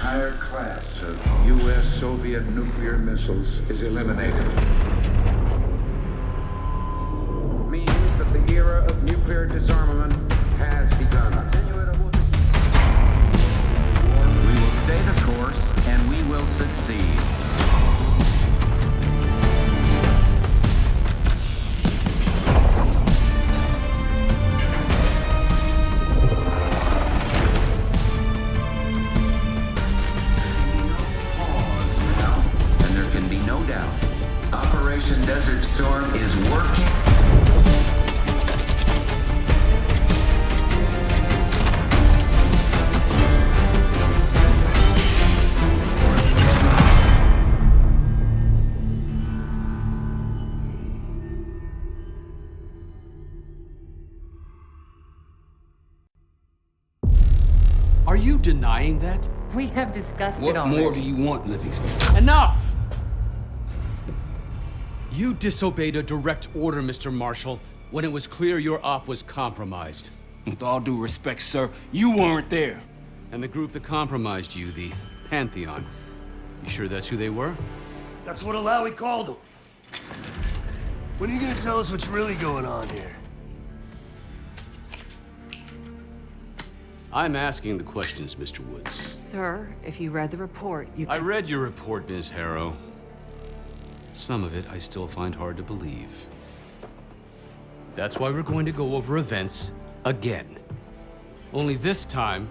entire class of U.S.-Soviet nuclear missiles is eliminated. Means that the era of nuclear disarmament has begun. We will stay the course, and we will succeed. And there can be no doubt. Operation Desert Storm is working. Are you denying that? We have discussed it What already. more do you want, Livingston? Enough! You disobeyed a direct order, Mr. Marshall, when it was clear your op was compromised. With all due respect, sir, you weren't there. And the group that compromised you, the Pantheon, you sure that's who they were? That's what Alawi called them. When are you gonna tell us what's really going on here? I'm asking the questions, Mr. Woods. Sir, if you read the report, you I can... read your report, Ms. Harrow. Some of it I still find hard to believe. That's why we're going to go over events again. Only this time,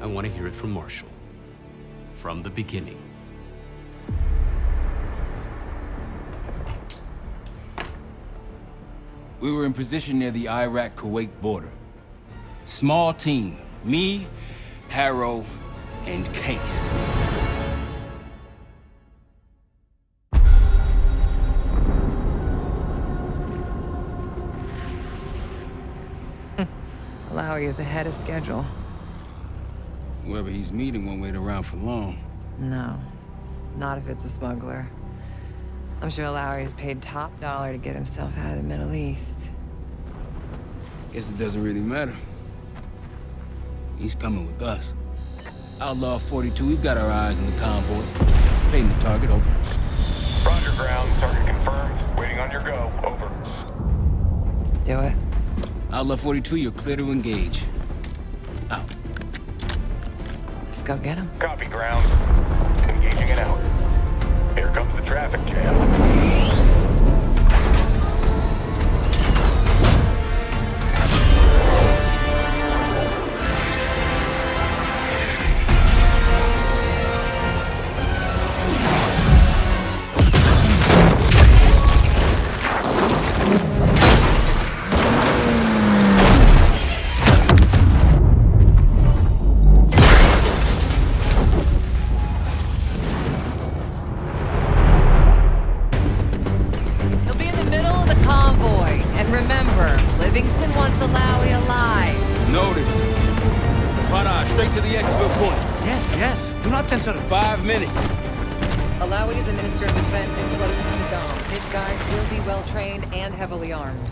I want to hear it from Marshall. From the beginning. We were in position near the Iraq-Kuwait border. Small team. Me, Harrow, and Case. Alawi is ahead of schedule. Whoever he's meeting won't wait around for long. No, not if it's a smuggler. I'm sure Alawi is paid top dollar to get himself out of the Middle East. Guess it doesn't really matter. He's coming with us. Outlaw 42, we've got our eyes on the convoy. Paying the target, over. Roger, ground. Target confirmed. Waiting on your go. Over. Do it. Outlaw 42, you're clear to engage. Out. Let's go get him. Copy, ground. Engaging and out. Here comes the traffic jam. He'll be in the middle of the convoy. And remember, Livingston wants Alawi alive. Noted. Para, straight to the exfil point. Yes. Do not answer. 5 minutes. Alawi is a minister of defense and close to Saddam. His guys will be well trained and heavily armed.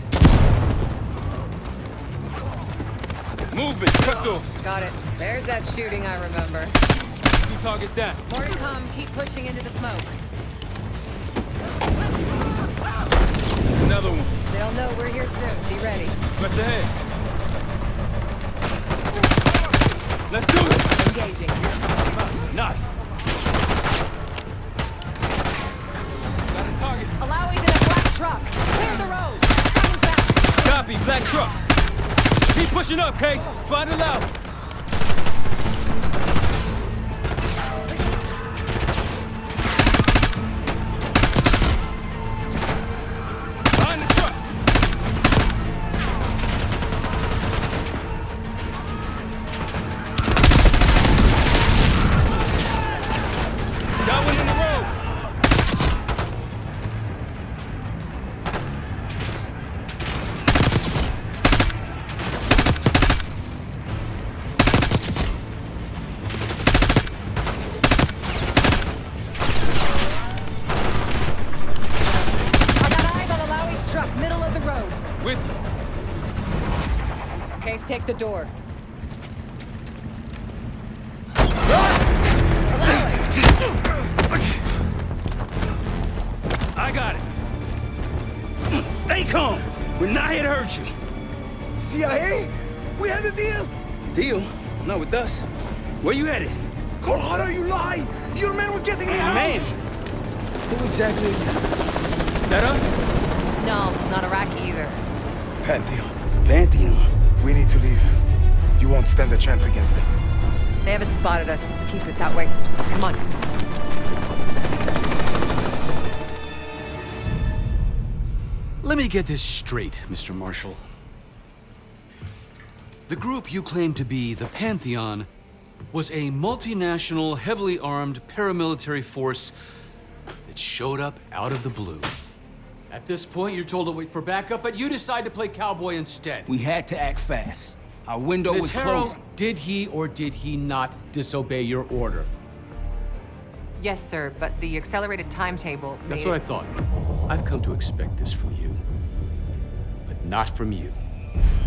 Movement, cut doors. Got it. There's that shooting I remember. 2 targets down. More to come. Keep pushing into the smoke. Another one. They'll know we're here soon. Be ready. What's ahead? Let's do it. Engaging. Nice. Got a target. Alawi's in a black truck. Clear the road. Coming fast. Copy, black truck. Keep pushing up, Case. Find it out. Behind the truck. Got one in the road. I got eyes on Alawi's truck, middle of the road. With Case, take the door. I got it. Stay calm. We're not here to hurt you. CIA? We had a deal. Deal? Not with us. Where you headed? Colorado, you lie! Your man was getting me out! Man! Who exactly is that? That us? No, not Iraqi either. Pantheon. Pantheon. We need to leave. You won't stand a chance against them. They haven't spotted us. Let's keep it that way. Come on. Let me get this straight, Mr. Marshall. The group you claim to be the Pantheon was a multinational, heavily armed paramilitary force that showed up out of the blue. At this point, you're told to wait for backup, but you decide to play cowboy instead. We had to act fast. Our window Ms. was Harrow, closing. did he or did he not disobey your order? Yes, sir, but the accelerated timetable That's made what I it- thought. I've come to expect this from you, but not from you.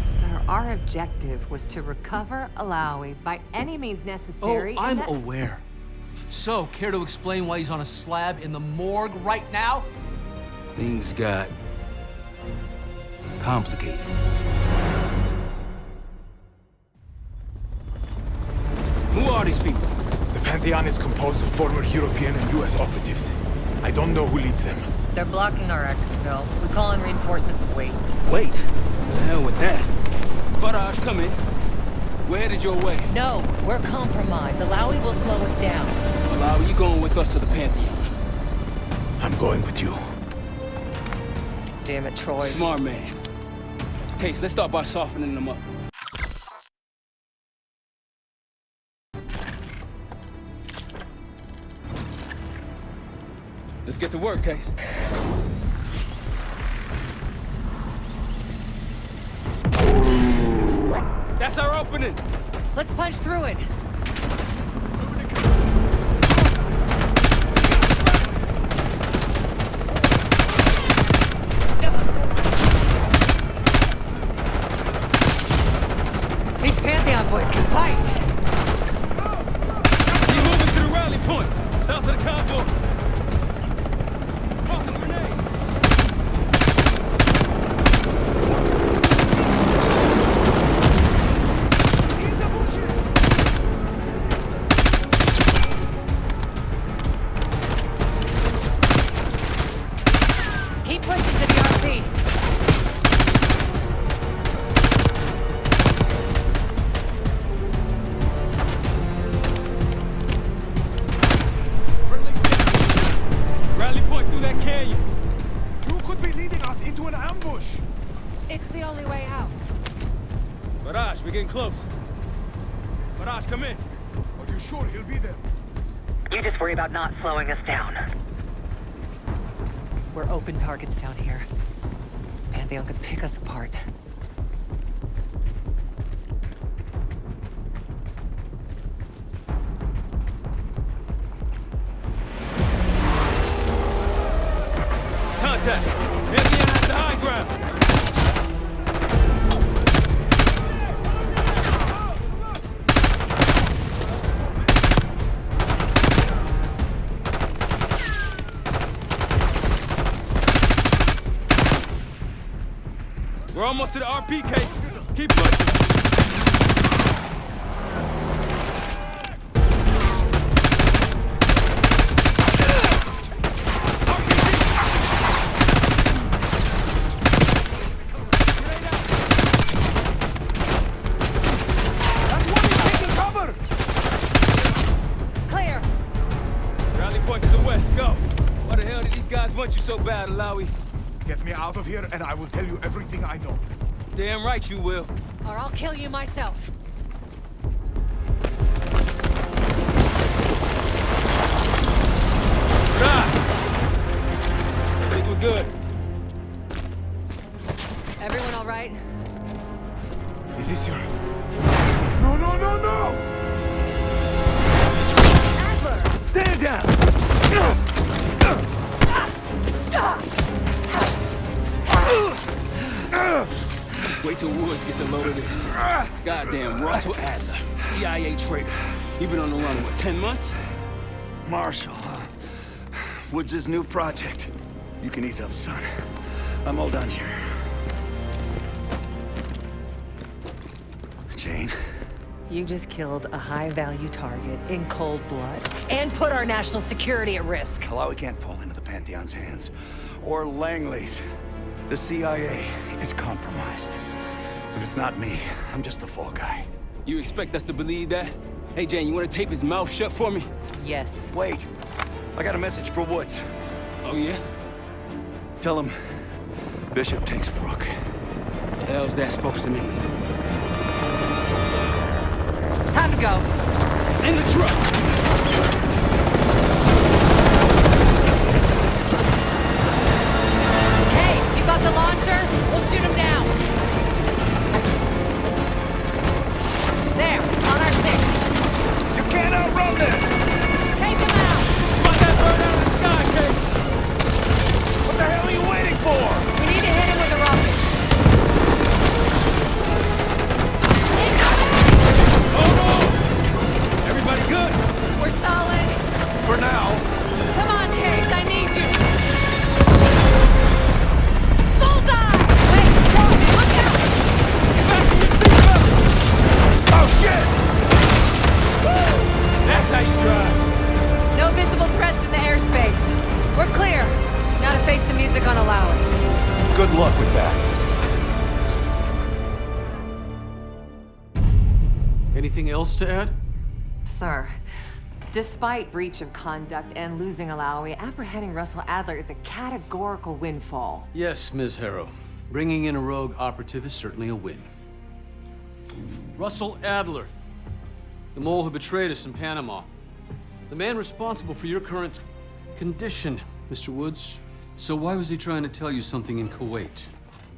Sir, our objective was to recover Alawi by any means necessary. Oh, and I'm that- aware. So, care to explain why he's on a slab in the morgue right now? Things got complicated. Who are these people? The Pantheon is composed of former European and US operatives. I don't know who leads them. They're blocking our exfil. We call in reinforcements and wait. Wait. The hell with that. Faraj, come in. We're headed your way. No, we're compromised. Alawi will slow us down. Alawi, you going with us to the Pantheon? I'm going with you. Damn it, Troy. Smart man. Case, let's start by softening them up. Let's get to work, Case. That's our opening. Let's punch through it. These Pantheon boys can fight. Keep moving to the rally point, south of the convoy. Toss a grenade. Keep pushing to the RP. Rally point through that canyon. You could be leading us into an ambush. It's the only way out. Barrage, we're getting close. Barrage, come in. Are you sure he'll be there? You just worry about not slowing us down. We're open targets down here. Pantheon could pick us apart. Contact. Pantheon has the high ground. We're almost to the RP case. Keep pushing. Clear. Rally point to the west, go. Why the hell did these guys want you so bad, Alawi? Get me out of here and I will tell you everything I know. Damn right you will. Or I'll kill you myself. Stop! Think we're good. Everyone all right? Is this your... No, no, no, no! Adler! Stand down! Wait till Woods gets a load of this. Goddamn Russell Adler, CIA traitor. He been on the run, what, 10 months? Marshall, huh? Woods' new project. You can ease up, son. I'm all done here. Jane? You just killed a high-value target in cold blood and put our national security at risk. Alawi can't fall into the Pantheon's hands. Or Langley's. The CIA is compromised. But it's not me. I'm just the fall guy. You expect us to believe that? Hey, Jane, you want to tape his mouth shut for me? Yes. Wait. I got a message for Woods. Oh, yeah? Tell him Bishop takes Rook. What the hell's that supposed to mean? Time to go. In the truck! Case, you got the launcher? We'll shoot him down. There, on our 6. You can't outrun this! Take him out! Spot that bird out of the sky, Case! What the hell are you waiting for? We need to hit him with a rocket. Everybody good? We're solid. For now. Come on, Case, I need you. Bullseye! Wait, whoa, look out! Fasten your seatbelt! Oh, shit! That's how you drive. No visible threats in the airspace. We're clear. Now to face the music on Alawi. Good luck with that. Anything else to add? Sir, despite breach of conduct and losing Alawi, apprehending Russell Adler is a categorical windfall. Yes, Ms. Harrow. Bringing in a rogue operative is certainly a win. Russell Adler, the mole who betrayed us in Panama. The man responsible for your current condition, Mr. Woods. So why was he trying to tell you something in Kuwait?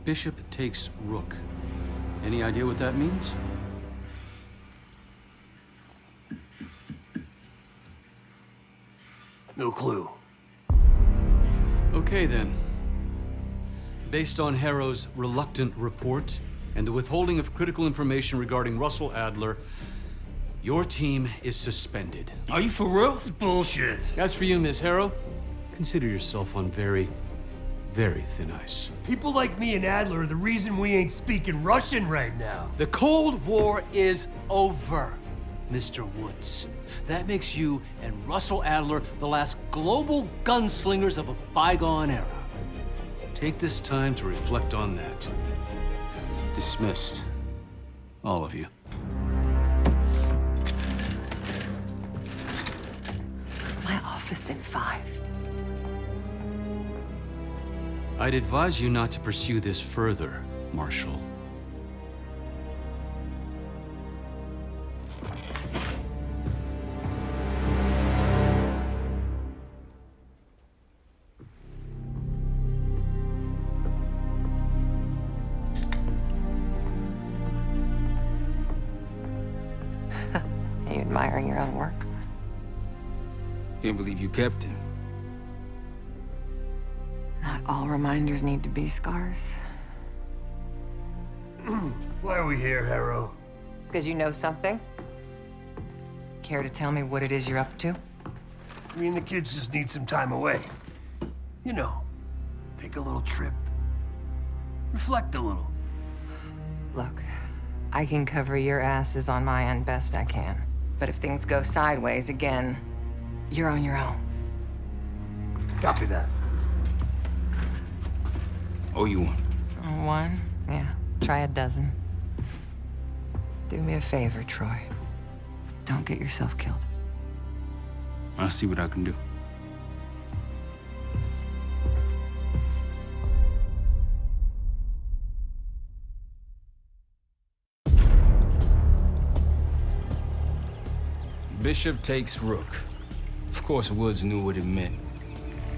Bishop takes Rook. Any idea what that means? No clue. Okay, then. Based on Harrow's reluctant report and the withholding of critical information regarding Russell Adler, your team is suspended. Are you for real? This is bullshit. As for you, Ms. Harrow, consider yourself on very, very thin ice. People like me and Adler are the reason we ain't speaking Russian right now. The Cold War is over, Mr. Woods. That makes you and Russell Adler the last global gunslingers of a bygone era. Take this time to reflect on that. Dismissed. All of you. My office in 5. I'd advise you not to pursue this further, Marshal. Are you admiring your own work? Can't believe you kept him. Not all reminders need to be scars. Why are we here, Harrow? Because you know something? Care to tell me what it is you're up to? Me and the kids just need some time away. You know, take a little trip. Reflect a little. Look, I can cover your asses on my end best I can. But if things go sideways again, you're on your own. Copy that. Oh, you one. One? Yeah. Try a dozen. Do me a favor, Troy. Don't get yourself killed. I'll see what I can do. Bishop takes Rook. Of course, Woods knew what it meant.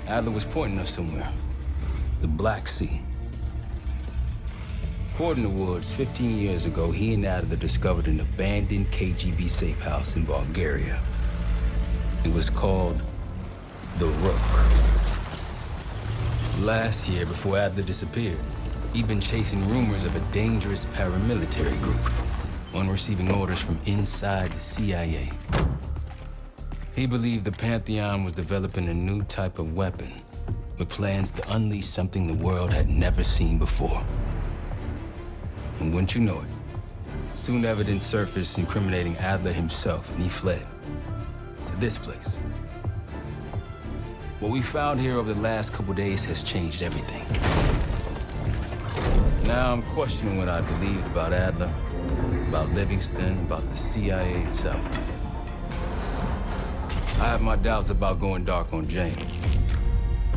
Adler was pointing us somewhere. The Black Sea. According to Woods, 15 years ago, he and Adler discovered an abandoned KGB safe house in Bulgaria. It was called the Rook. Last year, before Adler disappeared, he'd been chasing rumors of a dangerous paramilitary group, one receiving orders from inside the CIA. He believed the Pantheon was developing a new type of weapon, with plans to unleash something the world had never seen before. And wouldn't you know it, soon evidence surfaced incriminating Adler himself, and he fled to this place. What we found here over the last couple days has changed everything. Now I'm questioning what I believed about Adler, about Livingston, about the CIA itself. I have my doubts about going dark on Jane.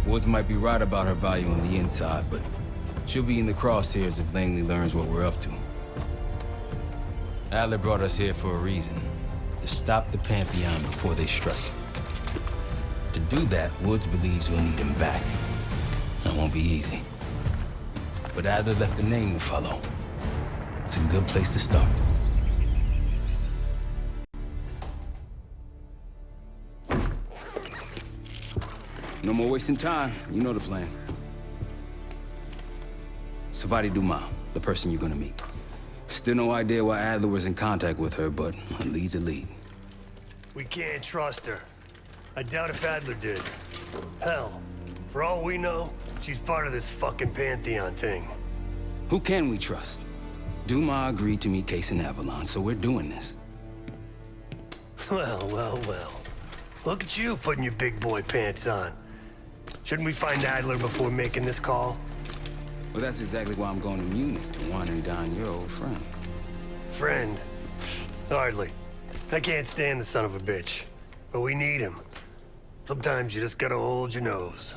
Woods might be right about her value on the inside, but she'll be in the crosshairs if Langley learns what we're up to. Adler brought us here for a reason, to stop the Pantheon before they strike. To do that, Woods believes we'll need him back. That won't be easy. But Adler left a name to follow. It's a good place to start. No more wasting time. You know the plan. Savati Dumas, the person you're gonna meet. Still no idea why Adler was in contact with her, but a lead's a lead. We can't trust her. I doubt if Adler did. Hell, for all we know, she's part of this fucking Pantheon thing. Who can we trust? Dumas agreed to meet Case in Avalon, so we're doing this. Well, well, well. Look at you putting your big boy pants on. Shouldn't we find Adler before making this call? Well, that's exactly why I'm going to Munich to wine and dine your old friend. Friend? Hardly. I can't stand the son of a bitch. But we need him. Sometimes you just gotta hold your nose.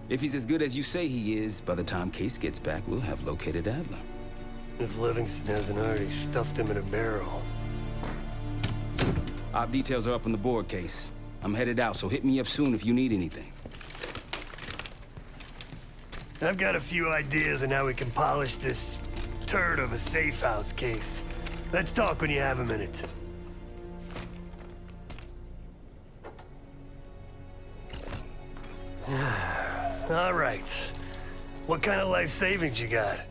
If he's as good as you say he is, by the time Case gets back, we'll have located Adler. If Livingston hasn't already stuffed him in a barrel. Op details are up on the board, Case. I'm headed out, so hit me up soon if you need anything. I've got a few ideas on how we can polish this turd of a safe house case. Let's talk when you have a minute. All right. What kind of life savings you got?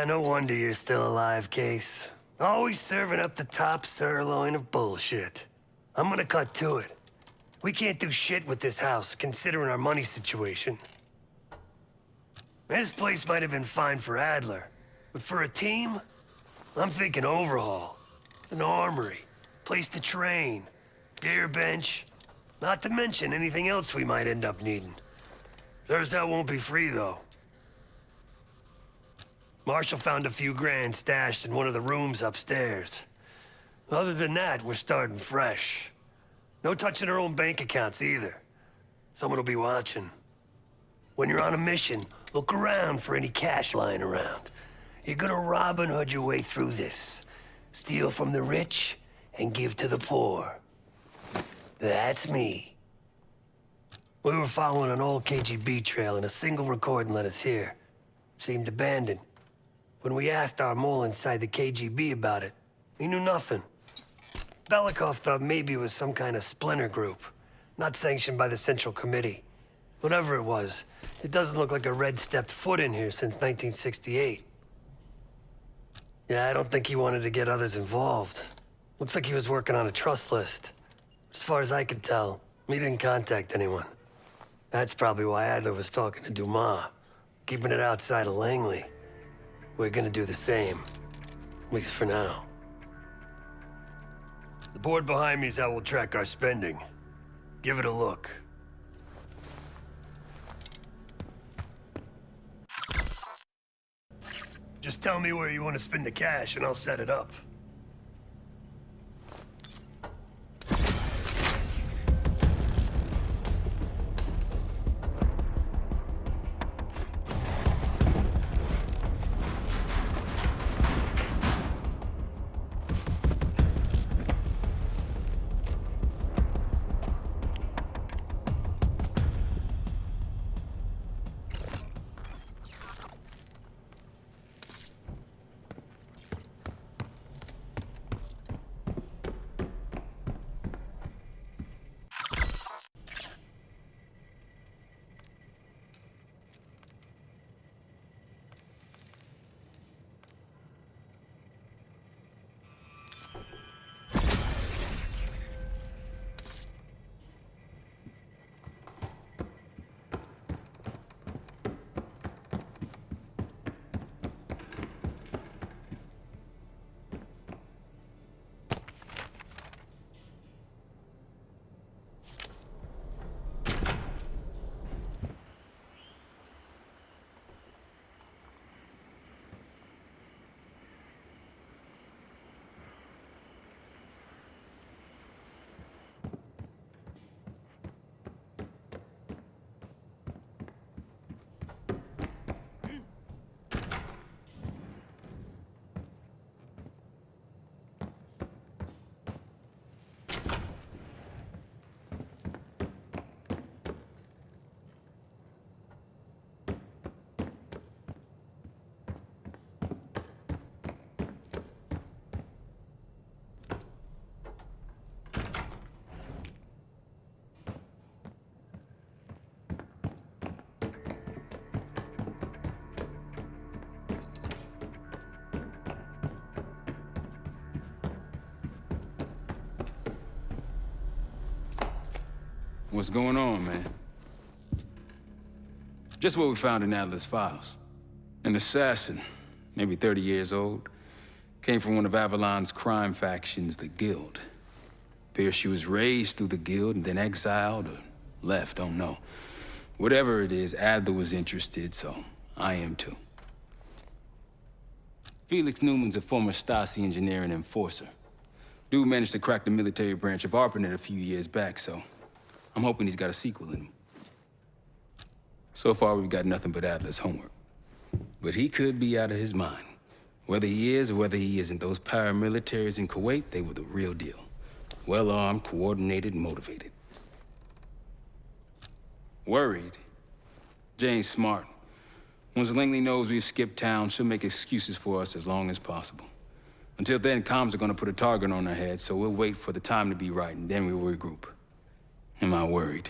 No wonder you're still alive, Case. Always serving up the top sirloin of bullshit. I'm gonna cut to it. We can't do shit with this house, considering our money situation. This place might have been fine for Adler, but for a team, I'm thinking overhaul. An armory, place to train, gear bench, not to mention anything else we might end up needing. There's that won't be free, though. Marshall found a few grand stashed in one of the rooms upstairs. Other than that, we're starting fresh. No touching our own bank accounts either. Someone will be watching. When you're on a mission, look around for any cash lying around. You're gonna Robin Hood your way through this. Steal from the rich and give to the poor. That's me. We were following an old KGB trail and a single recording led us here. Seemed abandoned. When we asked our mole inside the KGB about it, he knew nothing. Belikov thought maybe it was some kind of splinter group, not sanctioned by the Central Committee. Whatever it was, it doesn't look like a Red stepped foot in here since 1968. Yeah, I don't think he wanted to get others involved. Looks like he was working on a trust list. As far as I could tell, he didn't contact anyone. That's probably why Adler was talking to Dumas, keeping it outside of Langley. We're gonna do the same, at least for now. The board behind me is how we'll track our spending. Give it a look. Just tell me where you want to spend the cash and I'll set it up. What's going on, man? Just what we found in Adler's files. An assassin, maybe 30 years old, came from one of Avalon's crime factions, the Guild. Appears she was raised through the Guild and then exiled or left, don't know. Whatever it is, Adler was interested, so I am too. Felix Newman's a former Stasi engineer and enforcer. Dude managed to crack the military branch of ARPANET a few years back, so I'm hoping he's got a sequel in him. So far, we've got nothing but Adler's homework. But he could be out of his mind. Whether he is or whether he isn't, those paramilitaries in Kuwait, they were the real deal. Well-armed, coordinated, motivated. Worried? Jane's smart. Once Langley knows we've skipped town, she'll make excuses for us as long as possible. Until then, comms are gonna put a target on our heads, so we'll wait for the time to be right, and then we'll regroup. Am I worried?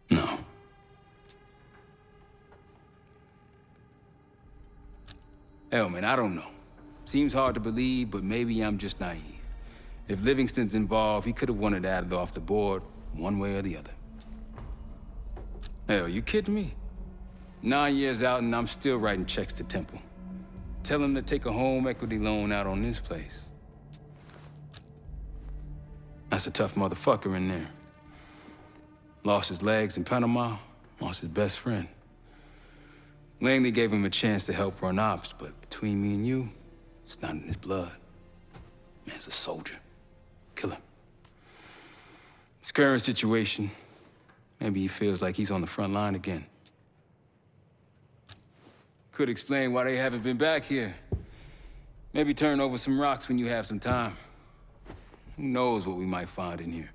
No. Hell, man, I don't know. Seems hard to believe, but maybe I'm just naive. If Livingston's involved, he could have wanted Adler off the board, one way or the other. Hell, you kidding me? 9 years out and I'm still writing checks to Temple. Tell him to take a home equity loan out on this place. That's a tough motherfucker in there. Lost his legs in Panama, lost his best friend. Langley gave him a chance to help run ops, but between me and you, it's not in his blood. Man's a soldier. Killer. His current situation, maybe he feels like he's on the front line again. Could explain why they haven't been back here. Maybe turn over some rocks when you have some time. Who knows what we might find in here?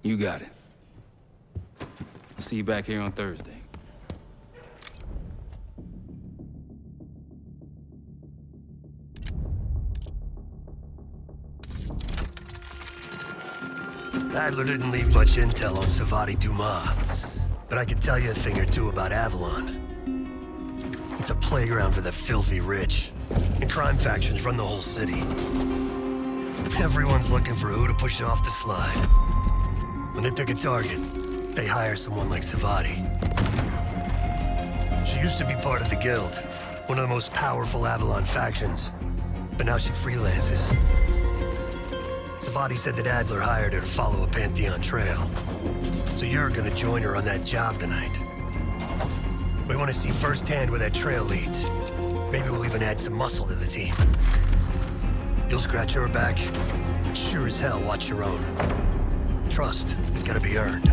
You got it. I'll see you back here on Thursday. Adler didn't leave much intel on Savati Dumas, but I could tell you a thing or two about Avalon. It's a playground for the filthy rich, and crime factions run the whole city. Everyone's looking for who to push off the slide. When they pick a target, they hire someone like Savati. She used to be part of the Guild, one of the most powerful Avalon factions, but now she freelances. Savati said that Adler hired her to follow a Pantheon trail. So you're gonna join her on that job tonight. We want to see firsthand where that trail leads. Maybe we'll even add some muscle to the team. You'll scratch her back, but sure as hell watch your own. Trust has gotta be earned.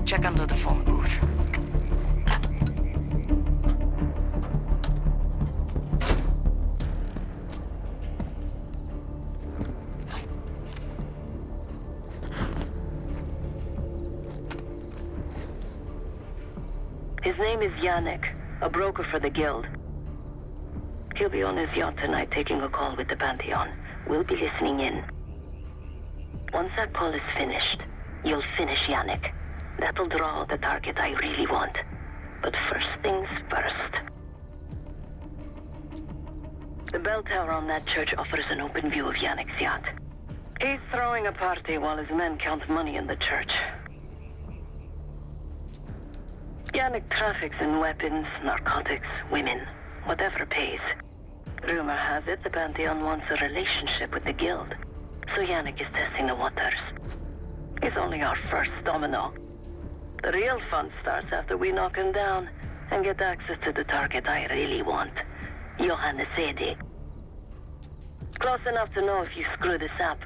Check under the phone booth. His name is Yannick, a broker for the Guild. He'll be on his yacht tonight taking a call with the Pantheon. We'll be listening in. Once that call is finished, you'll finish Yannick. That'll draw the target I really want. But first things first. The bell tower on that church offers an open view of Yannick's yacht. He's throwing a party while his men count money in the church. Yannick traffics in weapons, narcotics, women, whatever pays. Rumor has it the Pantheon wants a relationship with the Guild, so Yannick is testing the waters. He's only our first domino. The real fun starts after we knock him down and get access to the target I really want, Johannes Edi. Close enough to know if you screw this up.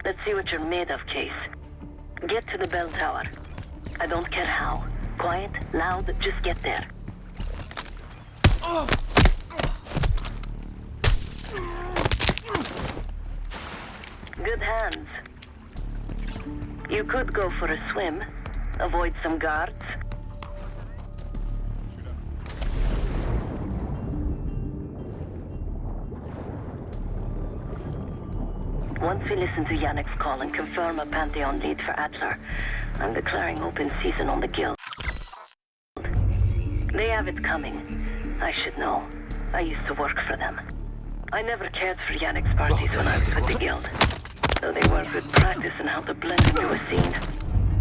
Let's see what you're made of, Case. Get to the bell tower. I don't care how. Quiet, loud, just get there. Good hands. You could go for a swim, avoid some guards. Once we listen to Yannick's call and confirm a Pantheon lead for Adler, I'm declaring open season on the guild. They have it coming. I should know. I used to work for them. I never cared for Yannick's parties when I was with the guild, though they were good practice in how to blend into a scene.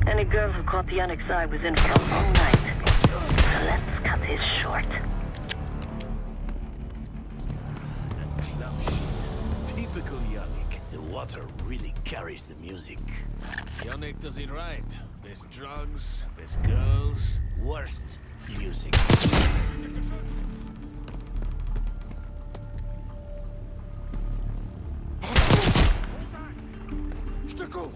Any girl who caught Yannick's eye was in for a long night. So let's cut this short. Typical Yannick. The water really carries the music. Yannick does it right. Best drugs, best girls, worst music. Штыку!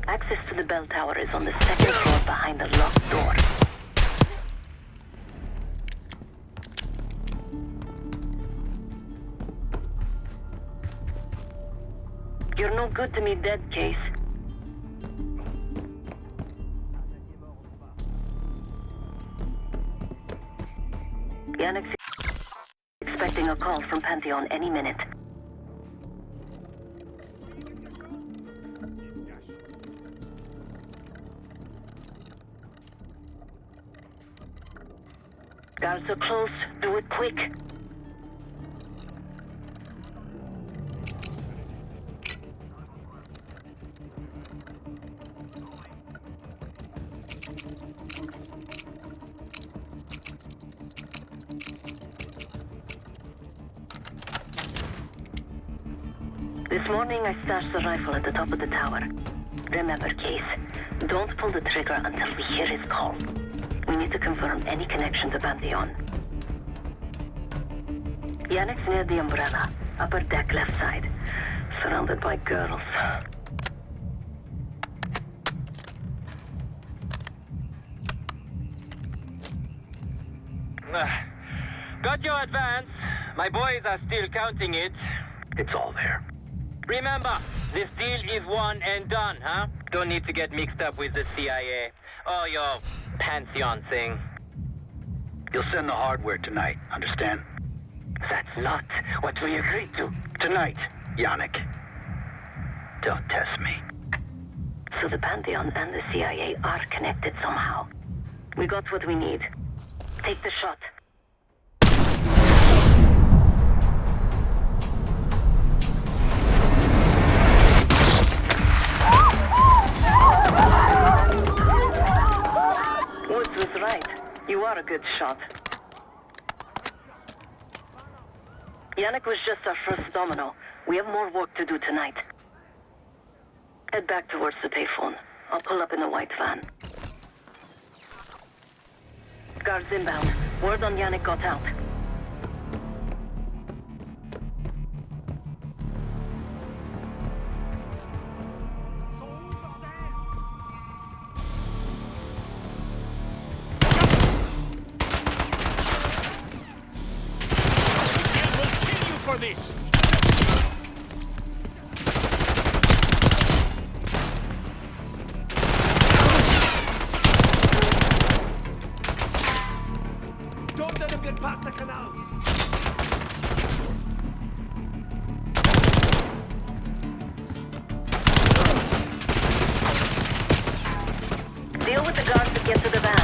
Access to the bell tower is on the second floor behind the locked door. You're no good to me dead, Case. Yannick's expecting a call from Pantheon any minute. Guards are close. Do it quick. This morning I stashed the rifle at the top of the tower. Remember, Case, don't pull the trigger until we hear his call. We need to confirm any connection to Pantheon. Yannick's near the umbrella, upper deck left side, surrounded by girls. Got your advance. My boys are still counting it. It's all there. Remember, this deal is one and done, huh? Don't need to get mixed up with the CIA. or your Pantheon thing. You'll send the hardware tonight, understand? That's not what we agreed to. Tonight, Yannick. Don't test me. So the Pantheon and the CIA are connected somehow. We got what we need. Take the shot. Woods was right. You are a good shot. Yannick was just our first domino. We have more work to do tonight. Head back towards the payphone. I'll pull up in a white van. Guards inbound. Word on Yannick got out. For this. Don't let him get past the canals. Deal with the guards to get to the van.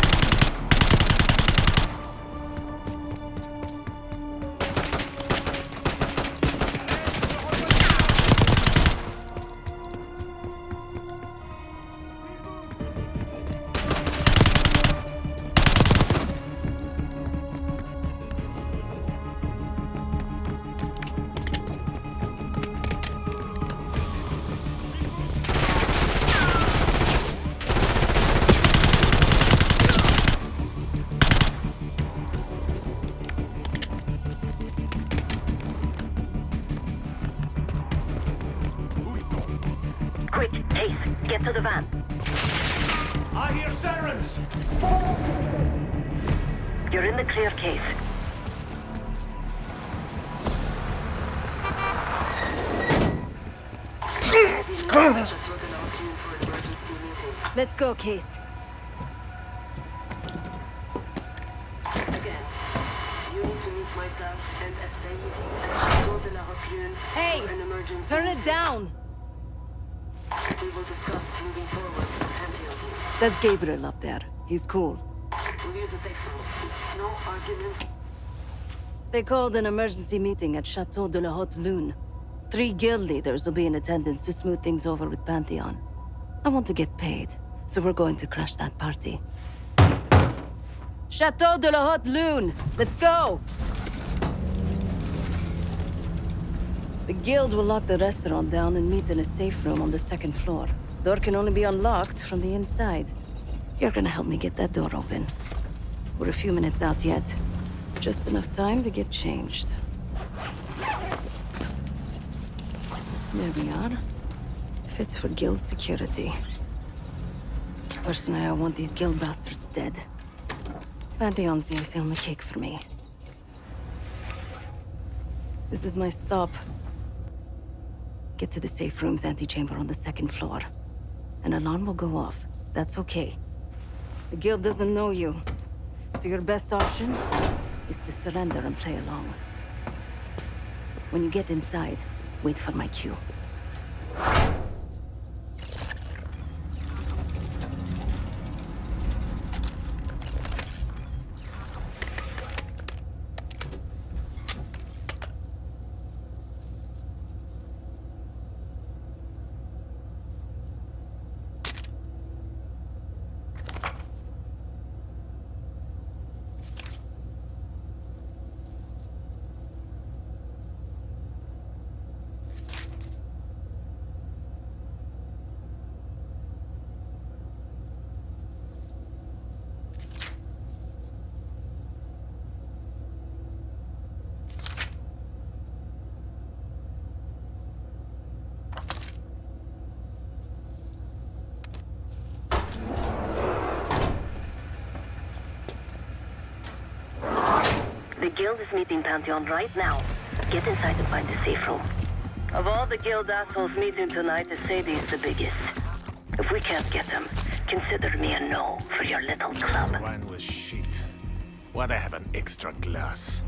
fan. I hear sirens! You're in the clear, Case. Let's go, Case. Hey! Turn it down! That's Gabriel up there. He's cool. They called an emergency meeting at Chateau de la Haute Lune. 3 guild leaders will be in attendance to smooth things over with Pantheon. I want to get paid, so we're going to crash that party. Chateau de la Haute Lune! Let's go! The guild will lock the restaurant down and meet in a safe room on the 2nd floor. Door can only be unlocked from the inside. You're gonna help me get that door open. We're a few minutes out yet. Just enough time to get changed. There we are. Fits for guild security. Personally, I want these guild bastards dead. Pantheon's the icing on the cake for me. This is my stop. Get to the safe room's antechamber on the 2nd floor. An alarm will go off. That's okay. The guild doesn't know you, so your best option is to surrender and play along. When you get inside, wait for my cue. The guild is meeting Pantheon right now. Get inside and find the safe room. Of all the guild assholes meeting tonight, Sadie is the biggest. If we can't get them, consider me a no for your little club. Wine was shit. Why'd I have an extra glass?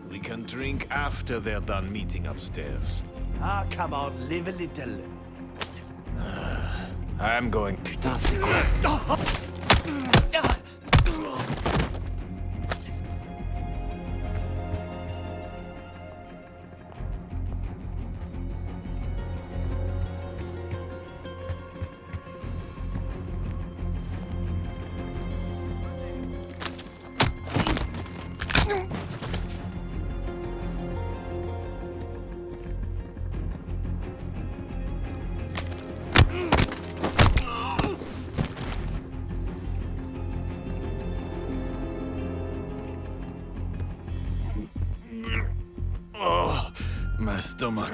We can drink after they're done meeting upstairs. Ah, come on, live a little. I'm going. Putain, c'est quoi? Oh, my stomach.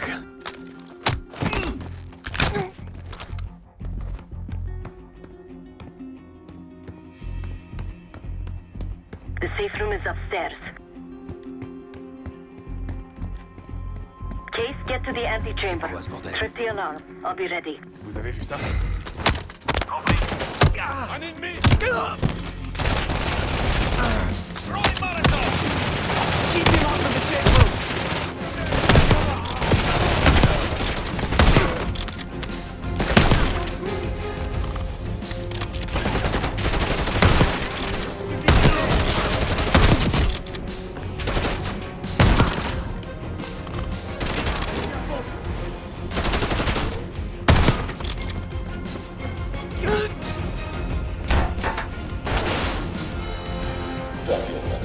The safe room is upstairs. Case, get to the antechamber. Trip the alarm. I'll be ready. Vous avez vu ça? Un ennemi! Throwing Molotov! Keep him out of the safe room! Gentlemen,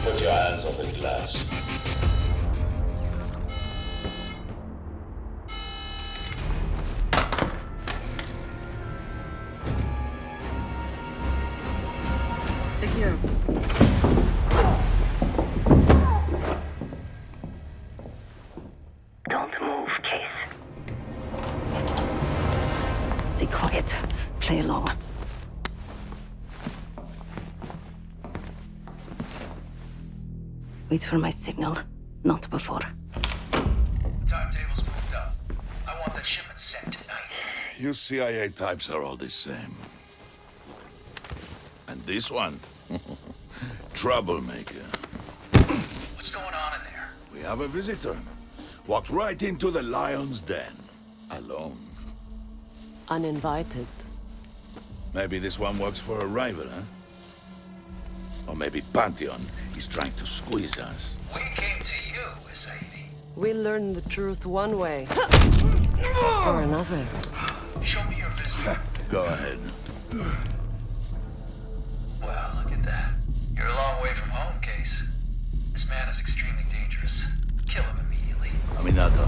put your hands on the glass. here. Don't move, Case. Stay quiet. Play along. Wait for my signal. Not before. Timetable's moved up. I want that shipment sent tonight. You CIA types are all the same. And this one? Troublemaker. What's going on in there? We have a visitor. Walked right into the lion's den. Alone. Uninvited. Maybe this one works for a rival, huh? Or maybe Pantheon is trying to squeeze us. We came to you, Sadie. We learn the truth one way. Or another. Show me your visit. Go ahead. Well, look at that. You're a long way from home, Case. This man is extremely dangerous. Kill him immediately. Aminata.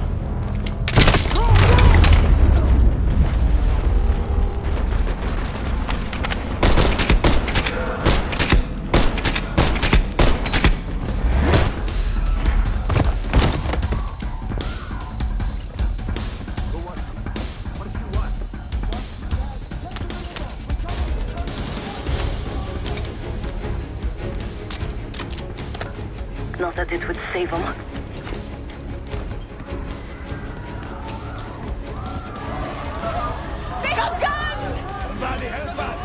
Not that it would save him. They have guns! Somebody help us!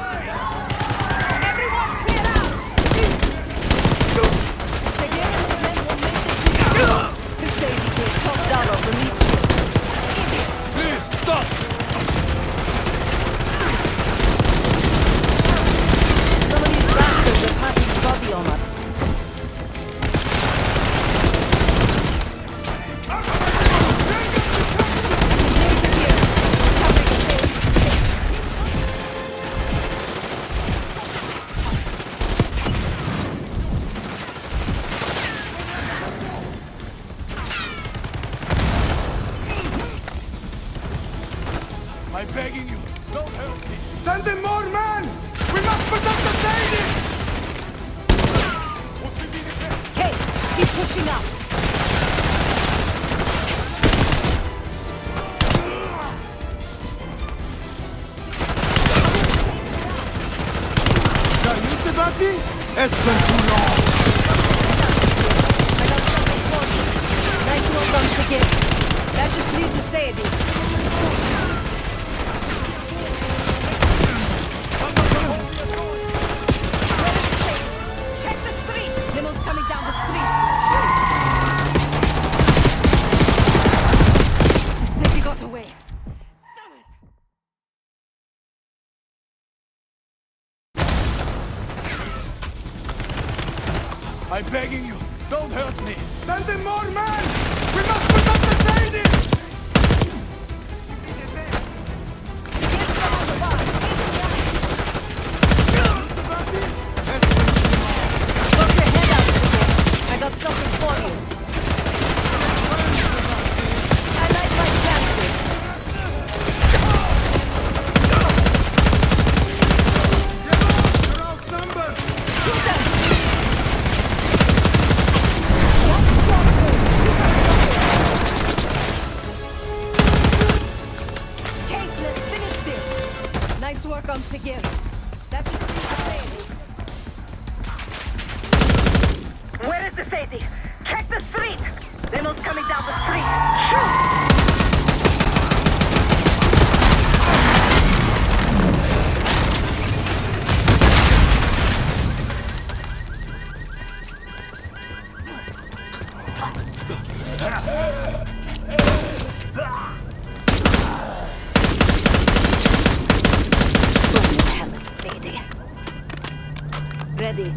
Everyone clear out! Seguir and the men will make it clear. The Sadie gave top dollar to meet you. Please, stop! Some of these bastards are packing body armor. I'm begging you, don't help me. Send in more men! We must protect the Sadie! Case, keep pushing up. Are you Sabati? It's been too long. Nice work once again. That just leaves the Sadie. Check the street! Limo's coming down the street. The city got away. Damn it! I'm begging you, don't hurt me. Send in more men! We must protect the Sadie! I got something for you. I like my chances. You're outnumbered! Shoot them! Case, let's finish this. Nice work on Seguir. That just leaves the Sadie. Where is the Sadie? Check the street! Limo's coming down the street. Shoot! Don't hell is Sadie. Ready.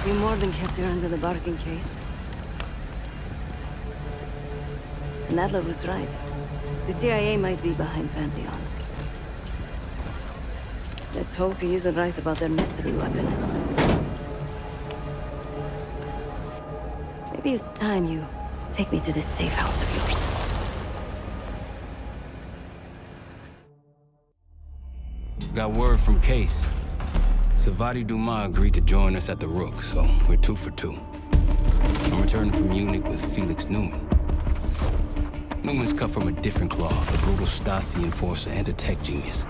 You more than kept her under the bargain case. And Adler was right. The CIA might be behind Pantheon. Let's hope he isn't right about their mystery weapon. Maybe it's time you take me to this safe house of yours. Got word from Case. Savati Dumas agreed to join us at the Rook, so we're 2 for 2. I'm returning from Munich with Felix Newman. Newman's cut from a different cloth, a brutal Stasi enforcer and a tech genius.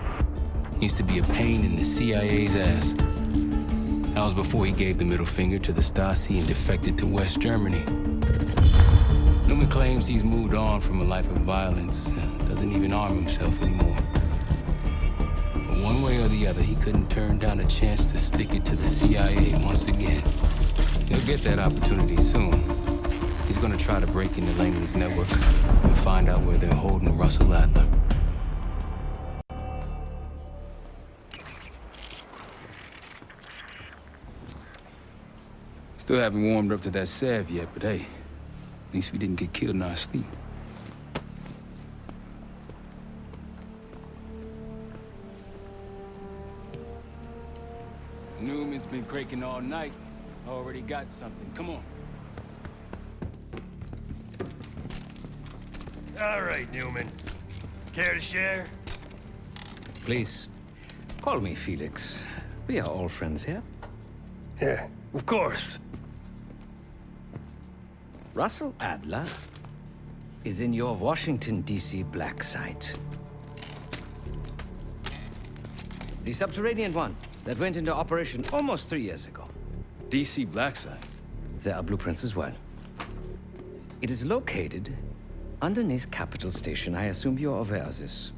He used to be a pain in the CIA's ass. That was before he gave the middle finger to the Stasi and defected to West Germany. Newman claims he's moved on from a life of violence and doesn't even arm himself anymore. But one way or the other, he couldn't turn down a chance to stick it to the CIA once again. He'll get that opportunity soon. He's gonna try to break into Langley's network and find out where they're holding Russell Adler. Still haven't warmed up to that salve yet, but hey, at least we didn't get killed in our sleep. Newman's been cranking all night. Already got something. Come on. All right, Newman. Care to share? Please, call me Felix. We are all friends here. Yeah, of course. Russell Adler is in your Washington, D.C. black site. The subterranean one that went into operation almost 3 years ago. D.C. black site? There are blueprints as well. It is located underneath Capitol Station. I assume you're aware of this.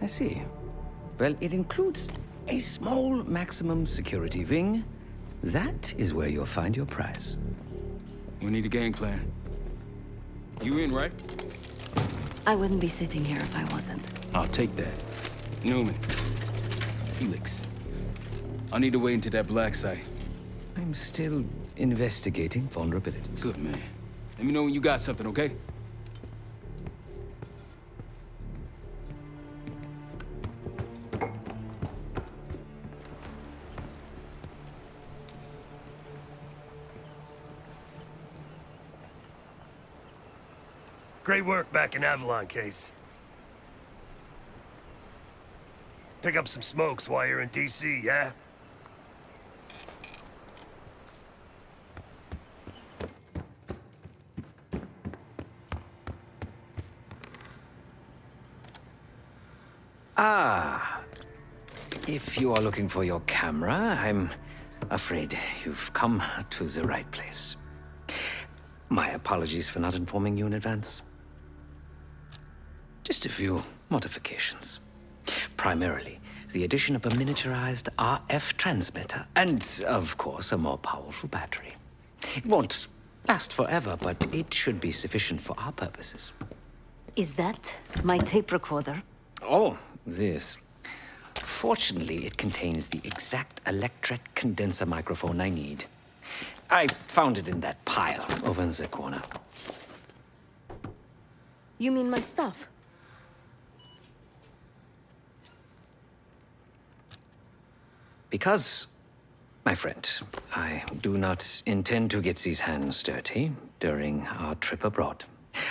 I see. Well, it includes a small maximum security wing. That is where you'll find your prize. We need a game plan. You in, right? I wouldn't be sitting here if I wasn't. I'll take that. Newman. Felix. I need to wait into that black site. I'm still investigating vulnerabilities. Good, man. Let me know when you got something, okay? Great work back in Avalon, Case. Pick up some smokes while you're in D.C., yeah? Ah. If you are looking for your camera, I'm afraid you've come to the right place. My apologies for not informing you in advance. Just a few modifications. Primarily, the addition of a miniaturized RF transmitter, and, of course, a more powerful battery. It won't last forever, but it should be sufficient for our purposes. Is that my tape recorder? Oh, this. Fortunately, it contains the exact electret condenser microphone I need. I found it in that pile over in the corner. You mean my stuff? Because, my friend, I do not intend to get these hands dirty during our trip abroad.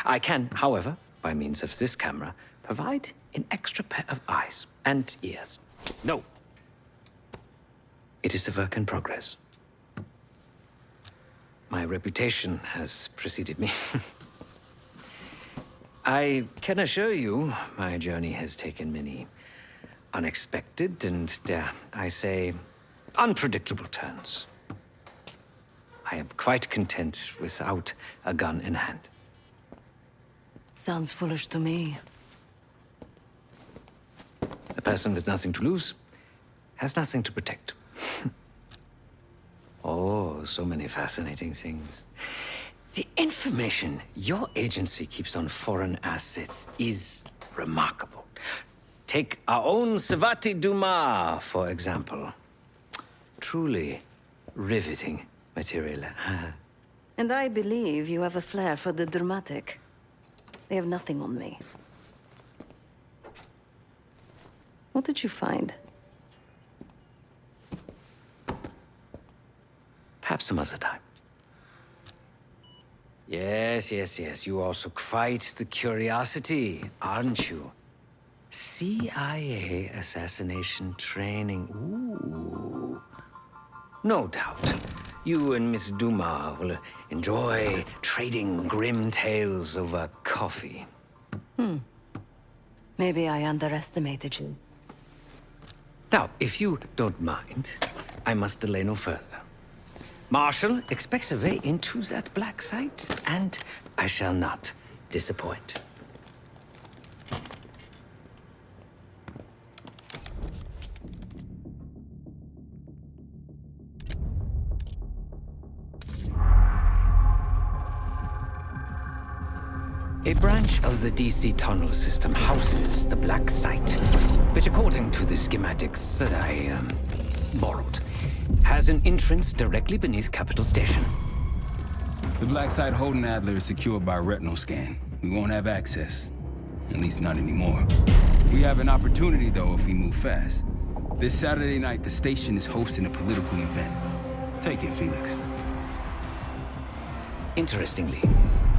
I can, however, by means of this camera, provide an extra pair of eyes and ears. No. It is a work in progress. My reputation has preceded me. I can assure you, my journey has taken many unexpected and, dare I say, unpredictable turns. I am quite content without a gun in hand. Sounds foolish to me. A person with nothing to lose has nothing to protect. Oh, so many fascinating things. The information your agency keeps on foreign assets is remarkable. Take our own Savati Dumas, for example. Truly riveting material. And I believe you have a flair for the dramatic. They have nothing on me. What did you find? Perhaps some other time. Yes. You are also quite the curiosity, aren't you? CIA assassination training. Ooh. No doubt. You and Miss Duma will enjoy trading grim tales over coffee. Maybe I underestimated you. Now, if you don't mind, I must delay no further. Marshall expects a way into that black site, and I shall not disappoint. A branch of the DC tunnel system houses the black site, which according to the schematics that I borrowed, has an entrance directly beneath Capital Station. The black site holding Adler is secured by retinal scan. We won't have access. At least not anymore. We have an opportunity, though, if we move fast. This Saturday night, the station is hosting a political event. Take it, Felix. Interestingly,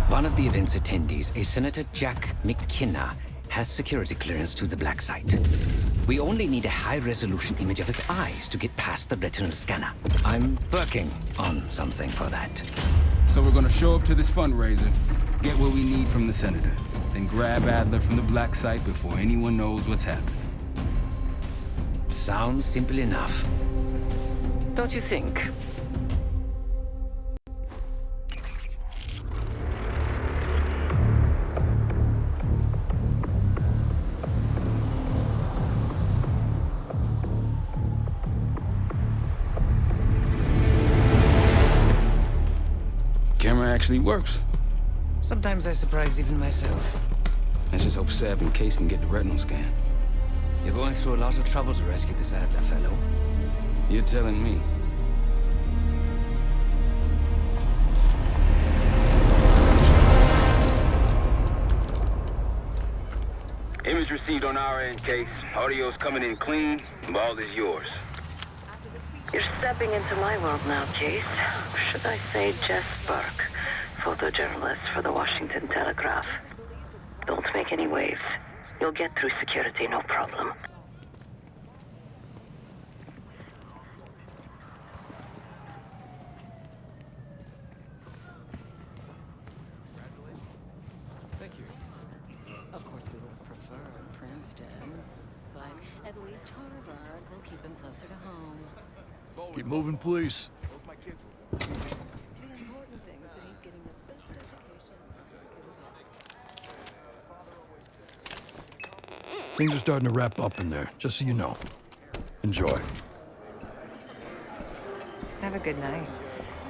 one of the event's attendees, a Senator Jack McKenna, has security clearance to the black site. We only need a high-resolution image of his eyes to get past the retinal scanner. I'm working on something for that. So we're gonna show up to this fundraiser, get what we need from the Senator, then grab Adler from the black site before anyone knows what's happened. Sounds simple enough. Don't you think? Camera actually works. Sometimes I surprise even myself. Let's just hope Sav and Case can get the retinal scan. You're going through a lot of trouble to rescue this Adler fellow. You're telling me. Image received on our end, Case. Audio's coming in clean. Ball is yours. You're stepping into my world now, Case. Should I say Jess Burke, photojournalist for the Washington Telegraph. Don't make any waves. You'll get through security, no problem. Thank you. Of course, we would have preferred Princeton, but at least Harvard will keep him closer to home. Keep moving, please. The important thing is that he's getting the best education. Things are starting to wrap up in there, just so you know. Enjoy. Have a good night.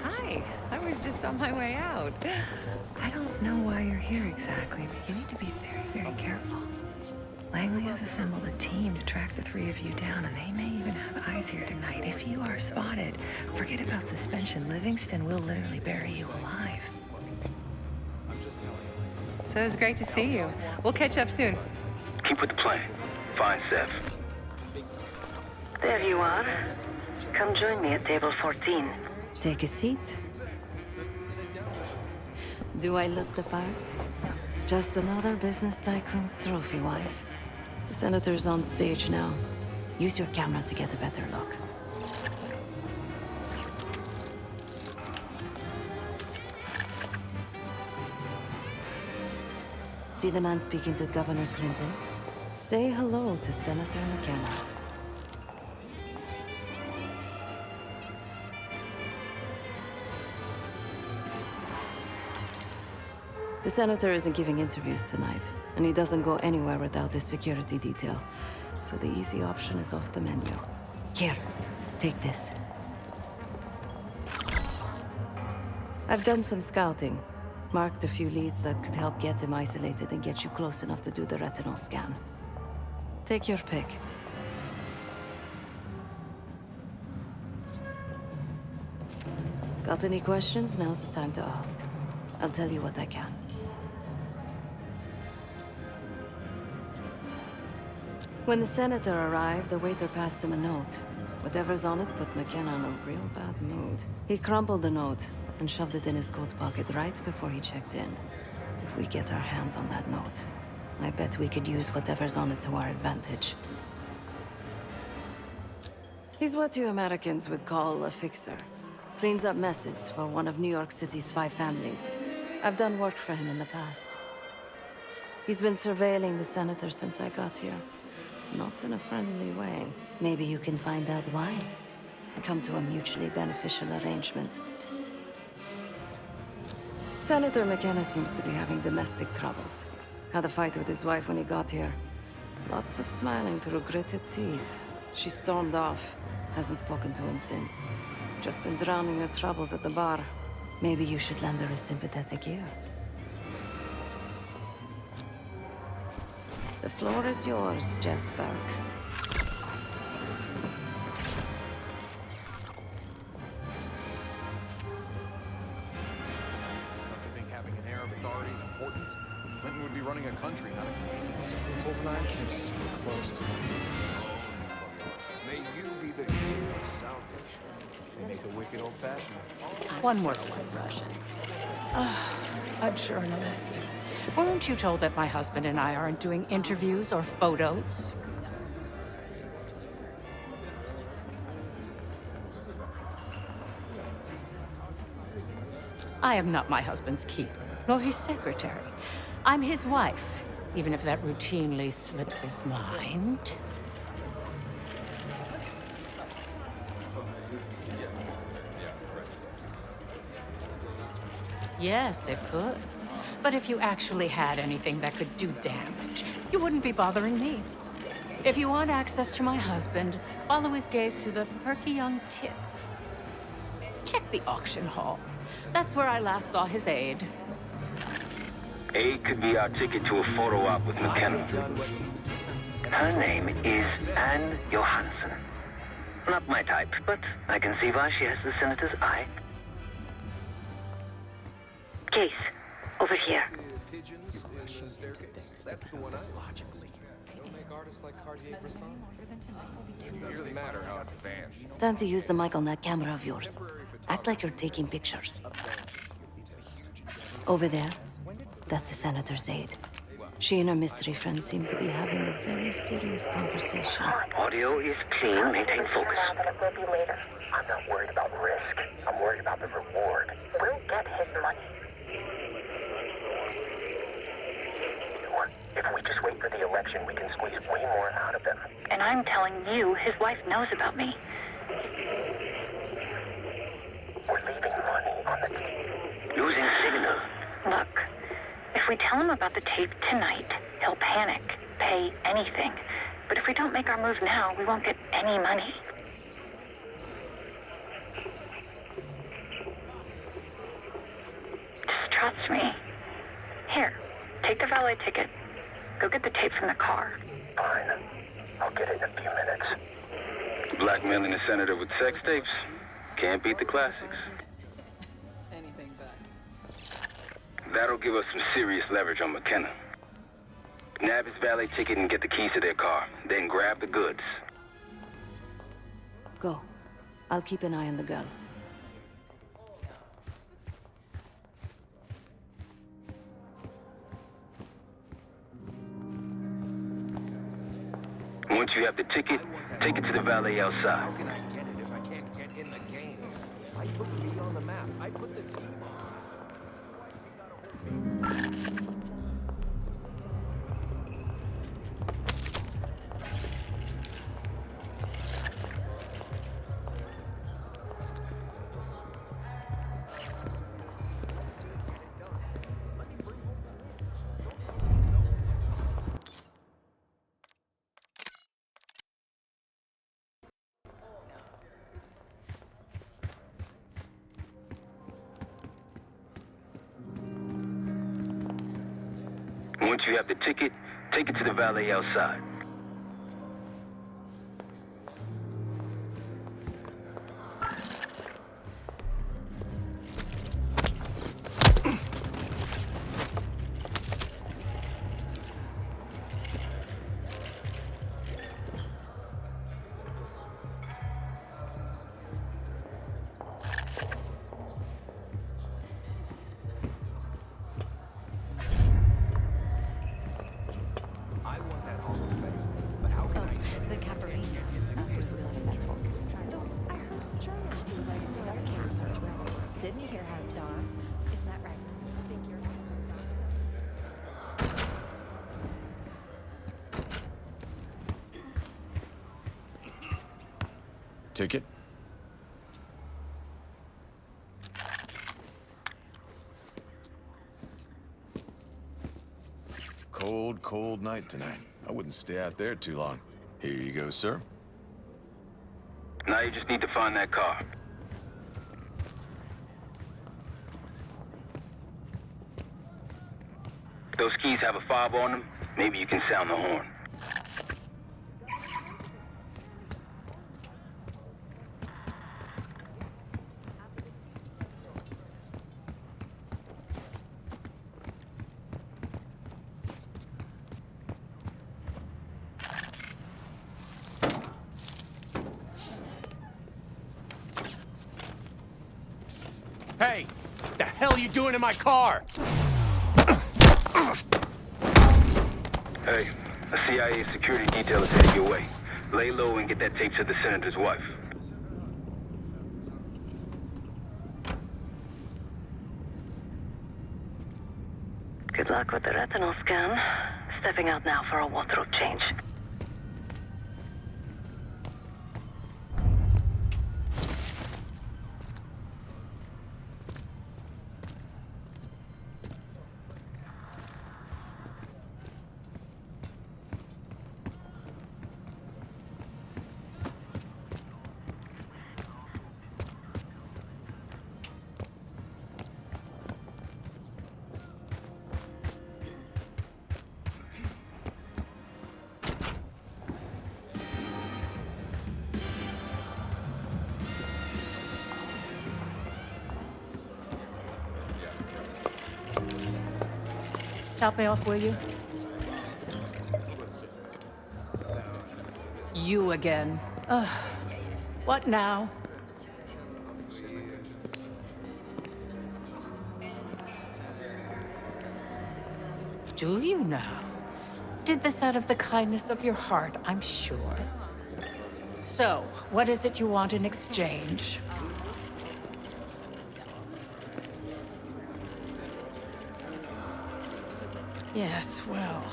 Hi, I was just on my way out. I don't know why you're here exactly, but you need to be very, very careful. Langley has assembled a team to track the three of you down, and they may even have eyes here tonight. If you are spotted, forget about suspension. Livingston will literally bury you alive. So it's great to see you. We'll catch up soon. Keep with the plan. Find Seth. There you are. Come join me at table 14. Take a seat. Do I look the part? Just another business tycoon's trophy wife. The Senator's on stage now. Use your camera to get a better look. See the man speaking to Governor Clinton? Say hello to Senator McKenna. The Senator isn't giving interviews tonight, and he doesn't go anywhere without his security detail. So the easy option is off the menu. Here, take this. I've done some scouting. Marked a few leads that could help get him isolated and get you close enough to do the retinal scan. Take your pick. Got any questions? Now's the time to ask. I'll tell you what I can. When the Senator arrived, the waiter passed him a note. Whatever's on it put McKenna in a real bad mood. He crumpled the note and shoved it in his coat pocket right before he checked in. If we get our hands on that note, I bet we could use whatever's on it to our advantage. He's what you Americans would call a fixer. Cleans up messes for one of New York City's 5 families. I've done work for him in the past. He's been surveilling the senator since I got here. Not in a friendly way. Maybe you can find out why. Come to a mutually beneficial arrangement. Senator McKenna seems to be having domestic troubles. Had a fight with his wife when he got here. Lots of smiling through gritted teeth. She stormed off. Hasn't spoken to him since. Just been drowning her troubles at the bar. Maybe you should lend her a sympathetic ear. The floor is yours, Jess Berg. Don't you think having an air of authority is important? Clinton would be running a country, not a convenience. Mr. Foofles and I came so close to May you be the year of salvation. They make a wicked old-fashioned. One more, please. A journalist. Weren't you told that my husband and I aren't doing interviews or photos? I am not my husband's keeper, nor his secretary. I'm his wife, even if that routinely slips his mind. Yes, it could. But if you actually had anything that could do damage, you wouldn't be bothering me. If you want access to my husband, follow his gaze to the perky young tits. Check the auction hall. That's where I last saw his aide. Aide could be our ticket to a photo op with McKenna. Her name is Anne Johansson. Not my type, but I can see why she has the senator's eye. Case, over here. That's the one logically. Don't make artists like Cartier-Bresson. It doesn't matter how advanced. Time to use the mic on that camera of yours. Act like you're taking pictures. Over there, that's the senator's aide. She and her mystery friend seem to be having a very serious conversation. Audio is clean. Maintain focus. I'm not worried about risk. I'm worried about the reward. We'll get his money. If we just wait for the election, we can squeeze way more out of them. And I'm telling you, his wife knows about me. We're leaving money on the table. Losing signal. Look, if we tell him about the tape tonight, he'll panic, pay anything. But if we don't make our move now, we won't get any money. Just trust me. Here, take the valet ticket. Go get the tape from the car. Fine. I'll get it in a few minutes. Blackmailing a senator with sex tapes? Can't beat the classics. Anything but. That'll give us some serious leverage on McKenna. Nab his valet ticket and get the keys to their car. Then grab the goods. Go. I'll keep an eye on the girl. Once you have the ticket, take it to the valet outside. How can I get it if I can't get in the game? I put me on the map. I put the team on. Once you have the ticket, take it to the valet outside. Sydney here has dogs. Isn't that right? I think you're... Ticket? Cold, cold night tonight. I wouldn't stay out there too long. Here you go, sir. Now you just need to find that car. Those keys have a fob on them. Maybe you can sound the horn. Hey! The hell are you doing in my car? Hey, a CIA security detail is headed your way. Lay low and get that tape to the senator's wife. Good luck with the retinal scan. Stepping out now for a wardrobe change. Top me off, will you? You again. Ugh. What now? Do you now? Did this out of the kindness of your heart, I'm sure. So, what is it you want in exchange? Yes, well,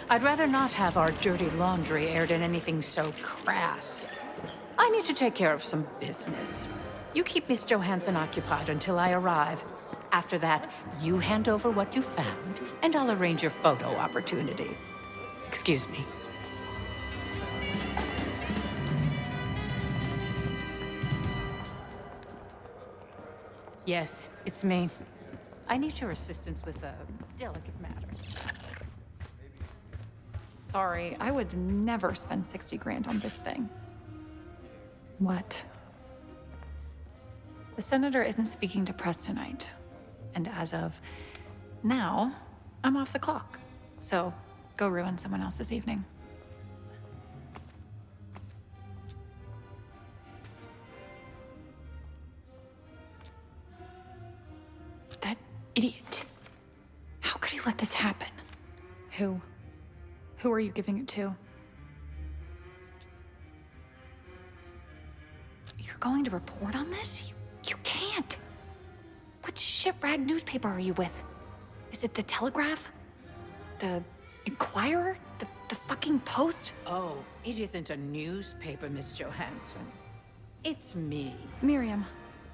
I'd rather not have our dirty laundry aired in anything so crass. I need to take care of some business. You keep Miss Johansson occupied until I arrive. After that, you hand over what you found, and I'll arrange your photo opportunity. Excuse me. Yes, it's me. I need your assistance with a delicate matter. Sorry, I would never spend 60 grand on this thing. What? The senator isn't speaking to press tonight. And as of now, I'm off the clock. So go ruin someone else's evening. That idiot. How could he let this happen? Who? Who are you giving it to? You're going to report on this? You can't. What shit-rag newspaper are you with? Is it the Telegraph? The Inquirer? The fucking Post? Oh, it isn't a newspaper, Miss Johansson. It's me. Miriam,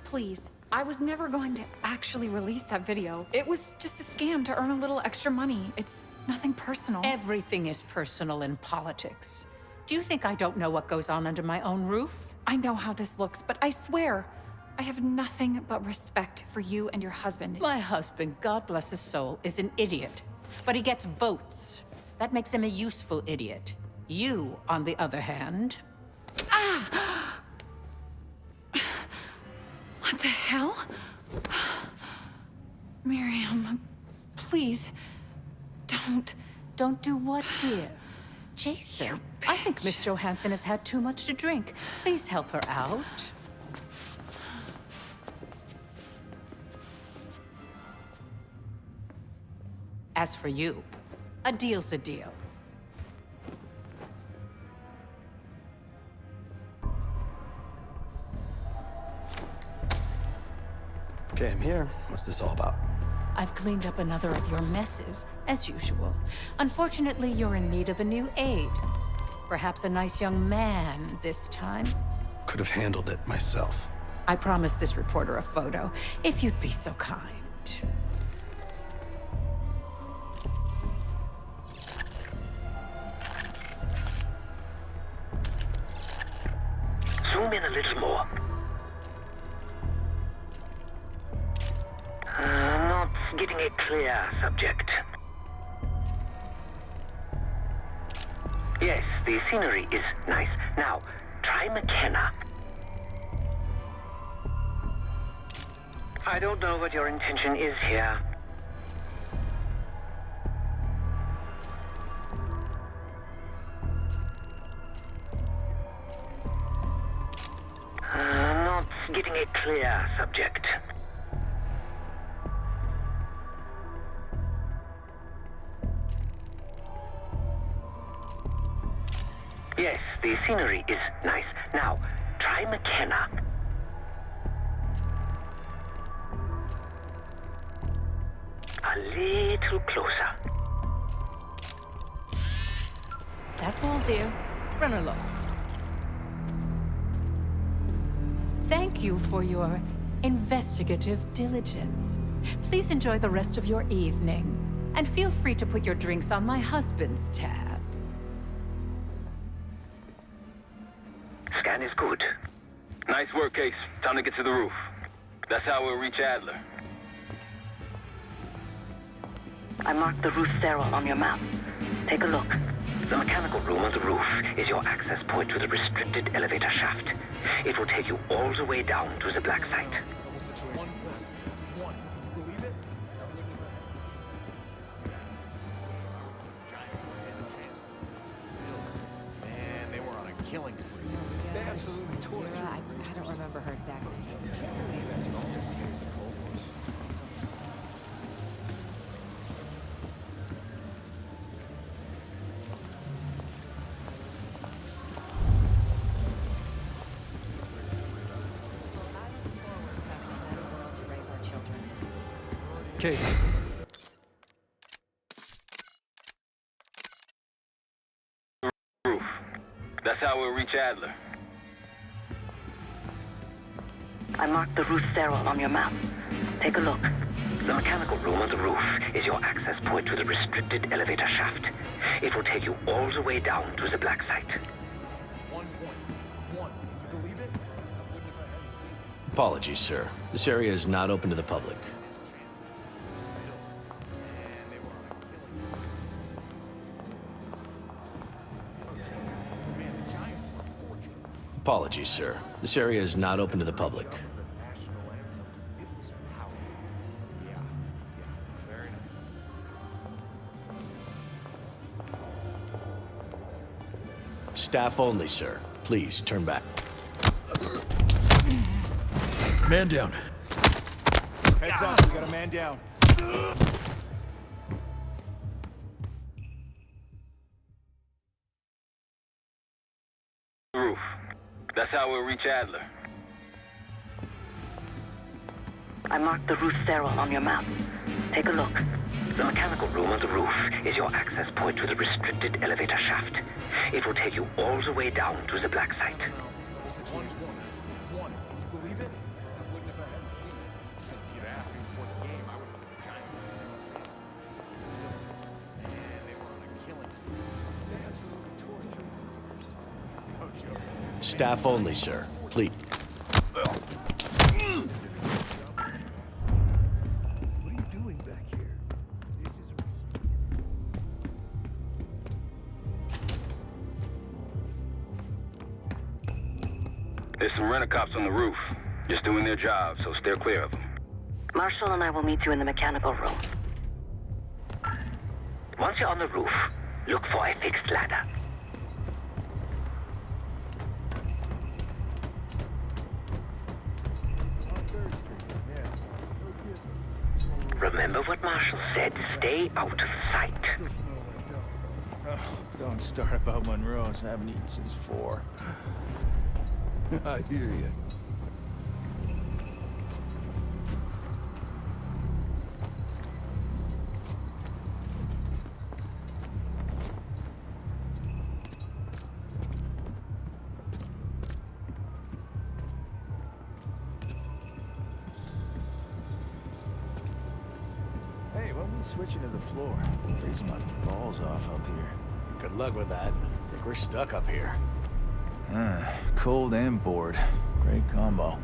please. I was never going to actually release that video. It was just a scam to earn a little extra money. It's nothing personal. Everything is personal in politics. Do you think I don't know what goes on under my own roof? I know how this looks, but I swear, I have nothing but respect for you and your husband. My husband, God bless his soul, is an idiot. But he gets votes. That makes him a useful idiot. You, on the other hand... Ah! What the hell? Miriam, please, don't... Don't do what, dear? Jason, I think Miss Johansson has had too much to drink. Please help her out. As for you, a deal's a deal. Okay, I'm here. What's this all about? I've cleaned up another of your messes, as usual. Unfortunately, you're in need of a new aide. Perhaps a nice young man this time. Could have handled it myself. I promised this reporter a photo, if you'd be so kind. Zoom in a little more. Not getting a clear subject. Yes, the scenery is nice. Now, try McKenna. I don't know what your intention is here. Not getting a clear subject. Yes, the scenery is nice. Now, try McKenna. A little closer. That's all, dear. Run along. Thank you for your investigative diligence. Please enjoy the rest of your evening. And feel free to put your drinks on my husband's tab. Scan is good. Nice work, Case. Time to get to the roof. That's how we'll reach Adler. I marked the roof stairwell on your map. Take a look. The mechanical room on the roof is your access point to the restricted elevator shaft. It will take you all the way down to the black site. Man, they were on a killing spree. They absolutely tore through. I don't remember her exactly. Case. Roof. That's how we'll reach Adler. I marked the roof stairwell on your map. Take a look. The mechanical room on the roof is your access point to the restricted elevator shaft. It will take you all the way down to the black site. 1.1. Can you believe it? Apologies, sir. This area is not open to the public. Apologies, sir. This area is not open to the public. Staff only, sir. Please, turn back. Man down. Heads up, we got a man down. Roof. That's how we'll reach Adler. I marked the roof stairwell on your map. Take a look. The mechanical room on the roof is your access point to the restricted elevator shaft. It will take you all the way down to the black site. 1.1. Can you believe it? I wouldn't if I hadn't seen it. If you'd asked me before the game, I would have said the Giants. Man, they were on a killing spree. They absolutely tore through. No joke. Staff only, sir. Please. There's some rent-a-cops on the roof. Just doing their job, so steer clear of them. Marshall and I will meet you in the mechanical room. Once you're on the roof, look for a fixed ladder. Remember what Marshall said, stay out of sight. Oh, don't start about Monroe's. I haven't eaten since 4. I hear you. Switching to the floor. Freezing my balls off up here. Good luck with that. I think we're stuck up here. Cold and bored. Great combo.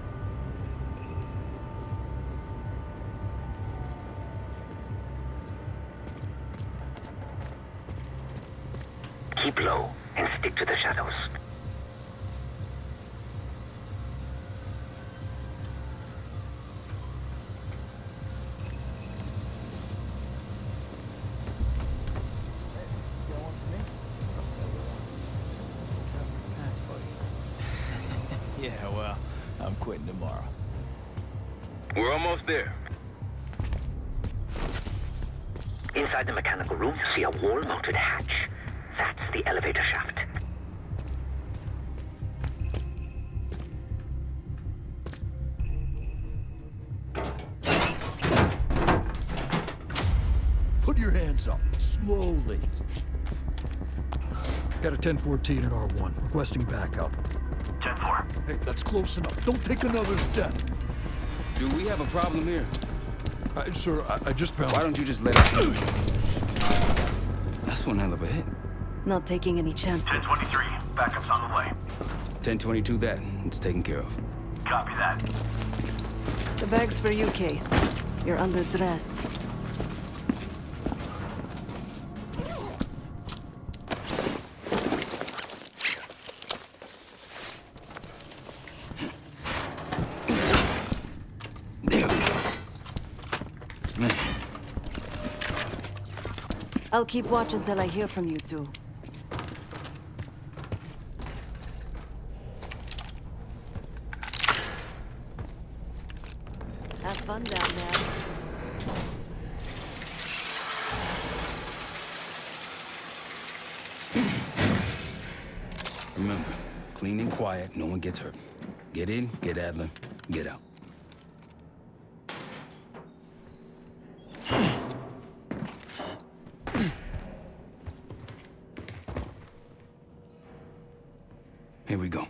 Keep low and stick to the shadows. Yeah, well, I'm quitting tomorrow. We're almost there. Inside the mechanical room, you see a wall-mounted hatch. That's the elevator shaft. Put your hands up, slowly. Got a 1014 at R1, requesting backup. 10-4. Hey, that's close enough. Don't take another step. Do we have a problem here? Sir, I just found... Why don't you just let us in? That's one hell of a hit. Not taking any chances. 1023, backup's on the way. 1022 that. It's taken care of. Copy that. The bag's for you, Case. You're underdressed. There we go. Man. I'll keep watch until I hear from you two. Have fun down there. Remember, clean and quiet, no one gets hurt. Get in, get Adler, get out. Here we go.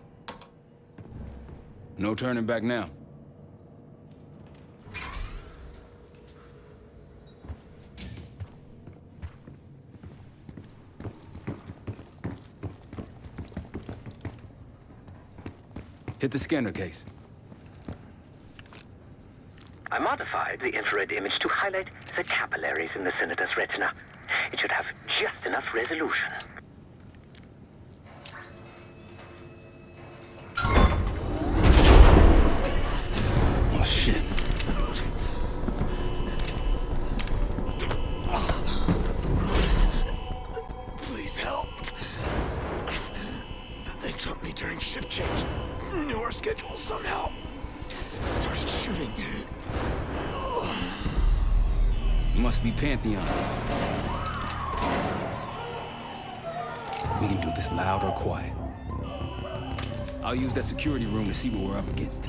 No turning back now. Hit the scanner, Case. I modified the infrared image to highlight the capillaries in the Senator's retina. It should have just enough resolution. Oh, shit. Please help. They took me during shift change. Knew our schedule somehow. Started shooting. Must be Pantheon. We can do this loud or quiet. I'll use that security room to see what we're up against.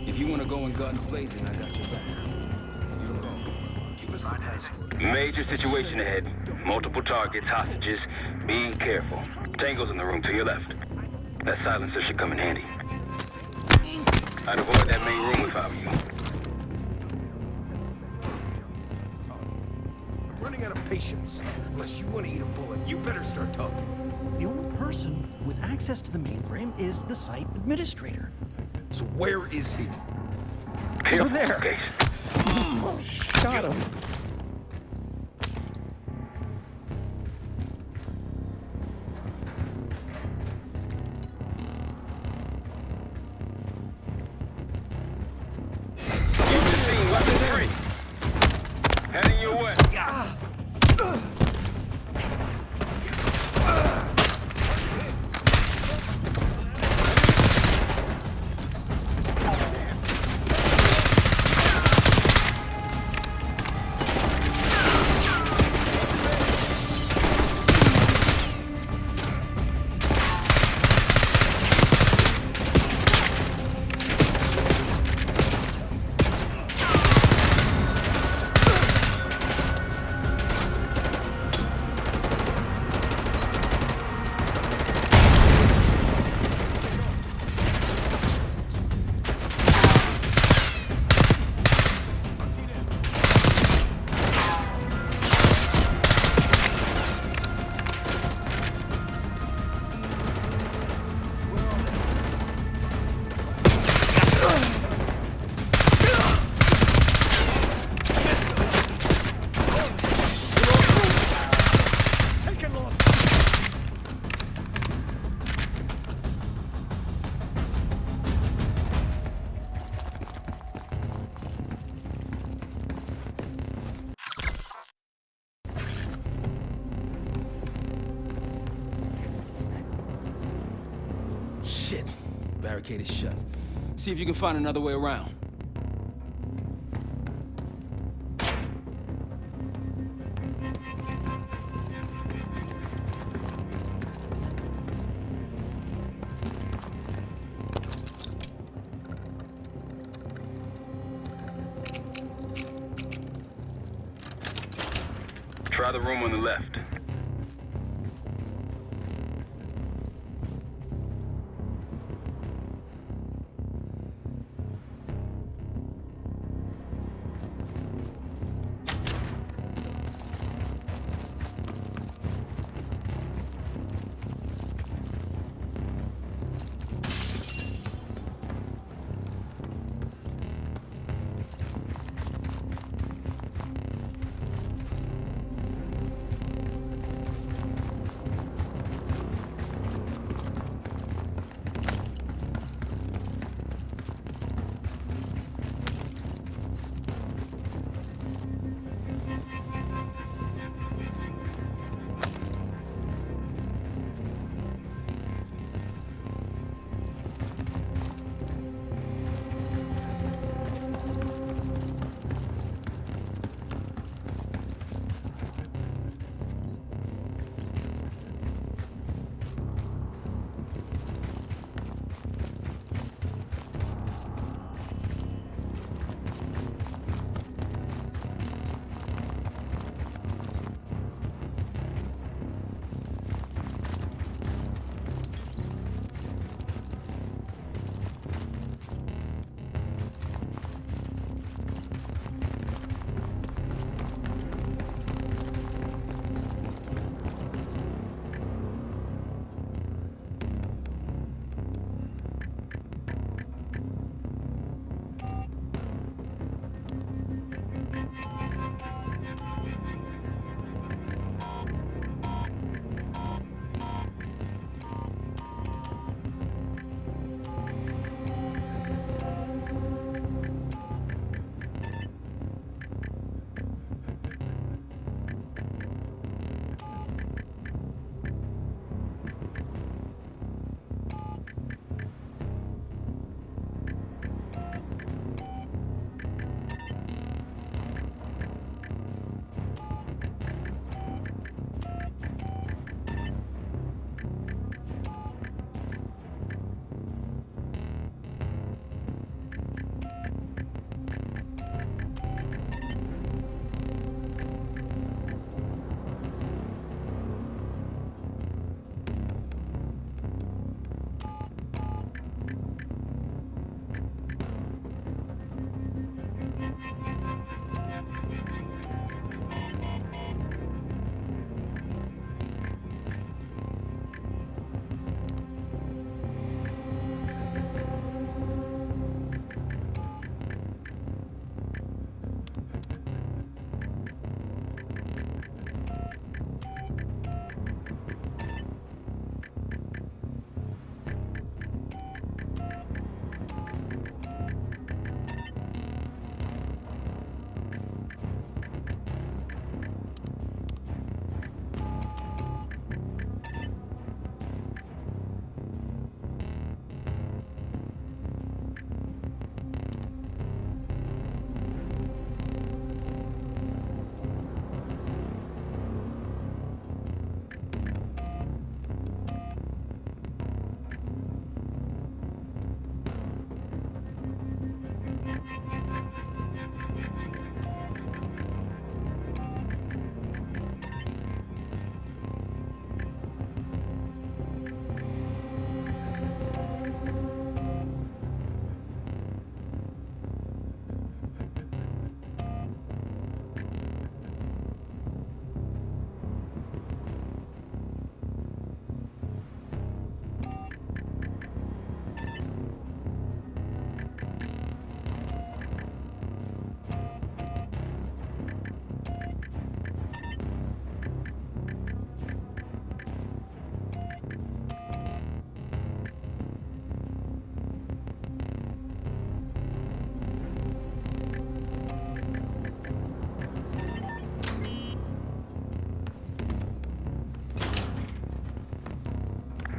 If you want to go in guns blazing, I got your back. You don't go. Keep us right ahead. Major situation ahead. Multiple targets, hostages. Be careful. Tango's in the room to your left. That silencer should come in handy. I'd avoid that main room if I were you. I'm running out of patience. Unless you want to eat a bullet, you better start talking. The only person with access to the mainframe is the site administrator. So where is he? So there. Got him. Heading your way. Shit. Barricade is shut. See if you can find another way around. Try the room on the left.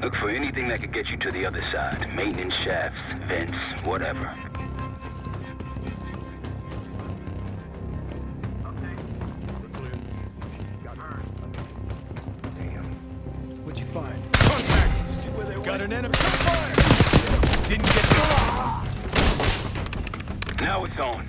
Look for anything that could get you to the other side. Maintenance shafts, vents, whatever. What'd you find? Contact! See where they got an enemy. Fire! Didn't get the... Now it's on.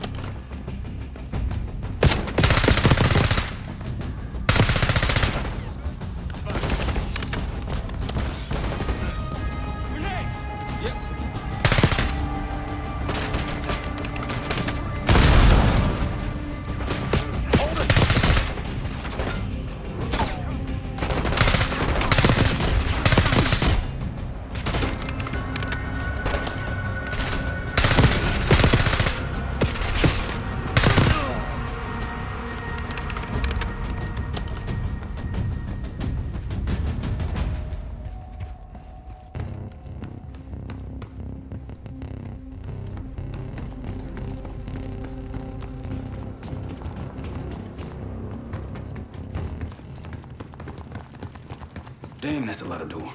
Damn, that's a lot of door.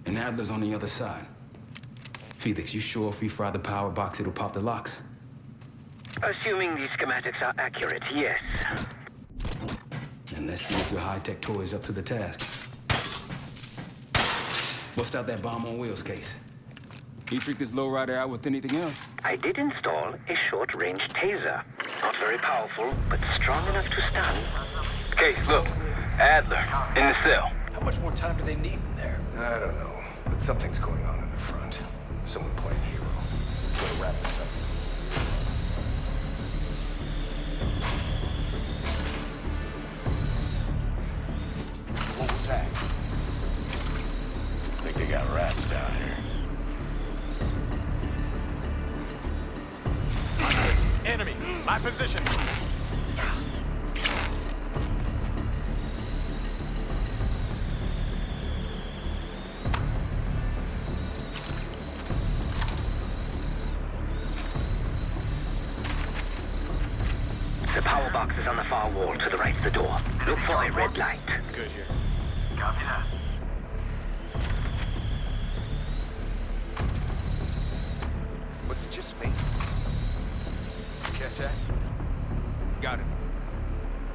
And Adler's on the other side. Felix, you sure if we fry the power box, it'll pop the locks? Assuming the schematics are accurate, yes. And let's see if your high-tech toy is up to the task. Bust out that bomb on wheels case. You freak this lowrider out with anything else? I did install a short-range taser. Not very powerful, but strong enough to stun. Case, look. Adler, in the cell. How much more time do they need in there? I don't know, but something's going on in the front. Someone playing hero. Gotta wrap this up. What was that? Think they got rats down here. Enemy! My position! The power box is on the far wall to the right of the door. Look for a red light. Good here. Copy that. Was it just me? Catch that? Got it.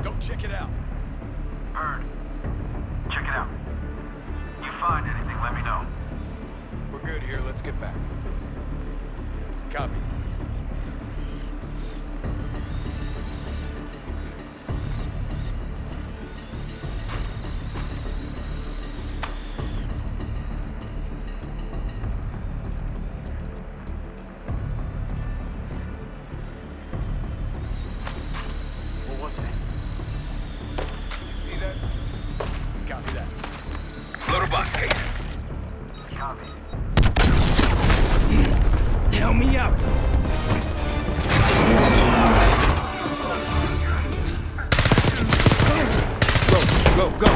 Go check it out. Bird, check it out. You find anything, let me know. We're good here. Let's get back. Copy. Help me out. Go, go, go.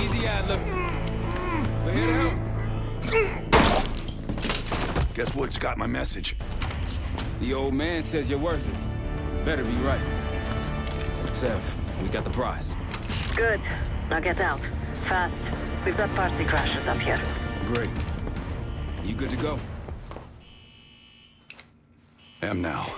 Easy, Adler. We're here to help. Guess Woods got my message. The old man says you're worth it. Better be right. Sev, we got the prize. Good. Now get out. Fast. We've got party crashers up here. Great. You good to go? Am now.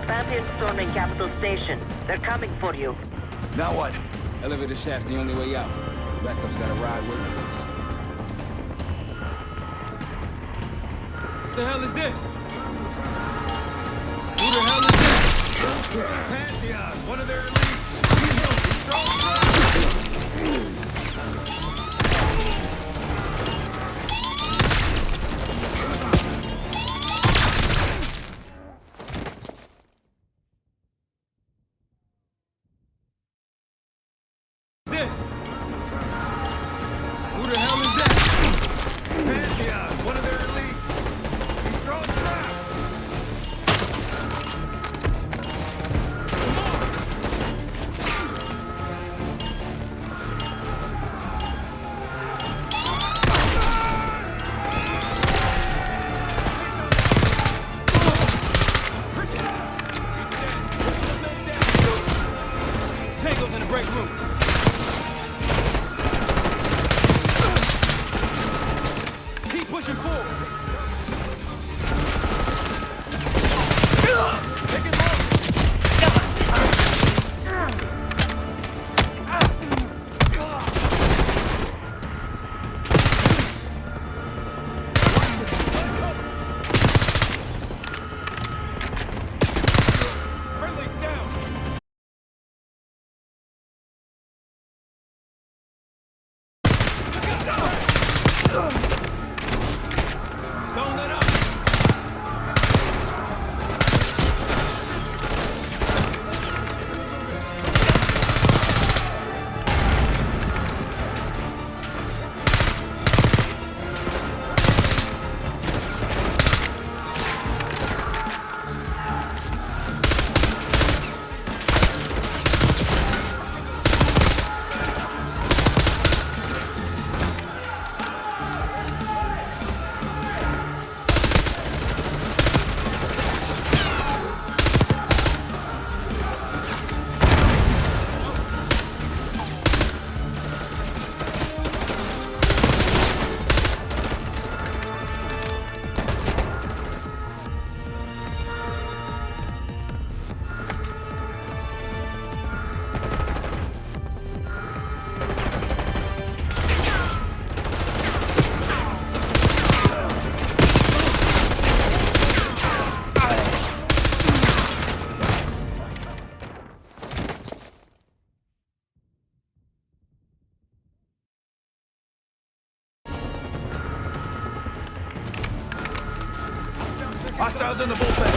Pantheon storming Capital Station. They're coming for you. Now what? Elevator shaft's the only way out. Backup's got a ride waiting for us. What the hell is this? Who the hell is this? Pantheon, one of their elites. Strong This? Who the hell is that? Pantheon, one of their elites. He's throwing trap. break room. Keep pushing forward. Take it low. Friendly's down. Don't let up. Hostiles in the bullpen.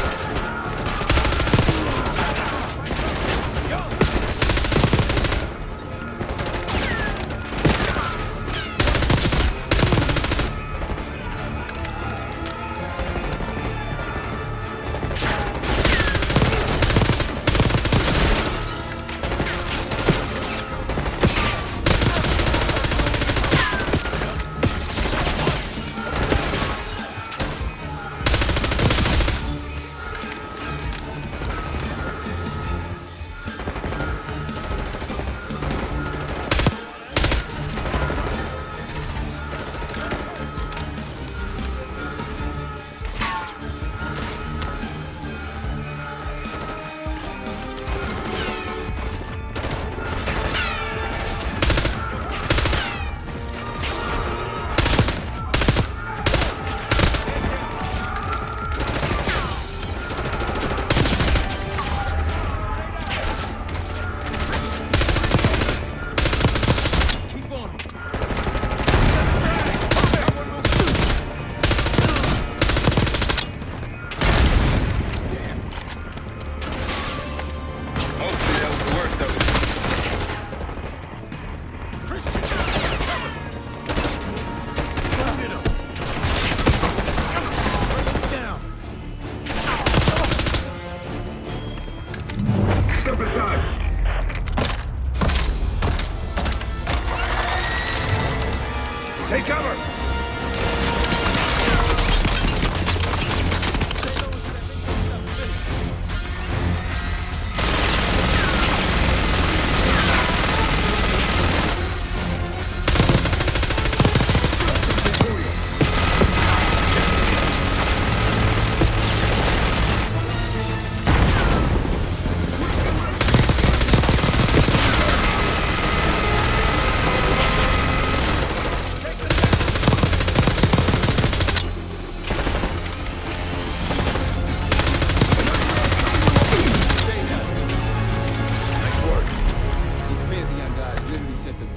Take cover!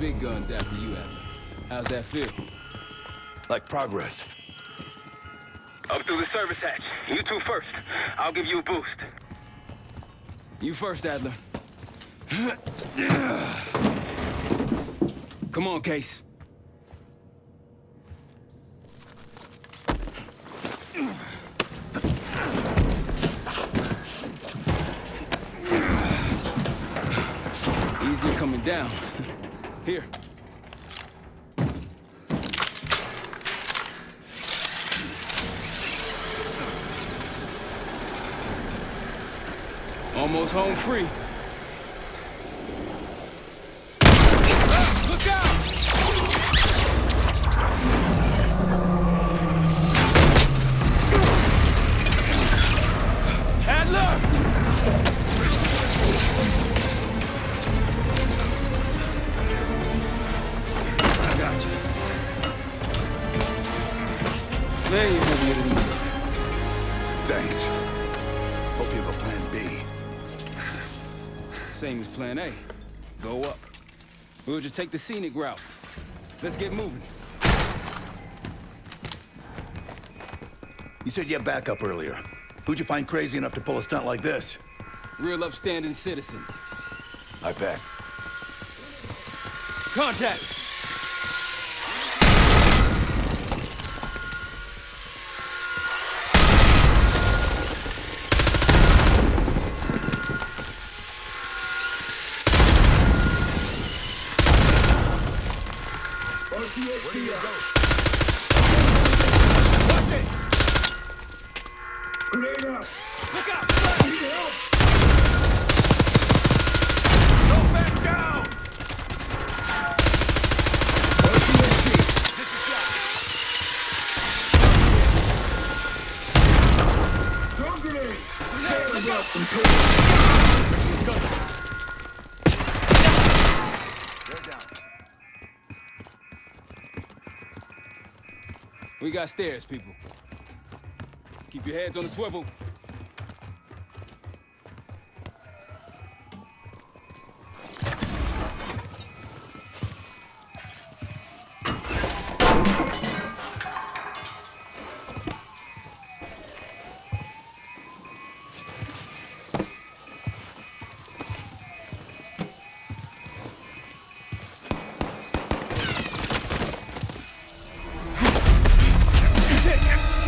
Big guns after you, Adler. How's that feel? Like progress. Up through the service hatch. You two first. I'll give you a boost. You first, Adler. Come on, Case. Easier coming down. Here. Almost home free. famous plan A. Go up. We'll just take the scenic route. Let's get moving. You said you had backup earlier. Who'd you find crazy enough to pull a stunt like this? Real upstanding citizens. I bet. Contact! We got stairs, people. Keep your heads on the swivel.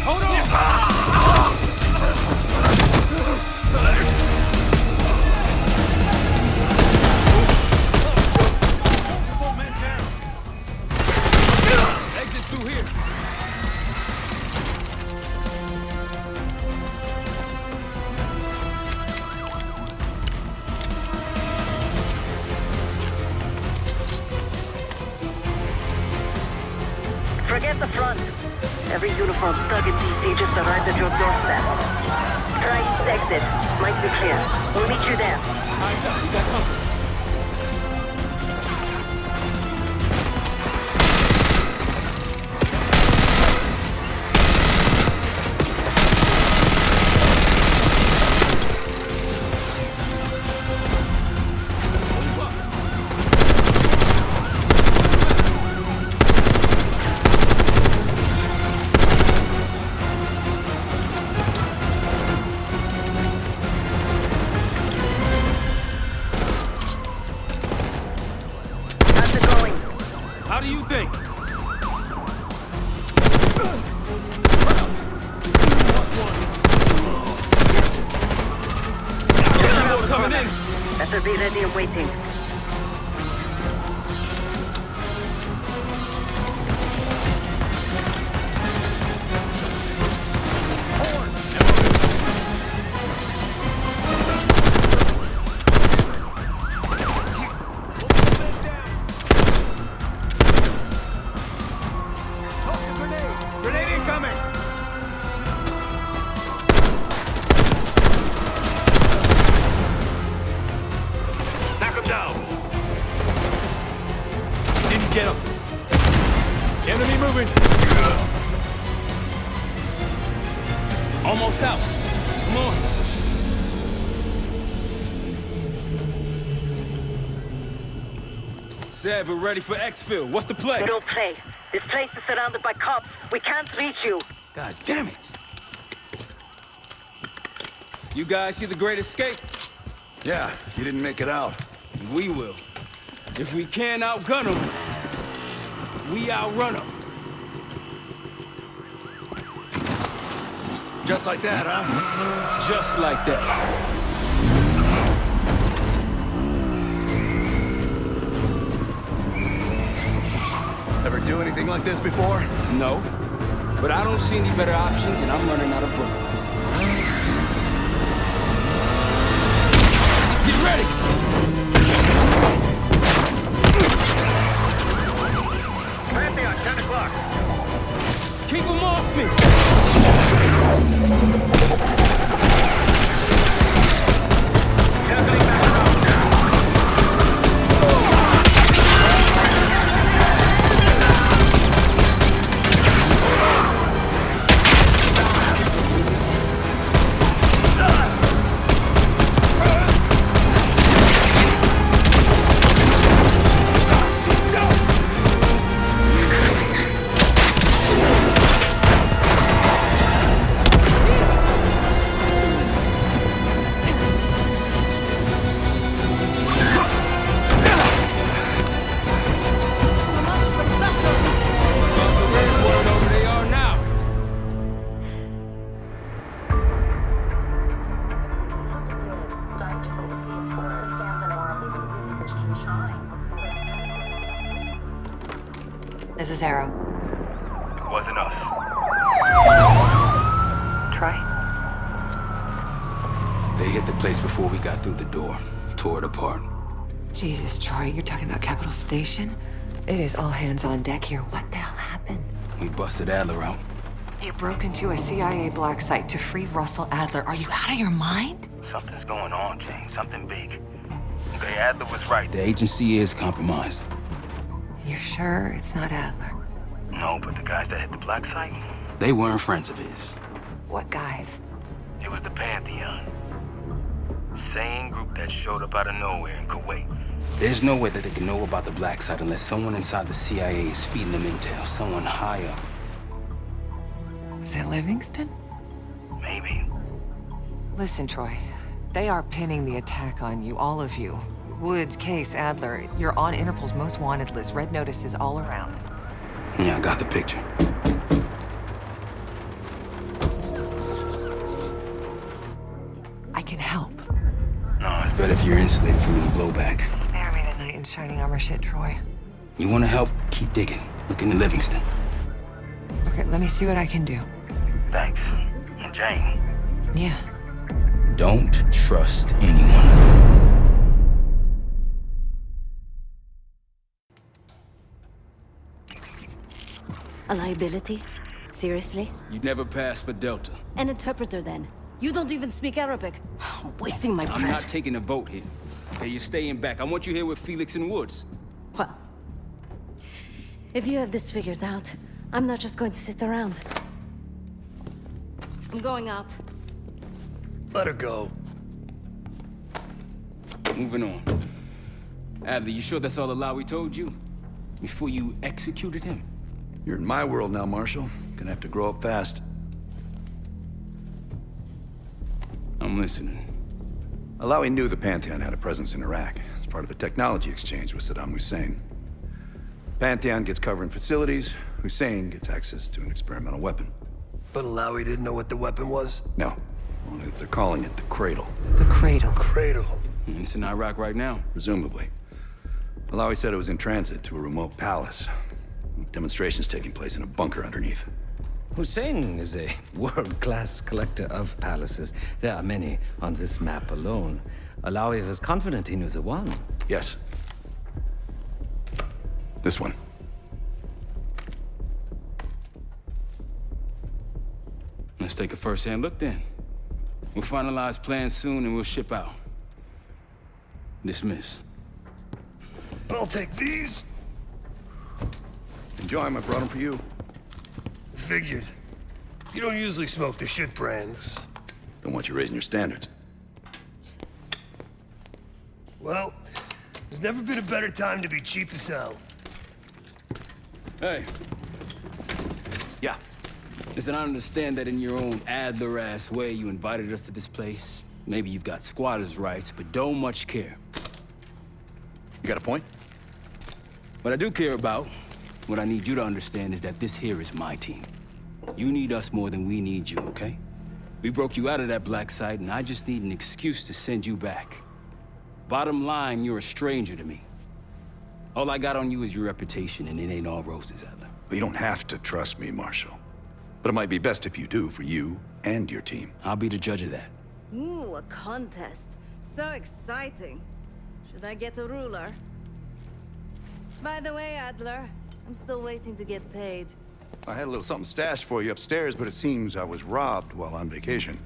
Hold on! Exit through here. Forget the front. Every uniform thug in DC just arrived at your doorstep. Try east exit. Might be clear. We'll meet you there. Eyes up, we got company. How do you think? Coming in. Better be ready and waiting. Get him! Enemy moving! Almost out. Come on. Said we're ready for exfil. What's the play? We don't play. This place is surrounded by cops. We can't reach you. God damn it. You guys see the Great Escape? Yeah, you didn't make it out. We will. If we can't outgun them, we outrun them. Just like that, huh? Just like that. Ever do anything like this before? No. But I don't see any better options, and I'm running out of bullets. Get ready! Pantheon, 10 o'clock. Keep them off me! Circling back around now. This is Arrow. Wasn't us. Troy? They hit the place before we got through the door. Tore it apart. Jesus, Troy, you're talking about Capital Station? It is all hands on deck here. What the hell happened? We busted Adler out. You broke into a CIA black site to free Russell Adler. Are you out of your mind? Something's going on, Jane. Something big. Okay, Adler was right. The agency is compromised. You're sure it's not Adler? No, but the guys that hit the black site? They weren't friends of his. What guys? It was the Pantheon. Same group that showed up out of nowhere in Kuwait. There's no way that they can know about the black site unless someone inside the CIA is feeding them intel. Someone high up. Is it Livingston? Maybe. Listen, Troy. They are pinning the attack on you, all of you. Woods, Case, Adler. You're on Interpol's most wanted list. Red notices all around. Yeah, I got the picture. I can help. No, it's better if you're insulated from any blowback. Spare me tonight in shining armor shit, Troy. You want to help? Keep digging. Look into Livingston. Okay, let me see what I can do. Thanks. And Jane. Yeah. Don't trust anyone. A liability? Seriously? You'd never pass for Delta. An interpreter then? You don't even speak Arabic. I'm wasting my breath. I'm not taking a vote here. Okay, you're staying back. I want you here with Felix and Woods. Well, if you have this figured out, I'm not just going to sit around. I'm going out. Let her go. Moving on. Adler, you sure that's all Alawi told you? Before you executed him? You're in my world now, Marshal. Gonna have to grow up fast. I'm listening. Alawi knew the Pantheon had a presence in Iraq. It's part of a technology exchange with Saddam Hussein. Pantheon gets covering facilities. Hussein gets access to an experimental weapon. But Alawi didn't know what the weapon was? No. Only that they're calling it the Cradle. The Cradle? Cradle. It's in Iraq right now. Presumably. Alawi said it was in transit to a remote palace. Demonstrations taking place in a bunker underneath. Hussein is a world-class collector of palaces. There are many on this map alone. Alawi was confident he knew the one. Yes. This one. Let's take a first-hand look then. We'll finalize plans soon and we'll ship out. Dismiss. I'll take these. Enjoy them. I brought them for you. Figured. You don't usually smoke the shit brands. Don't want you raising your standards. Well, there's never been a better time to be cheap as hell. Hey. Yeah. Listen, I understand that in your own Adler-ass way you invited us to this place. Maybe you've got squatters' rights, but don't much care. You got a point? What I do care about, what I need you to understand is that this here is my team. You need us more than we need you, okay? We broke you out of that black site, and I just need an excuse to send you back. Bottom line, you're a stranger to me. All I got on you is your reputation, and it ain't all roses, Adler. But you don't have to trust me, Marshal. But it might be best if you do, for you and your team. I'll be the judge of that. Ooh, a contest. So exciting. Should I get a ruler? By the way, Adler, I'm still waiting to get paid. I had a little something stashed for you upstairs, but it seems I was robbed while on vacation.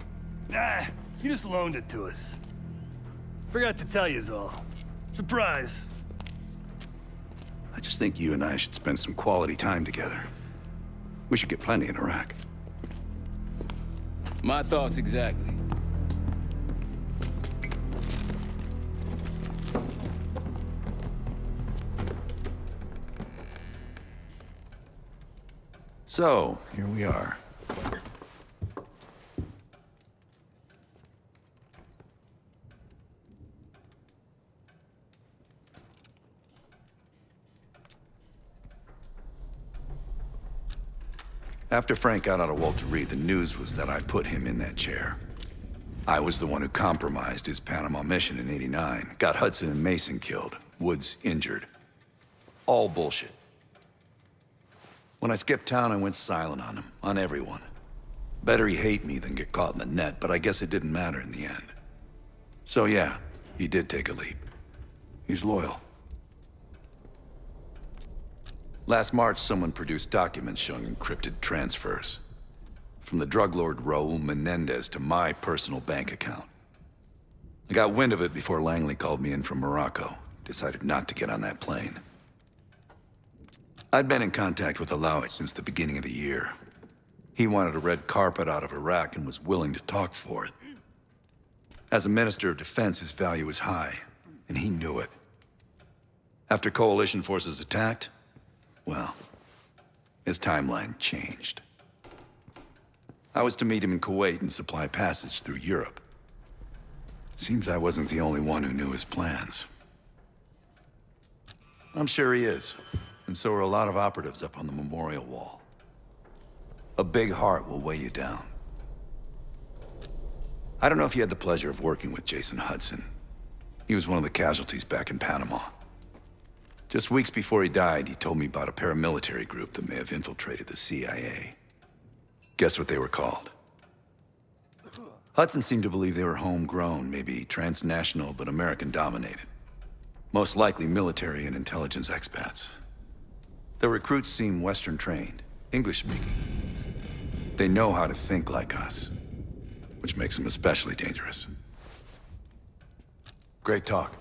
Nah, you just loaned it to us. Forgot to tell yous all. Surprise. I just think you and I should spend some quality time together. We should get plenty in Iraq. My thoughts exactly. So, here we are. After Frank got out of Walter Reed, the news was that I put him in that chair. I was the one who compromised his Panama mission in '89, got Hudson and Mason killed, Woods injured. All bullshit. When I skipped town, I went silent on him, on everyone. Better he hate me than get caught in the net, but I guess it didn't matter in the end. So yeah, he did take a leap. He's loyal. Last March, someone produced documents showing encrypted transfers. From the drug lord Raul Menendez to my personal bank account. I got wind of it before Langley called me in from Morocco. Decided not to get on that plane. I'd been in contact with Alawi since the beginning of the year. He wanted a red carpet out of Iraq and was willing to talk for it. As a Minister of Defense, his value was high, and he knew it. After coalition forces attacked, well, his timeline changed. I was to meet him in Kuwait and supply passage through Europe. Seems I wasn't the only one who knew his plans. I'm sure he is, and so are a lot of operatives up on the memorial wall. A big heart will weigh you down. I don't know if you had the pleasure of working with Jason Hudson. He was one of the casualties back in Panama. Just weeks before he died, he told me about a paramilitary group that may have infiltrated the CIA. Guess what they were called? Hudson seemed to believe they were homegrown, maybe transnational, but American-dominated. Most likely military and intelligence expats. The recruits seem Western-trained, English-speaking. They know how to think like us, which makes them especially dangerous. Great talk.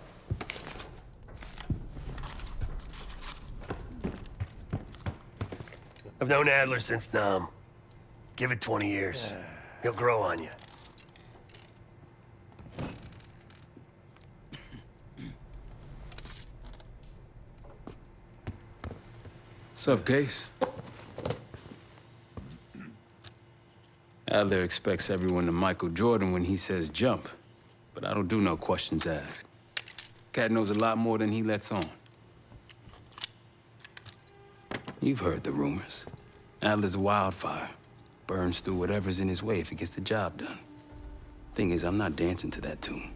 I've known Adler since Nam. Give it 20 years. He'll grow on you. Sup, Case? Adler expects everyone to Michael Jordan when he says jump, but I don't do no questions asked. Cat knows a lot more than he lets on. You've heard the rumors. Adler's a wildfire. Burns through whatever's in his way if he gets the job done. Thing is, I'm not dancing to that tune.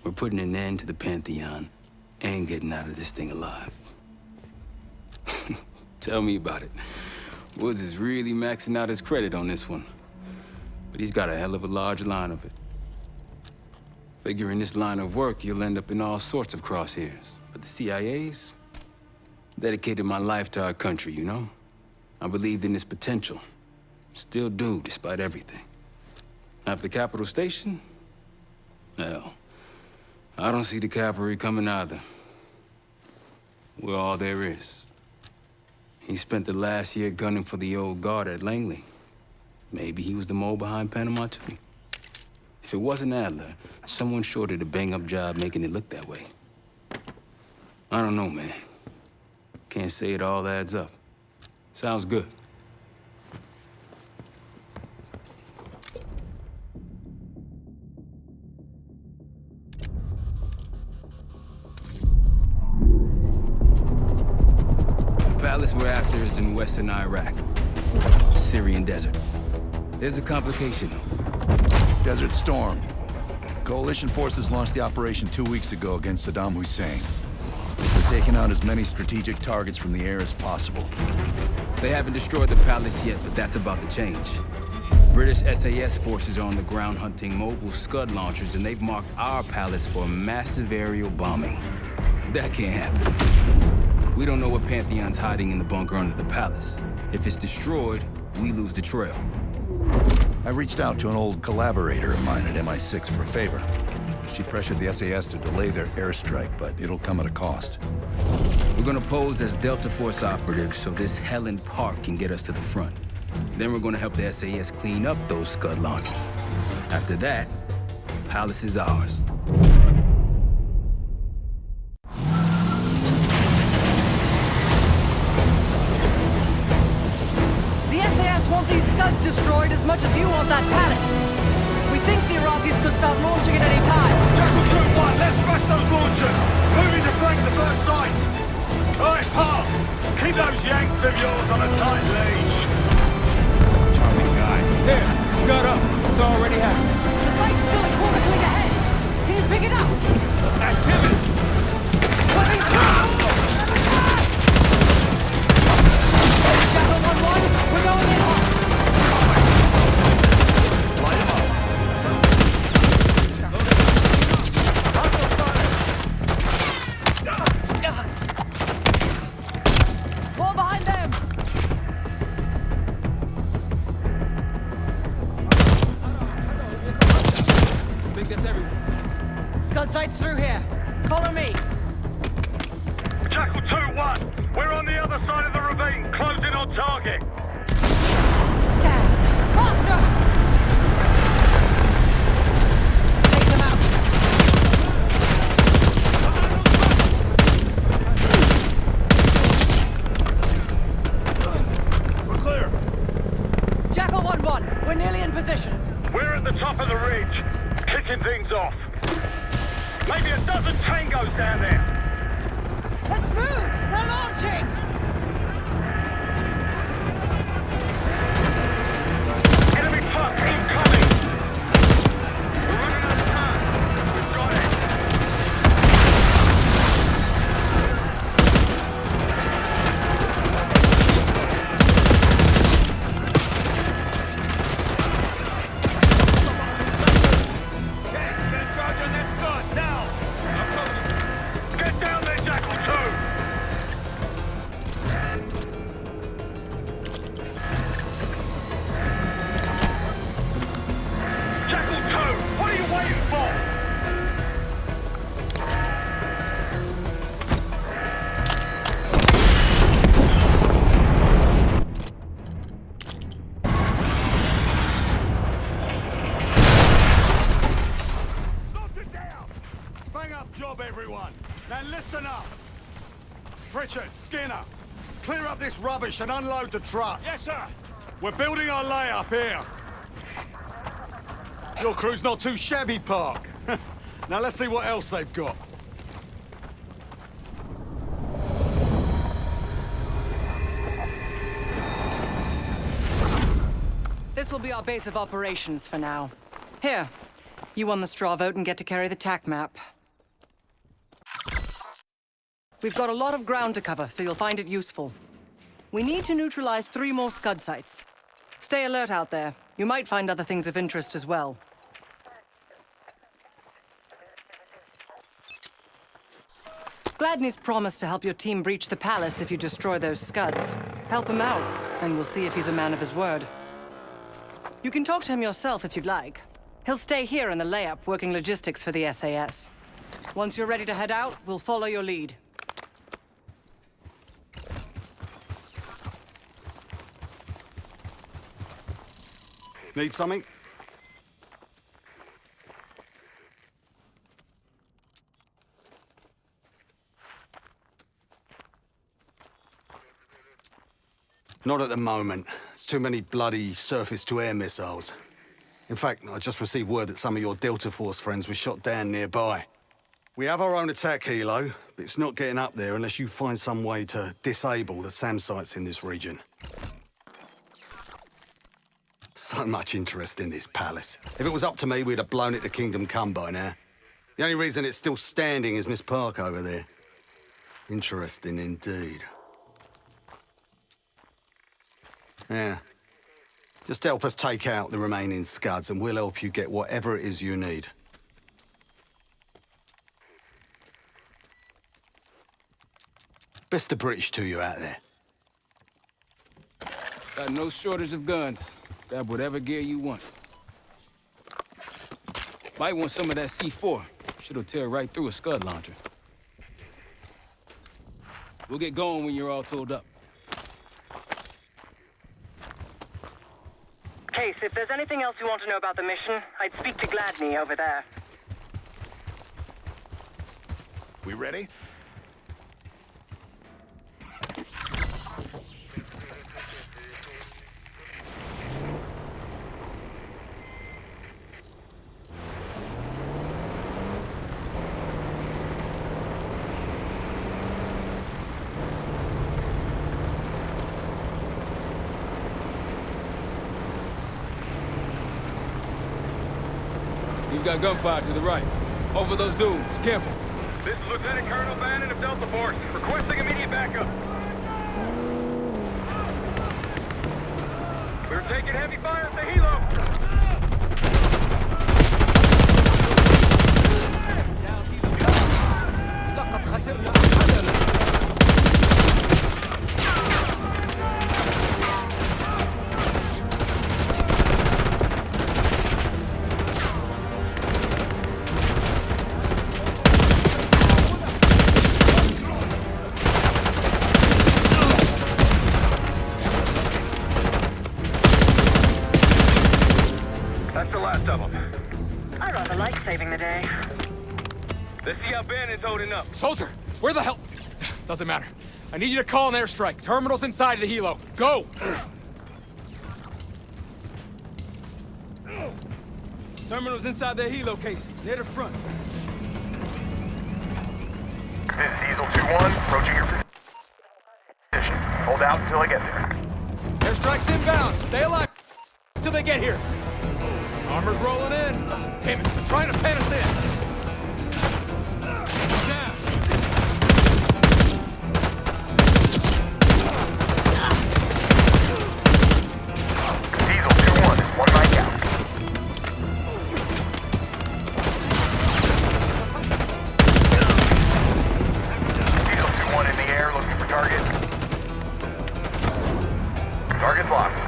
We're putting an end to the Pantheon and getting out of this thing alive. Tell me about it. Woods is really maxing out his credit on this one. But he's got a hell of a large line of it. Figure in this line of work, you'll end up in all sorts of crosshairs. But the CIA's dedicated my life to our country, you know? I believed in its potential. Still do, despite everything. After Capital Station? Hell, I don't see the cavalry coming either. We're all there is. He spent the last year gunning for the old guard at Langley. Maybe he was the mole behind Panama, too. If it wasn't Adler, someone sure did a bang-up job making it look that way. I don't know, man. Can't say it all adds up. Sounds good. The palace we're after is in western Iraq. Syrian desert. There's a complication, though. Desert Storm. Coalition forces launched the operation 2 weeks ago against Saddam Hussein. They're taking out as many strategic targets from the air as possible. They haven't destroyed the palace yet, but that's about to change. British SAS forces are on the ground hunting mobile Scud launchers, and they've marked our palace for a massive aerial bombing. That can't happen. We don't know what Pantheon's hiding in the bunker under the palace. If it's destroyed, we lose the trail. I reached out to an old collaborator of mine at MI6 for a favor. She pressured the SAS to delay their airstrike, but it'll come at a cost. We're gonna pose as Delta Force operatives so this Helen Park can get us to the front. Then we're gonna help the SAS clean up those Scud launchers. After that, Palace is ours. The SAS want these Scuds destroyed as much as you want that palace. We think the Iraqis could start launching at any time. Local troops on, let's smash those launchers! Moving to flank the first site! Alright, Park! Keep those Yanks of yours on a tight leash! Charming guy. There, Scud up. It's already happening. The site's still a quarter click ahead. Can you pick it up? Activity! Weapons More behind them! I think that's everyone. Scud sights through here. Follow me. Jackal 2-1. We're on the other side of the ravine, closing on target. Faster! Take them out. We're clear. Jackal 1-1. We're nearly in position. We're at the top of the ridge, kicking things off. Maybe a dozen tangos down there. Let's move! They're launching! Enemy truck incoming! We're running out of time. We've got it. Yes, get a charge on that Scud, now! Get down there, Jackal 2! Jackal 2, what are you waiting for? Soldiers down! Bang up job, everyone. Now listen up. Pritchard, Skinner, clear up this rubbish and unload the trucks. Yes, sir. We're building our layup here. Your crew's not too shabby, Park. Now let's see what else they've got. This will be our base of operations for now. Here, you won the straw vote and get to carry the TAC map. We've got a lot of ground to cover, so you'll find it useful. We need to neutralize 3 more Scud sites. Stay alert out there. You might find other things of interest as well. Gladney's promised to help your team breach the palace if you destroy those Scuds. Help him out, and we'll see if he's a man of his word. You can talk to him yourself if you'd like. He'll stay here in the layup, working logistics for the SAS. Once you're ready to head out, we'll follow your lead. Need something? Not at the moment. It's too many bloody surface-to-air missiles. In fact, I just received word that some of your Delta Force friends were shot down nearby. We have our own attack helo, but it's not getting up there unless you find some way to disable the SAM sites in this region. So much interest in this palace. If it was up to me, we'd have blown it to Kingdom Come by now. The only reason it's still standing is Miss Park over there. Interesting indeed. Yeah. Just help us take out the remaining Scuds and we'll help you get whatever it is you need. Best of British to you out there. Got no shortage of guns. Grab whatever gear you want. Might want some of that C4. Shit'll tear right through a Scud launcher. We'll get going when you're all tooled up. Case, if there's anything else you want to know about the mission, I'd speak to Gladney over there. We ready? You've got gunfire to the right. Over those dunes. Careful. This is Lieutenant Colonel Bannon of Delta Force, requesting immediate backup. We're taking heavy fire at the helo. Let's see how Bannon's holding up. Soldier, where the hell? Doesn't matter. I need you to call an airstrike. Terminal's inside of the helo. Go! Terminal's inside their helo case, near the front. This is Diesel 2-1, approaching your position. Hold out until I get there. Airstrike's inbound. Stay alive until they get here. Armor's rolling in. Damn it, they're trying to pen us in. Diesel 2-1, one mic out. Diesel 2-1 in the air, looking for target. Target's locked.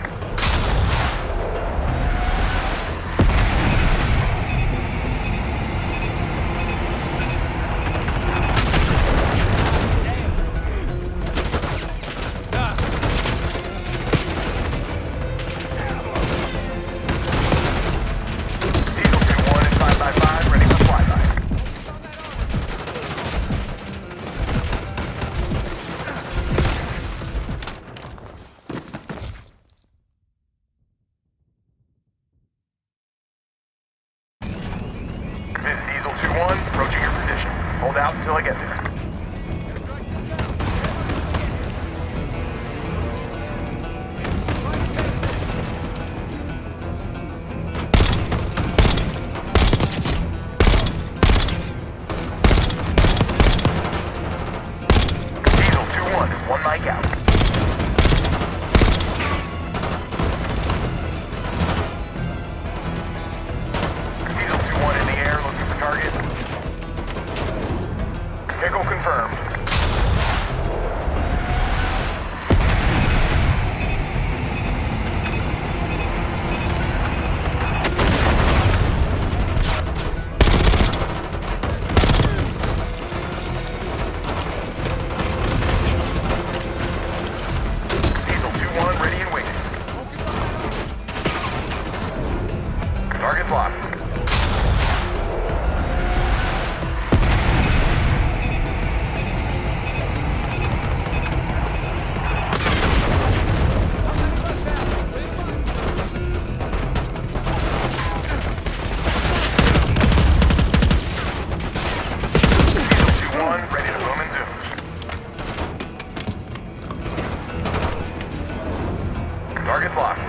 Diesel 2-1 is 5x5, ready for flyby. This is Diesel 2-1, approaching your position. Hold out until I get there. Diesel 2-1 is one mic out. Diesel 2-1 in the air, looking for target. Pickle confirmed. Diesel 2-1 ready and waiting. Target's locked. Diesel 2-1 ready to boom and zoom. Target's locked.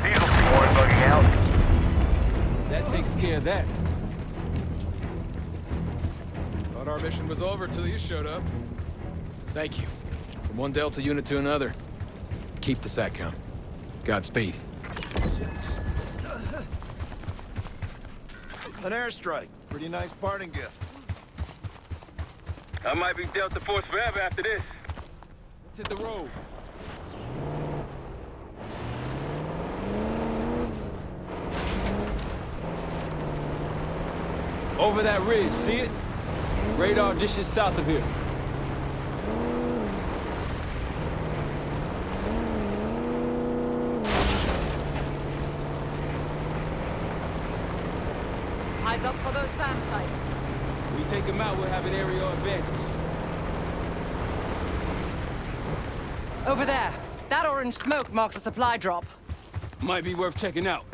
Diesel 2-1 bugging out. That takes care of that. Thought our mission was over till you showed up. Thank you. From one Delta unit to another. Keep the SATCOM. Godspeed. An airstrike. Pretty nice parting gift. I might be Delta Force forever after this. Let's hit the road. Over that ridge, see it? Radar dishes south of here. Eyes up for those SAM sites. We take them out, we'll have an aerial advantage. Over there. That orange smoke marks a supply drop. Might be worth checking out.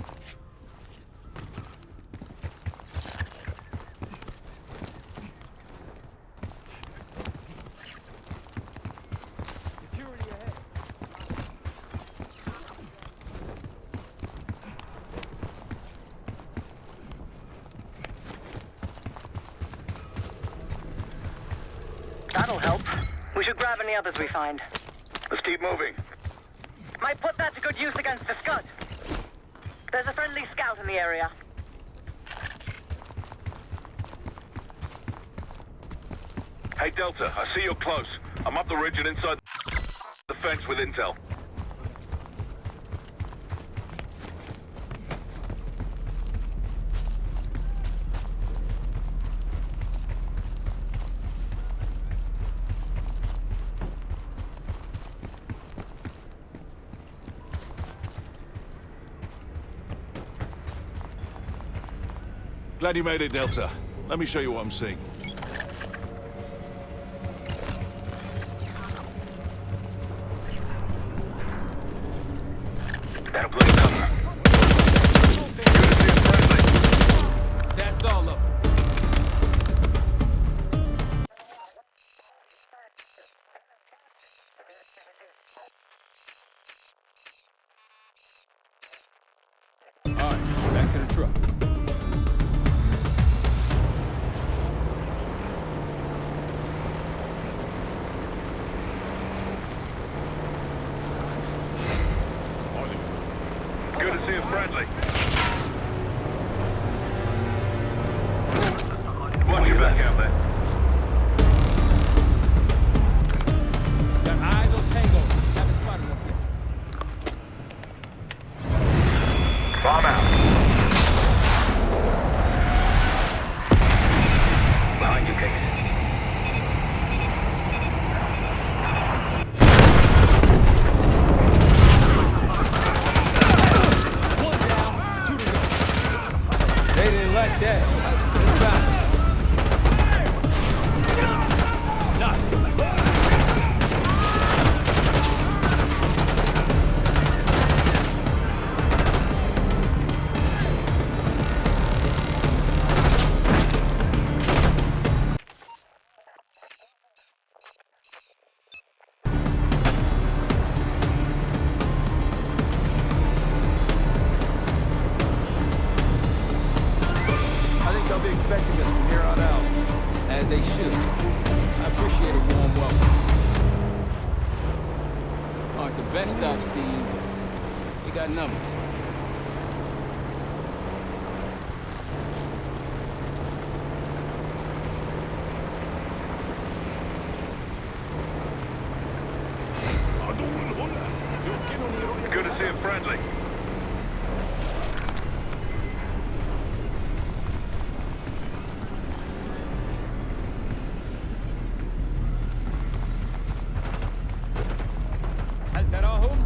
That'll help. We should grab any others we find. Let's keep moving. Might put that to good use against the Scud. There's a friendly scout in the area. Hey, Delta, I see you're close. I'm up the ridge and inside the fence with intel. Glad you made it, Delta. Let me show you what I'm seeing. That'll blow your cover. That's all of them. All right, back to the truck. Good to see a friendly. Watch your back out there. Got eyes on Tango. Haven't spotted us yet. Bomb out. Behind you, Case. They didn't like that. Let's bounce. Nuts. I think they'll be expecting us from here on out. As they should. I appreciate a warm welcome. Aren't the best I've seen, but they got numbers. Good to see a friendly. هل تراهم؟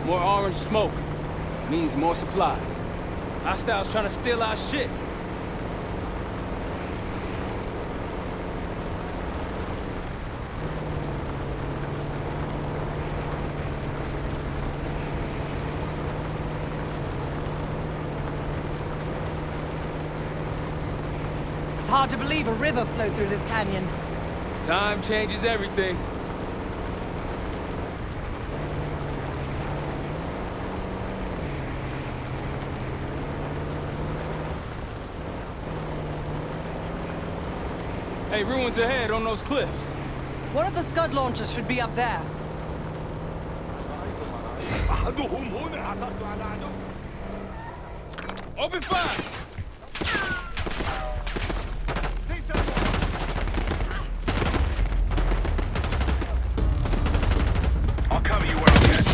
More orange smoke means more supplies. Hostiles trying to steal our shit. It's hard to believe a river flowed through this canyon. Time changes everything. Hey, ruins ahead on those cliffs. One of the Scud launchers should be up there. أحدهم هنا. عثرت على عدو. Open fire! I'll cover you where I'm at.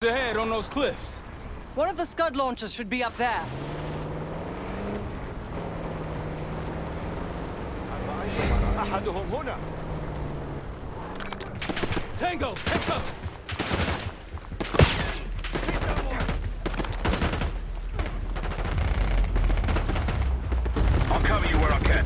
Ahead on those cliffs. One of the Scud launchers should be up there. أحدهم هنا. Tango, take cover. I'll cover you where I can.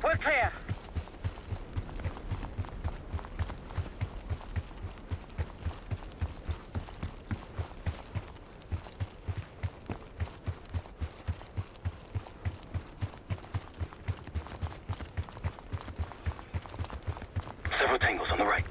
We're clear. Several tangles on the right.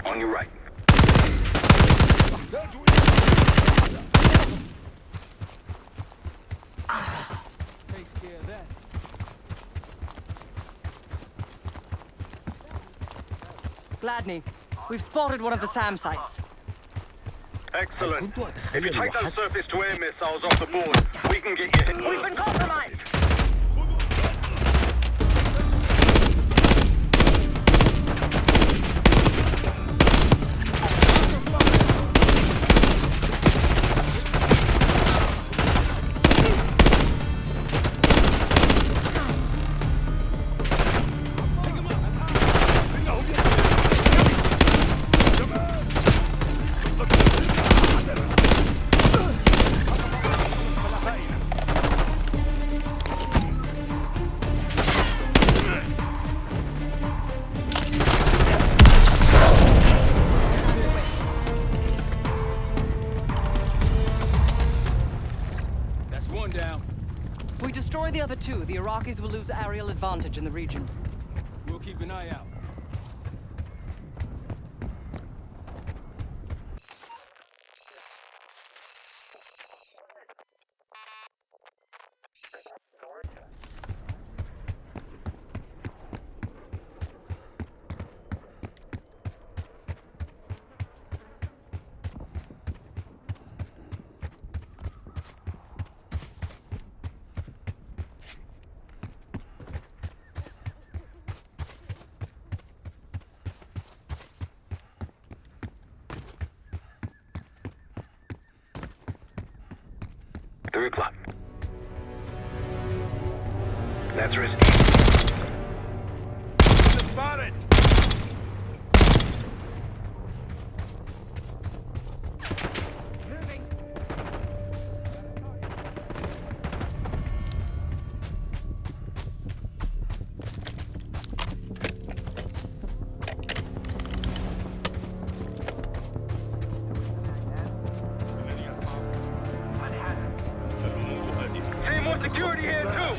On your right. Takes care of that. Gladney, we've spotted one of the SAM sites. Excellent. If you take those surface-to-air missiles off the board, we can get you... We've been compromised. That's one down. If we destroy the other two, the Iraqis will lose aerial advantage in the region. We'll keep an eye out. Three o'clock. That's risky. Spotted! See more security here, too!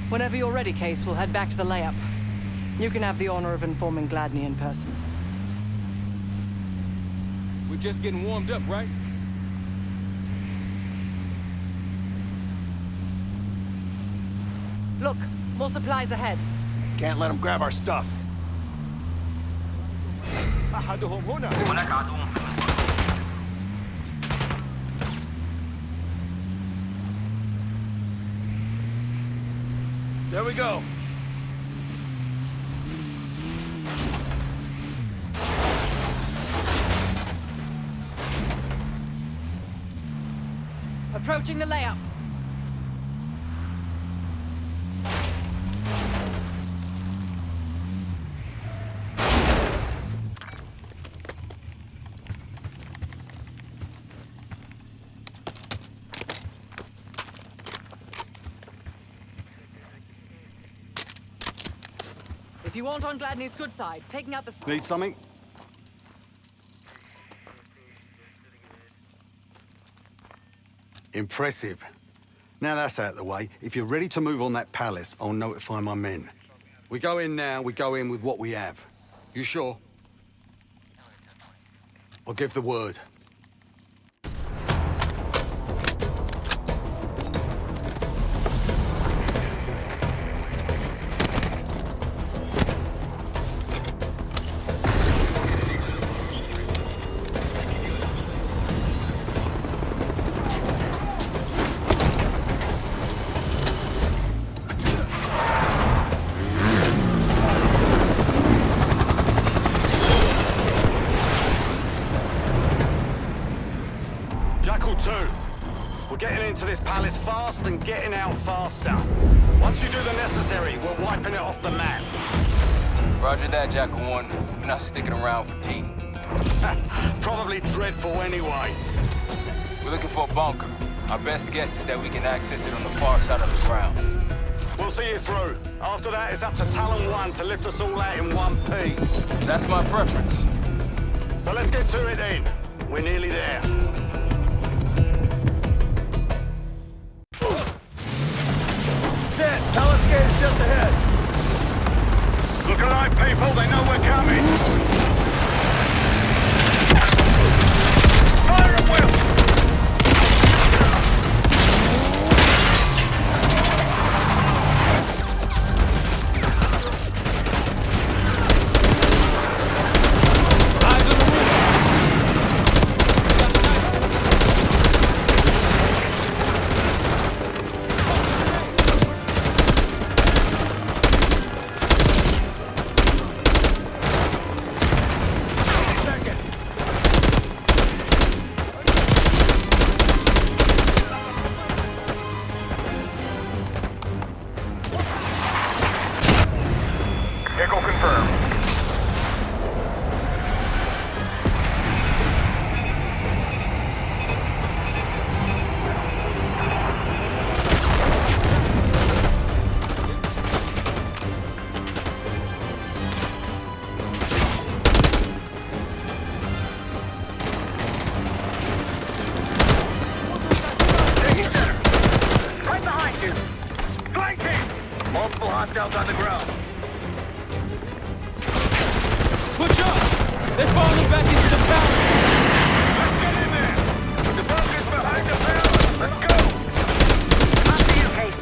Whenever you're ready, Case, we'll head back to the layup. You can have the honor of informing Gladney in person. We're just getting warmed up, right? Look, more supplies ahead. Can't let them grab our stuff. There we go. Approaching the layup. If you want on Gladney's good side, taking out the... Need something? Impressive. Now that's out of the way, if you're ready to move on that palace, I'll notify my men. We go in now, we go in with what we have. You sure? I'll give the word. Jackal 2, we're getting into this palace fast and getting out faster. Once you do the necessary, we're wiping it off the map. Roger that, Jackal 1. We're not sticking around for tea. Probably dreadful anyway. We're looking for a bunker. Our best guess is that we can access it on the far side of the grounds. We'll see you through. After that, it's up to Talon 1 to lift us all out in one piece. That's my preference. So let's get to it then. We're nearly there. Set! Palace gate is just ahead. Look alive, people. They know we're coming. Fire at will! Echo confirmed. Taking center. Right behind you. Flanking. Multiple hostiles on the ground. Push up! They're falling back into the palace! Let's get in there! The bunker's behind the palace! Let's go! After you, Kate.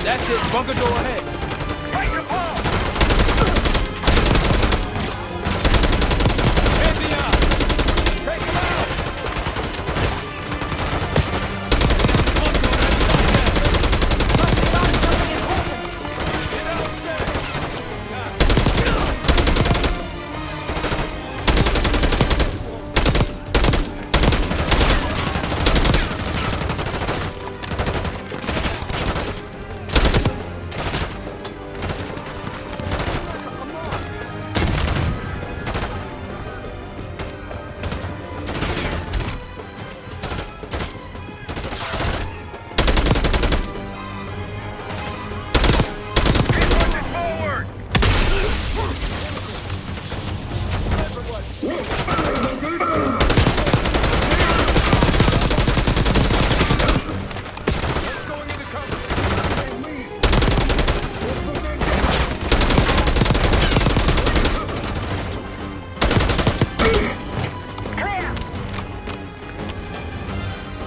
That's it. Bunker door ahead. Take the ball! Pantheon! Take him out!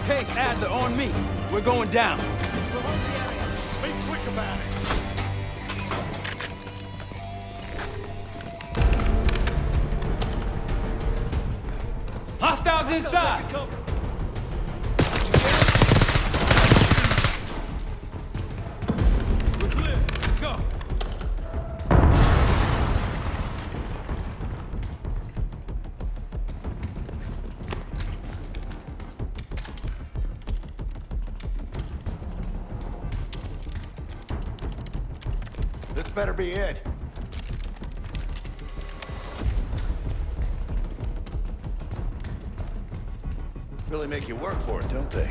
Case Adler on me. We're going down. Be quick about it. Hostiles inside! We're clear. Let's go. This better be it. Really make you work for it, don't they?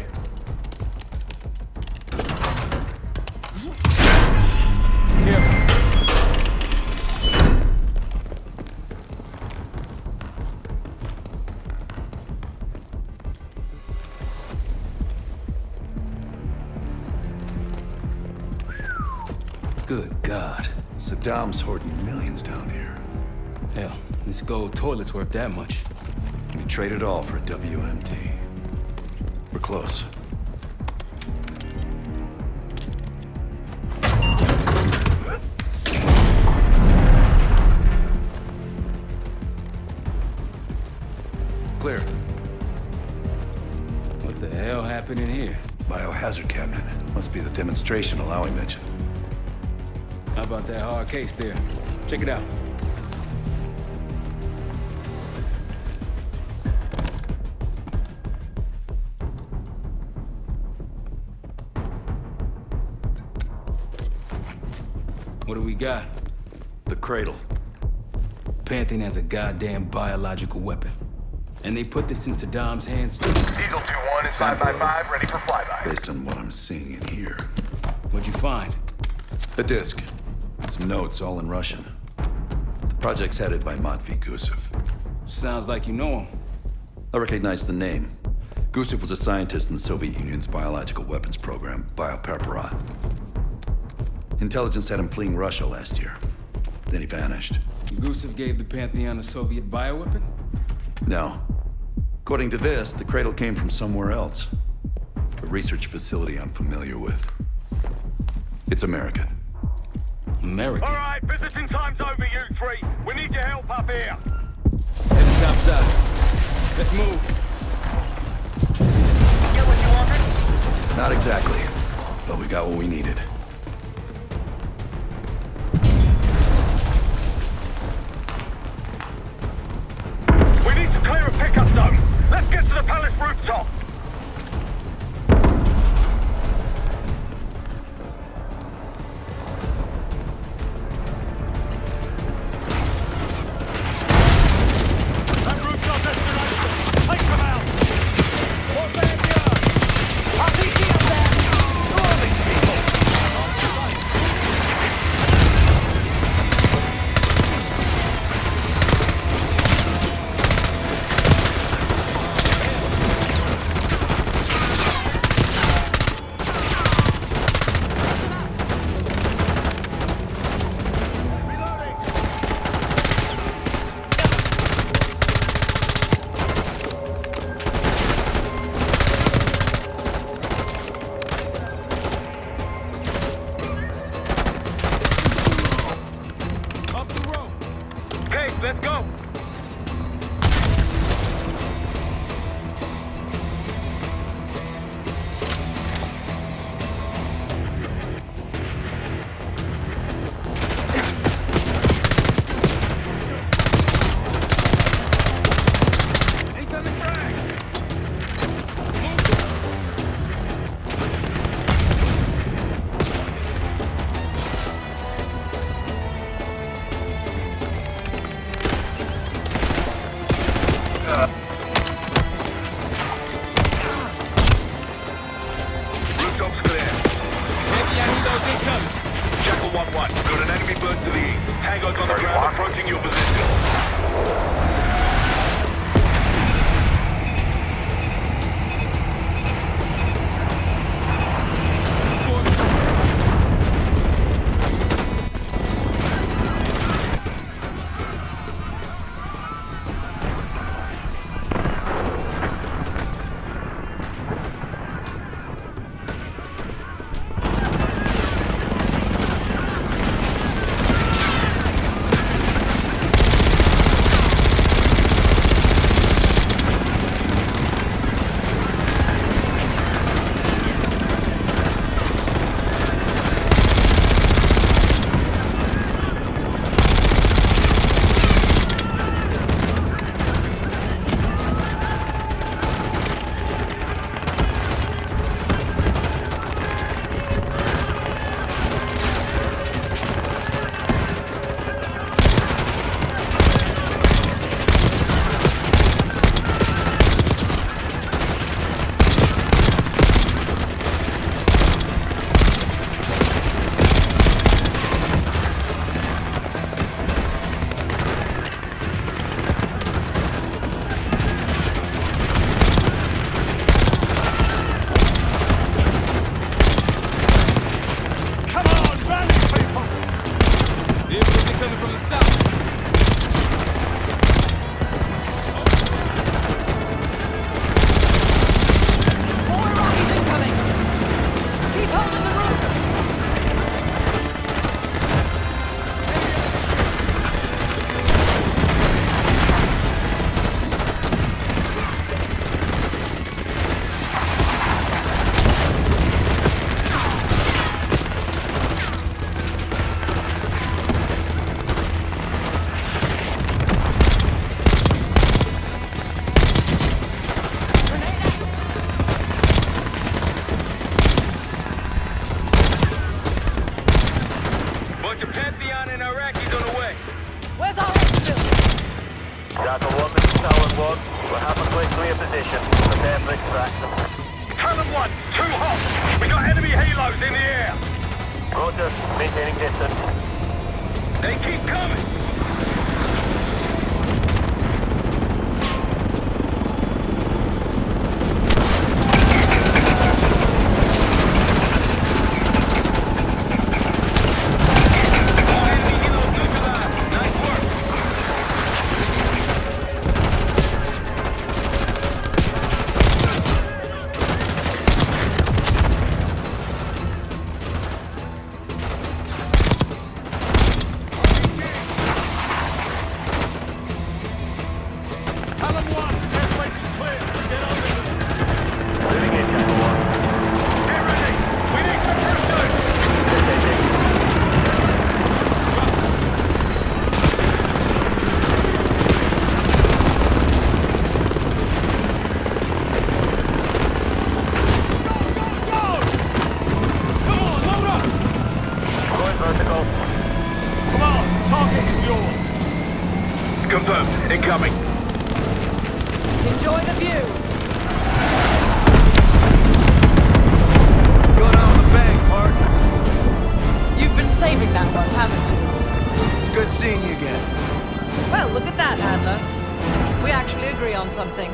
Good God. Saddam's hoarding millions down here. Hell, this gold toilet's worth that much. We trade it all for a WMD. We're close. Clear. What the hell happened in here? Biohazard cabinet. Must be the demonstration Alawi mentioned. How about that hard case there? Check it out. What do we got? The cradle. Pantheon has a goddamn biological weapon. And they put this in Saddam's hands too. Diesel 2-1 is 5x5, ready for flyby. Based on what I'm seeing in here. What'd you find? A disc. And some notes, all in Russian. The project's headed by Matvey Gusev. Sounds like you know him. I recognize the name. Gusev was a scientist in the Soviet Union's biological weapons program, Biopreparat. Intelligence had him fleeing Russia last year. Then he vanished. Gusev gave the Pantheon a Soviet bioweapon? No. According to this, the cradle came from somewhere else. A research facility I'm familiar with. It's American. American? All right, visiting time's over, you three. We need your help up here. Heading topside. Let's move. Get what you wanted? Not exactly, but we got what we needed. We need to clear a pickup zone. Let's get to the palace rooftop. That rooftop destination. Take them out. What backyard? RPG up there. Who are these people? 1-1. Got an enemy bird to the east. Tango's on the ground approaching your position. Confirmed. Incoming. Enjoy the view. Going out on the bank, Hart. You've been saving that one, haven't you? It's good seeing you again. Well, look at that, Adler. We actually agree on something.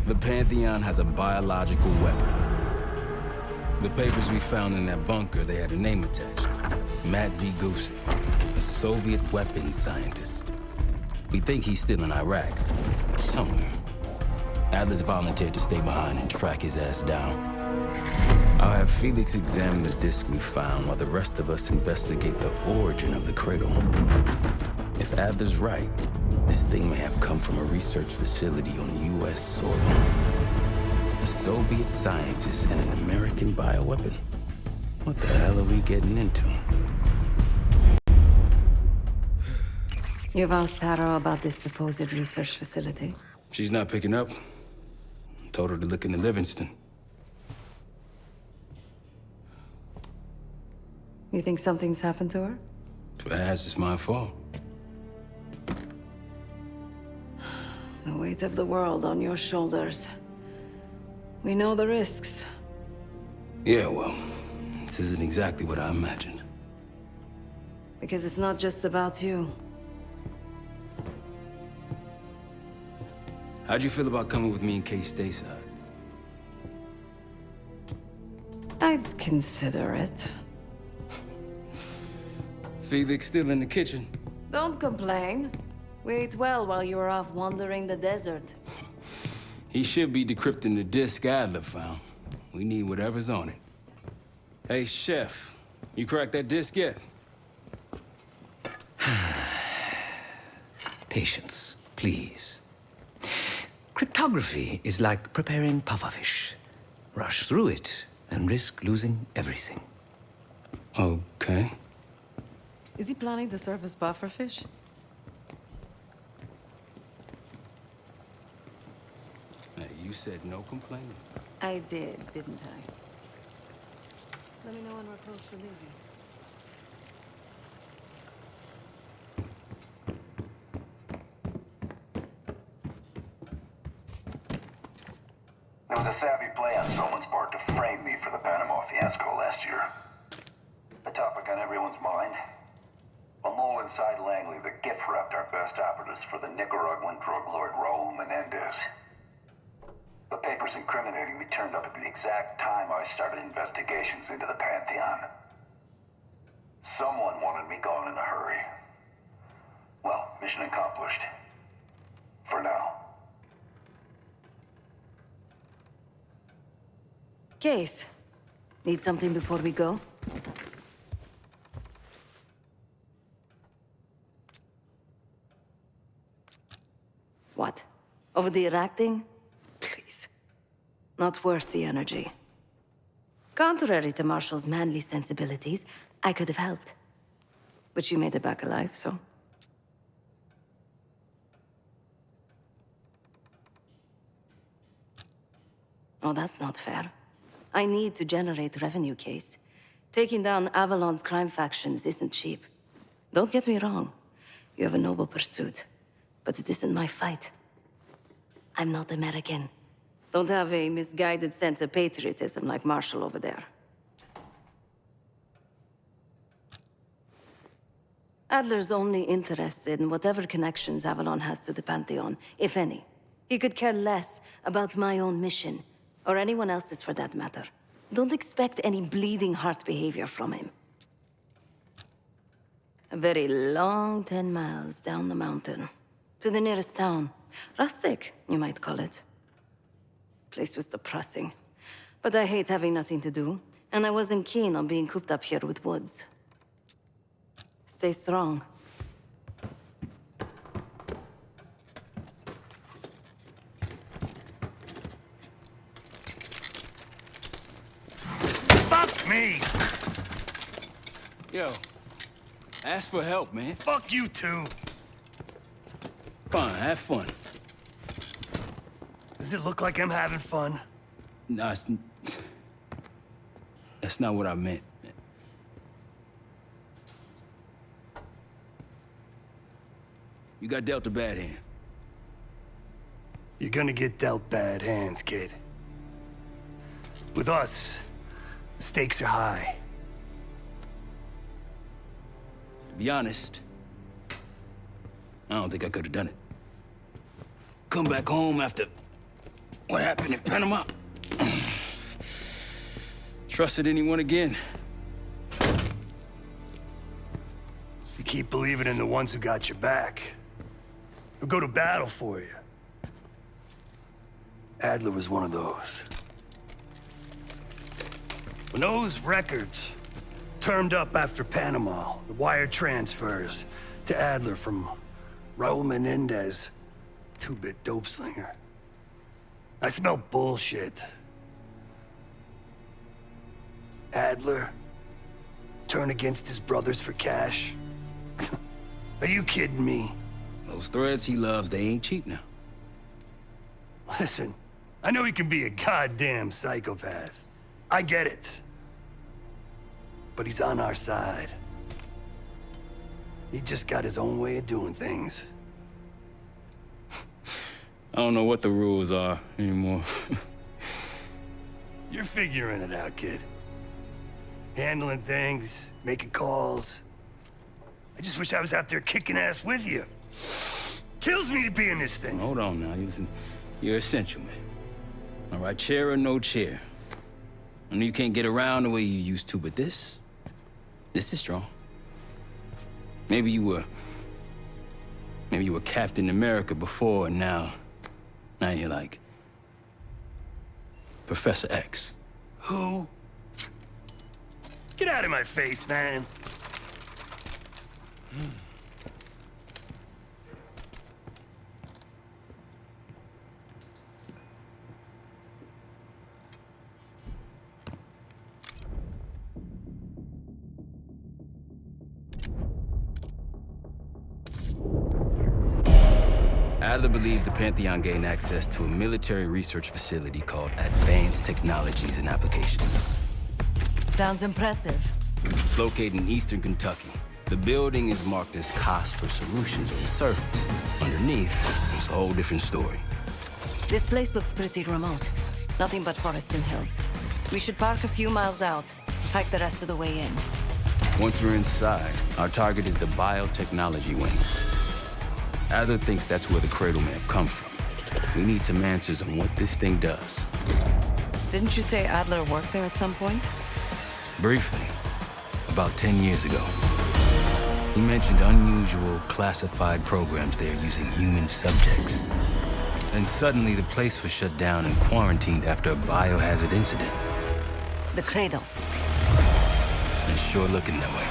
The Pantheon has a biological weapon. The papers we found in that bunker, they had a name attached. Matt V. Gusev, a Soviet weapons scientist. We think he's still in Iraq, somewhere. Adler's volunteered to stay behind and track his ass down. I'll have Felix examine the disc we found while the rest of us investigate the origin of the cradle. If Adler's right, this thing may have come from a research facility on U.S. soil. A Soviet scientist and an American bioweapon. What the hell are we getting into? You've asked Harrow about this supposed research facility? She's not picking up. Told her to look into Livingston. You think something's happened to her? If it has, it's my fault. The weight of the world on your shoulders. We know the risks. Yeah, well, this isn't exactly what I imagined. Because it's not just about you. How'd you feel about coming with me in case stateside? I'd consider it. Felix still in the kitchen? Don't complain. We ate well while you were off wandering the desert. He should be decrypting the disk Adler found. We need whatever's on it. Hey, Chef, you cracked that disk yet? Patience, please. Cryptography is like preparing pufferfish. Rush through it and risk losing everything. Okay. Is he planning to serve us pufferfish? Hey, you said no complaining. I did, didn't I? Let me know when we're close to leaving. There was a savvy play on someone's part to frame me for the Panama fiasco last year. A topic on everyone's mind. A mole inside Langley that gift-wrapped our best operatives for the Nicaraguan drug lord Raul Menendez. The papers incriminating me turned up at the exact time I started investigations into the Pantheon. Someone wanted me gone in a hurry. Well, mission accomplished. For now. Case. Need something before we go? What? Over the Iraq thing? Please. Not worth the energy. Contrary to Marshall's manly sensibilities, I could have helped. But you made it back alive, so... Oh, that's not fair. I need to generate revenue, Case. Taking down Avalon's crime factions isn't cheap. Don't get me wrong. You have a noble pursuit. But it isn't my fight. I'm not American. Don't have a misguided sense of patriotism like Marshall over there. Adler's only interested in whatever connections Avalon has to the Pantheon, if any. He could care less about my own mission, or anyone else's for that matter. Don't expect any bleeding heart behavior from him. A very long 10 miles down the mountain. To the nearest town. Rustic, you might call it. Place was depressing. But I hate having nothing to do, and I wasn't keen on being cooped up here with Woods. Stay strong. Fuck me! Yo, ask for help, man. Fuck you too. Fine, have fun. Does it look like I'm having fun? No, that's not what I meant. You got dealt a bad hand. You're gonna get dealt bad hands, kid. With us, the stakes are high. To be honest, I don't think I could have done it. Come back home after what happened in Panama. Trusted anyone again? You keep believing in the ones who got your back. Who go to battle for you. Adler was one of those. When those records turned up after Panama, the wire transfers to Adler from Raul Menendez, two-bit dope slinger. I smelled bullshit. Adler turn against his brothers for cash? Are you kidding me? Those threads he loves, they ain't cheap now. Listen, I know he can be a goddamn psychopath. I get it. But he's on our side. He just got his own way of doing things. I don't know what the rules are anymore. You're figuring it out, kid. Handling things, making calls. I just wish I was out there kicking ass with you. Kills me to be in this thing. Hold on now. Listen, you're essential, man. All right, chair or no chair. I know you can't get around the way you used to, but this is strong. Maybe you were Captain America before, and now you're like Professor X. Who? Get out of my face, man. Adler believed the Pantheon gained access to a military research facility called Advanced Technologies and Applications. Sounds impressive. It's located in eastern Kentucky. The building is marked as Cosper Solutions on the surface. Underneath, it's a whole different story. This place looks pretty remote. Nothing but forests and hills. We should park a few miles out, hike the rest of the way in. Once we're inside, our target is the biotechnology wing. Adler thinks that's where the Cradle may have come from. We need some answers on what this thing does. Didn't you say Adler worked there at some point? Briefly, about 10 years ago. He mentioned unusual classified programs there using human subjects. And suddenly the place was shut down and quarantined after a biohazard incident. The Cradle. It's sure looking that way.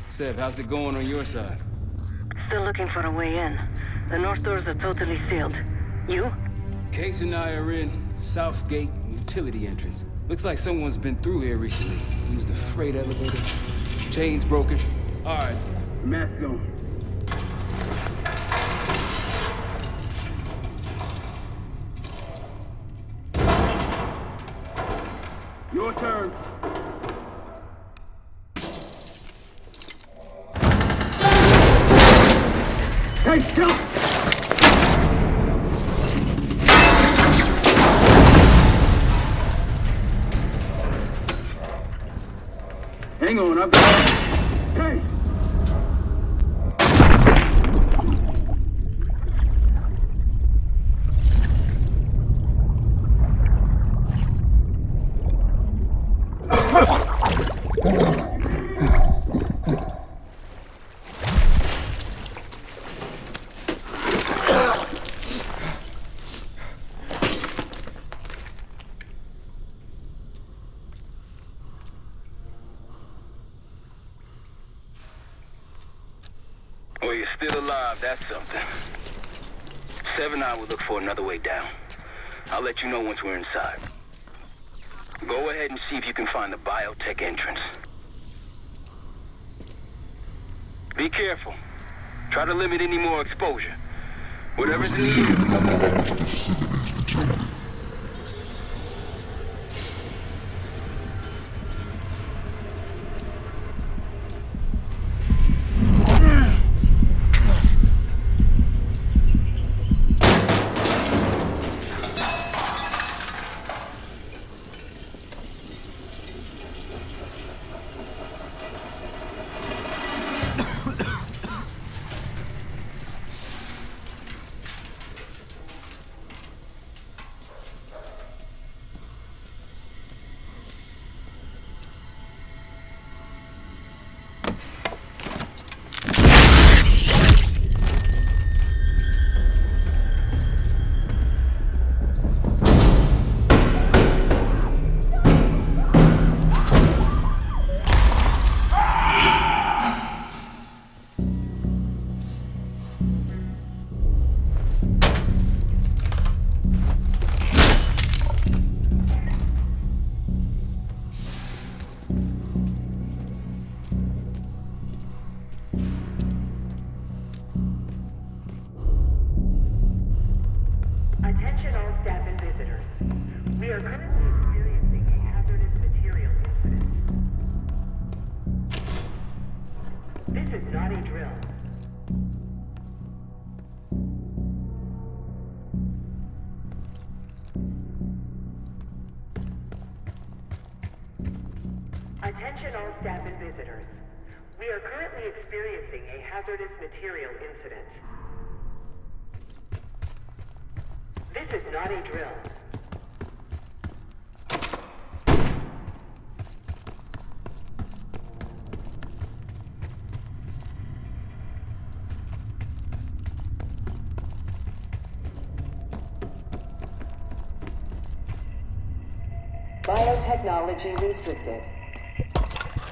Sev, how's it going on your side? Still looking for a way in. The north doors are totally sealed. You? Case and I are in Southgate utility entrance. Looks like someone's been through here recently. Used the freight elevator. Chain's broken. All right, mask on. Your turn. Hey, stop! Hang on, I've got... Hey! Well, you're still alive, that's something. Sev and I will look for another way down. I'll let you know once we're inside. Go ahead and see if you can find the biotech entrance. Be careful. Try to limit any more exposure. Whatever's in the air. This is not a drill. Attention all staff and visitors. We are currently experiencing a hazardous material incident. This is not a drill. Biotechnology restricted.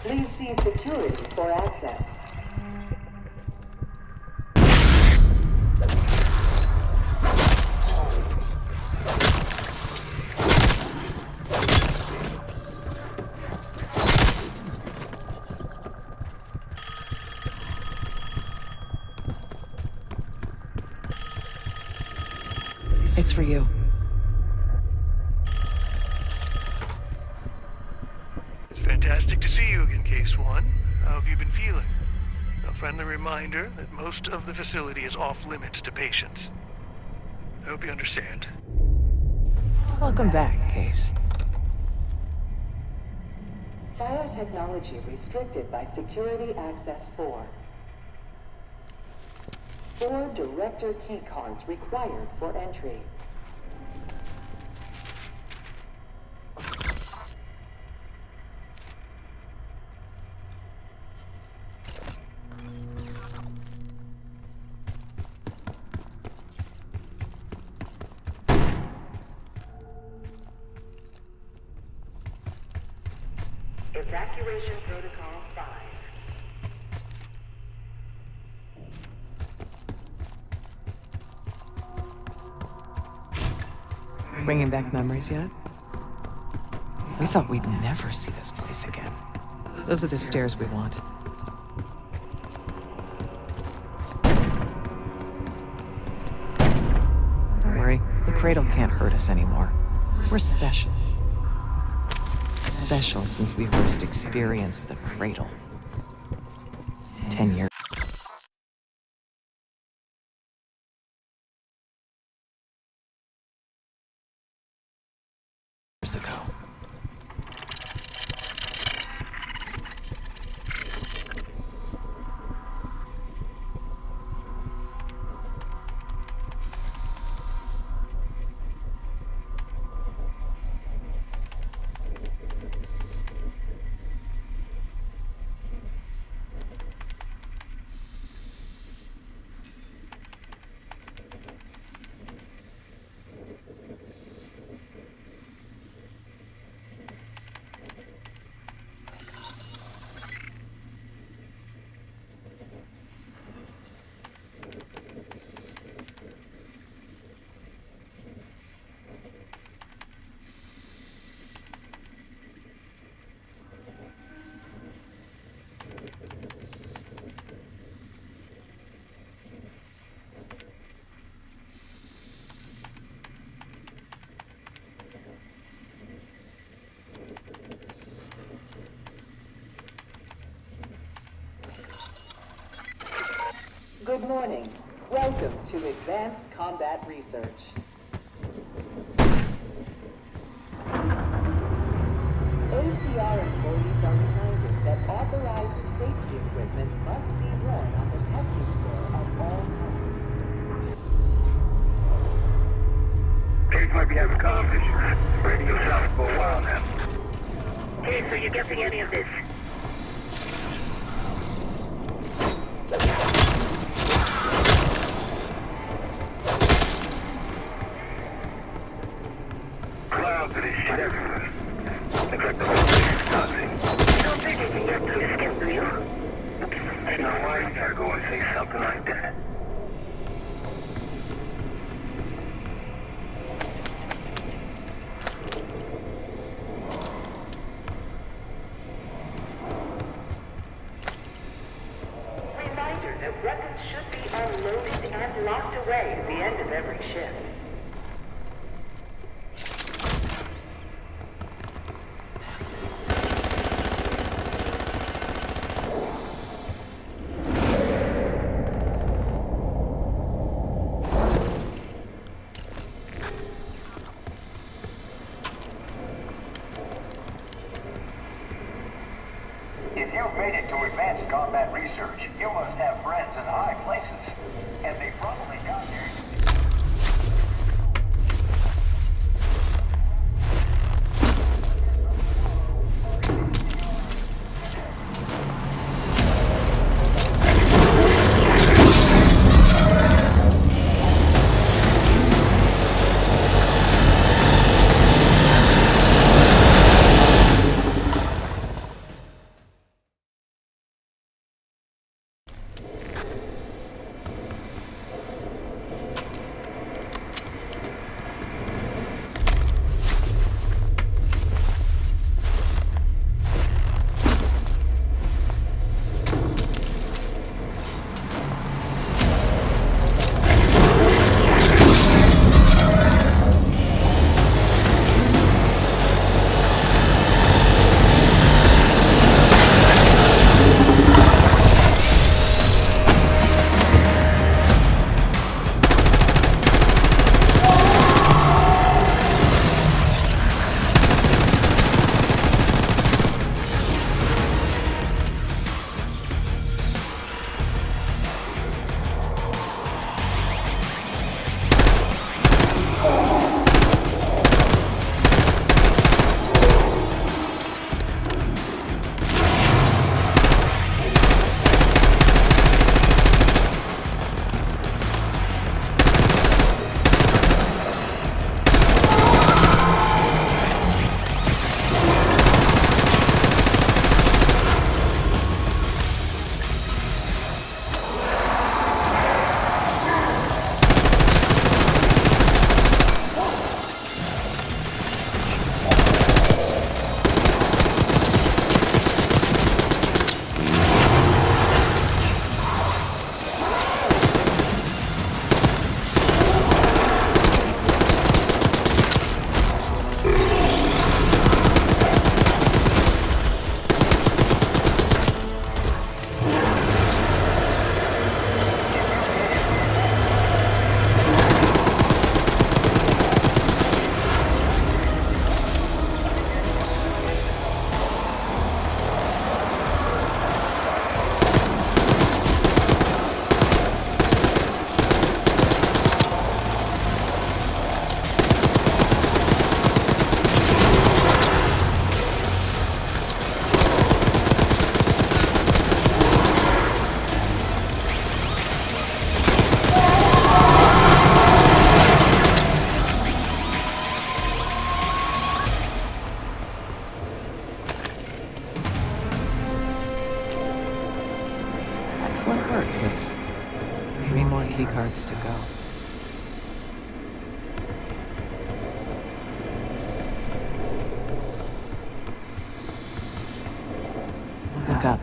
Please see security for access. It's for you. Fantastic to see you again, Case One. How have you been feeling? A friendly reminder that most of the facility is off limits to patients. I hope you understand. Welcome back, Case. Biotechnology restricted by Security Access 4. 4 Director keycards required for entry. Evacuation Protocol 5. Bringing back memories yet? We thought we'd never see this place again. Those are the stairs we want. Don't worry, the cradle can't hurt us anymore. We're special. Special since we first experienced the cradle. 10 years ago. Good morning. Welcome to Advanced Combat Research. ACR employees are reminded that authorized safety equipment must be worn on the testing floor of all companies. Case might be having competition. Radio south for a while now. Case, are you getting any of this? Clouds of this shit everywhere. Looks like the whole place is toxic. You don't think you can get through the skin, do you? Ain't no why you gotta go and say something like that. Reminder that weapons should be unloaded and locked away at the end of every shift. If you've made it to advanced combat research, you must have friends in high places. And they probably got here. Excellent work, Liz. 3 more keycards to go. Look up.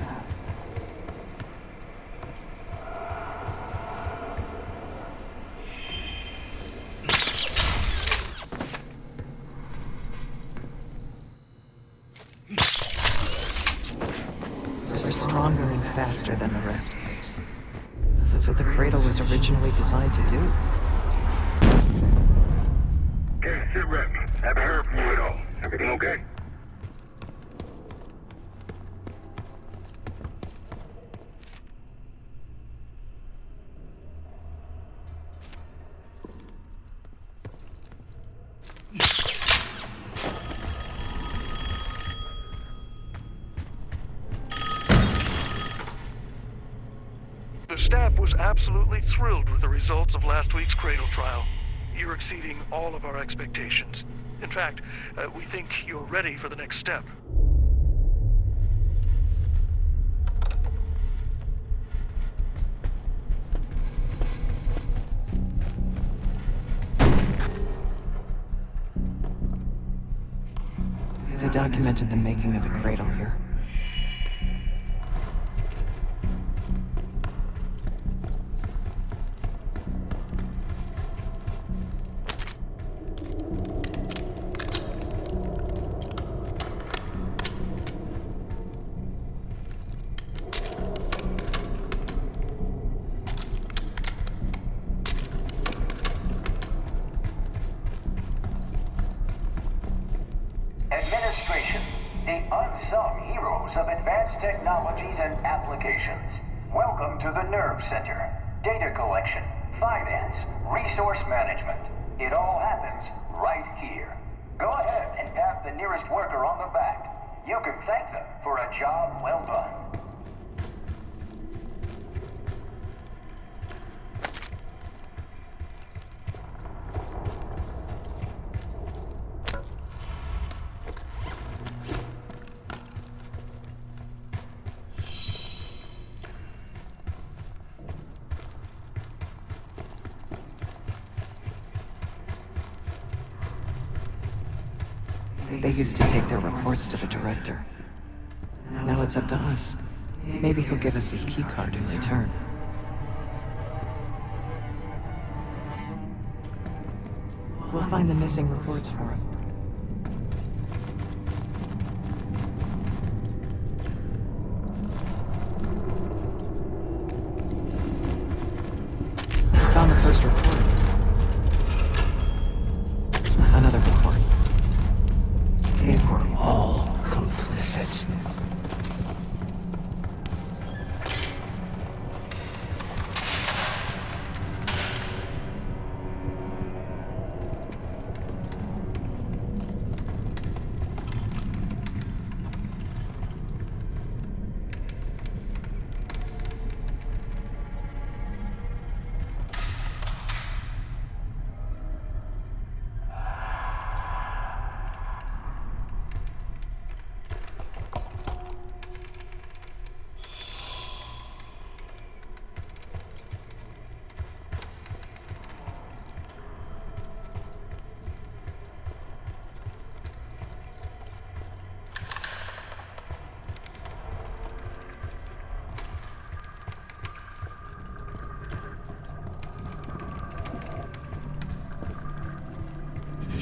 We're stronger and faster than the rest, Case. That's what the Cradle was originally designed to do. Okay, sit rep. Haven't heard from you at all. Everything okay? The staff was absolutely thrilled with the results of last week's Cradle trial. You're exceeding all of our expectations. In fact, we think you're ready for the next step. They documented the making of the Cradle here. Administration, the unsung hero advanced technologies and applications. Welcome to the Nerve Center. Data collection, finance, resource management. It all happens right here. Go ahead and tap the nearest worker on the back. You can thank them for a job well done. They used to take their reports to the director. Now it's up to us. Maybe he'll give us his keycard in return. We'll find the missing reports for him. We found the first report. Another report. They were all complicit.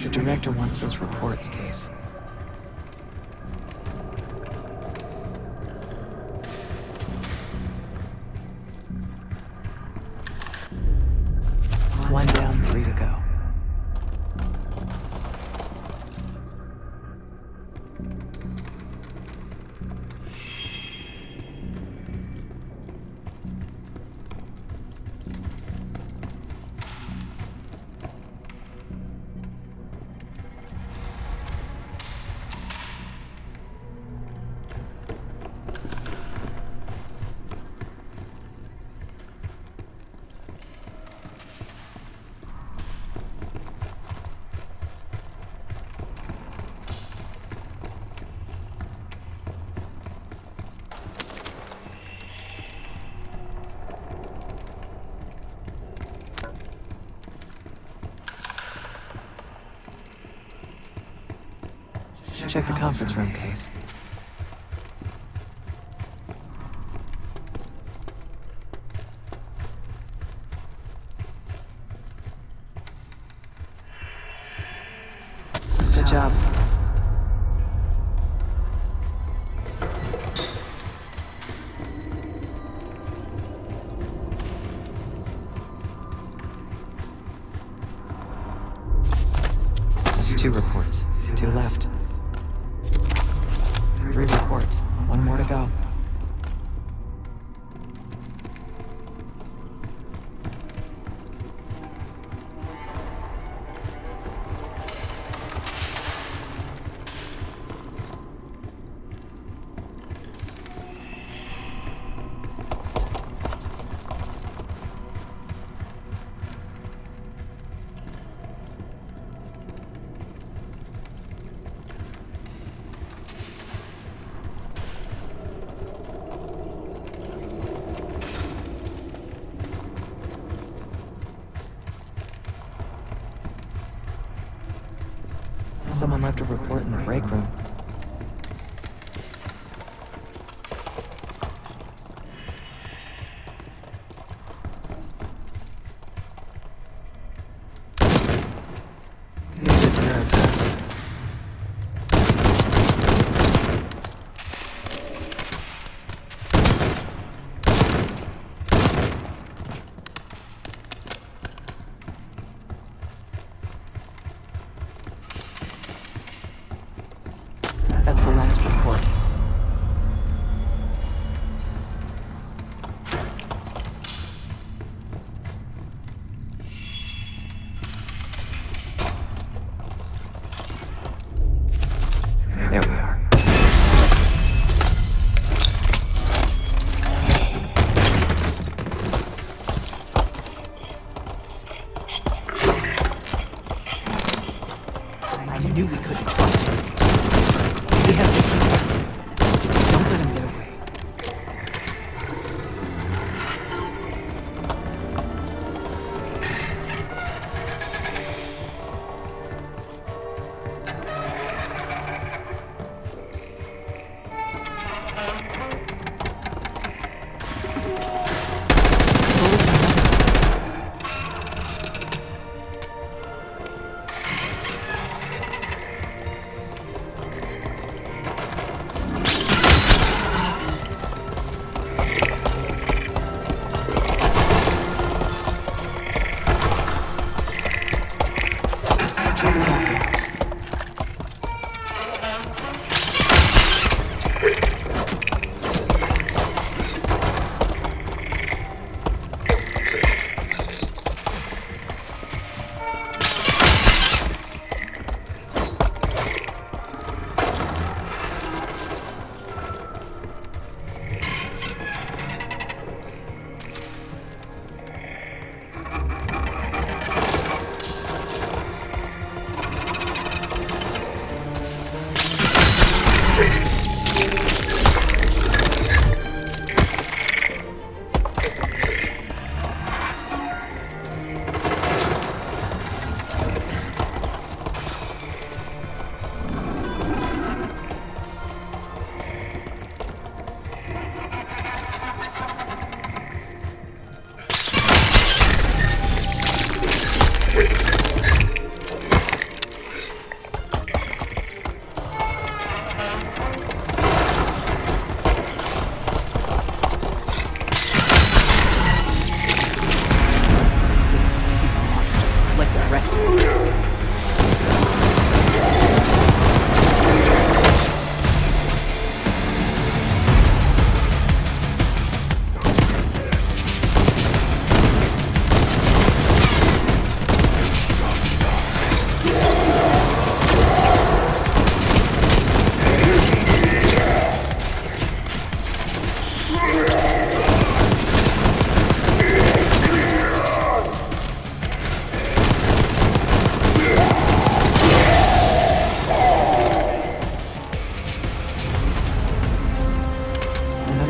The director wants those reports, Case. One down, 3 to go. Check the conference room, Case. Good job. That's 2 reports. 2 left. 3 reports. 1 more to go. Someone left a report in the break room. You deserve this.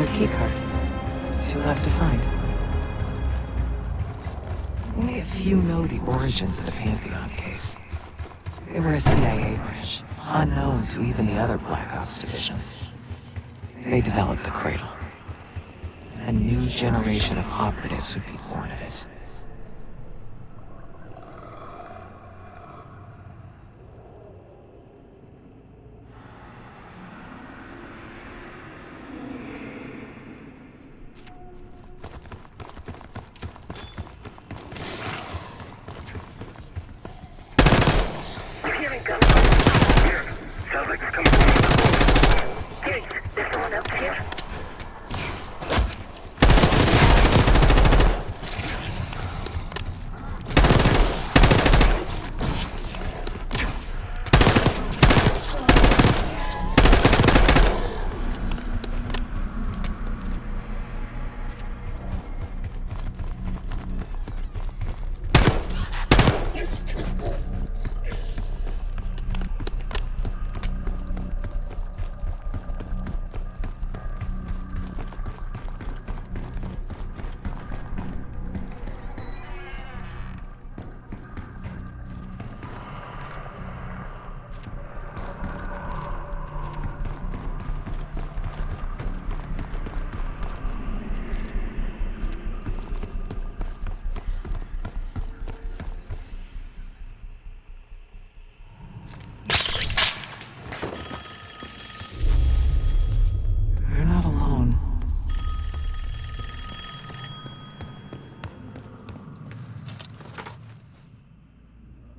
your keycard. She'll have to find. Only a few know the origins of the Pantheon case. They were a CIA branch, unknown to even the other Black Ops divisions. They developed the Cradle. A new generation of operatives would be born of it. Sounds like it's coming from. Hey, there's someone else here.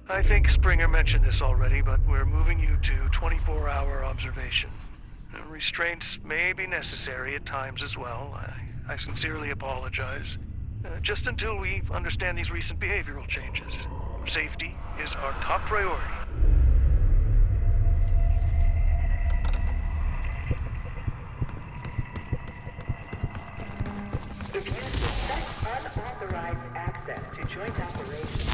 I think Springer mentioned this already, but we're moving you to 24-hour observation. Restraints may be necessary at times as well. I sincerely apologize. Just until we understand these recent behavioral changes. Safety is our top priority. If you suspect unauthorized access to joint operations,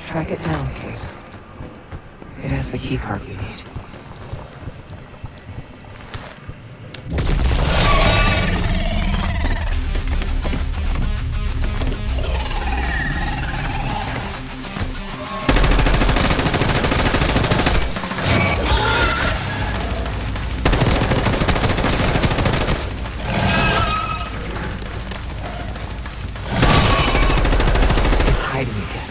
track it down, Case. It has the keycard we need. It's hiding again.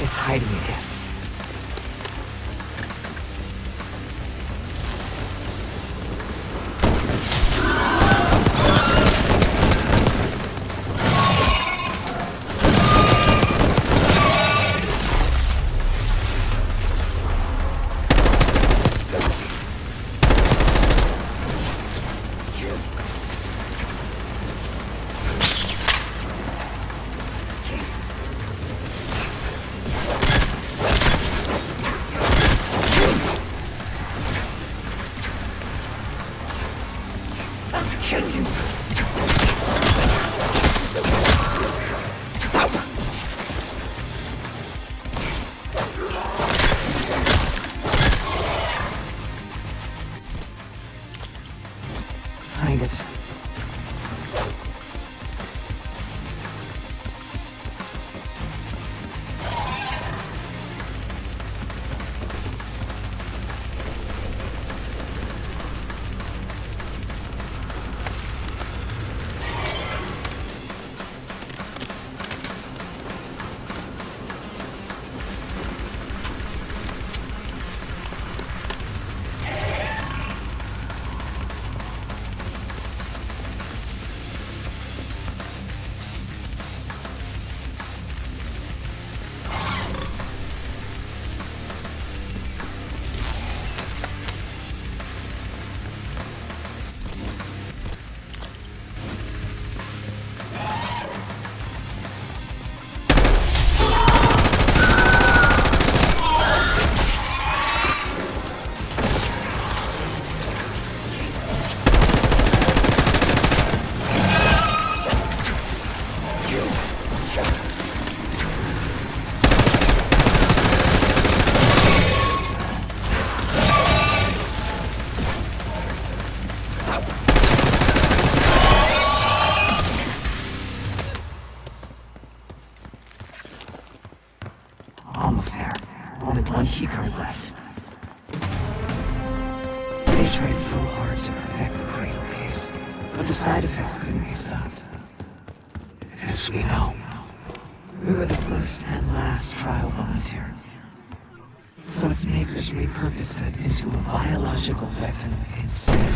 It's hiding again. find it. Almost there. Only one keycard left. They tried so hard to perfect the cradle case, but the side effects couldn't be stopped. As we know, we were the first and last trial volunteer. So its makers repurposed it into a biological weapon instead.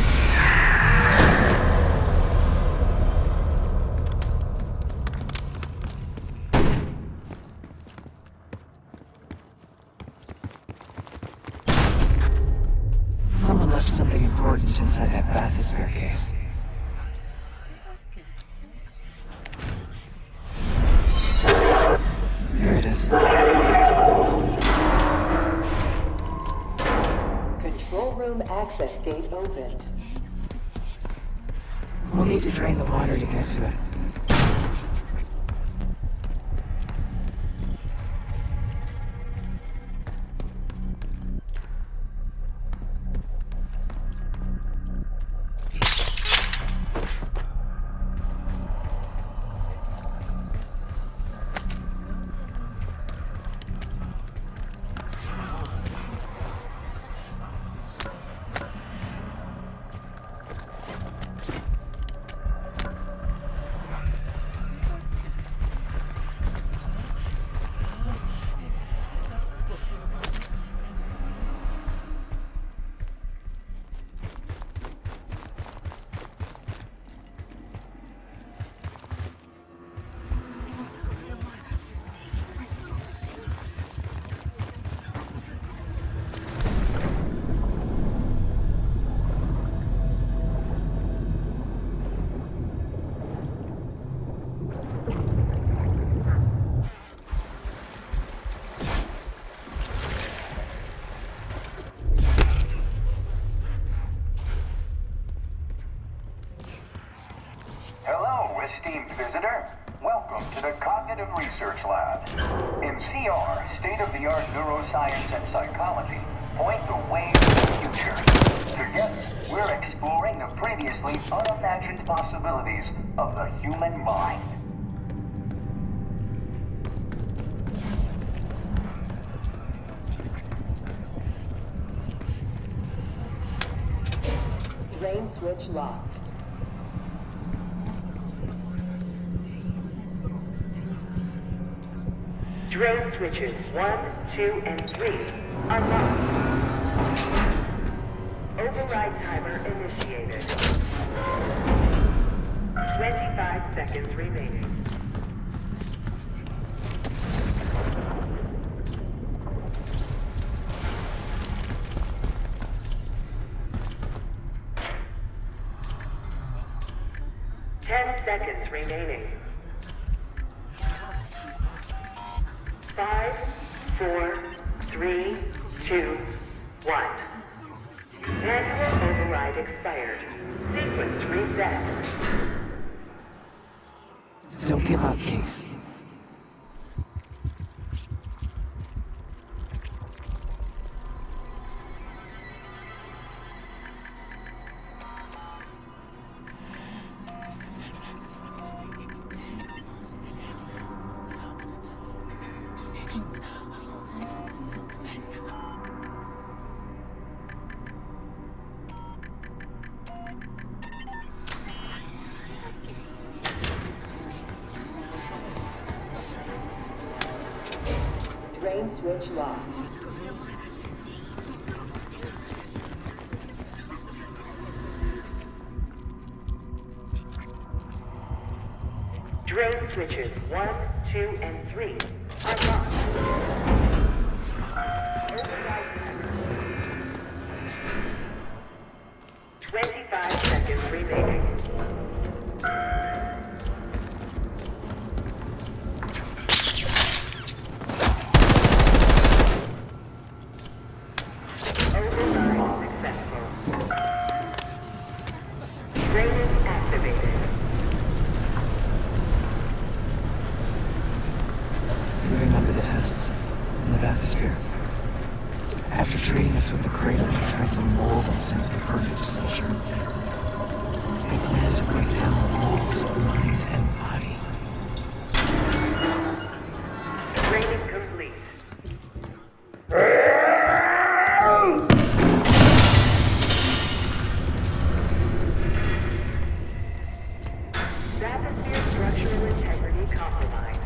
Someone left something important inside that bathysphere case. Here it is. Control room access gate opened. We'll need to drain the water to get to it. Hello, esteemed visitor. Welcome to the Cognitive Research Lab. In CR, state-of-the-art neuroscience and psychology point the way to the future. Together, we're exploring the previously unimagined possibilities of the human mind. Drain switch locked. Drain switches 1, 2, and 3 unlocked. Override timer initiated. 25 seconds remaining. Seconds remaining. 5, 4, 3, 2, 1. Manual override expired. Sequence reset. Don't give up, Case. Drone switch locked. Drone switches 1, 2, and 3 are locked. 25 seconds remaining. Override successful. Training activated. You remember the tests in the bathysphere? After treating us with the cradle, they tried to mold us into the perfect soldier. They planned to break down the walls of mind and body. Training complete. Bathysphere structural integrity compromised.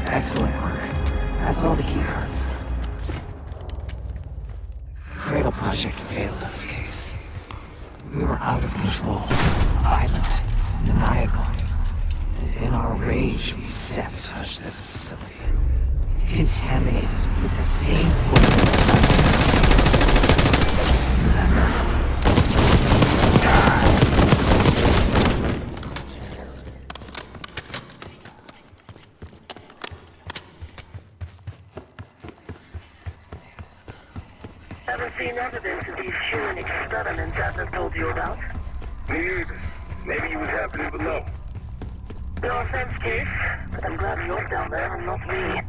Excellent work. That's all the keycards. The Cradle Project failed in this case. We were out of control, violent, maniacal. In our rage, we sabotaged this facility. Contaminated with the same poison Haven't seen evidence of these human experiments Adler told you about? Me either. Maybe he was happening below. No offense, Case, but I'm glad you're down there and not me.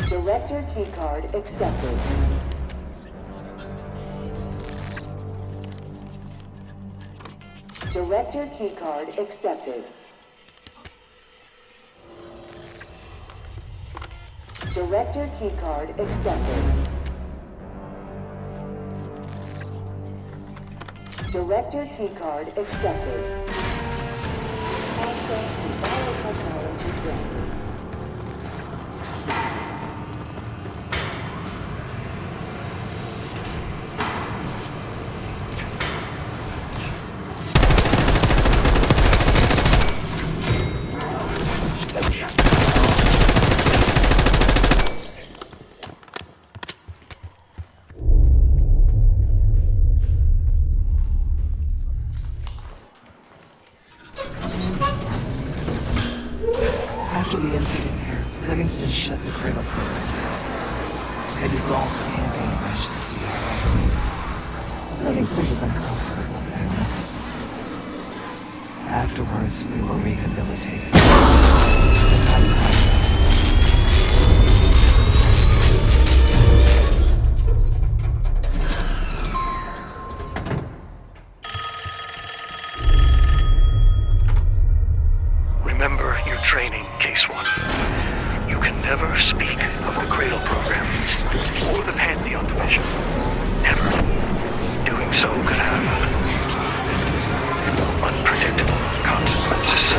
Director keycard accepted. Director keycard accepted. Director keycard accepted. Director keycard accepted. Access to biotechnology granted. After the incident here, Livingston shut the Cradle program down. They dissolved the campaign branch of the CIA. Livingston was uncomfortable with their methods. Afterwards, we were rehabilitated. Remember your training, Case One. You can never speak of the Cradle program or the Pantheon division. Never. Doing so could have unpredictable consequences.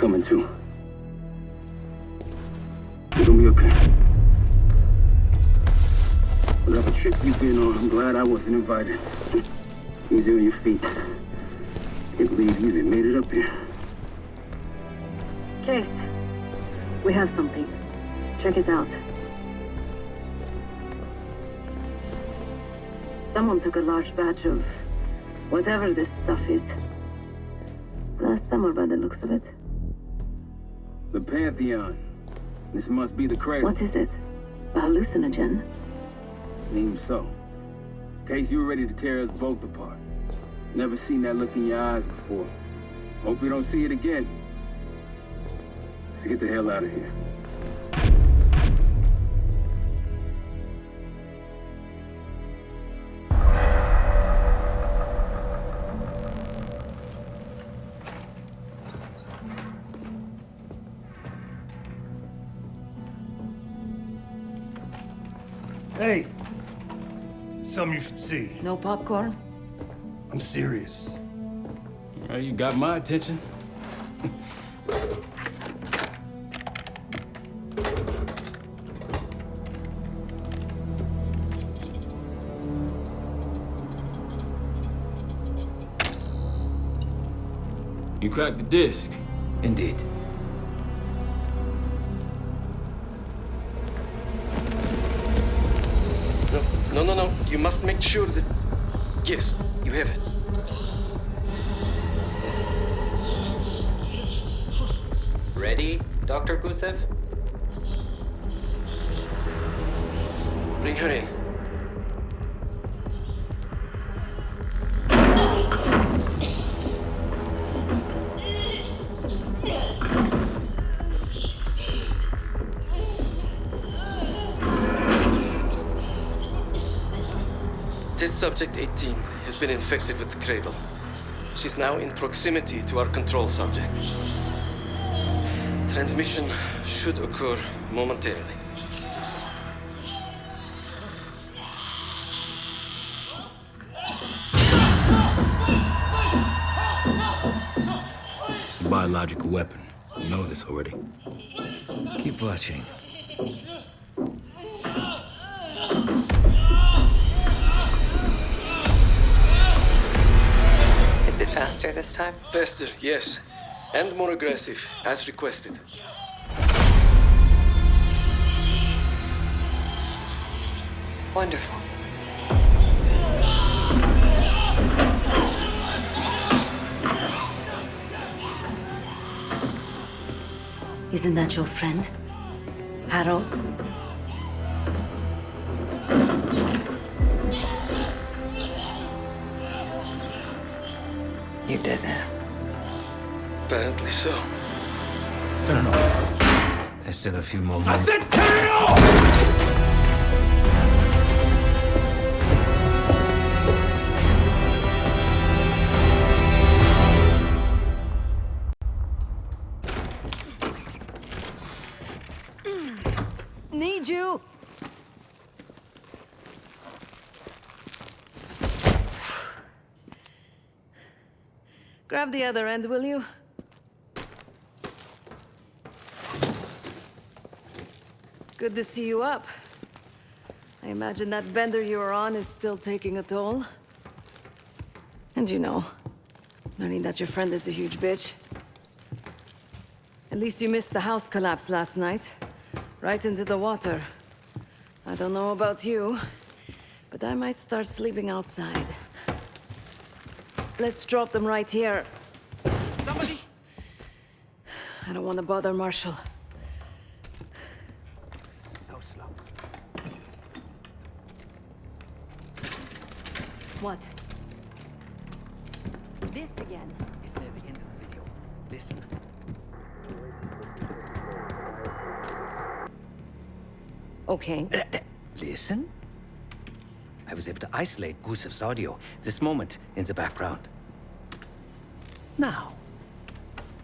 coming too. You're gonna be okay. Whatever trip you've been on, I'm glad I wasn't invited. Easy on your feet. Can't believe you even made it up here. Case, we have something. Check it out. Someone took a large batch of whatever this stuff is. Last summer, by the looks of it. The Pantheon. This must be the cradle. What is it? A hallucinogen? Seems so. In case you were ready to tear us both apart. Never seen that look in your eyes before. Hope we don't see it again. Let's get the hell out of here. Hey! Something you should see. No popcorn? I'm serious. Well, you got my attention. You cracked the disc. Indeed. No. You must make sure that... Yes, you have it. Ready, Dr. Gusev? Bring her in. Test subject 18 has been infected with the cradle. She's now in proximity to our control subject. Transmission should occur momentarily. It's a biological weapon. You know this already. Keep watching. Is it faster this time? Faster, yes. And more aggressive, as requested. Wonderful. Isn't that your friend? Harrow? You did it. Apparently so. Turn it off. There's still a few more moments. I said turn it off! Need you! Grab the other end, will you? Good to see you up. I imagine that bender you were on is still taking a toll. And you know, learning that your friend is a huge bitch. At least you missed the house collapse last night. Right into the water. I don't know about you, but I might start sleeping outside. Let's drop them right here. Somebody! I don't want to bother Marshall. So slow. What? This again. It's near the end of the video. Listen. Okay. Listen? I was able to isolate Gusev's audio this moment in the background. Now.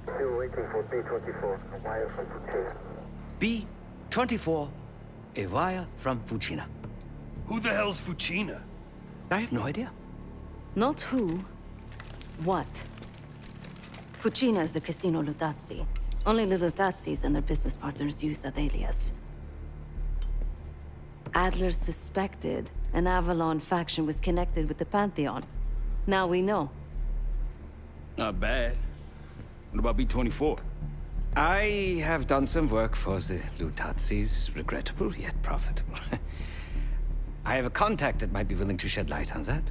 Still waiting for B-24, a wire from Fucina. B-24, a wire from Fucina. Who the hell's Fucina? I have no idea. Not who. What? Fucina is a casino Lutazzi. Only the Lutazzis and their business partners use that alias. Adler suspected an Avalon faction was connected with the Pantheon. Now we know. Not bad. What about B-24? I have done some work for the Lutazzis, regrettable yet profitable. I have a contact that might be willing to shed light on that.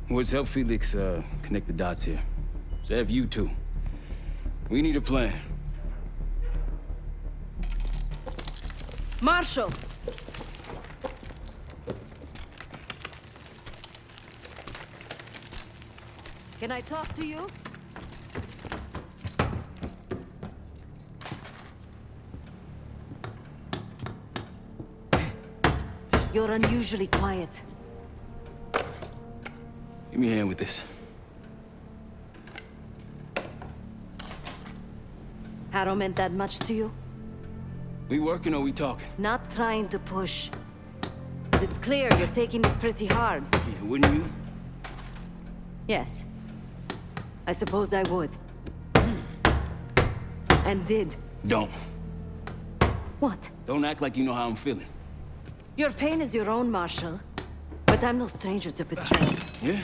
Woods, help Felix connect the dots here. So have you two. We need a plan. Marshall! Can I talk to you? You're unusually quiet. Give me a hand with this. Harrow meant that much to you? We working or we talking? Not trying to push. But it's clear you're taking this pretty hard. Yeah, wouldn't you? Yes. I suppose I would. And did. Don't. What? Don't act like you know how I'm feeling. Your pain is your own, Marshal. But I'm no stranger to betrayal. Yeah?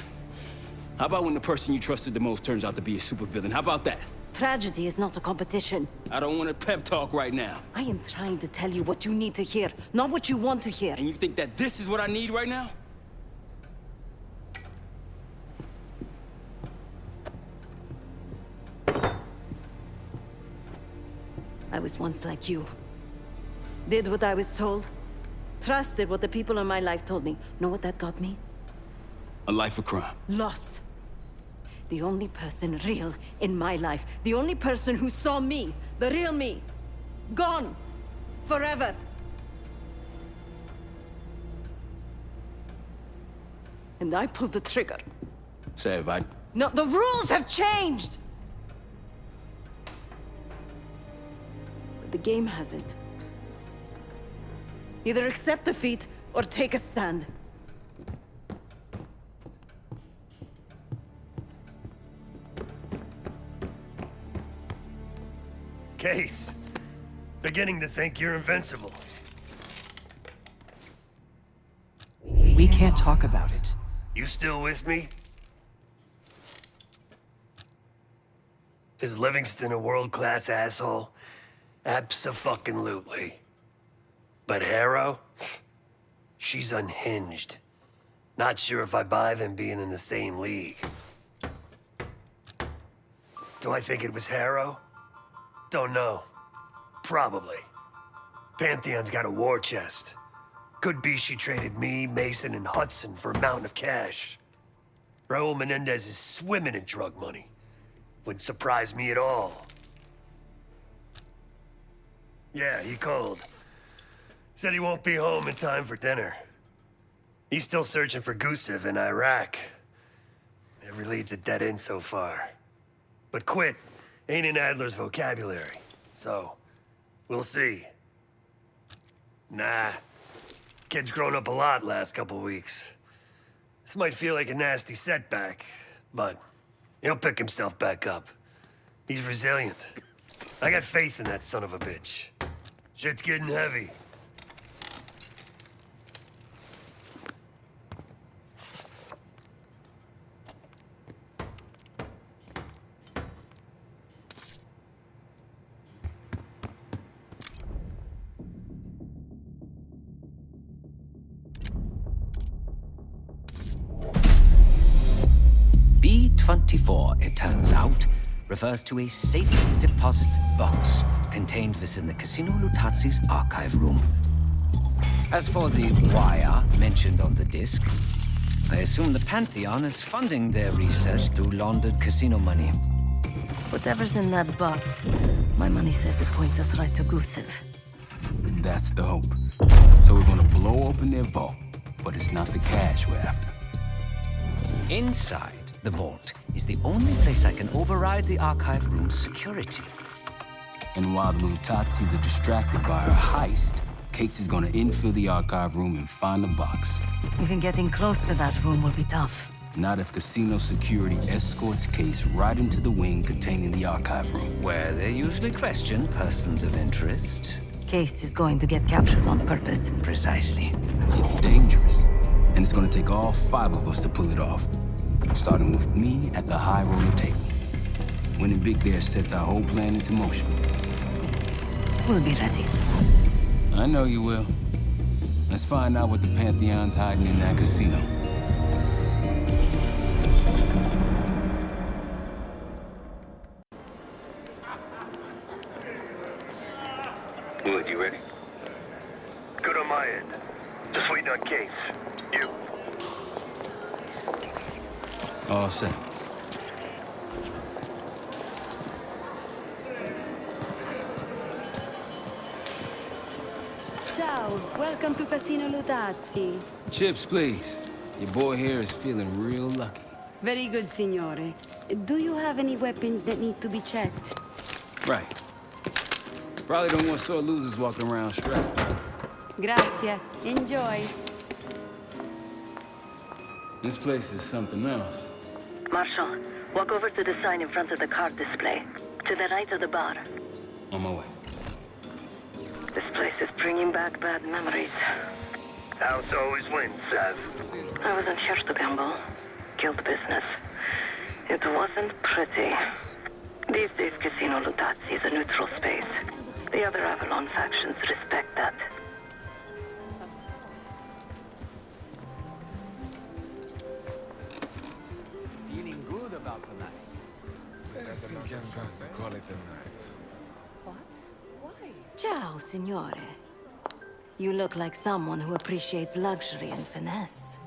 How about when the person you trusted the most turns out to be a supervillain? How about that? Tragedy is not a competition. I don't want a pep talk right now. I am trying to tell you what you need to hear, not what you want to hear. And you think that this is what I need right now? I was once like you. Did what I was told. Trusted what the people in my life told me. Know what that got me? A life of crime. Loss. The only person real in my life. The only person who saw me. The real me. Gone. Forever. And I pulled the trigger. Say it, bud. No, the rules have changed! But the game hasn't. Either accept defeat or take a stand. Case. Beginning to think you're invincible. We can't talk about it. You still with me? Is Livingston a world-class asshole? Abso-fucking-lutely. But Harrow? She's unhinged. Not sure if I buy them being in the same league. Do I think it was Harrow? Don't know. Probably. Pantheon's got a war chest. Could be she traded me, Mason, and Hudson for a mountain of cash. Raul Menendez is swimming in drug money. Wouldn't surprise me at all. Yeah, he called. Said he won't be home in time for dinner. He's still searching for Gusev in Iraq. Every lead's a dead end so far. But quit ain't in Adler's vocabulary, so we'll see. Nah, kid's grown up a lot last couple weeks. This might feel like a nasty setback, but he'll pick himself back up. He's resilient. I got faith in that son of a bitch. Shit's getting heavy. B-24, it turns out, refers to a safe deposit box contained within the Casino Lutazi's archive room. As for the wire mentioned on the disc, I assume the Pantheon is funding their research through laundered casino money. Whatever's in that box, my money says it points us right to Gusev. That's the hope. So we're gonna blow open their vault, but it's not the cash we're after. Inside the vault is the only place I can override the archive room's security. And while the Lutazis are distracted by our heist, Case is gonna infill the archive room and find the box. Even getting close to that room will be tough. Not if casino security escorts Case right into the wing containing the archive room. Where they usually question persons of interest. Case is going to get captured on purpose. Precisely. It's dangerous, and it's gonna take all 5 of us to pull it off. Starting with me at the high roller table. Winning big there sets our whole plan into motion. We'll be ready. I know you will. Let's find out what the Pantheon's hiding in that casino. Wood, you ready? Good on my end. Just waiting on Case. You? All set. Ciao. Welcome to Casino Lutazzi. Chips, please. Your boy here is feeling real lucky. Very good, signore. Do you have any weapons that need to be checked? Right. Probably don't want sore losers walking around strapped. Grazie. Enjoy. This place is something else. Marshal, walk over to the sign in front of the card display. To the right of the bar. On my way. This place is bringing back bad memories. House always wins, Sav. I wasn't here to gamble. Guild business. It wasn't pretty. These days, Casino Lutazzi is a neutral space. The other Avalon factions respect that. Feeling good about tonight. I think I'm going to call it a night. What? Why? Ciao, signore. You look like someone who appreciates luxury and finesse.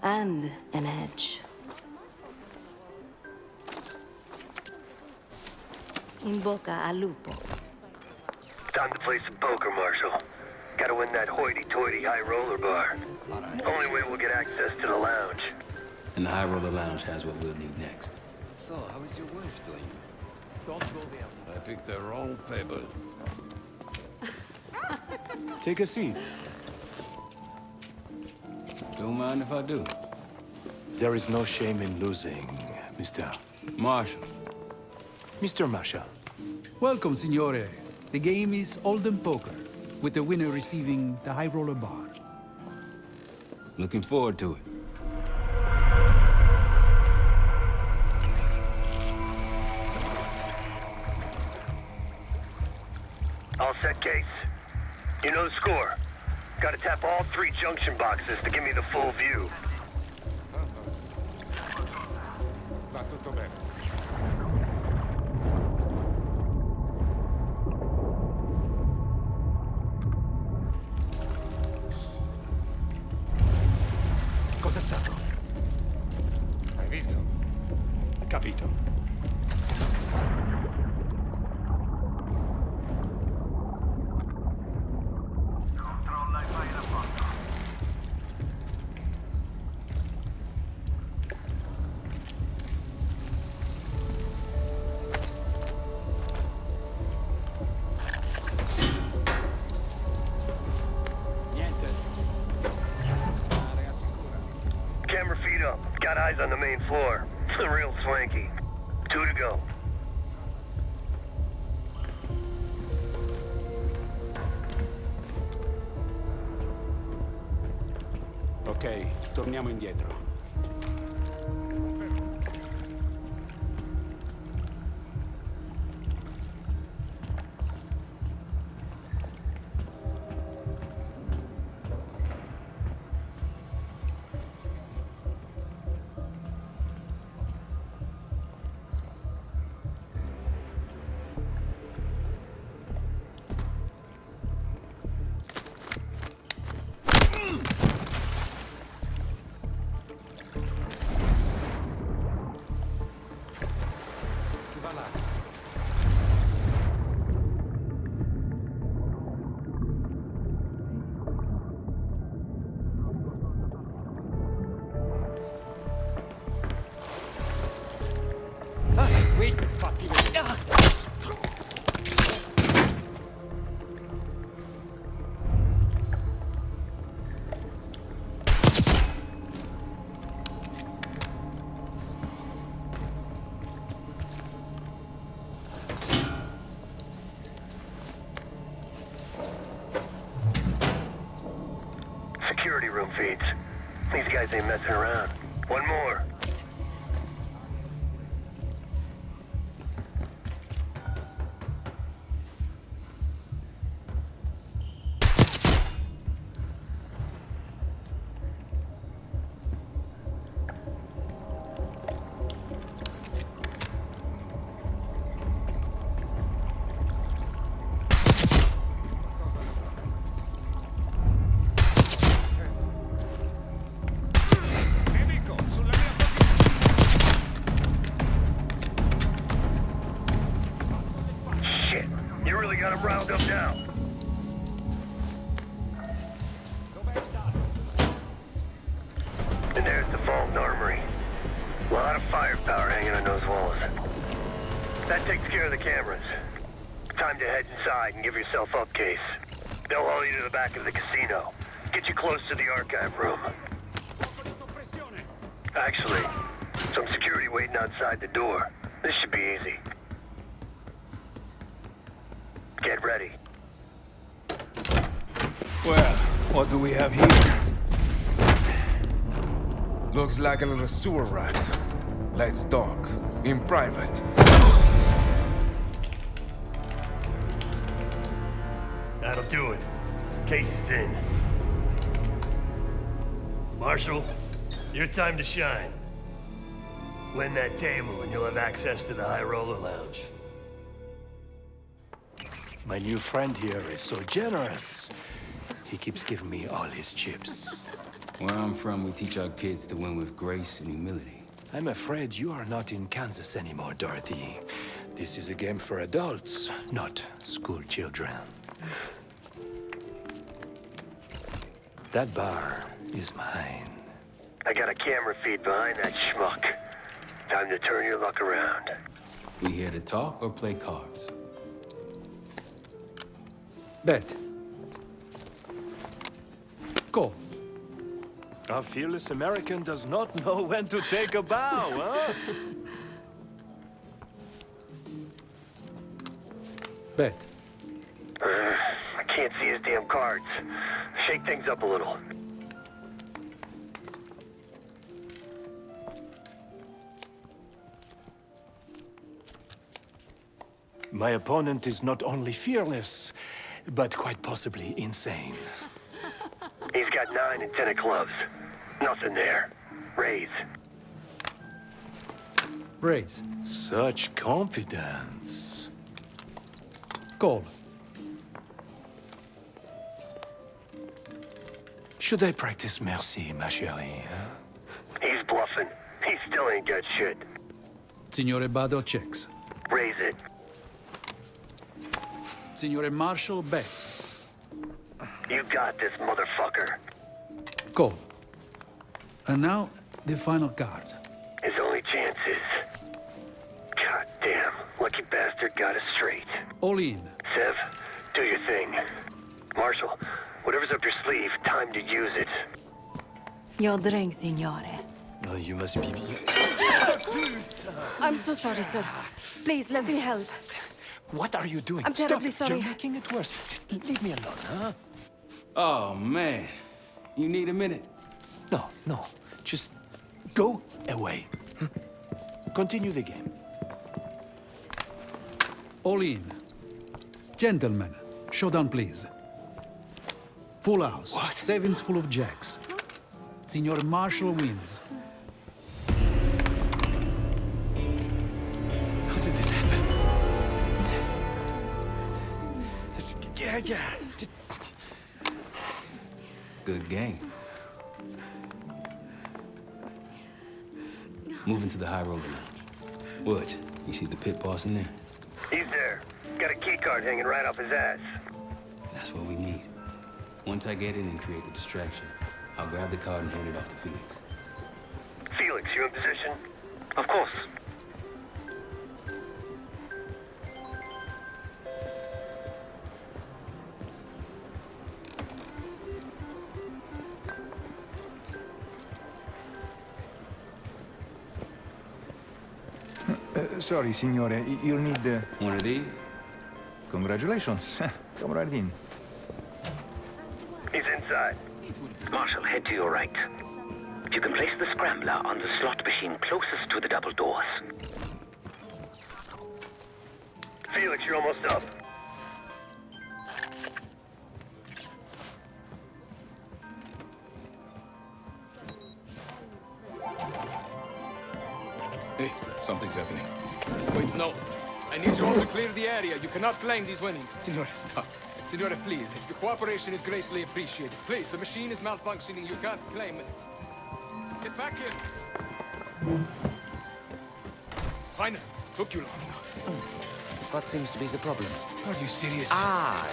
And an edge. In bocca al lupo. Time to play some poker, Marshal. Gotta win that hoity-toity high roller bar. Only way we'll get access to the lounge. And the High Roller Lounge has what we'll need next. So, how is your wife doing? Don't go there. I picked the wrong table. Take a seat. Don't mind if I do. There is no shame in losing, Mr. Marshal. Mr. Marshall. Welcome, Signore. The game is Hold'em Poker, with the winner receiving the High Roller Bar. Looking forward to it. All set, Case. You know the score. Gotta tap all 3 junction boxes to give me the full view. Va tutto bene. Cos'è stato? Hai visto? Capito. Camera feed up. Got eyes on the main floor. Real swanky. 2 to go. Ok, torniamo indietro. Qui, fatti vedere. Security room feeds. These guys ain't messing around. One more. Shit, you really got him riled up now. That takes care of the cameras. Time to head inside and give yourself up, Case. They'll haul you to the back of the casino. Get you close to the archive room. Actually, some security waiting outside the door. This should be easy. Get ready. Well, what do we have here? Looks like a little sewer rat. Let's talk. In private. That'll do it. Case is in. Marshal, your time to shine. Win that table and you'll have access to the High Roller Lounge. My new friend here is so generous. He keeps giving me all his chips. Where I'm from, we teach our kids to win with grace and humility. I'm afraid you are not in Kansas anymore, Dorothy. This is a game for adults, not school children. That bar is mine. I got a camera feed behind that schmuck. Time to turn your luck around. We here to talk or play cards? Bet. Go. A fearless American does not know when to take a bow, huh? Bet. I can't see his damn cards. Shake things up a little. My opponent is not only fearless, but quite possibly insane. He's got 9 and 10 of clubs. Nothing there. Raise. Raise. Such confidence. Call. Should I practice merci, ma chérie? Huh? He's bluffing. He still ain't got shit. Signore Bado checks. Raise it. Signore Marshall bets. You got this, motherfucker. Call. And now, the final card. His only chance is... God damn, lucky bastard got us straight. All in. Sev, do your thing. Marshall, whatever's up your sleeve, time to use it. Your drink, signore. Oh, you must be... I'm so sorry, sir. Please, let me help. What are you doing? I'm terribly Stop. sorry. You're making it worse. Leave me alone, huh? Oh, man. You need a minute? No. Just go away. Continue the game. All in. Gentlemen, showdown, please. Full house. What? Sevens full of jacks. Signor Marshall wins. How did this happen? Yeah. Good game. Moving to the High Roller Lounge. Woods, you see the pit boss in there? He's there. Got a key card hanging right off his ass. That's what we need. Once I get in and create the distraction, I'll grab the card and hand it off to Felix. Felix, you in position? Of course. Sorry, signore. You'll need... One of these? Congratulations. Come right in. He's inside. Marshal, head to your right. You can place the scrambler on the slot machine closest to the double doors. Felix, you're almost up. Hey, something's happening. Wait, no. I need you all to clear the area. You cannot claim these winnings. Signore, stop. Signore, please. Your cooperation is greatly appreciated. Please, the machine is malfunctioning. You can't claim it. Get back in. Fine. Took you long enough. What seems to be the problem? Are you serious? Ah,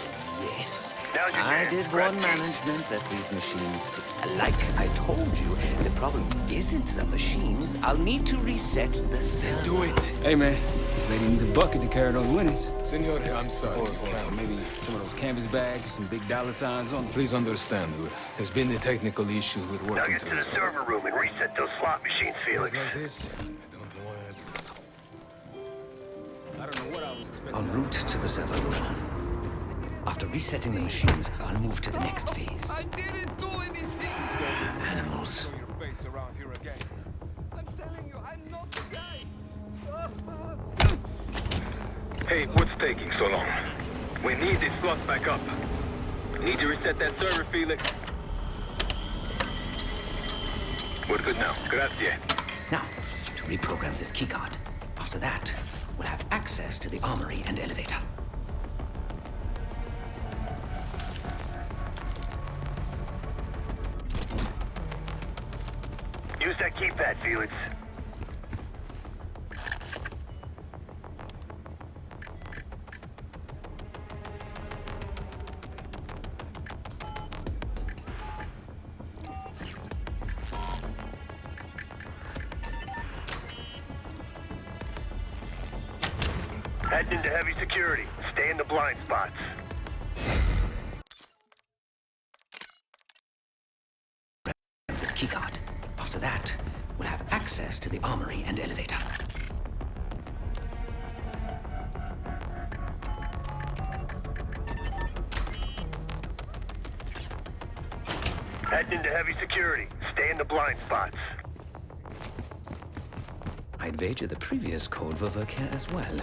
yes. Now's your I chance, did Brad. warn management that these machines, like I told you, the problem isn't the machines. I'll need to reset the cell. Do it. Hey, man. This lady needs a bucket to carry those winnings. Signore, I'm sorry. Or maybe some of those canvas bags with some big dollar signs on them. Please understand, there's been a technical issue with working. Now get to the server room and reset those slot machines, Felix. Like this? I don't know what I was expecting. En route to the server room. After resetting the machines, I'll move to the next phase. I didn't do anything! Animals. Show your face around here again. I'm telling you, I'm not the guy! Hey, what's taking so long? We need these slots back up. Need to reset that server, Felix. We're good now. Grazie. Now, to reprogram this keycard. After that, we'll have access to the armory and elevator. Use that keypad, Felix. Heading into heavy security. Stay in the blind spots. This keycard. After that, we'll have access to the armory and elevator. Heading into heavy security. Stay in the blind spots. I'd wager the previous code will work here as well.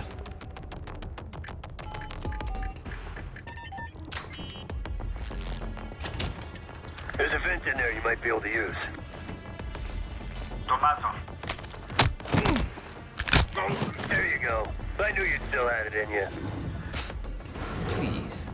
There's a vent in there you might be able to use. Tommaso. There you go. I knew you'd still had it in you. Please.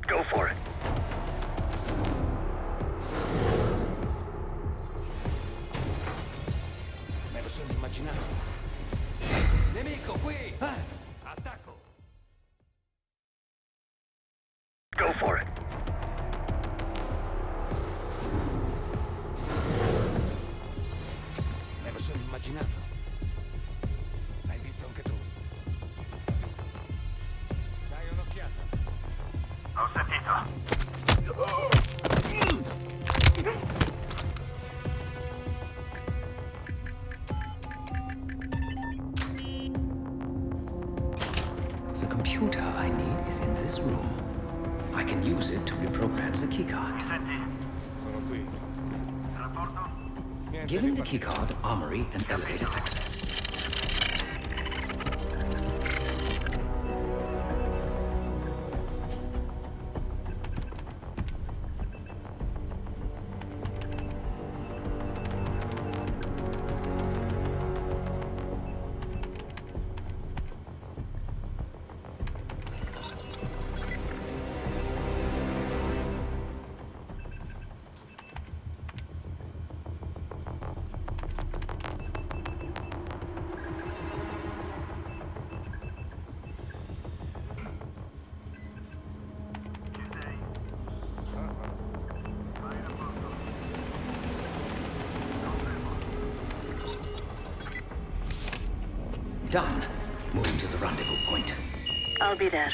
Go for it. Me lo sono immaginato. Nemico qui! Attacco! Go for it. Me lo sono immaginato. L'hai visto anche tu. Dai un'occhiata. Ho sentito. The computer I need is in this room. I can use it to reprogram the keycard. Sono qui. Rapporto? Given the keycard, armory, and elevator access. Done. Moving to the rendezvous point. I'll be there.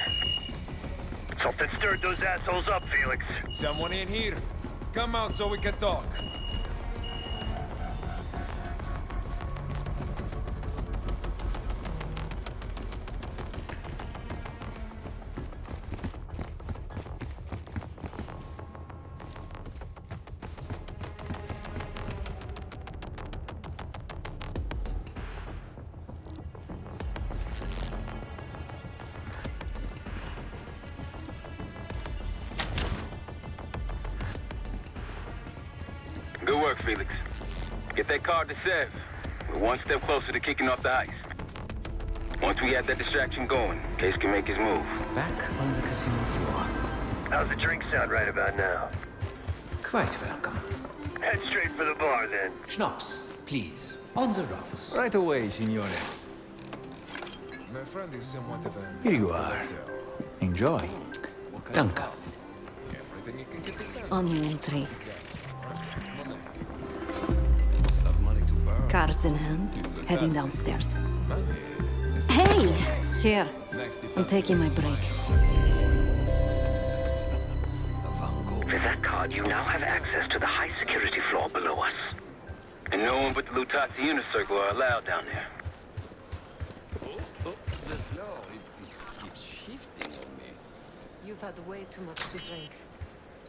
Something stirred those assholes up, Felix. Someone in here. Come out so we can talk. Good work, Felix. Get that card to Sev. We're one step closer to kicking off the heist. Once we have that distraction going, Case can make his move. Back on the casino floor. How's the drink sound right about now? Quite welcome. Head straight for the bar, then. Schnapps, please. On the rocks. Right away, signore. My friend is somewhat of an... Here you are. Enjoy. Danke. On you in 3. Cards in hand, heading downstairs. Hey! Here. I'm taking my break. With that card, you now have access to the high security floor below us. And no one but the Lutazzi Inner Circle are allowed down there. The floor, it keeps shifting on me. You've had way too much to drink.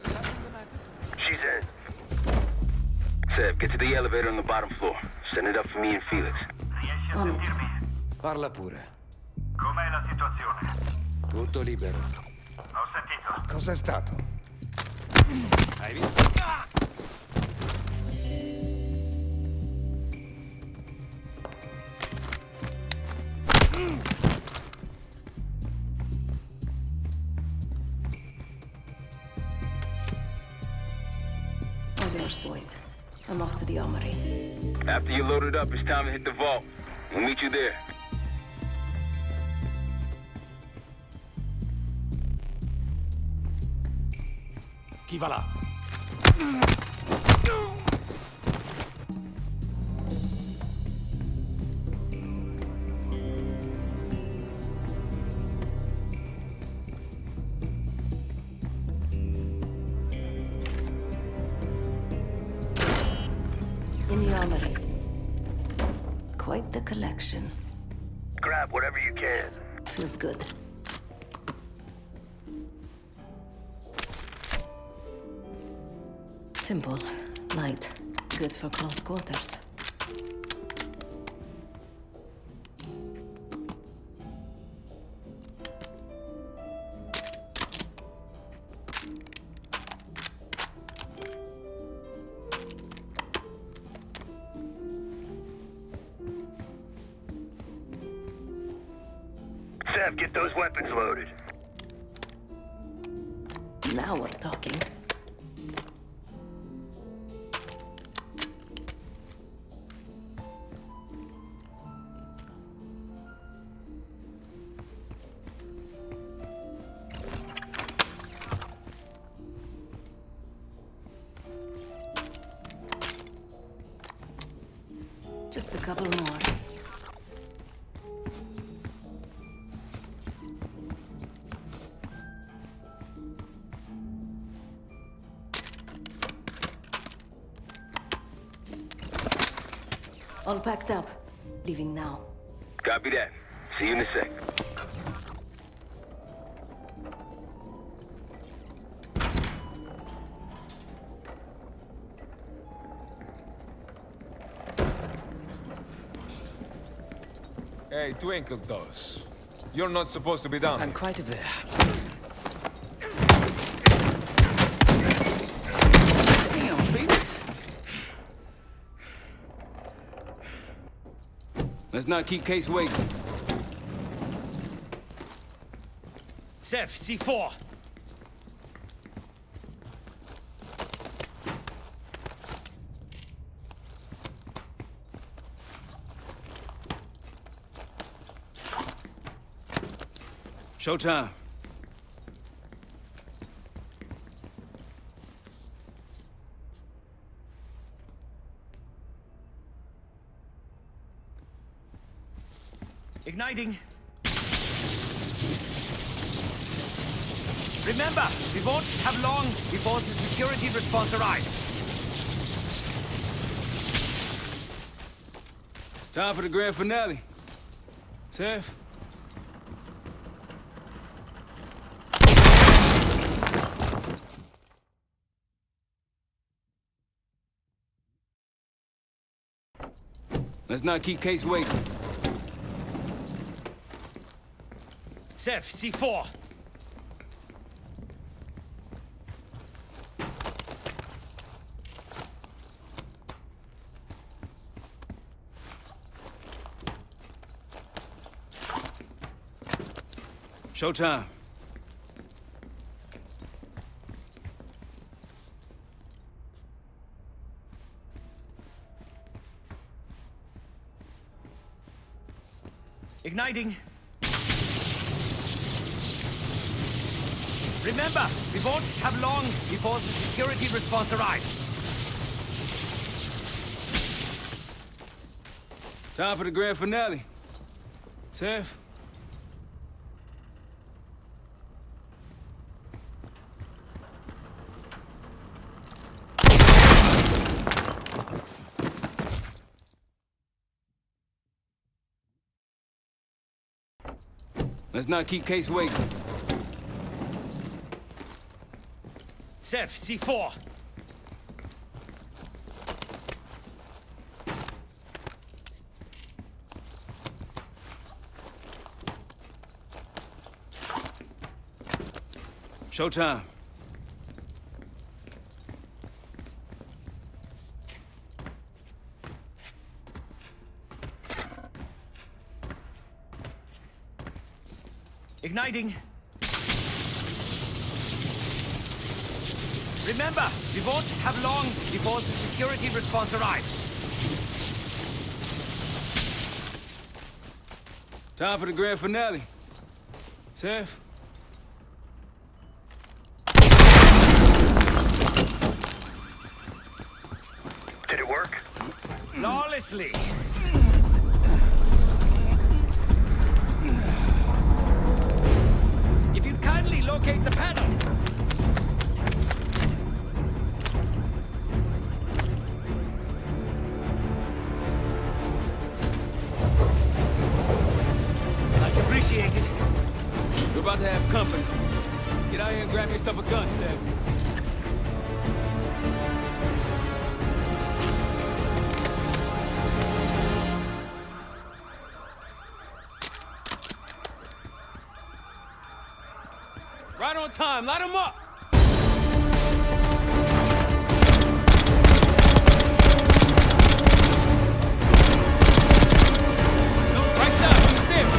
Something the matter? She's in. Sev, get to the elevator on the bottom floor. Send it up for me and Felix. On it. Parla pure. Com'è la situazione? Tutto libero. Ho sentito. Cos'è stato? Hai visto? All yours, boys. I'm off to the armory. After you load it up, it's time to hit the vault. We'll meet you there. Chi va là? In the armory. Quite the collection. Grab whatever you can. Feels good. Simple, light, good for close quarters. Sev, get those weapons loaded. Now we're talking. Just a couple more. All packed up. Leaving now. Copy that. See you in a sec. Hey, Twinkle Toes. You're not supposed to be down. I'm quite aware. Damn, Felix. Let's not keep Case waiting. Sev, C4. Showtime. Igniting. Remember, we won't have long before the security response arrives. Time for the grand finale. Sev? Let's not keep Case waiting. Sev, C4. Showtime. Igniting. Remember, we won't have long before the security response arrives. Time for the grand finale. Seth? Let's not keep Case waiting. Sev, C4. Showtime. Igniting. Remember, we won't have long before the security response arrives. Time for the grand finale. Seth? Did it work? Flawlessly. If you'd kindly locate the panel. Much appreciated. We're about to have company. Get out here and grab yourself a gun, Seth. Right on time, light him up! Right side, from the stairs.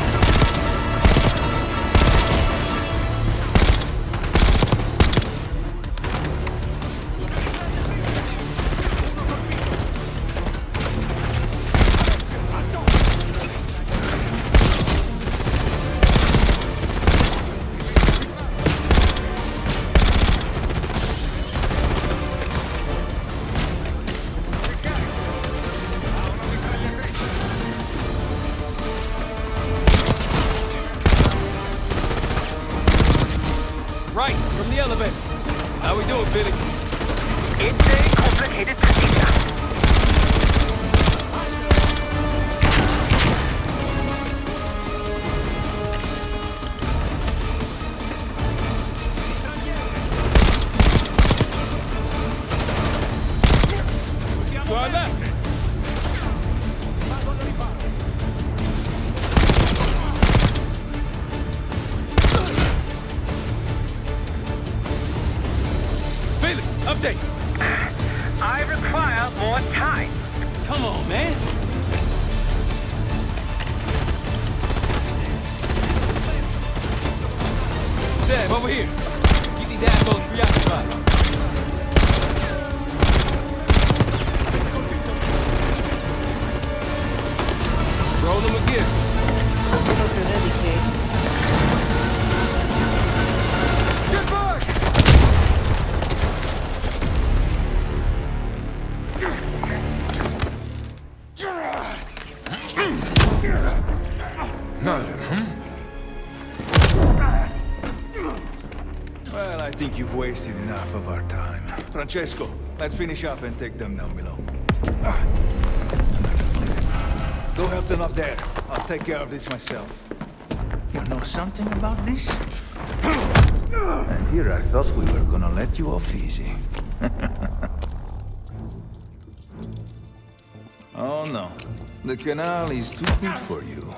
Right, from the elevator. How we doing, Felix? It's a complicated procedure. To our left. Felix, update. I require more time. Come on, man. Seb, over here. Let's keep these assholes preoccupied. Roll them again. Hope you're ready, Case. Get back! Nothing, Well, I think you've wasted enough of our time. Francesco, let's finish up and take them down below. Go help them up there. I'll take care of this myself. You know something about this? And here I thought we were gonna let you off easy. Oh no, the canal is too big for you.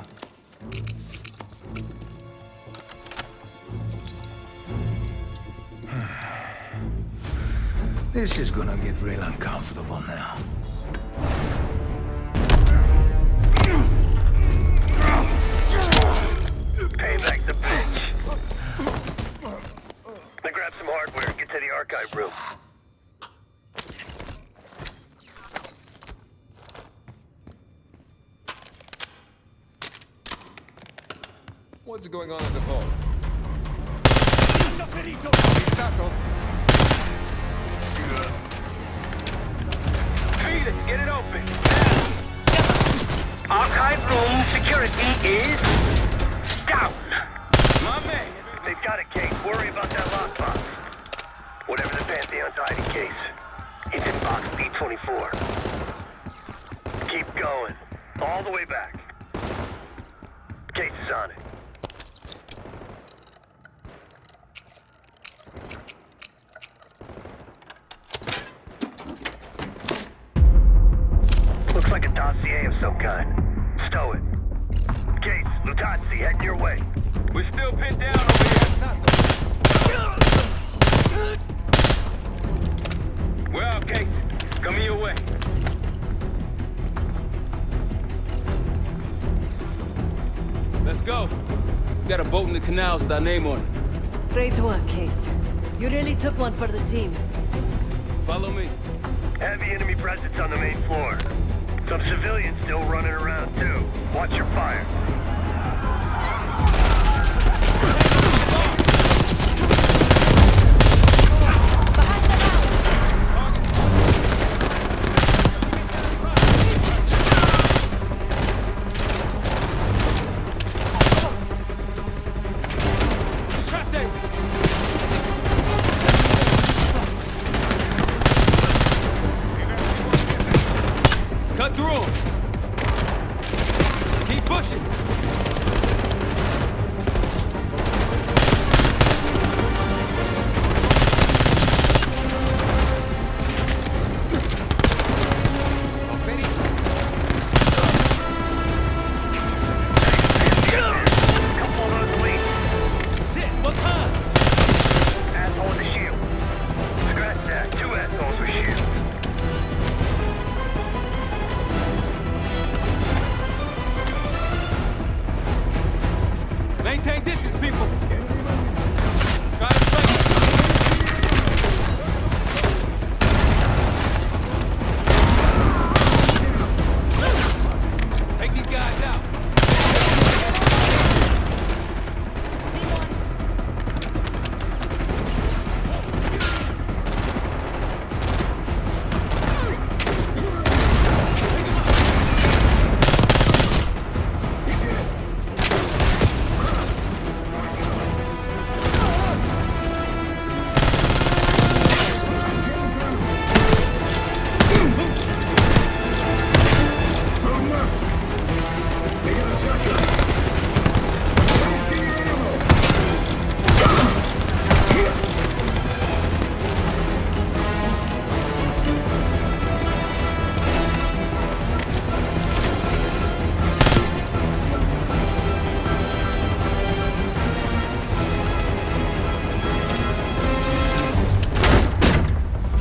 This is gonna get real uncomfortable now. Payback's a bitch. Now grab some hardware and get to the archive room. What's going on in the vault? Feed it, get it open. Archive room security is down. My man, they've got a case. Worry about that lockbox. Whatever the Pantheon's hiding case, it's in box B24. Keep going. All the way back. Case is on it. Looks like a dossier of some kind. Stow it. Case, Lutazzi, heading your way. We're still pinned down over here. Well, Case, coming your way. Let's go. We got a boat in the canals with our name on it. Great work, Case. You really took one for the team. Follow me. Heavy enemy presence on the main floor. Some civilians still running around, too. Watch your fire. Cut through 'em. Keep pushing. Asshole with a shield. Scratch that. 2 assholes with shields. Maintain distance, people. Try to fight. Take these guys out.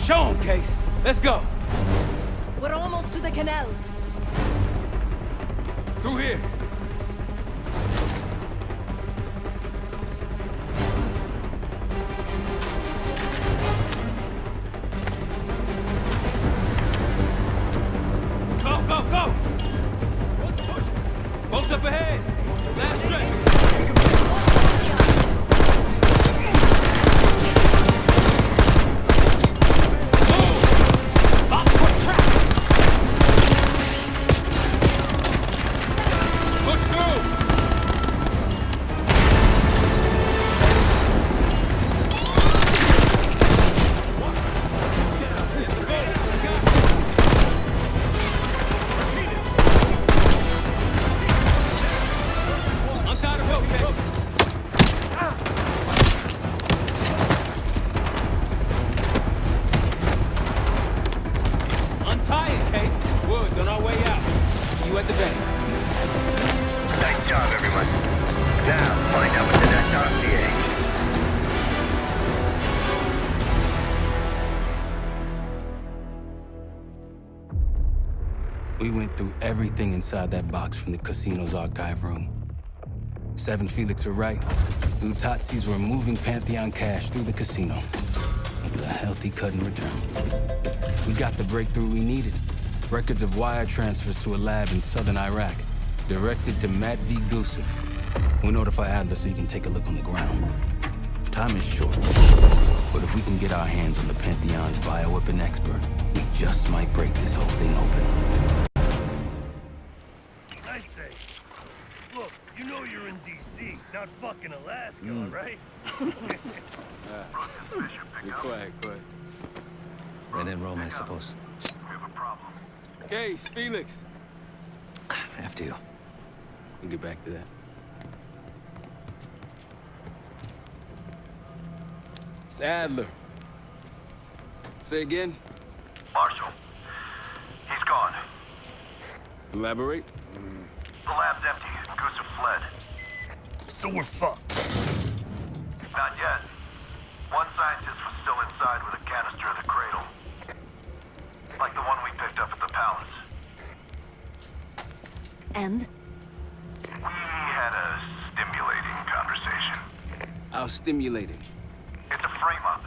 Show 'em, Case. Let's go. We're almost to the canals. Through here. Go, go, go! Boats up ahead. Last stretch. On our way out. See you at the bank. Nice job, everyone. Now, find out what's in that dossier. We went through everything inside that box from the casino's archive room. 7 Felix were right. Lutazzis were moving Pantheon cash through the casino. It was a healthy cut in return. We got the breakthrough we needed. Records of wire transfers to a lab in southern Iraq, directed to Matt V. Gusev. We'll notify Adler so he can take a look on the ground. Time is short, but if we can get our hands on the Pantheon's bioweapon expert, we just might break this whole thing open. I say, look, you know you're in D.C., not fucking Alaska, right? Be quiet, quiet. When in Rome, I suppose. Case, Felix. After you. We'll get back to that. It's Adler. Say again? Marshal. He's gone. Elaborate? The lab's empty. Gustav fled. So we're fucked. Not yet. One scientist was still inside with a canister of the cradle. Like the one we picked up at the palace. And? We had a stimulating conversation. How stimulating? It's a frame-up.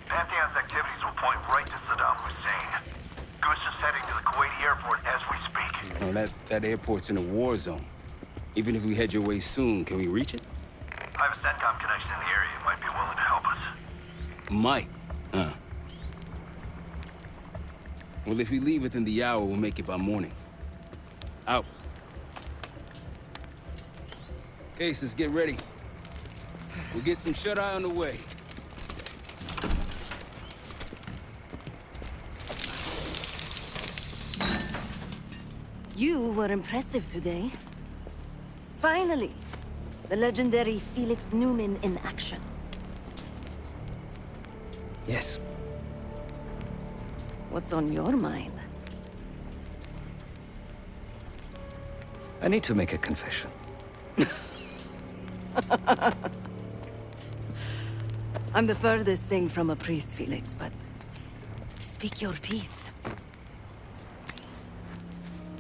Pantheon's activities will point right to Saddam Hussein. Gustav's heading to the Kuwaiti airport as we speak. Oh, that airport's in a war zone. Even if we head your way soon, can we reach it? I have a CENTCOM connection in the area. Might be willing to help us. Might. Well, if we leave within the hour, we'll make it by morning. Out. Cases, get ready. We'll get some shut-eye on the way. You were impressive today. Finally, the legendary Felix Newman in action. Yes. What's on your mind? I need to make a confession. I'm the furthest thing from a priest, Felix, but speak your piece.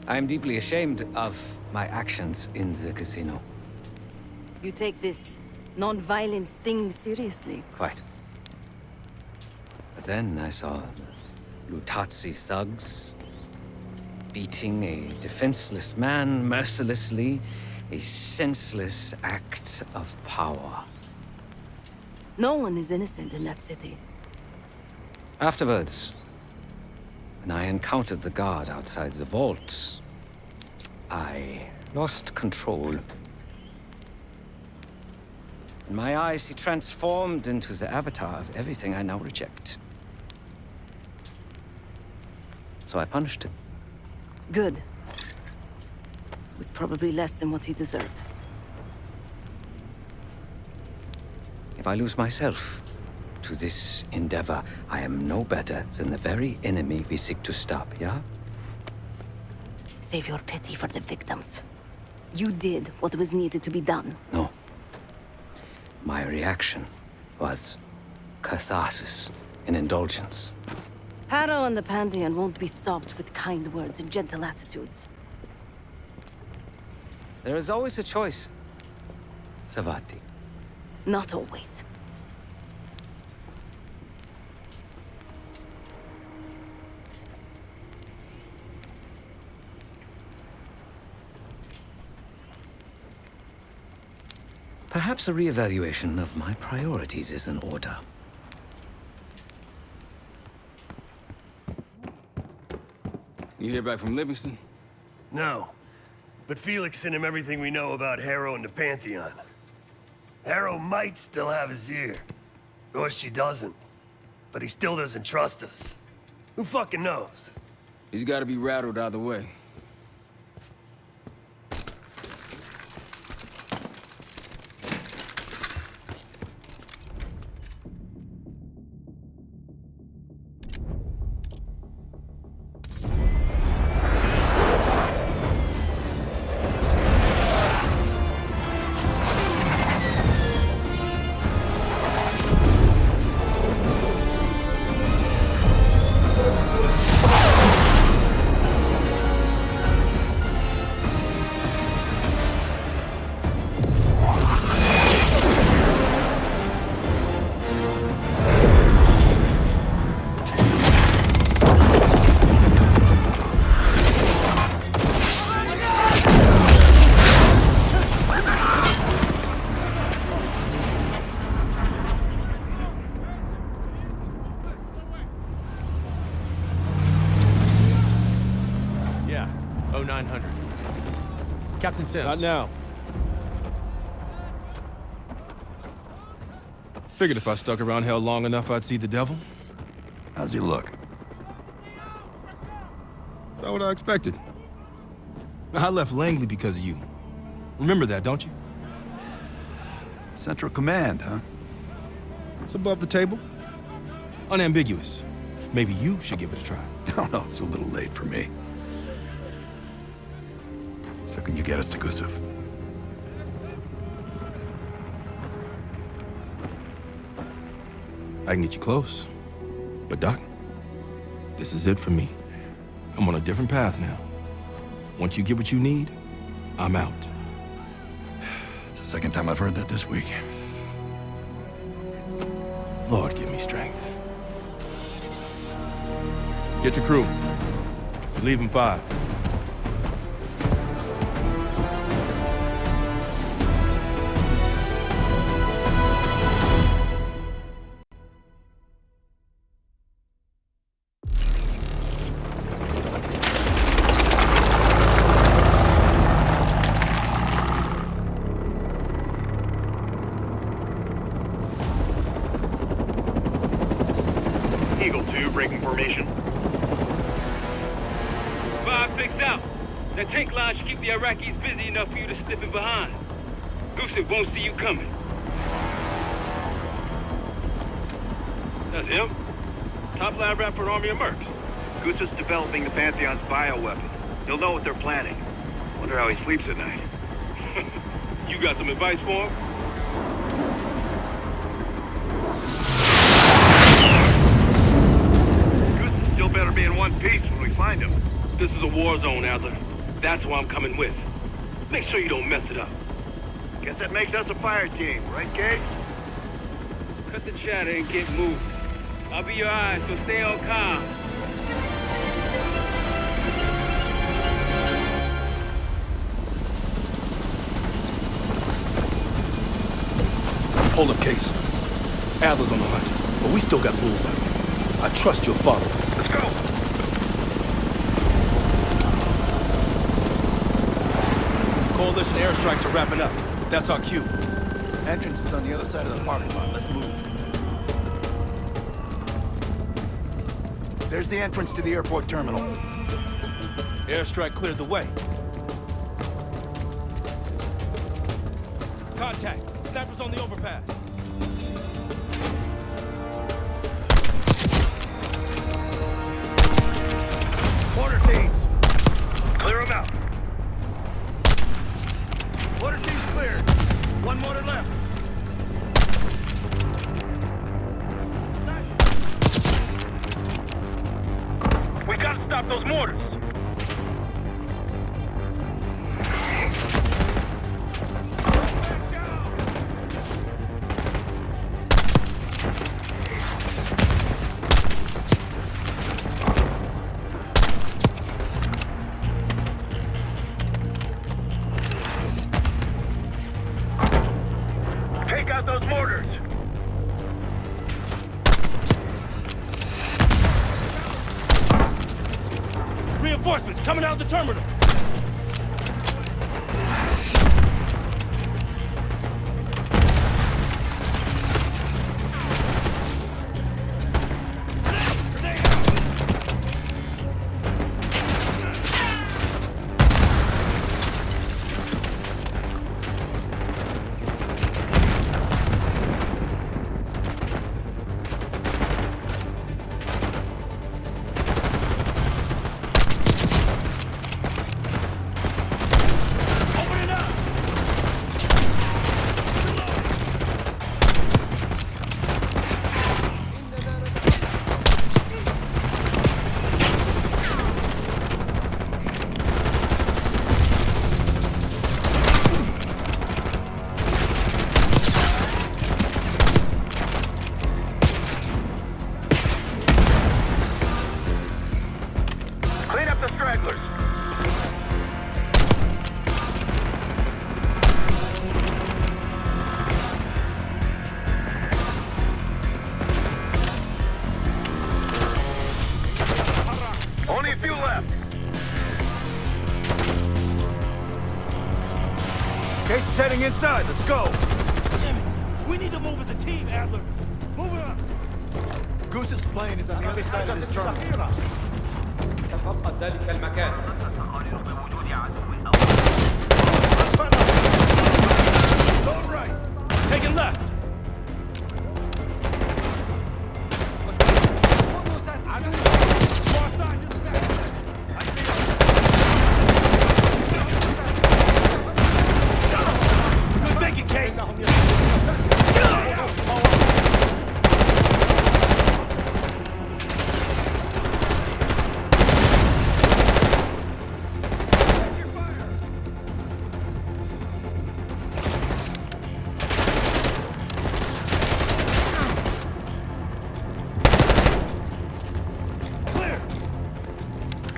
I am deeply ashamed of my actions in the casino. You take this non-violence thing seriously. Quite. But then I saw Lutazzi thugs beating a defenseless man mercilessly, a senseless act of power. No one is innocent in that city. Afterwards, when I encountered the guard outside the vault, I lost control. In my eyes, he transformed into the avatar of everything I now reject. So I punished him. Good. It was probably less than what he deserved. If I lose myself to this endeavor, I am no better than the very enemy we seek to stop, yeah? Save your pity for the victims. You did what was needed to be done. No. My reaction was catharsis and indulgence. Harrow and the Pantheon won't be stopped with kind words and gentle attitudes. There is always a choice, Savati. Not always. Perhaps a reevaluation of my priorities is in order. You hear back from Livingston? No. But Felix sent him everything we know about Harrow and the Pantheon. Harrow might still have his ear. Or she doesn't. But he still doesn't trust us. Who fucking knows? He's gotta be rattled either way. Captain Sims. Not now. Figured if I stuck around hell long enough, I'd see the devil. How's he look? That's what I expected. I left Langley because of you. Remember that, don't you? Central Command, huh? It's above the table. Unambiguous. Maybe you should give it a try. No, no, it's a little late for me. So can you get us to Gusev? I can get you close. But Doc, this is it for me. I'm on a different path now. Once you get what you need, I'm out. It's the second time I've heard that this week. Lord, give me strength. Get your crew. Leave in 5. Eagle 2, breaking formation. 5-6 out. That tank line should keep the Iraqis busy enough for you to slip in behind. Gusev won't see you coming. That's him. Top line rap for an army of mercs. Gusev's developing the Pantheon's bioweapon. He'll know what they're planning. Wonder how he sleeps at night. You got some advice for him? Gusev still better be in one piece when we find him. This is a war zone, Adler. That's why I'm coming with. Make sure you don't mess it up. Guess that makes us a fire team, right, Case? Cut the chatter and get moving. I'll be your eyes, so stay on calm. Hold up, Case. Adler's on the hunt, but we still got bullseye. I trust you'll follow. Let's go! Coalition airstrikes are wrapping up. That's our cue. Entrance is on the other side of the parking lot. Let's move. There's the entrance to the airport terminal. Airstrike cleared the way. Contact. Snappers on the overpass. Mortar teams! Clear them out. Mortar team's cleared. One mortar left. We gotta stop those mortars! Take out those mortars! Reinforcements coming out of the terminal. Case is heading inside. Let's go. Damn it. We need to move as a team, Adler. Move it up. Goose's plane is on the other side of this terminal. تفقد ذلك المكان. Go right. Take it left. Good thinking, Case.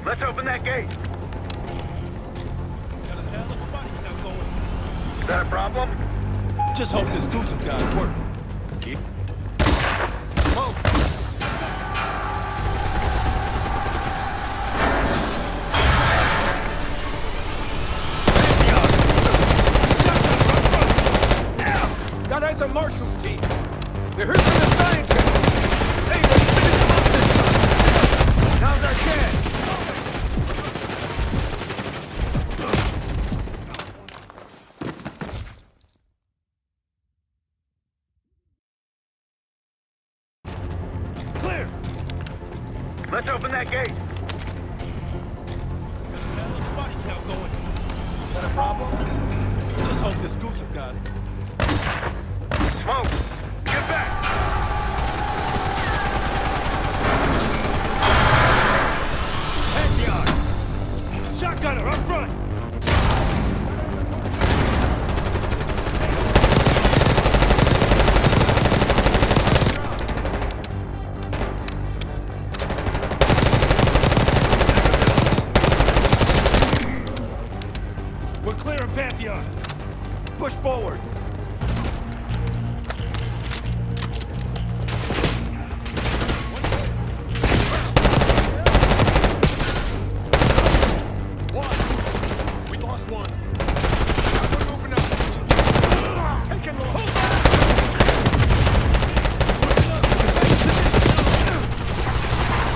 Let's open that gate. Is that a problem? Just hope this Goose guy's working. That is a Marshall's team. They're here for the scientists. Hey, let's finish them up this time. Now's our chance. Clear. Let's open that gate. Is that a problem? Just hope this Goose got it. Smoke! Get back! Pantheon! Shotgunner, up front! We're clear of Pantheon. Push forward. We lost one. We're moving up. Take and roll.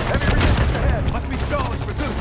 Heavy resistance ahead. Must be stalling for Goose.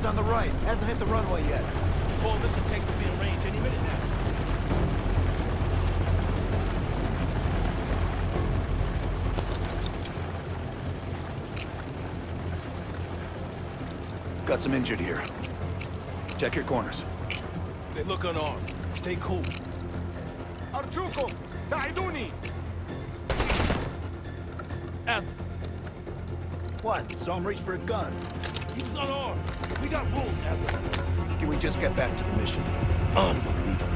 on the right. Hasn't hit the runway yet. Coalition tanks will be in range any minute now. Got some injured here. Check your corners. They look unarmed. Stay cool. Archuko! Saiduni! What? Saw him reach for a gun. He was unarmed. We got rules, Adler. Can we just get back to the mission? Unbelievable.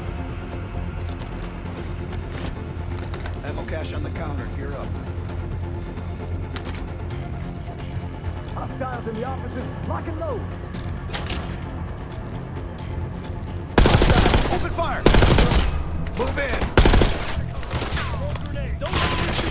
Ammo cache on the counter. Gear up. Hostiles in the offices. Lock and load. Hostiles. Open fire! Move in. Grenade. Don't let me shoot.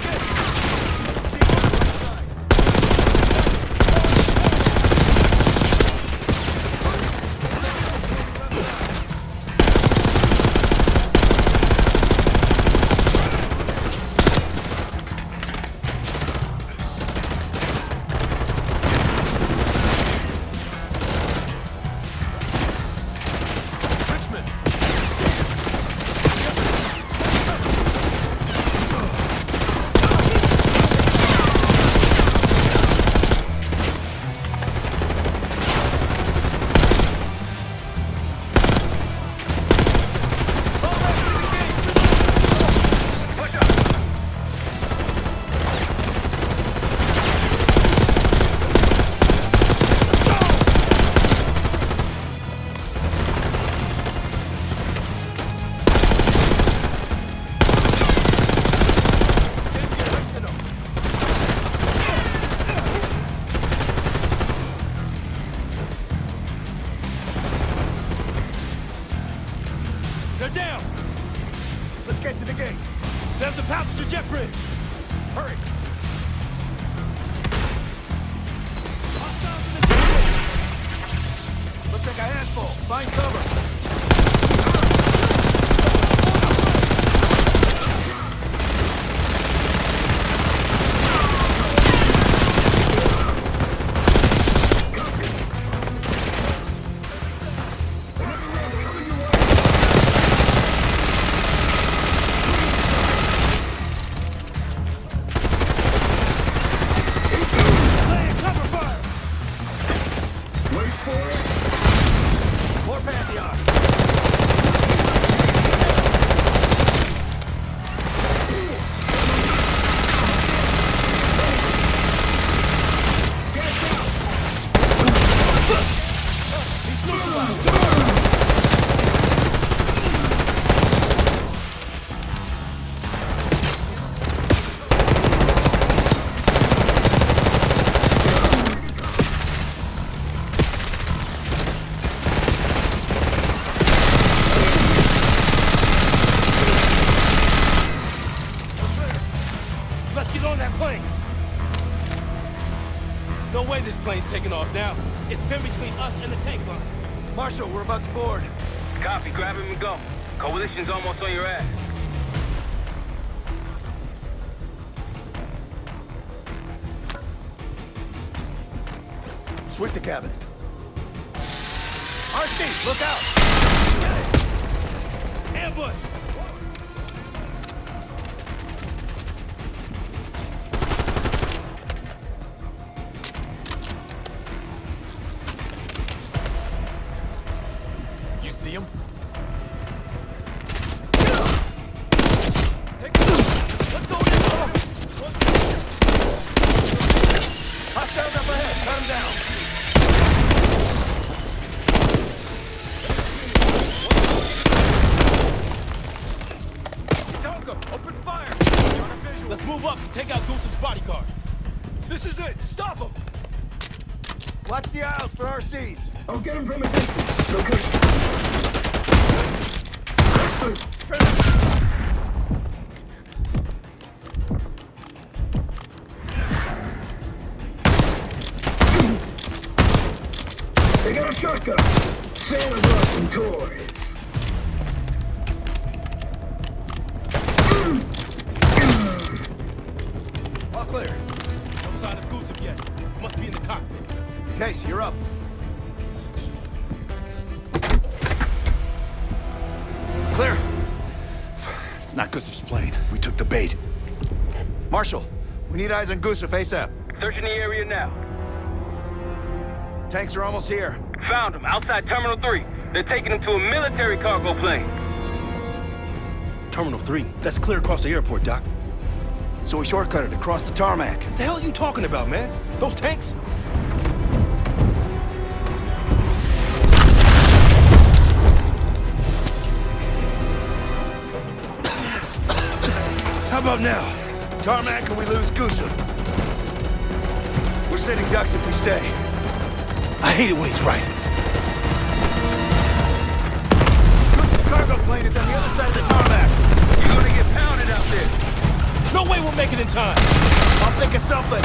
They're down! Let's get to the gate. There's a passenger jet bridge. Hurry! Hostiles in the jet. Looks like a handful. Find cover. No way this plane's taking off now. It's pinned between us and the tank line. Marshal, we're about to board. Copy, grab him and go. Coalition's almost on your ass. Switch the cabin. RC, look out! Get it! Ambush! You see him? Let's go in! Hostiles up ahead, cut him down! Open fire! Let's move up and take out Goose's bodyguards. This is it! Stop them! Watch the aisles for RCs. I'll get them from a distance. Location. They got a shotgun. Santa brought some toys. All clear. No sign of Gusev yet. Must be in the cockpit. Case, you're up. Gusev's plane. We took the bait. Marshal, we need eyes on Gusev ASAP. Searching the area now. Tanks are almost here. Found him, outside Terminal 3. They're taking him to a military cargo plane. Terminal 3? That's clear across the airport, Doc. So we shortcutted across the tarmac. What the hell are you talking about, man? Those tanks? How about now? Tarmac and we lose Gusev. We're sitting ducks if we stay. I hate it when he's right. Gusev's cargo plane is on the other side of the tarmac. You're gonna get pounded out there. No way we'll make it in time. I'll think of something.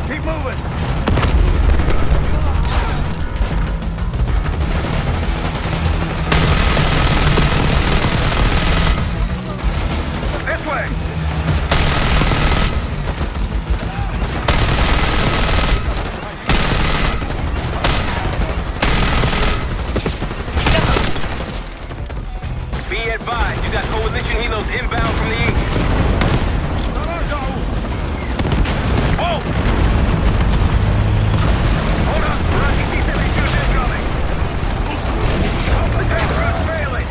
Keep moving. This way. Be advised, you got coalition helos inbound from the east. Whoa! Hold up, Rocky T-72's incoming. The tank run's failing.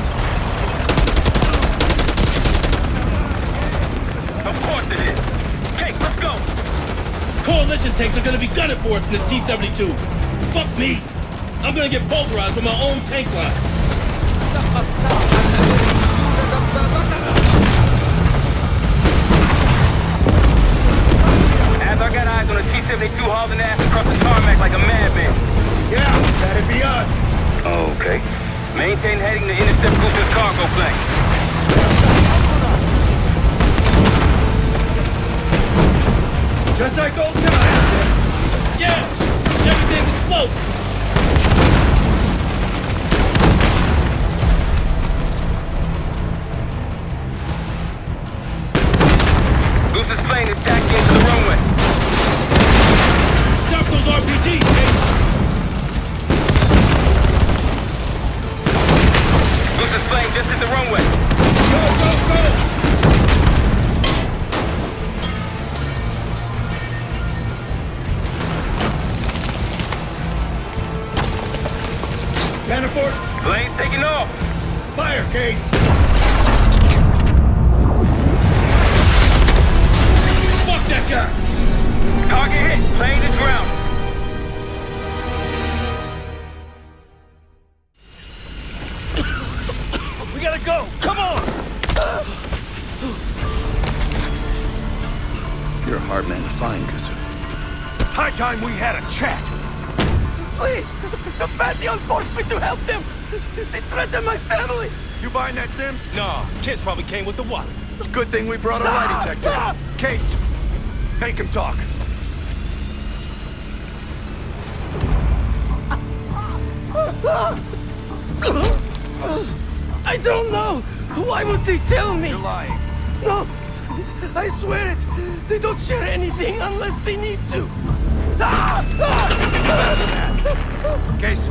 Of course it is. Jake, let's go. Coalition tanks are gonna be gunning for us in this T-72. Fuck me. I'm gonna get pulverized with my own tank line. As I got eyes on a T-72 hauling ass across the tarmac like a madman. Yeah, that'd be us. Okay. Maintain heading to intercept Gusev's cargo plane. Just like old times. Yeah! Everything is close! Gusev's plane is tacked into the runway. Stop those RPGs, Jake! Gusev's plane just hit the runway. Go, go, go! Manafort! Plane's taking off. Fire, Case! Fuck that guy! Target hit. Plane is grounded. We gotta go! Come on! You're a hard man to find, Gusev. It's high time we had a chat. Please! The Pantheon forced me to help them! They threatened my family! You buying that, Sims? Nah, kids probably came with the wallet. It's a good thing we brought a lie detector. Case, make him talk. I don't know! Why would they tell me? You're lying. No! I swear it! They don't share anything unless they need to! Case.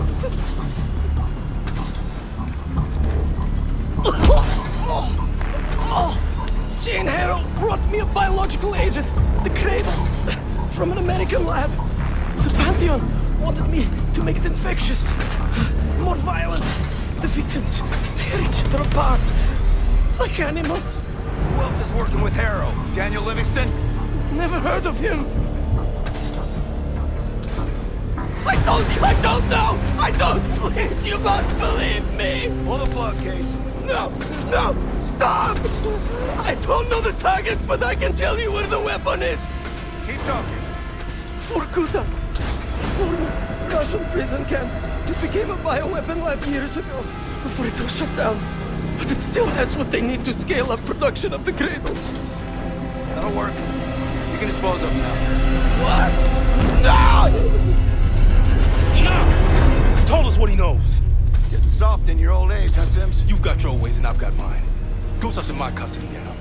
Jane Harrow brought me a biological agent, the Cradle, from an American lab. The Pantheon wanted me to make it infectious, more violent. The victims tear each other apart, like animals. Who else is working with Harrow? Daniel Livingston? Never heard of him. I told you I don't know! I don't! Please, you must believe me! Pull the plug, Case. No! No! Stop! I don't know the target, but I can tell you where the weapon is! Keep talking. Vorkuta! Former Russian prison camp. It became a bioweapon lab years ago, before it was shut down. But it still has what they need to scale up production of the Cradle. That'll work. You can dispose of him now. What? No! Told us what he knows. Getting soft in your old age, huh, Sims? You've got your ways and I've got mine. Gusev's in my custody now.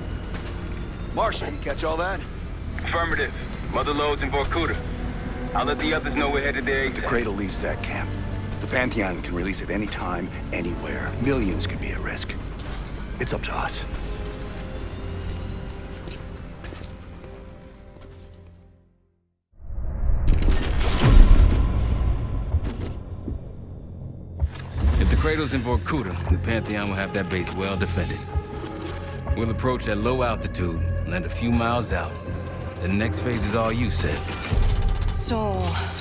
Marshal, you catch all that? Affirmative. Mother loads in Vorkuta. I'll let the others know we're headed there. The Cradle leaves that camp. The Pantheon can release it any time, anywhere. Millions could be at risk. It's up to us. If the cradle's in Vorkuta, the Pantheon will have that base well defended. We'll approach at low altitude, land a few miles out. The next phase is all you, Sid. So,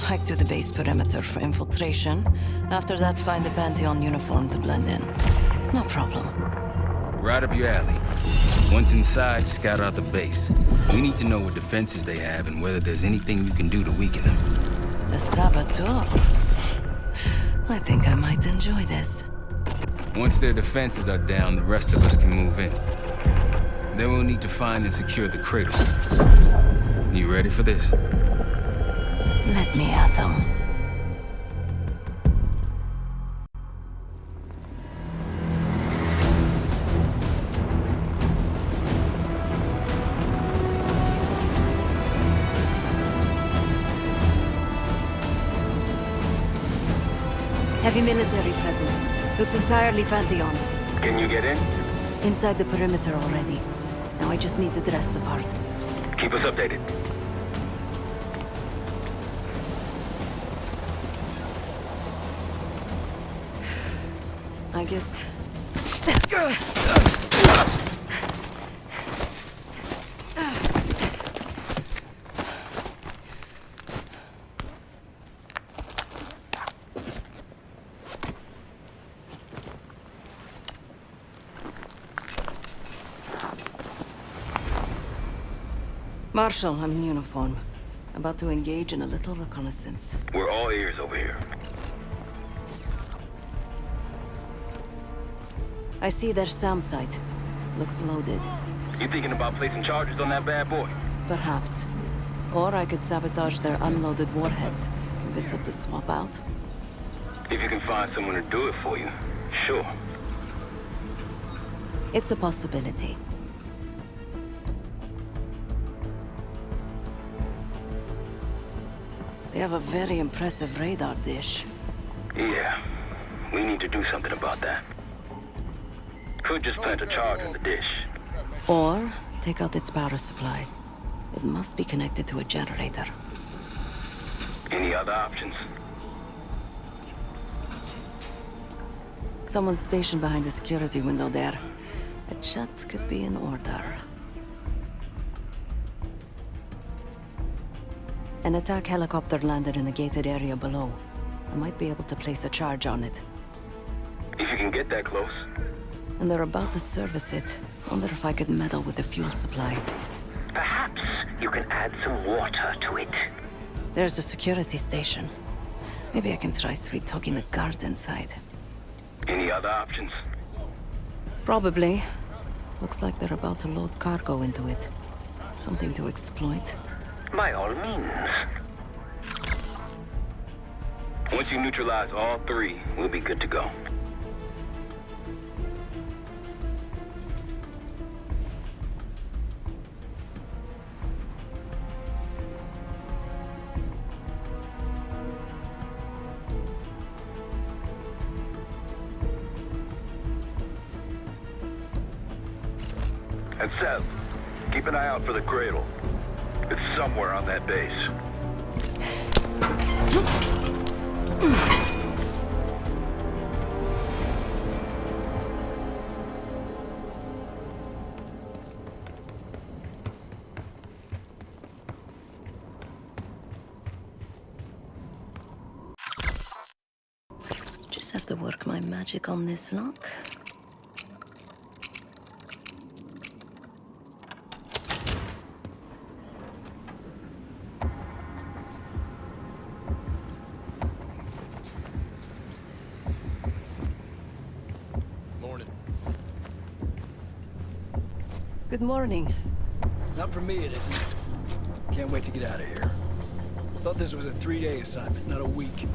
hike to the base perimeter for infiltration. After that, find the Pantheon uniform to blend in. No problem. Right up your alley. Once inside, scout out the base. We need to know what defenses they have and whether there's anything you can do to weaken them. The saboteur. I think I might enjoy this. Once their defenses are down, the rest of us can move in. Then we'll need to find and secure the cradle. You ready for this? Let me at them. Heavy military presence. Looks entirely Pantheon. Can you get in? Inside the perimeter already. Now I just need to dress the part. Keep us updated. I guess... Marshal, I'm in uniform. About to engage in a little reconnaissance. We're all ears over here. I see their SAM site. Looks loaded. You thinking about placing charges on that bad boy? Perhaps. Or I could sabotage their unloaded warheads. Convince them to swap out. If you can find someone to do it for you, sure. It's a possibility. They have a very impressive radar dish. Yeah, we need to do something about that. Could just plant a charge on the dish. Or take out its power supply. It must be connected to a generator. Any other options? Someone's stationed behind the security window there. A chat could be in order. An attack helicopter landed in a gated area below. I might be able to place a charge on it. If you can get that close. And they're about to service it. Wonder if I could meddle with the fuel supply. Perhaps you can add some water to it. There's a security station. Maybe I can try sweet-talking the guard inside. Any other options? Probably. Looks like they're about to load cargo into it. Something to exploit. By all means. Once you neutralize all three, we'll be good to go. And Seth, keep an eye out for the cradle. It's somewhere on that base. Just have to work my magic on this lock. Good morning. Not for me, it isn't. Can't wait to get out of here. Thought this was a 3-day assignment, not a week.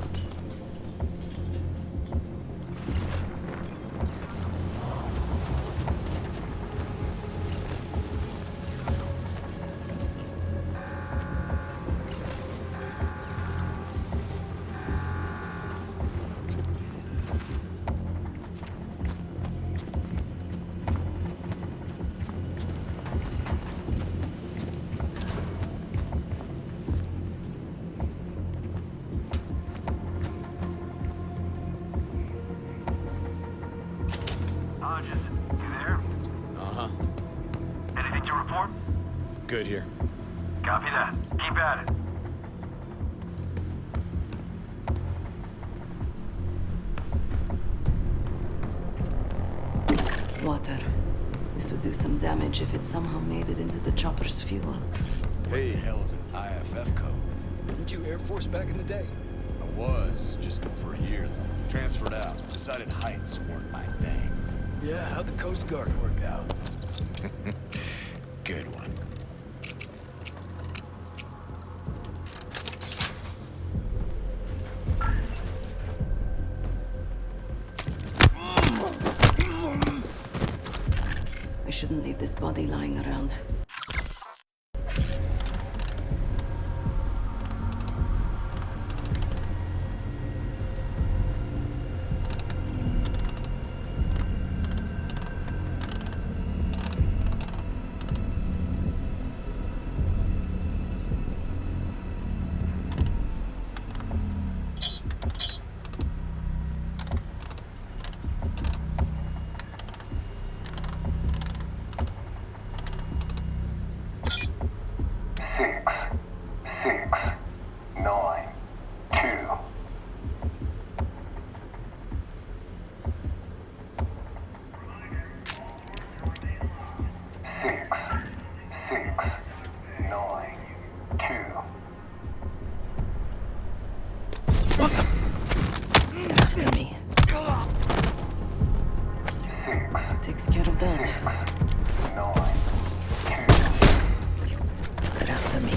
report? Good here. Copy that. Keep at it. Water. This would do some damage if it somehow made it into the chopper's fuel. Hey, hell's an IFF code. Weren't you Air Force back in the day? I was, just for a year though. Transferred out. Decided heights weren't my thing. Yeah, how'd the Coast Guard work out? Good one. I shouldn't leave this body lying around. Takes care of that. They're after me.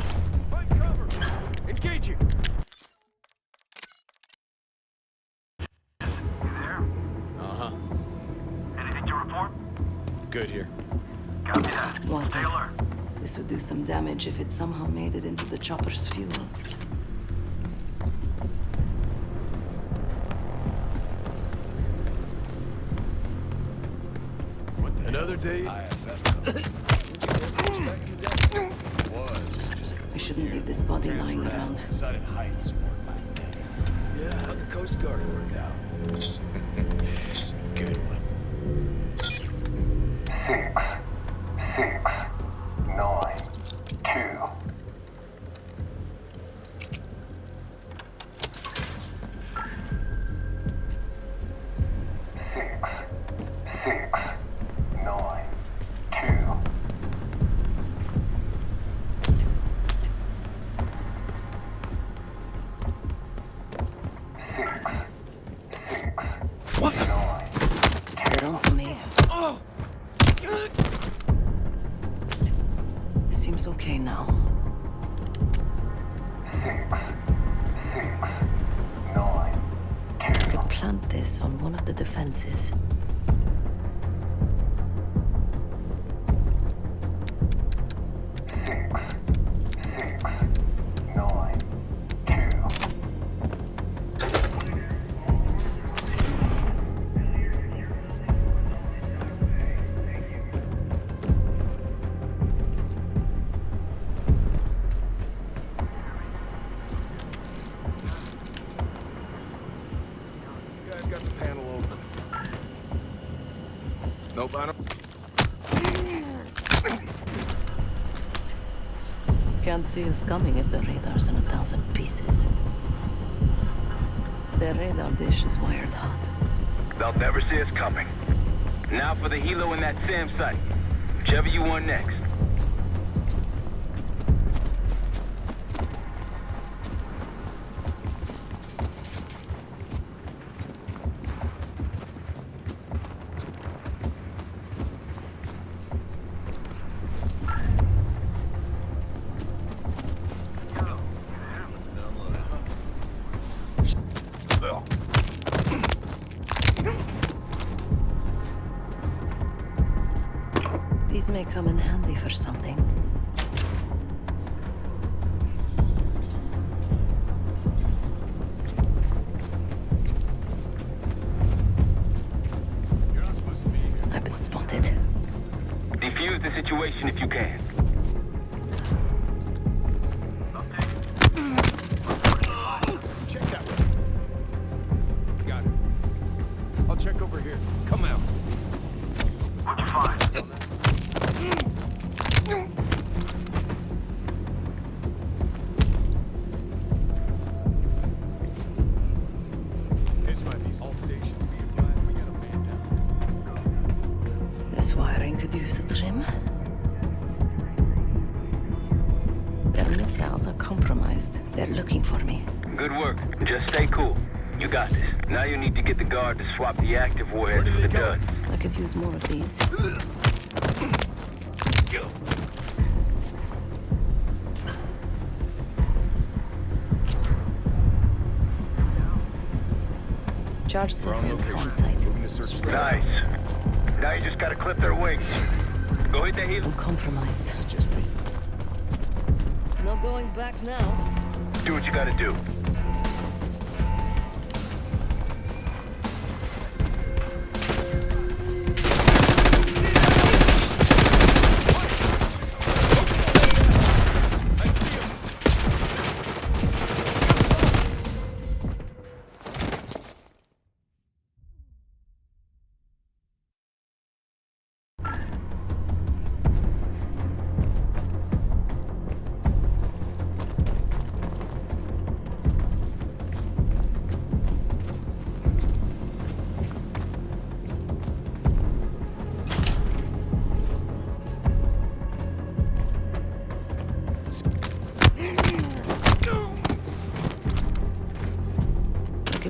Engaging! Uh-huh. Anything to report? Good here. Copy that. Stay Water. alert. This would do some damage if it somehow made it into the chopper's fuel. Another day. I shouldn't leave this body lying around. Decided heights weren't my thing. Yeah, how'd the Coast Guard work out? Good one. 6, 9, 2. They're onto me. Seems okay now. 9, 2. Could plant this on one of the defenses. Got the panel open. Nope, I don't. Can't see us coming if the radar's in 1,000 pieces. The radar dish is wired hot. They'll never see us coming. Now for the helo in that SAM site. Whichever you want next. These may come in handy for something. I've been spotted. Defuse the situation if you can. Check that way. Got it. I'll check over here. Come out. What'd you find? This might be all stations. We got a man down. This wiring could use a trim. Their missiles are compromised. They're looking for me. Good work. Just stay cool. You got this. Now you need to get the guard to swap the active warhead for the duds. I could use more of these. Charge set on the SAM site. Nice. Now you just gotta clip their wings. Go hit the heel. I'm compromised. No going back now. Do what you gotta do.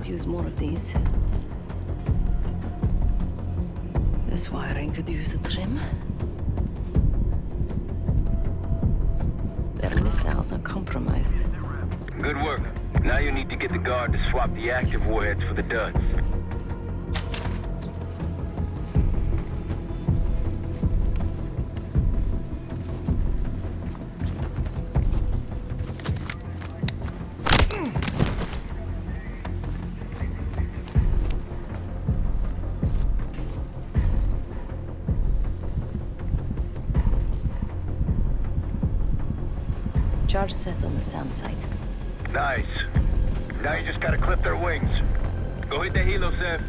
Use more of these. This wiring could use a trim. Their missiles are compromised. Good work. Now you need to get the guard to swap the active warheads for the duds. Charge set on the SAM site. Nice. Now you just gotta clip their wings. Go hit the helo, Seth.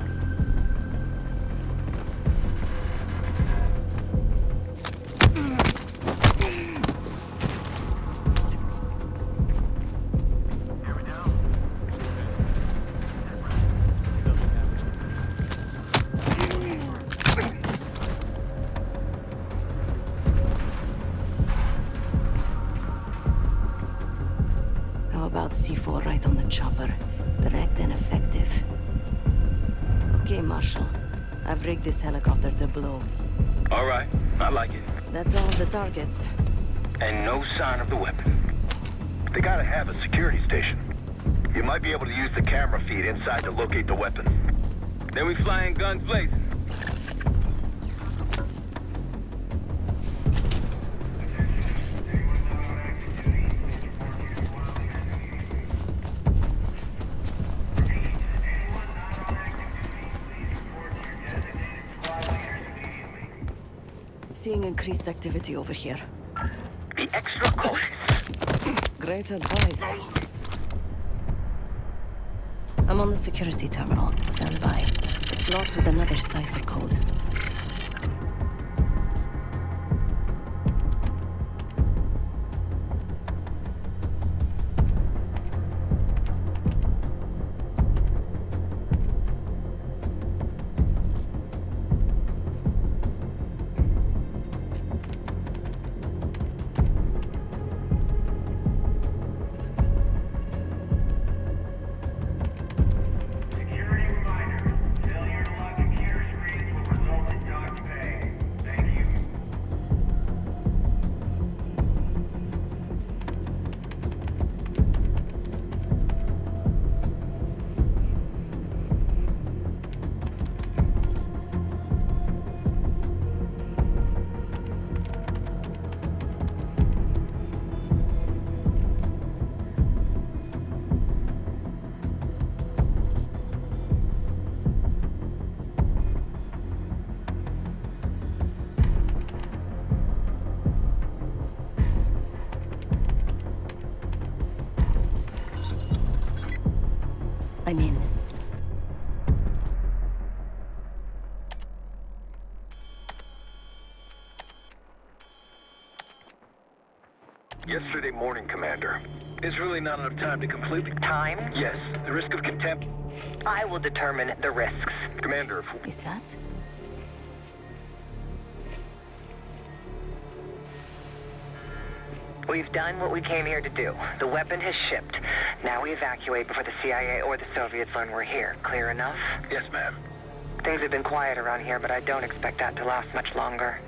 C4 right on the chopper. Direct and effective. Okay, Marshal. I've rigged this helicopter to blow. All right. I like it. That's all of the targets. And no sign of the weapon. They gotta have a security station. You might be able to use the camera feed inside to locate the weapon. Then we fly in guns blazing. Seeing increased activity over here. Be extra cautious. Great advice. I'm on the security terminal. Stand by. It's locked with another cipher code. Yesterday morning, Commander. There's really not enough time to completely... Time? Yes, the risk of contempt... I will determine the risks. Commander, if... Is that? We've done what we came here to do. The weapon has shipped. Now we evacuate before the CIA or the Soviets learn we're here. Clear enough? Yes, ma'am. Things have been quiet around here, but I don't expect that to last much longer.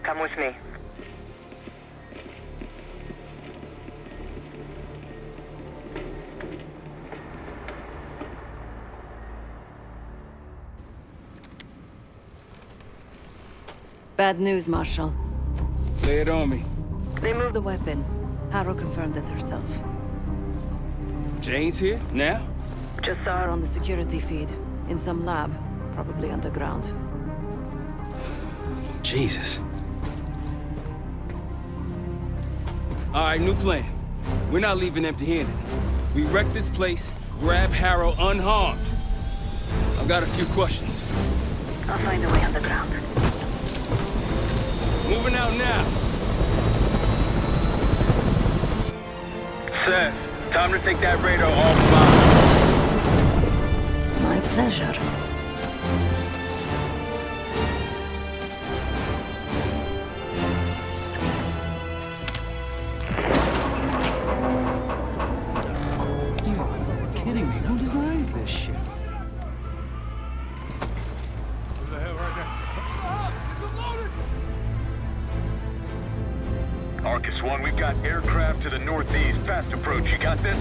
Come with me. Bad news, Marshal. Lay it on me. They moved the weapon. Harrow confirmed it herself. Jane's here? Now? Just saw her on the security feed. In some lab. Probably underground. Jesus. All right, new plan. We're not leaving empty-handed. We wreck this place, grab Harrow unharmed. I've got a few questions. I'll find a way underground. Moving out now. Sir, time to take that radar offline. My pleasure. You're kidding me. Who designs this shit? Arcus 1, we've got aircraft to the northeast. Fast approach. You got this?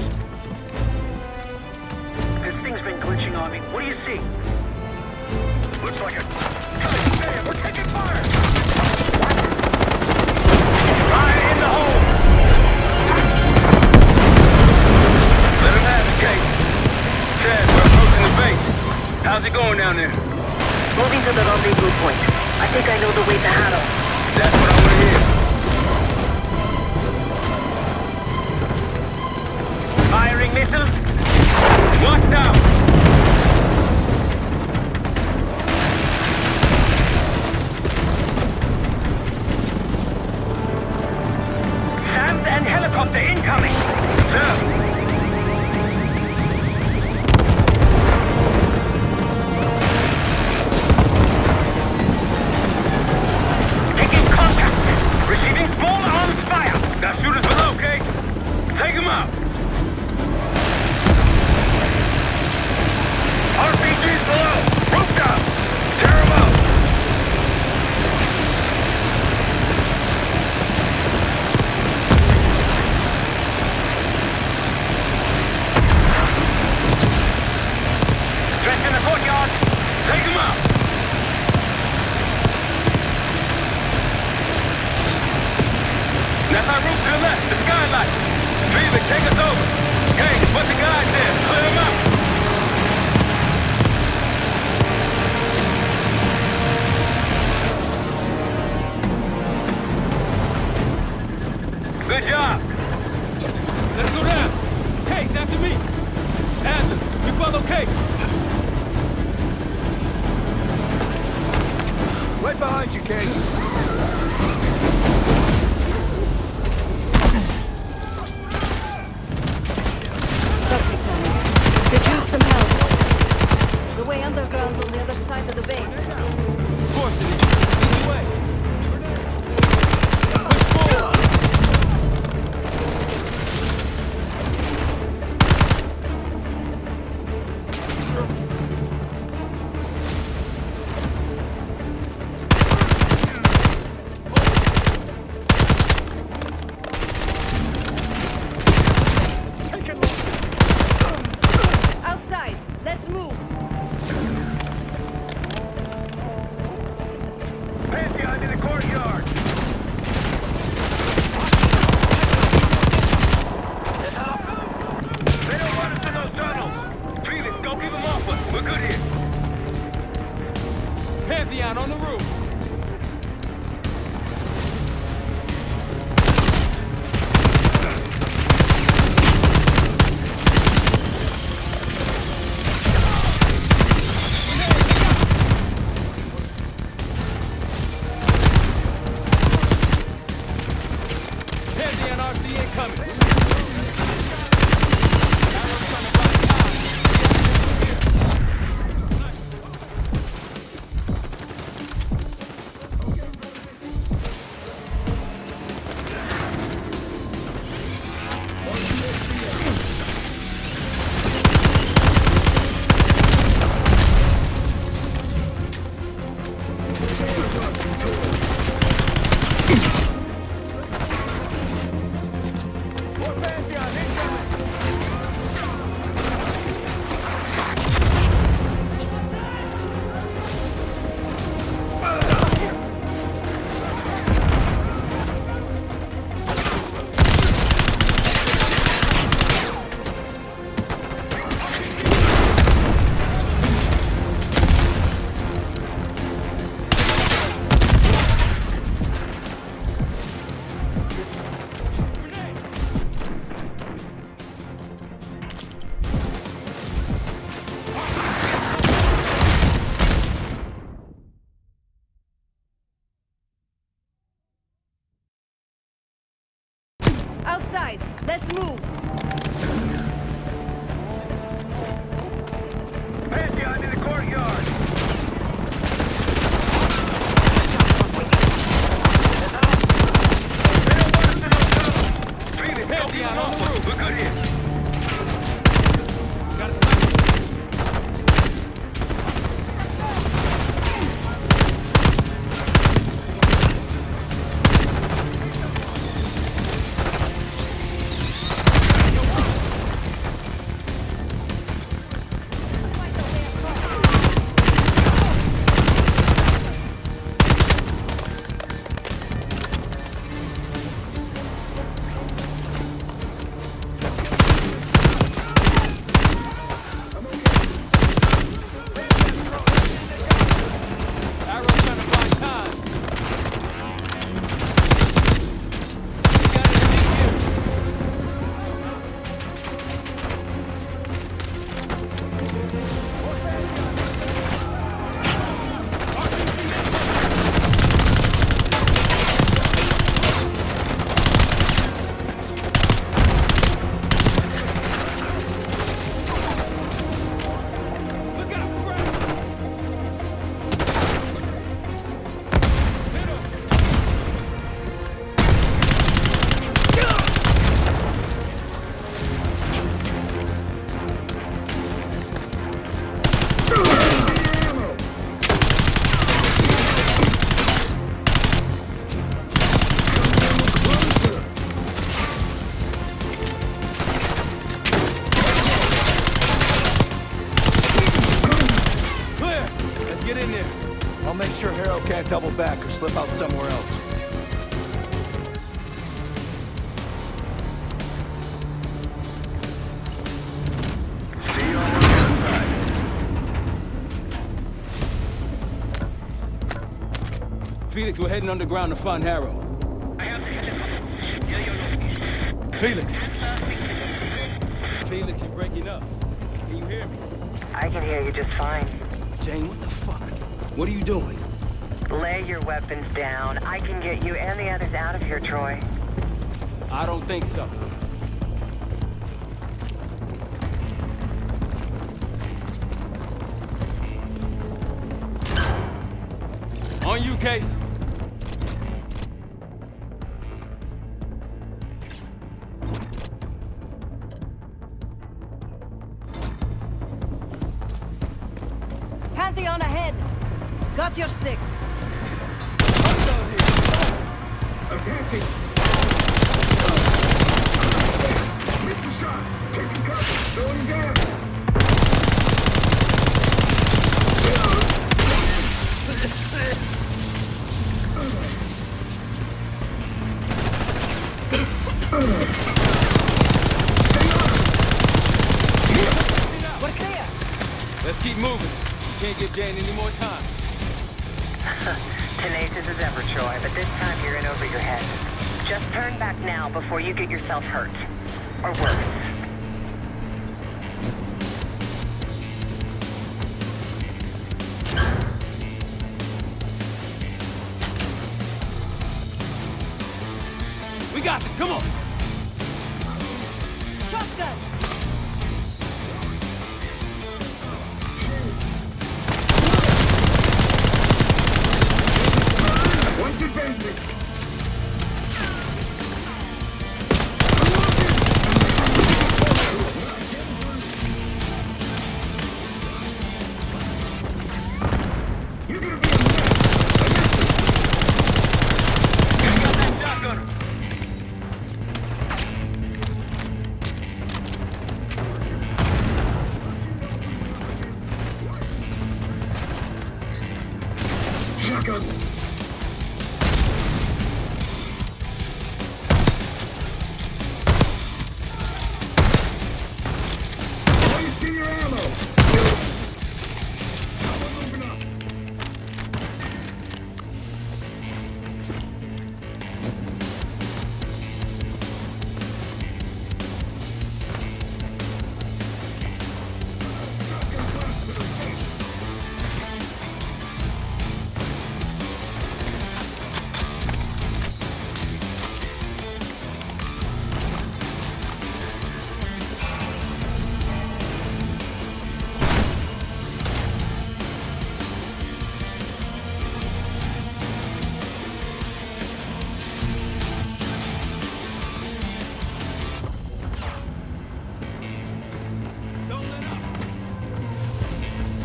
This thing's been glitching on me. What do you see? Looks like a... God damn, we're taking fire! Fire in the hole! Let him have it, Kate. Chad, we're approaching the base. How's it going down there? Moving to the rendezvous point. I think I know the way to Harrow. That's what I want to hear. Firing missiles? Watch out! SAMs and helicopter incoming! Sir! Taking contact! Receiving small arms fire! Got shooters below, Kate! Take them out! RPGs below! Rooftop! Tear them out! Stretch in the courtyard! Take them out! That's our route to the left, the skylight. Felix, take us over. Gang, put the guys there. Clear them out. Good job. Let's go down. Case, after me. Adler, you follow Case. Right behind you, Case. Perfect timing. Could use some help. The way underground's on the other side of the base. Of course it is. Either way. Push forward. Outside. Let's move. Pantheon in the courtyard! They don't run us in those tunnels! Felix, go keep them off us. We're good here. Pantheon on the roof. Get in there. I'll make sure Harrow can't double back or slip out somewhere else. See you on the other side. Felix, we're heading underground to find Harrow. Felix! Felix, you're breaking up. Can you hear me? I can hear you just fine. Jane, what the fuck? What are you doing? Lay your weapons down. I can get you and the others out of here, Troy. I don't think so. On you, Case. Pantheon ahead. Got your 6. Attacking! Missed the shot! Taking cover! Going down! We're clear. Let's keep moving. Can't give Jane any more time. Tenacious as ever, Troy, but this time you're in over your head. Just turn back now before you get yourself hurt. Or worse. We got this, come on! Shotgun. One defensive! Shotgun! Wasting your ammo! We're moving up!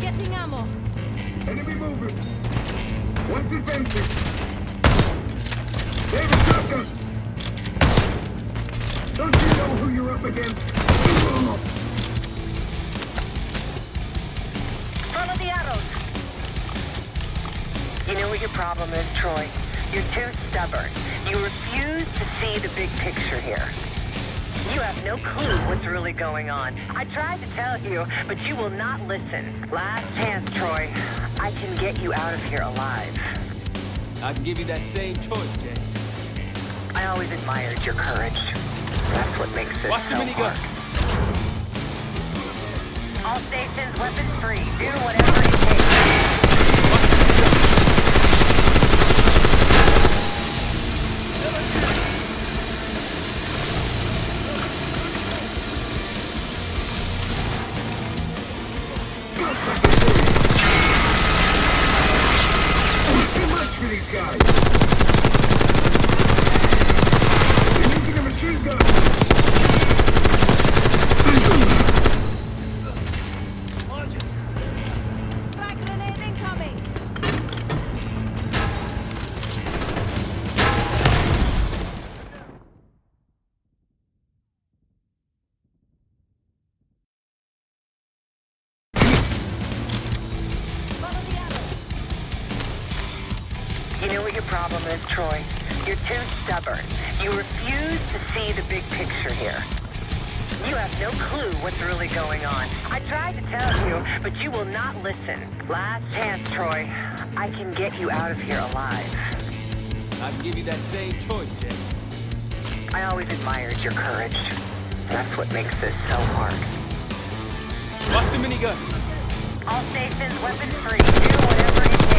Getting ammo. Enemy moving! One defensive! There's a shotgun! Don't you know who you're up against? Follow the arrows! You know what your problem is, Troy? You're too stubborn. You refuse to see the big picture here. You have no clue what's really going on. I tried to tell you, but you will not listen. Last chance, Troy. I can get you out of here alive. I can give you that same choice, Jane. I always admired your courage. That's what makes it Watch the so minigun. hard. All stations, weapons free. Do whatever it takes. Too much for these guys! They're using a machine gun! problem is, Troy? You're too stubborn. You refuse to see the big picture here. You have no clue what's really going on. I tried to tell you, but you will not listen. Last chance, Troy. I can get you out of here alive. I can give you that same choice, Jack. I always admired your courage. That's what makes this so hard. Watch the minigun. All stations, weapons free. Do whatever it takes.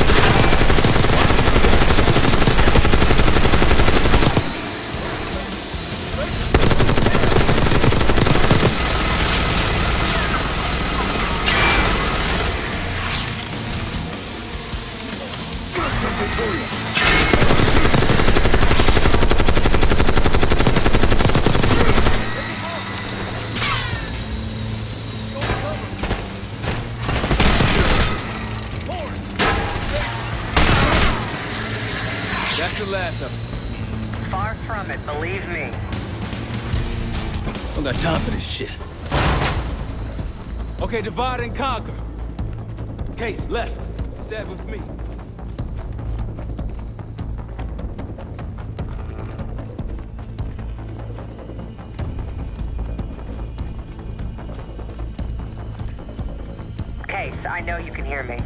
That's the last of them. Far from it, believe me. Don't got time for this shit. Okay, divide and conquer. Case, left. Stab with me. Case, I know you can hear me.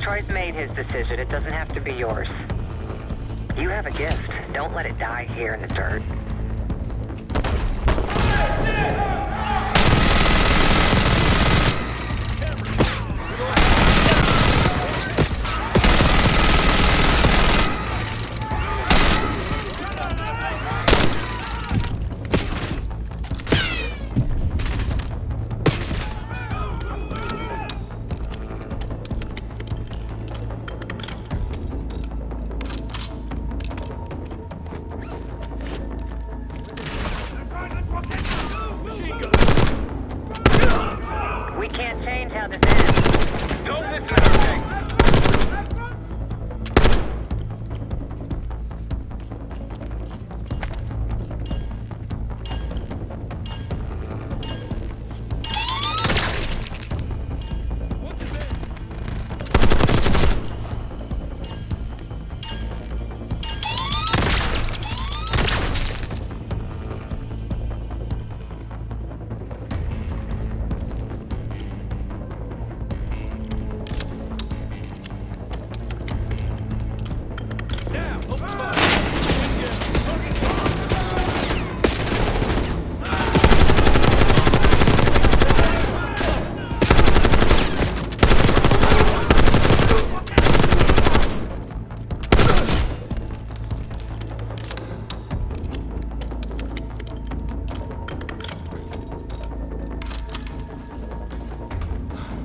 Troy's made his decision. It doesn't have to be yours. You have a gift. Don't let it die here in the dirt. We can't change how this ends. Don't listen to her, Jake.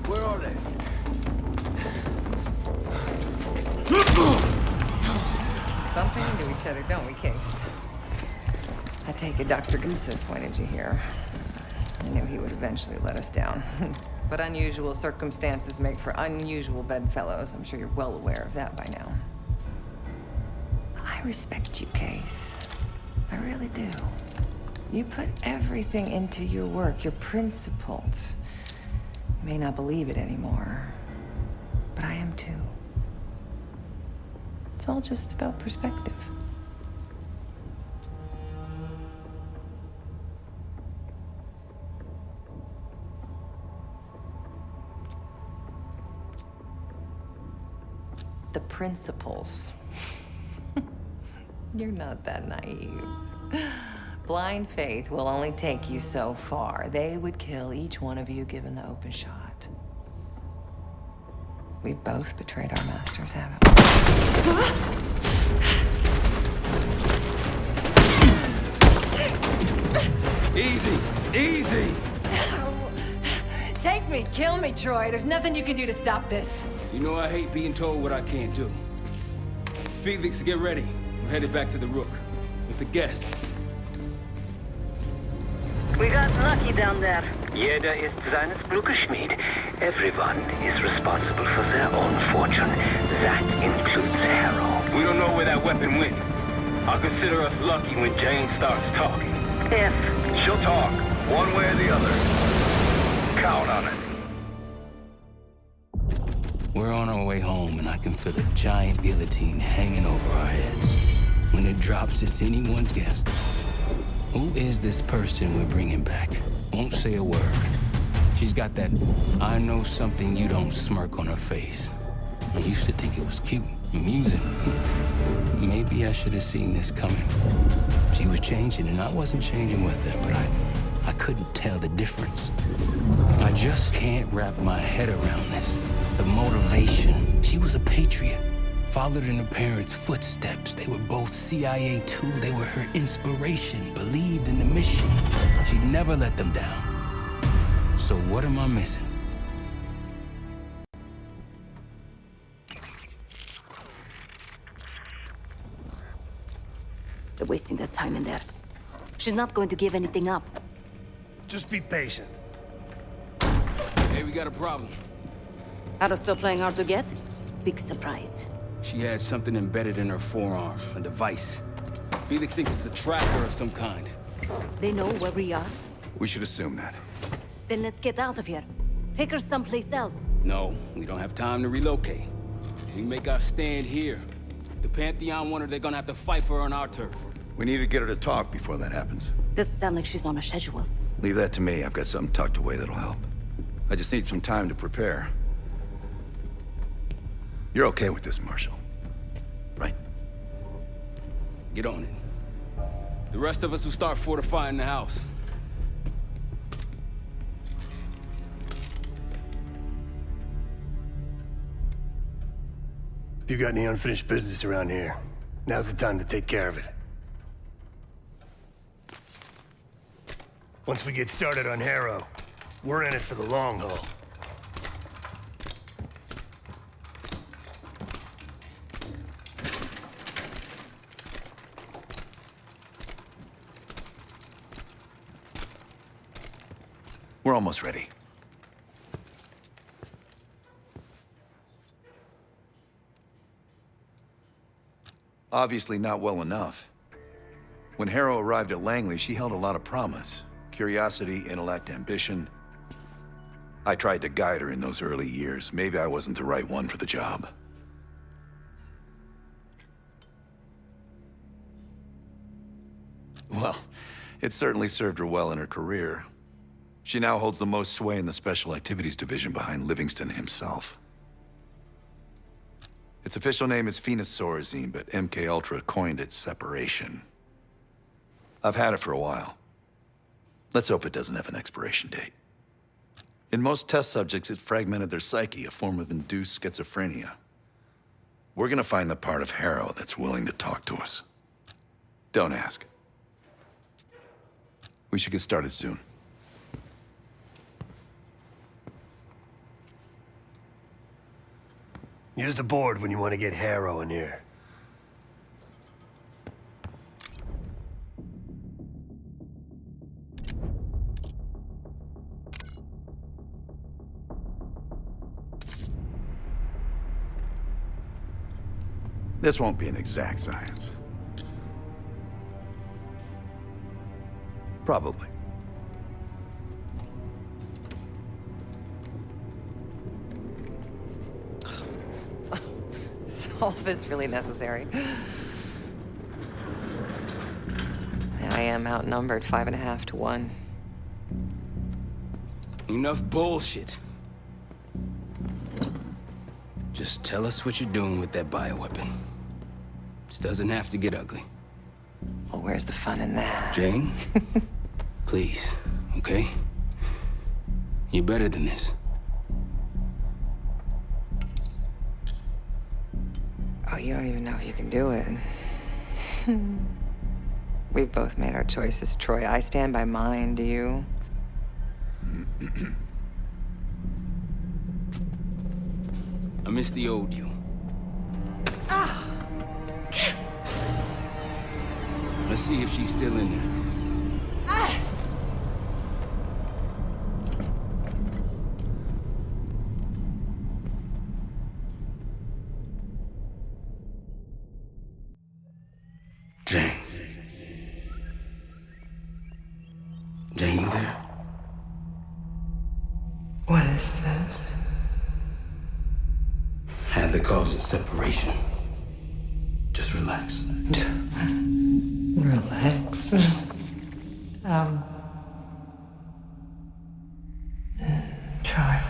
Where are they? Bumping into each other, don't we, Case? I take it Dr. Gusev pointed you here. I knew he would eventually let us down. But unusual circumstances make for unusual bedfellows. I'm sure you're well aware of that by now. I respect you, Case. I really do. You put everything into your work. You're principled. You may not believe it anymore, but I am too. It's all just about perspective. The principles. You're not that naive. Blind faith will only take you so far. They would kill each one of you given the open shot. We've both betrayed our masters, haven't we? Easy! Easy! Take me, kill me, Troy. There's nothing you can do to stop this. You know I hate being told what I can't do. Felix, get ready. We're headed back to the Rook with the guest. We got lucky down there. Jeder ist seines Glückes Schmied. Everyone is responsible for their own fortune. That includes Harrow. We don't know where that weapon went. I'll consider us lucky when Jane starts talking. If she'll talk, one way or the other. Count on it. We're on our way home, and I can feel a giant guillotine hanging over our heads. When it drops, it's anyone's guess. Who is this person we're bringing back? Won't say a word. She's got that I know something you don't smirk on her face. I used to think it was cute, amusing. Maybe I should have seen this coming. She was changing, and I wasn't changing with her, but I couldn't tell the difference. I just can't wrap my head around this. The motivation. She was a patriot. Followed in her parents' footsteps. They were both CIA too. They were her inspiration. Believed in the mission. She'd never let them down. So what am I missing? They're wasting their time in there. She's not going to give anything up. Just be patient. Hey, we got a problem. Harrow's still playing hard to get? Big surprise. She had something embedded in her forearm, a device. Felix thinks it's a tracker of some kind. They know where we are? We should assume that. Then let's get out of here. Take her someplace else. No, we don't have time to relocate. We make our stand here. The Pantheon want her, they're gonna have to fight for her on our turf. We need to get her to talk before that happens. Doesn't sound like she's on a schedule. Leave that to me. I've got something tucked away that'll help. I just need some time to prepare. You're okay with this, Marshal, right? Get on it. The rest of us will start fortifying the house. If you got any unfinished business around here, now's the time to take care of it. Once we get started on Harrow, we're in it for the long haul. We're almost ready. Obviously not well enough. When Harrow arrived at Langley, she held a lot of promise. Curiosity, intellect, ambition. I tried to guide her in those early years. Maybe I wasn't the right one for the job. Well, it certainly served her well in her career. She now holds the most sway in the Special Activities Division behind Livingston himself. Its official name is Phoenosaurazine, but MKUltra coined it Separation. I've had it for a while. Let's hope it doesn't have an expiration date. In most test subjects, it fragmented their psyche, a form of induced schizophrenia. We're gonna find the part of Harrow that's willing to talk to us. Don't ask. We should get started soon. Use the board when you want to get Harrow in here. This won't be an exact science. Probably. Is all this really necessary? I am outnumbered 5.5 to 1. Enough bullshit. Just tell us what you're doing with that bioweapon. This doesn't have to get ugly. Well, where's the fun in that? Jane? Please, okay? You're better than this. Oh, you don't even know if you can do it. We've both made our choices, Troy. I stand by mine, do you? I miss the old you. Let's see if she's still in there. Jane. Jane, you there? What is this? Adler calls it separation. Just relax. Relax. Try.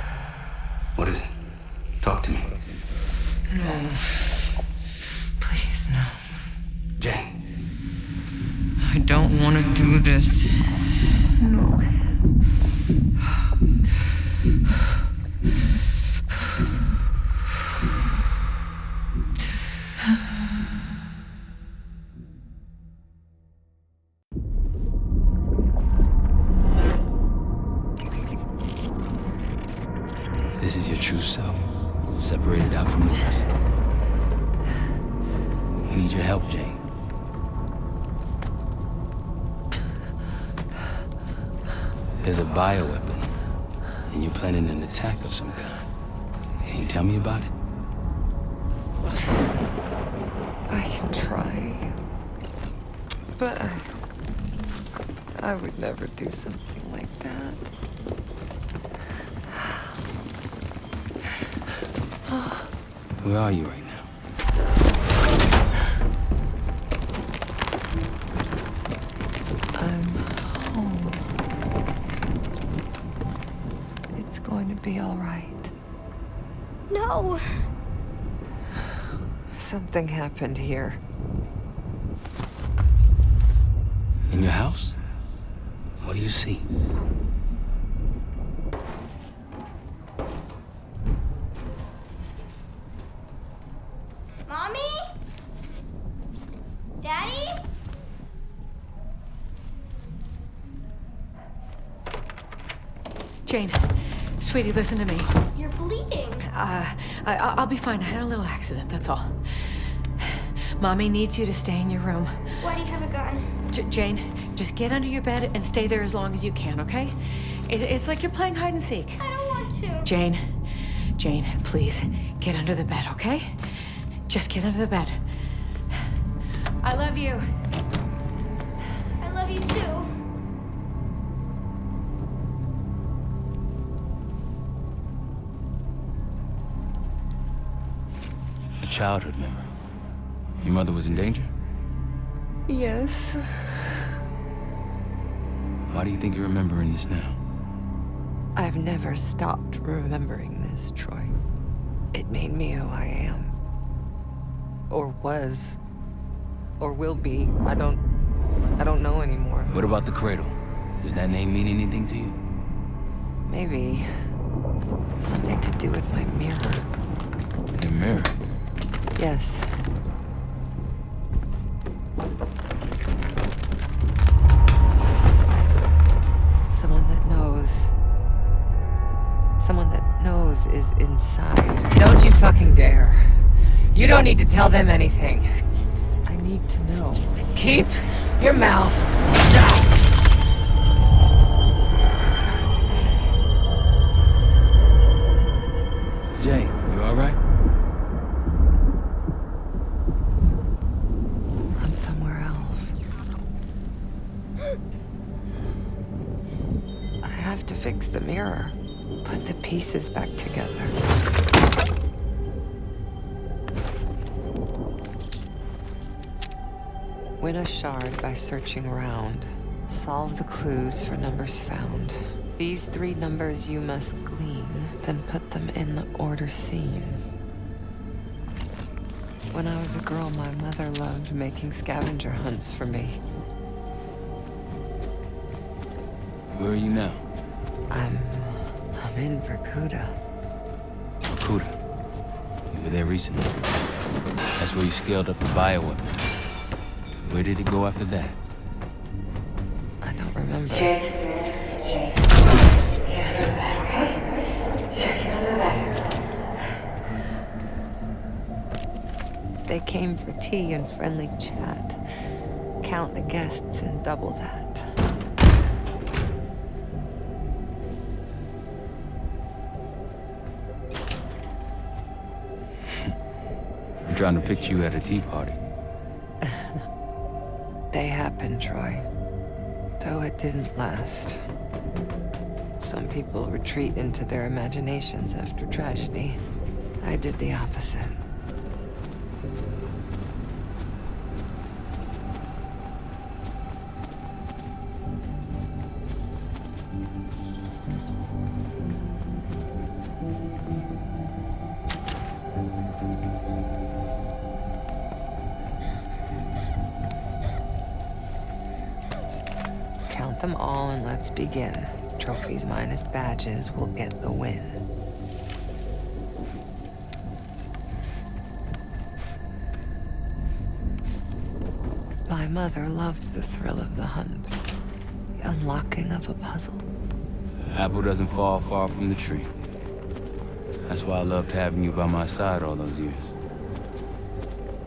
What is it? Talk to me. No. Please, no. Jane. I don't want to do this. No. This is your true self, separated out from the rest. We need your help, Jane. There's a bioweapon, and you're planning an attack of some kind. Can you tell me about it? I can try. But I would never do something like that. Where are you right now? I'm home. It's going to be all right. No! Something happened here. In your house? What do you see? Mommy? Daddy? Jane, sweetie, listen to me. You're bleeding. I'll be fine. I had a little accident, that's all. Mommy needs you to stay in your room. Why do you have a gun? Jane, just get under your bed and stay there as long as you can, okay? It's like you're playing hide and seek. I don't want to. Jane, please, get under the bed, okay? Just get under the bed. I love you. I love you too. A childhood memory. Your mother was in danger? Yes. Why do you think you're remembering this now? I've never stopped remembering this, Troy. It made me who I am. Or was. Or will be. I don't know anymore. What about the cradle? Does that name mean anything to you? Maybe. Something to do with my mirror. Your mirror? Yes. Someone that knows. Someone that knows is inside. Don't you fucking dare. You don't need to tell them anything. I need to know. Keep your mouth shut. Jane, you all right? I'm somewhere else. I have to fix the mirror. Put the pieces back together. Win a shard by searching around. Solve the clues for numbers found. These 3 numbers you must glean, then put them in the order seen. When I was a girl, my mother loved making scavenger hunts for me. Where are you now? I'm in Vorkuta. Vorkuta. You were there recently. That's where you scaled up the bioweapon. Where did it go after that? I don't remember. They came for tea and friendly chat. Count the guests and double that. I'm trying to picture you at a tea party. They happened, Troy. Though it didn't last. Some people retreat into their imaginations after tragedy. I did the opposite. Count them all and let's begin. Trophies minus badges will get the win. My mother loved the thrill of the hunt. The unlocking of a puzzle. Apple doesn't fall far from the tree. That's why I loved having you by my side all those years.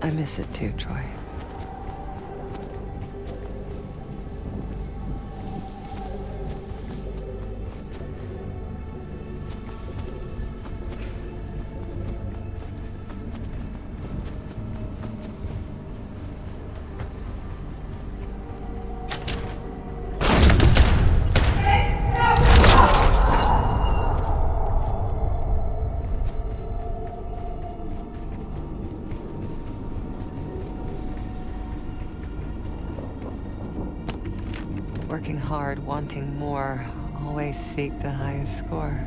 I miss it too, Troy. Working hard, wanting more, always seek the highest score.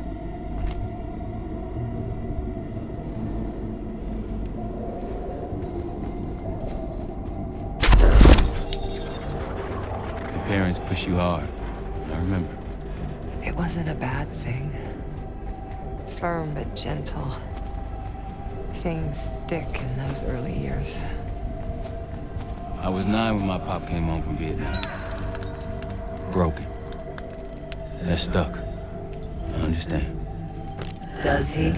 Your parents push you hard. I remember. It wasn't a bad thing. Firm but gentle. Things stick in those early years. I was 9 when my pop came home from Vietnam. Broken. That stuck. I understand. Does he?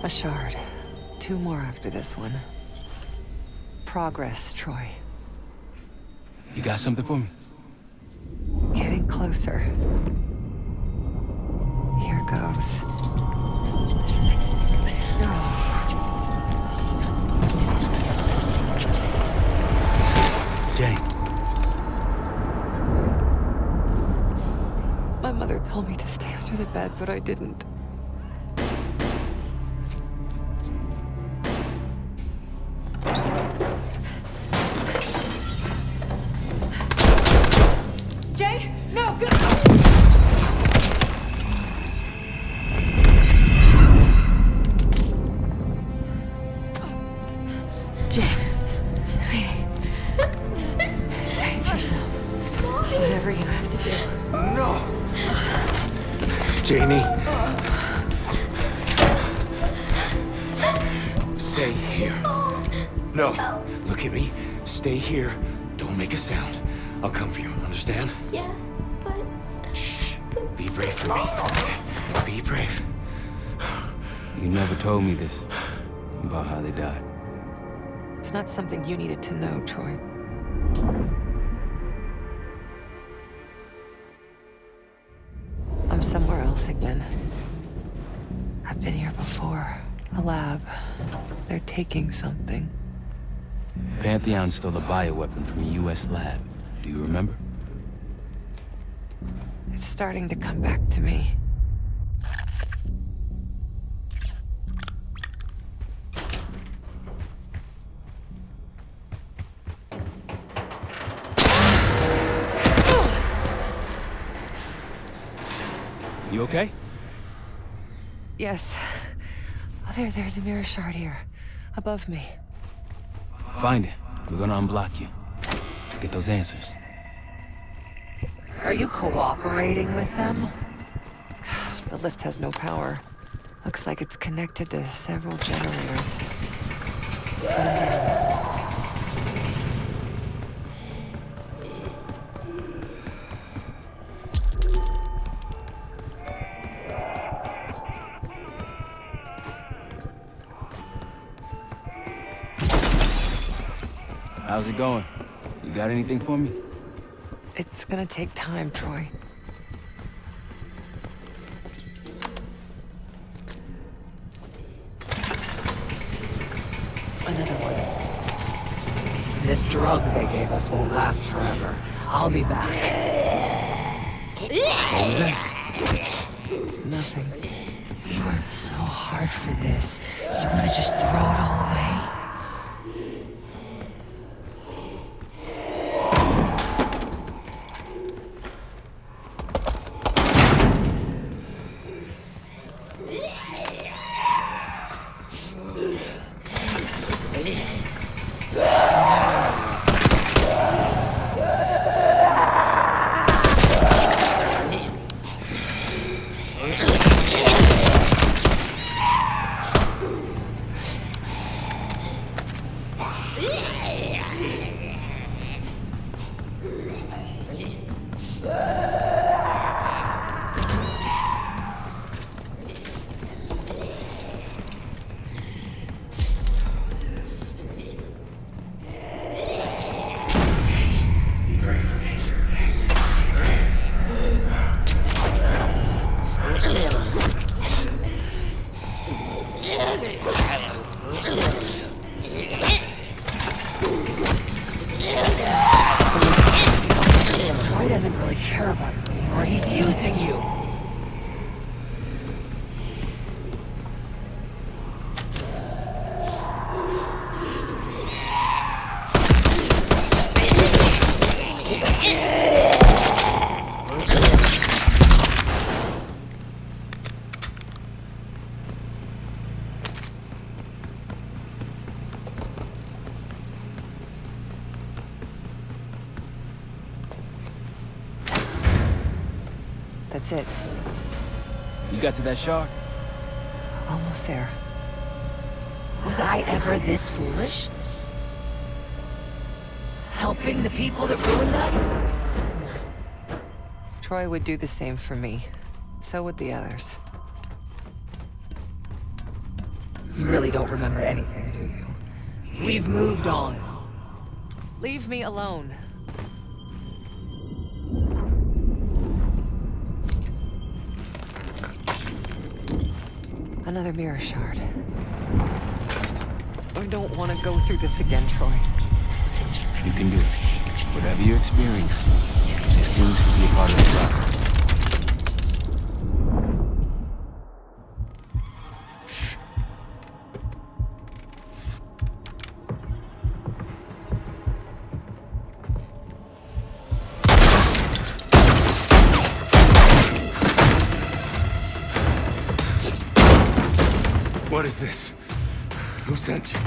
A shard. 2 more after this one. Progress, Troy. You got something for me? Getting closer. Here goes. Jane. My mother told me to stay under the bed, but I didn't. Jane, no, go! Jane, sweetie, save yourself. Whatever you have to do. No! Janie. Stay here. No, look at me. Stay here. Don't make a sound. I'll come for you, understand? Yes, but... Shh. Be brave for me. Be brave. You never told me this about how they died. It's not something you needed to know, Troy. I'm somewhere else again. I've been here before. A lab. They're taking something. Pantheon stole a bioweapon from a U.S. lab. Do you remember? It's starting to come back to me. You okay? Yes. Oh, there's a mirror shard here. Above me. Find it. We're gonna unblock you. Get those answers. Are you cooperating with them? The lift has no power. Looks like it's connected to several generators. How's it going? You got anything for me? It's gonna take time, Troy. Another one. This drug they gave us won't last forever. I'll be back. What was that? Nothing. You worked so hard for this. You wanna just throw it all away? Troy doesn't really care about you anymore. He's using you. That's it. You got to that shard? Almost there. Was I ever this foolish? Helping the people that ruined us? Troy would do the same for me. So would the others. You really don't remember anything, do you? We've moved on. Leave me alone. Another mirror shard. I don't want to go through this again, Troy. You can do it. Whatever you experience, it seems to be a part of the process. What is this? Who sent you?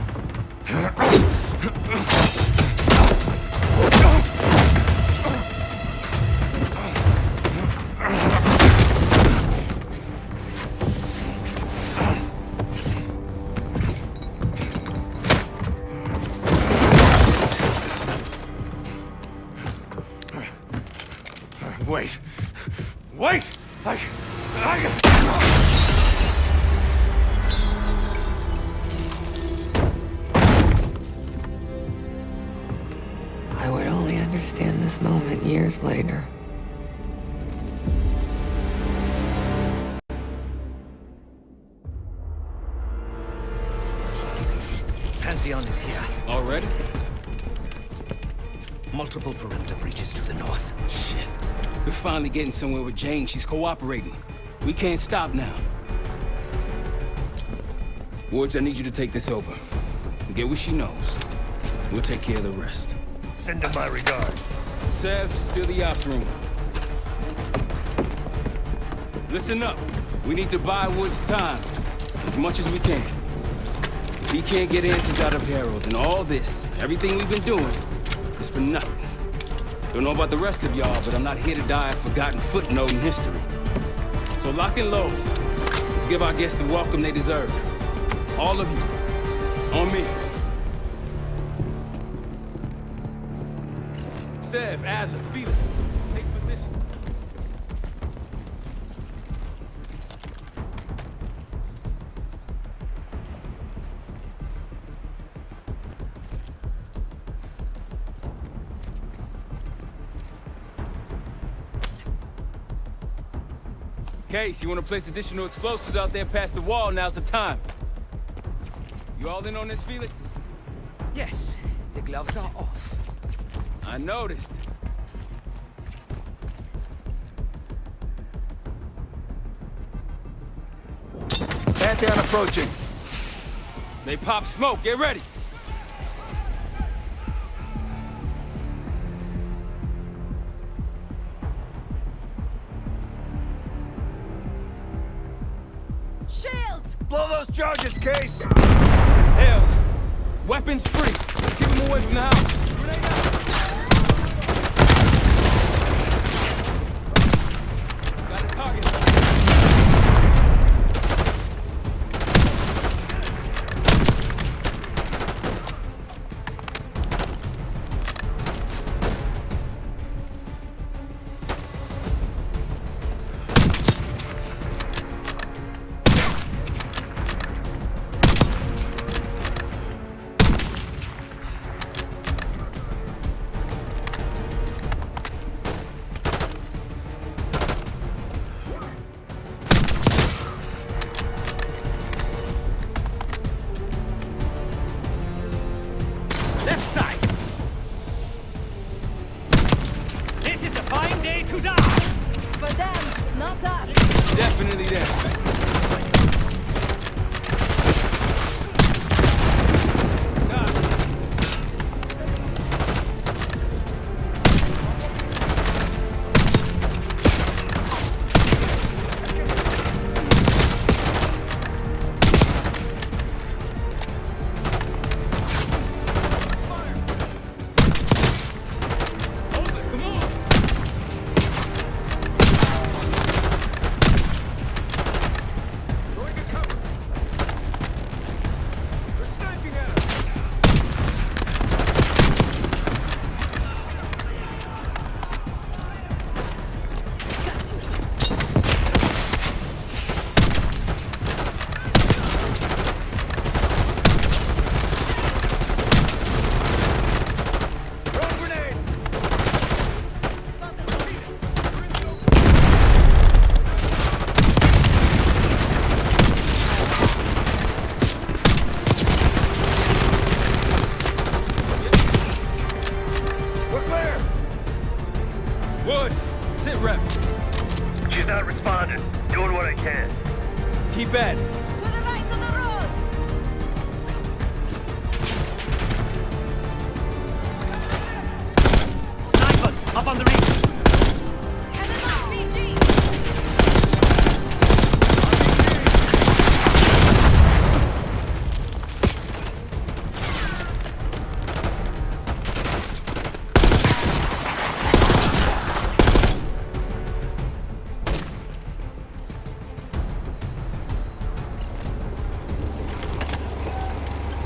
Wait. Wait! I would only understand this moment years later. Pantheon is here. Already? Multiple perimeter breaches to the north. Shit. We're finally getting somewhere with Jane. She's cooperating. We can't stop now. Woods, I need you to take this over. Get what she knows. We'll take care of the rest. Send him my regards. Sev, seal the ops room. Listen up. We need to buy Woods time. As much as we can. If he can't get answers out of Harold, and all this, everything we've been doing, is for nothing. Don't know about the rest of y'all, but I'm not here to die a forgotten footnote in history. So lock and load. Let's give our guests the welcome they deserve. All of you. On me. Sev, Adler, Felix. Take position. Case, you want to place additional explosives out there past the wall, now's the time. You all in on this, Felix? Yes, the gloves are off. I noticed. Pantheon approaching. They pop smoke, get ready. Shield! Blow those charges, Case! Hell, weapons free. Keep them away from the house. Grenade out. Got a target. Left side! This is a fine day to die! For them, not us. Definitely there. Woods, sit rep. She's not responding. Doing what I can. Keep at it. To the right of the road! Snipers, up on the ridge! Headed RPG!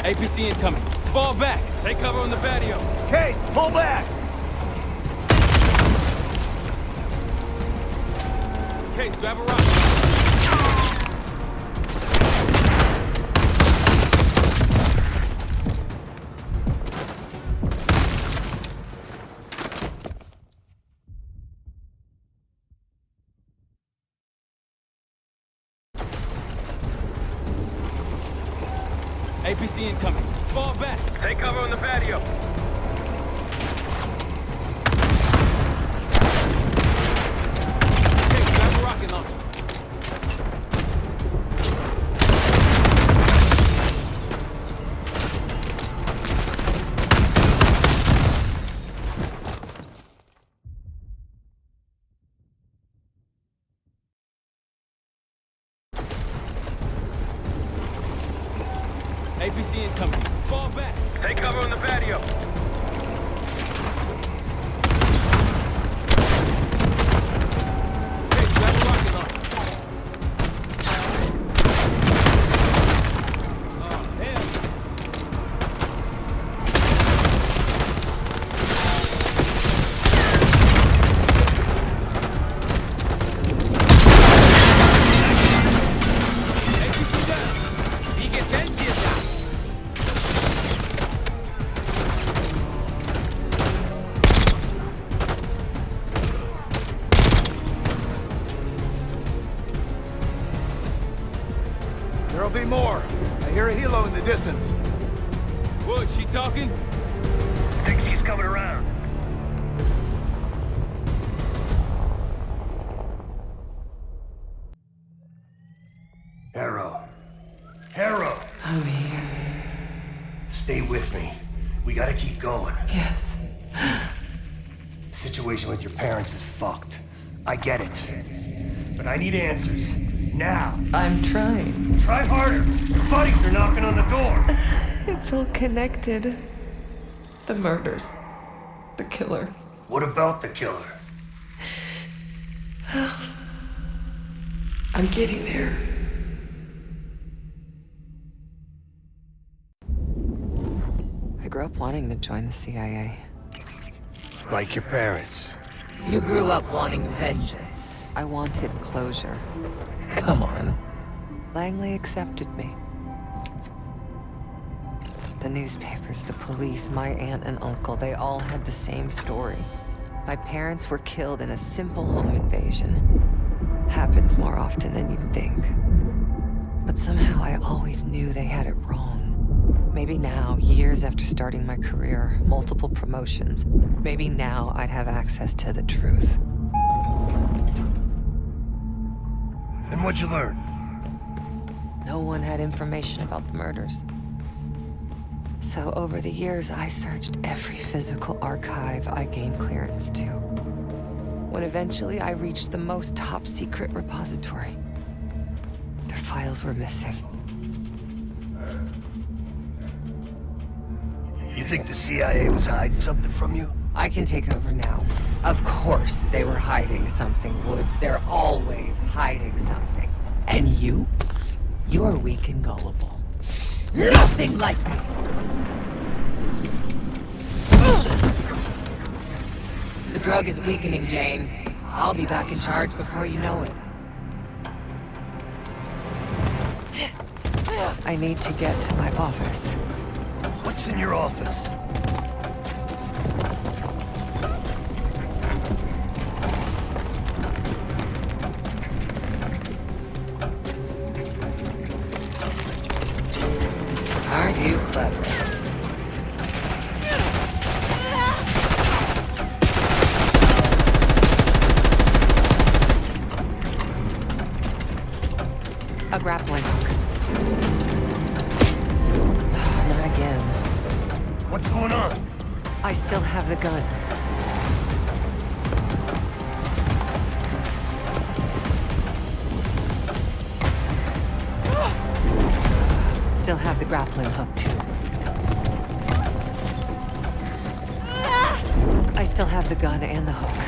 APC incoming. Fall back. Take cover on the patio. Case, pull back! Case, grab a rock. APC incoming. Fall back. Take cover on the patio. Okay, grab a rocket launcher. RPC incoming. Fall back. Take cover on the patio. Hey, grab a rocket launcher. Oh, hell. There'll be more. I hear a helo in the distance. Wood, she talking? I think she's coming around. Harrow. Harrow! I'm here. Stay with me. We gotta keep going. Yes. The situation with your parents is fucked. I get it. But I need answers. Now. I'm trying. Try harder. Your buddies are knocking on the door. It's all connected. The murders. The killer. What about the killer? I'm getting there. I grew up wanting to join the CIA. Like your parents. You grew up wanting vengeance. I wanted closure. Come on. Langley accepted me. The newspapers, the police, my aunt and uncle, they all had the same story. My parents were killed in a simple home invasion. Happens more often than you'd think. But somehow I always knew they had it wrong. Maybe now, years after starting my career, multiple promotions, maybe now I'd have access to the truth. And what'd you learn? No one had information about the murders. So over the years, I searched every physical archive I gained clearance to. When eventually I reached the most top-secret repository, their files were missing. You think the CIA was hiding something from you? I can take over now. Of course they were hiding something, Woods. They're always hiding something. And you? You're weak and gullible. Nothing like me! The drug is weakening, Jane. I'll be back in charge before you know it. I need to get to my office. What's in your office? Aren't you clever? A grappling hook. Not again. What's going on? I still have the gun. Still have the grappling hook, too. I still have the gun and the hook.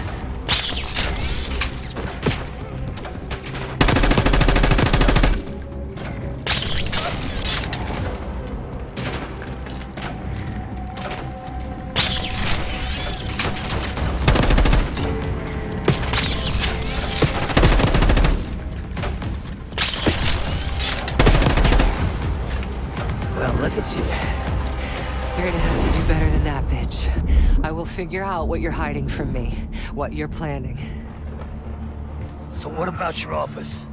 Well, look at you. You're gonna have to do better than that, bitch. I will figure out what you're hiding from me, what you're planning. So what about your office?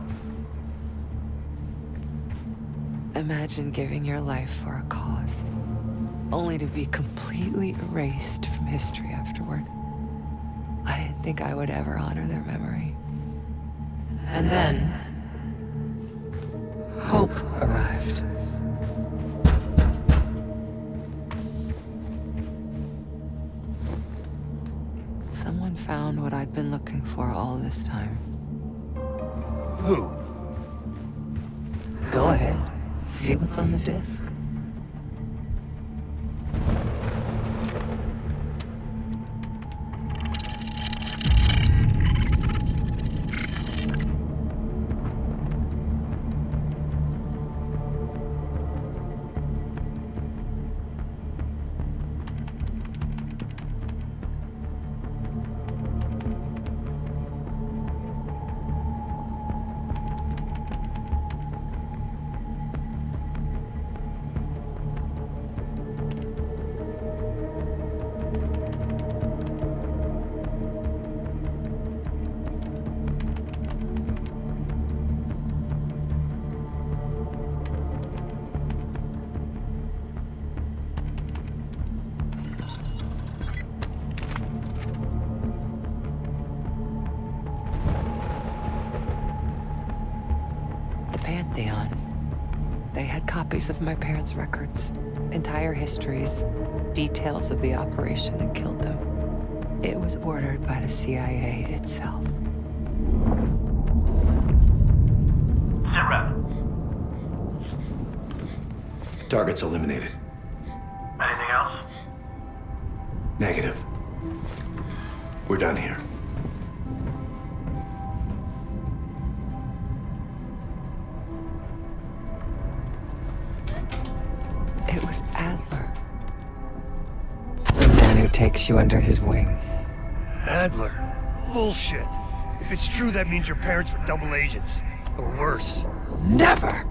Imagine giving your life for a cause, only to be completely erased from history afterward. I didn't think I would ever honor their memory. And then, hope arrived. Someone found what I'd been looking for all this time. Who? Go ahead. See what's on the disc. Pantheon. They had copies of my parents' records, entire histories, details of the operation that killed them. It was ordered by the CIA itself. Sit rep. Targets eliminated. Anything else? Negative. We're done here. It was Adler. The man who takes you under his wing. Adler? Bullshit. If it's true, that means your parents were double agents. Or worse. Never!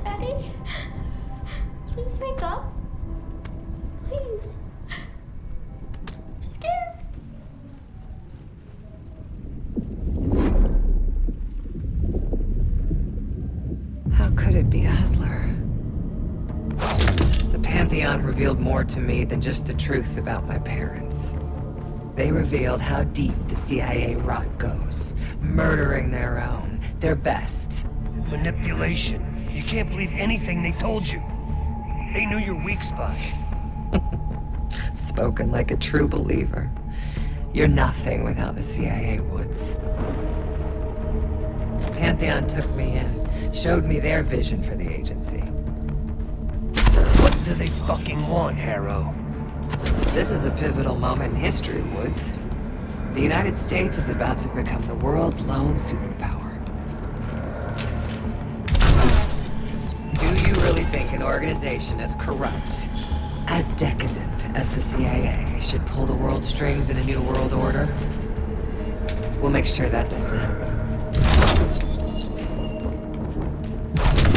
Eddie, please wake up. Please. I'm scared. How could it be Adler? The Pantheon revealed more to me than just the truth about my parents. They revealed how deep the CIA rot goes, murdering their own, their best. Manipulation. You can't believe anything they told you. They knew your weak spot. Spoken like a true believer. You're nothing without the CIA Woods. Pantheon took me in, showed me their vision for the agency. What do they fucking want, Harrow? This is a pivotal moment in history, Woods. The United States is about to become the world's lone superpower. Do you really think an organization as corrupt, as decadent as the CIA should pull the world strings in a new world order? We'll make sure that doesn't happen.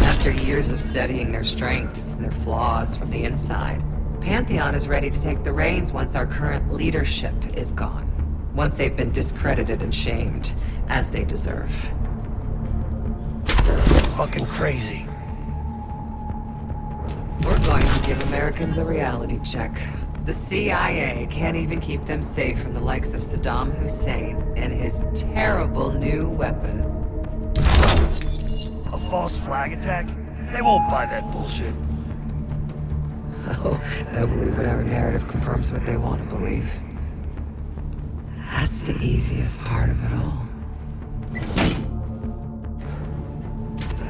After years of studying their strengths and their flaws from the inside, Pantheon is ready to take the reins once our current leadership is gone. Once they've been discredited and shamed, as they deserve. Fucking crazy. We're going to give Americans a reality check. The CIA can't even keep them safe from the likes of Saddam Hussein and his terrible new weapon. A false flag attack? They won't buy that bullshit. Oh, they'll believe whatever narrative confirms what they want to believe. That's the easiest part of it all.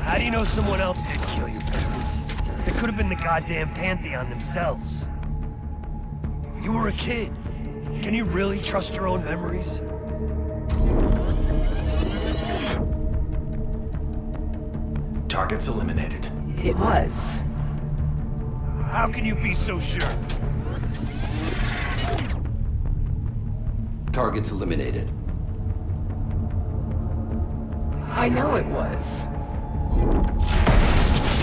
How do you know someone else didn't kill your parents? It could have been the goddamn Pantheon themselves. You were a kid. Can you really trust your own memories? Targets eliminated. It was. How can you be so sure? Targets eliminated. I know it was.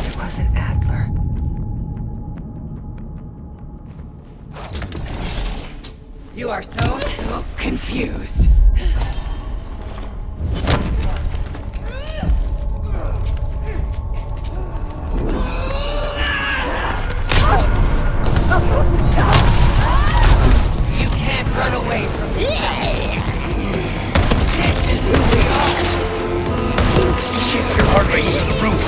It wasn't Adler. You are so confused. You can't run away from this. This is who we are. Shit, your heart rate through the roof.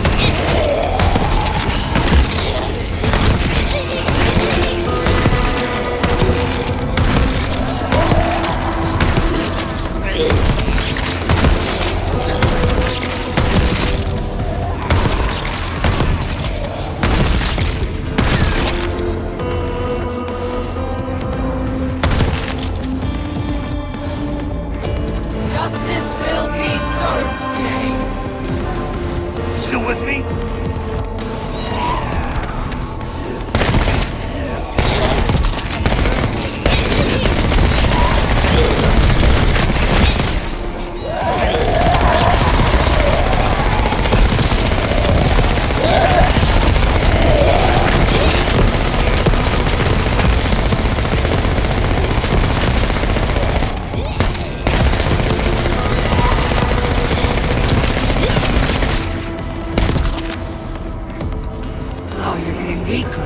weaker.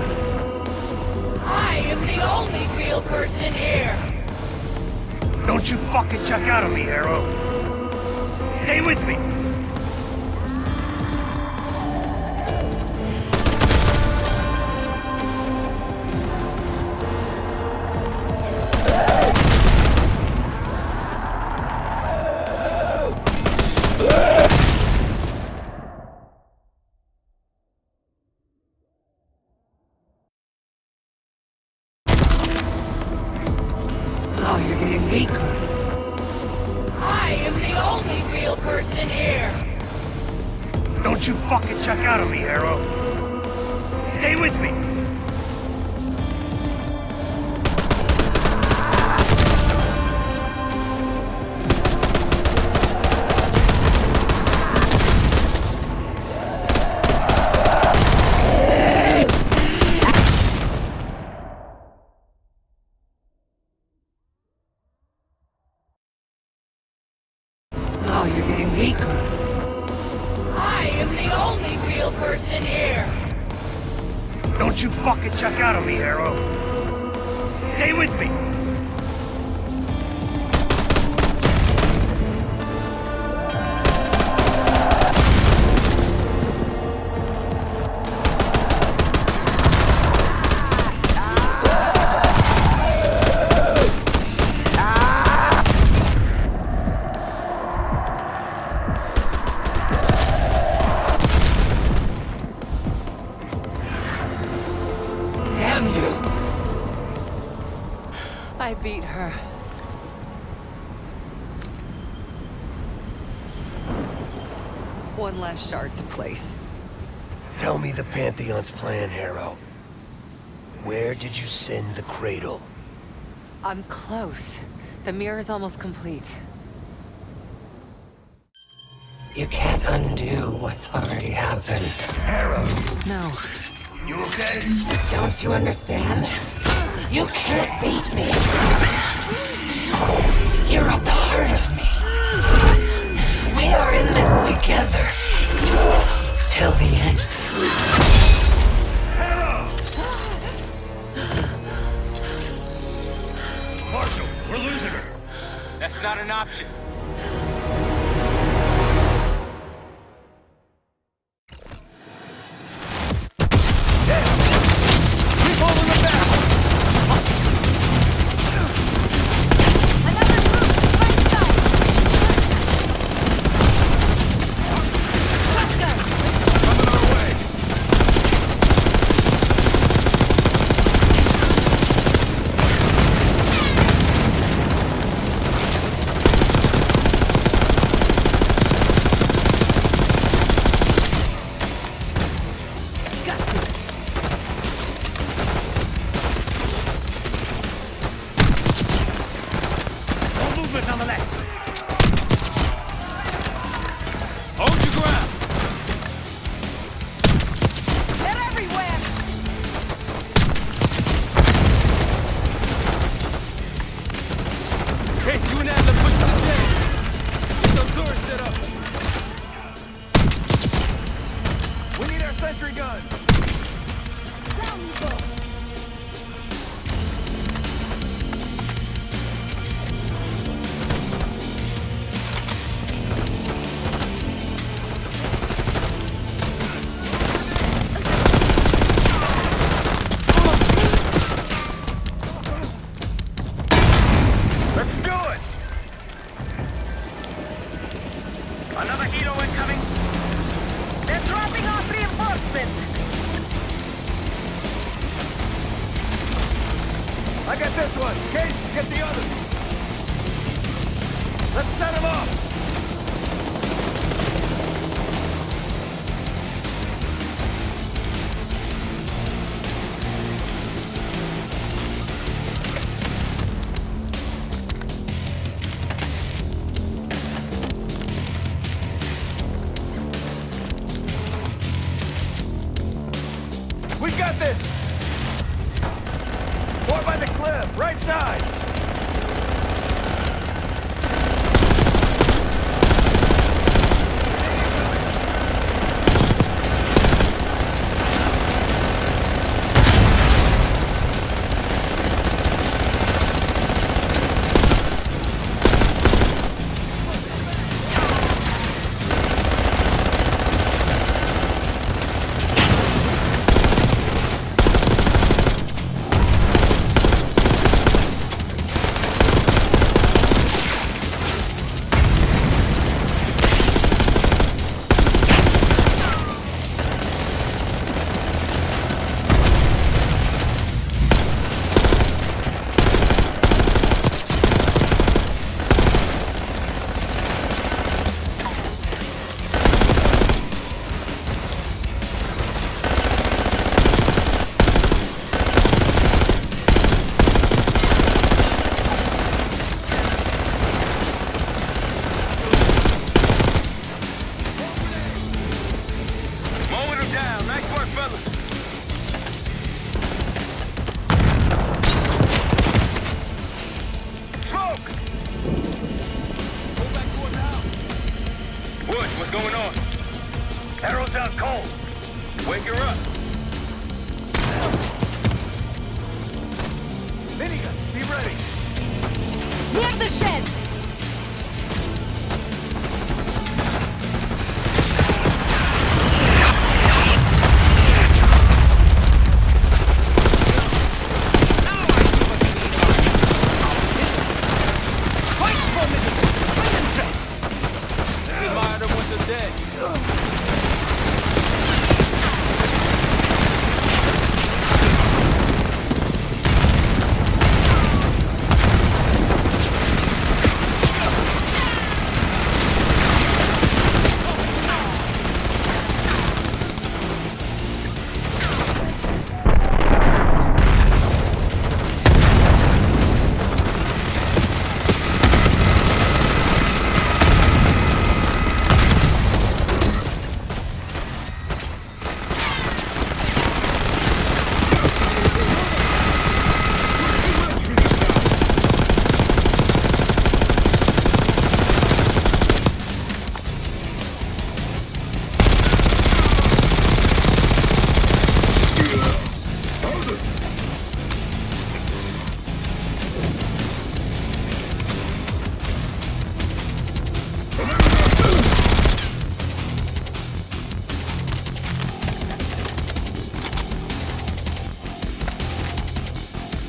I am the only real person here. Don't you fucking check out on me, Harrow. Stay with me. Oh, you're getting weaker. I am the only real person here. Don't you fucking check out on me, Harrow. Stay with me. Oh, you're getting weaker. I am the only real person here. Don't you fucking check out on me, Harrow. Stay with me. Damn you! I beat her. One last shard to place. Tell me the Pantheon's plan, Harrow. Where did you send the cradle? I'm close. The mirror's almost complete. You can't undo what's already happened. Harrow! No. You okay? Don't you understand? You can't beat me. You're a part of me. We are in this together. Till the end. Harrow! Marshall, we're losing her. That's not an option. On the left. Hold your ground. They're everywhere. Hey, you and Adler push to the shade. Get some turrets set up. We need our sentry gun. Down you go. Another helo incoming. They're dropping off reinforcements. I got this one. Case, get the other. Let's set him up. We got this! More by the cliff, right side!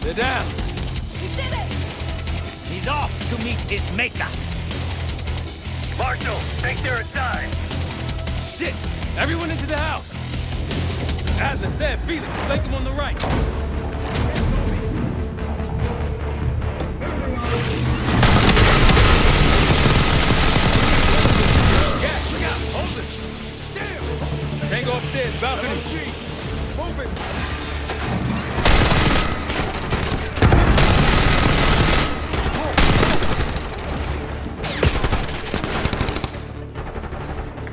They're down. He did it! He's off to meet his maker. Marshal, think they're inside. Shit! Everyone into the house! Adler said Felix, flank him on the right. Yeah, look out! Hold it! Damn! Tango upstairs, balcony. Move it!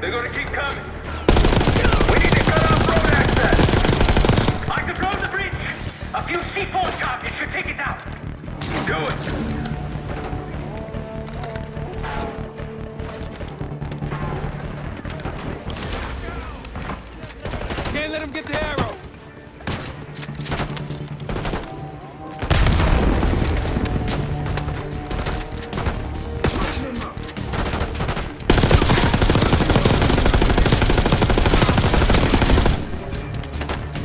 They're gonna keep coming. We need to cut off road access. I control the bridge. A few C4 targets should take it out. Do it. Can't let him get the arrow.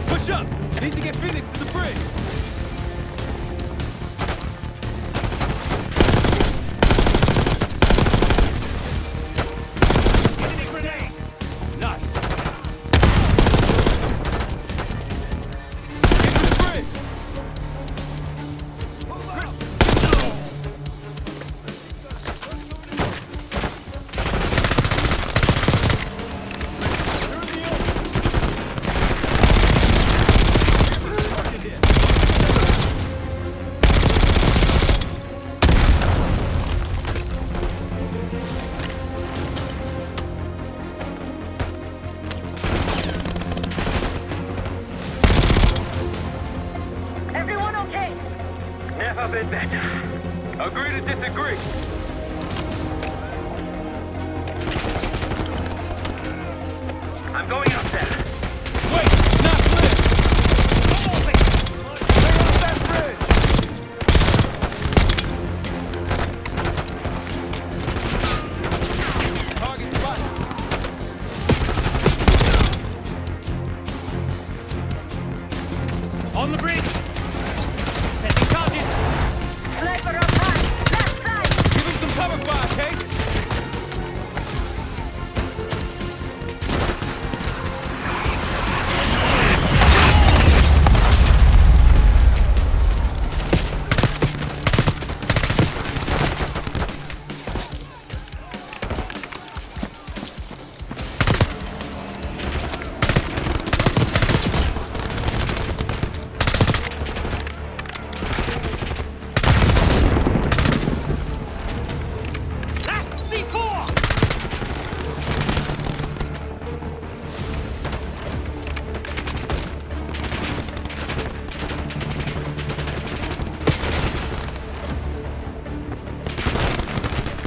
Push up! Need to get Phoenix to the bridge! Enemy grenade! Nice! Get to the bridge! Everyone okay? Never been better. Agree to disagree. I'm going up there. Wait! Not clear! Target spotted. On the bridge! Setting charges! Sniper up high! Left side! Give him some cover fire, Case! Last C4!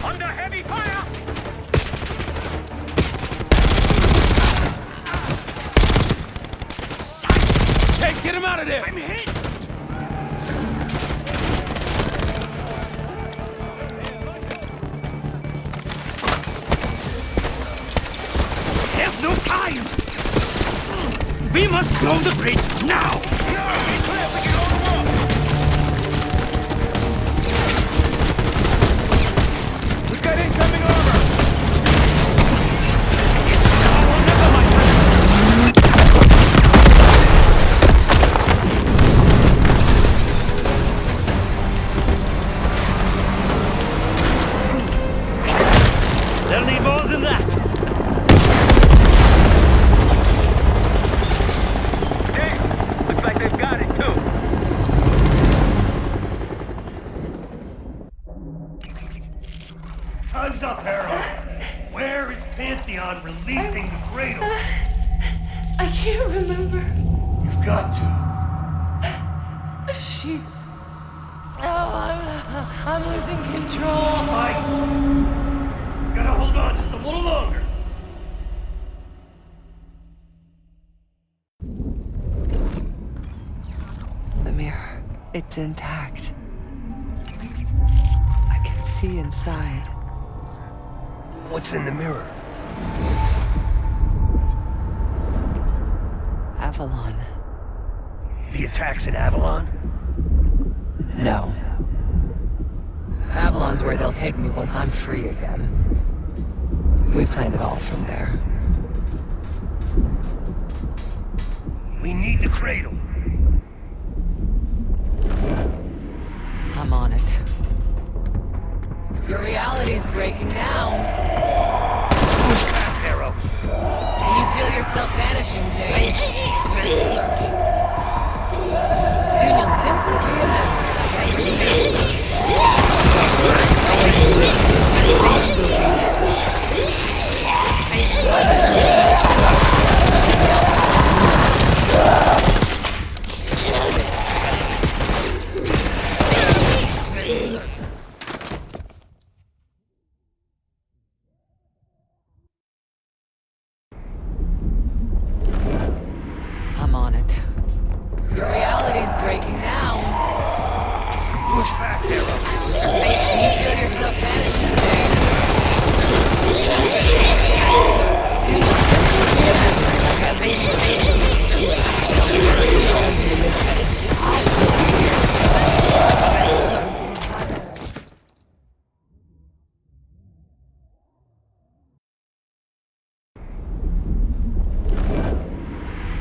Under heavy fire! Case, get him out of there! I'm hit! There's no time! We must blow the bridge now! We've got incoming armor! They'll need more than that! Hey, looks like they've got it too. Time's up, Harold. Where is Pantheon releasing the cradle? I can't remember. You've got to. She's... Oh, I'm losing control. Fight! Gotta hold on just a little longer. The mirror. It's intact. I can see inside. What's in the mirror? Avalon. The attacks in Avalon? No. Avalon's where they'll take me once I'm free again. We planned it all from there. We need the cradle. I'm on it. Your reality's breaking down. Push back, Arrow. Can you feel yourself vanishing, Jade? Soon you'll simply be a memory like everything. I'm on it. Your reality's breaking down. Push back, Arrow. Can you feel yourself vanishing, Jade? Soon you'll simply be a memory like everything.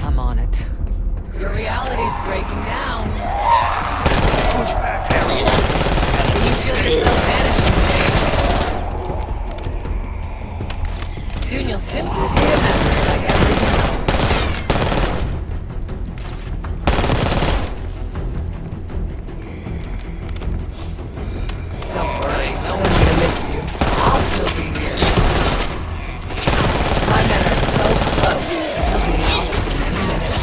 I'm on it. Your reality's breaking down. Push back, Arrow. Can you feel yourself vanishing, Jade? Soon you'll simply be a memory like everything else. Don't worry, no one's gonna miss you. I'll still be here. My men are so close. They'll be out in any minute.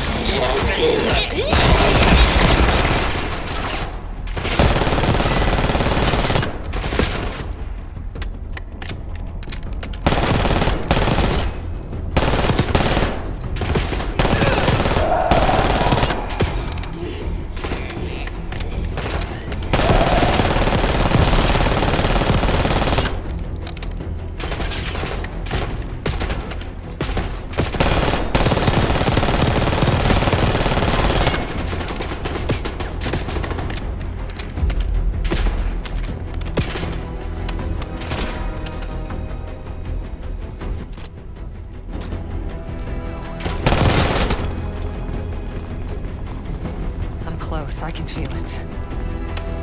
I'm close, I can feel it.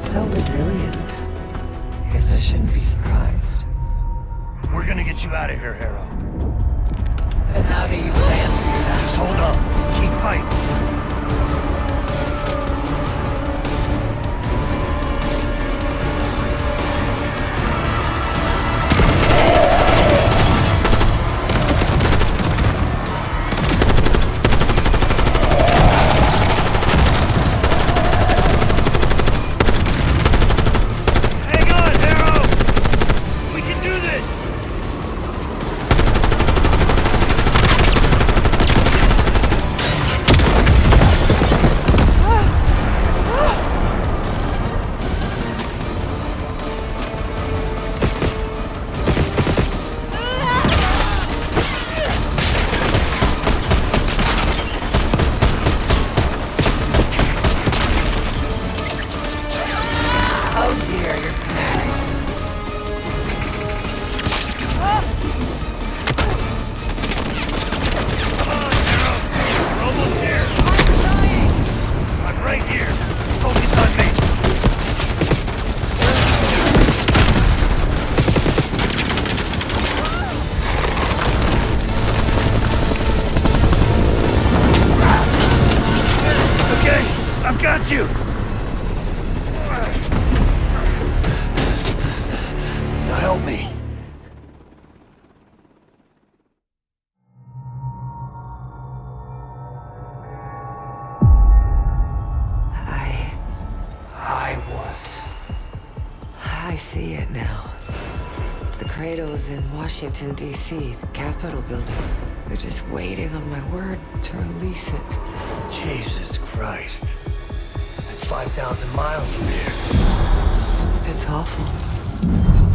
So resilient. Guess I shouldn't be surprised. We're gonna get you out of here, Arrow. And how do you plan to do that? Just hold on. Keep fighting. Hang on, Arrow! We can do this! Oh dear, you're snapping. Come on, Arrow! We're almost here! I'm right here. Focus on me. Okay, I've got you! Now help me. I see it now. The cradle's in Washington, D.C., the Capitol building. They're just waiting on my word to release it. Jesus Christ. That's 5,000 miles from here. It's awful.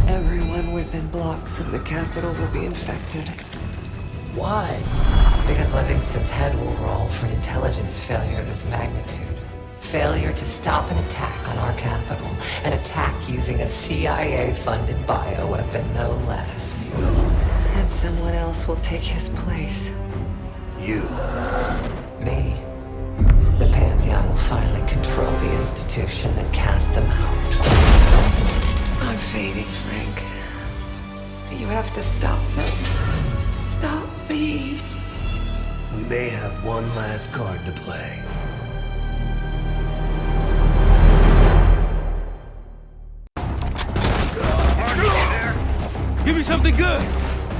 Everyone within blocks of the Capitol will be infected. Why? Because Livingston's head will roll for an intelligence failure of this magnitude. Failure to stop an attack on our capital. An attack using a CIA-funded bioweapon, no less. And someone else will take his place. You. Me. The Pantheon will finally control the institution that cast them out. I'm fading, Frank. You have to stop them. Stop me. We may have one last card to play. Give me something good!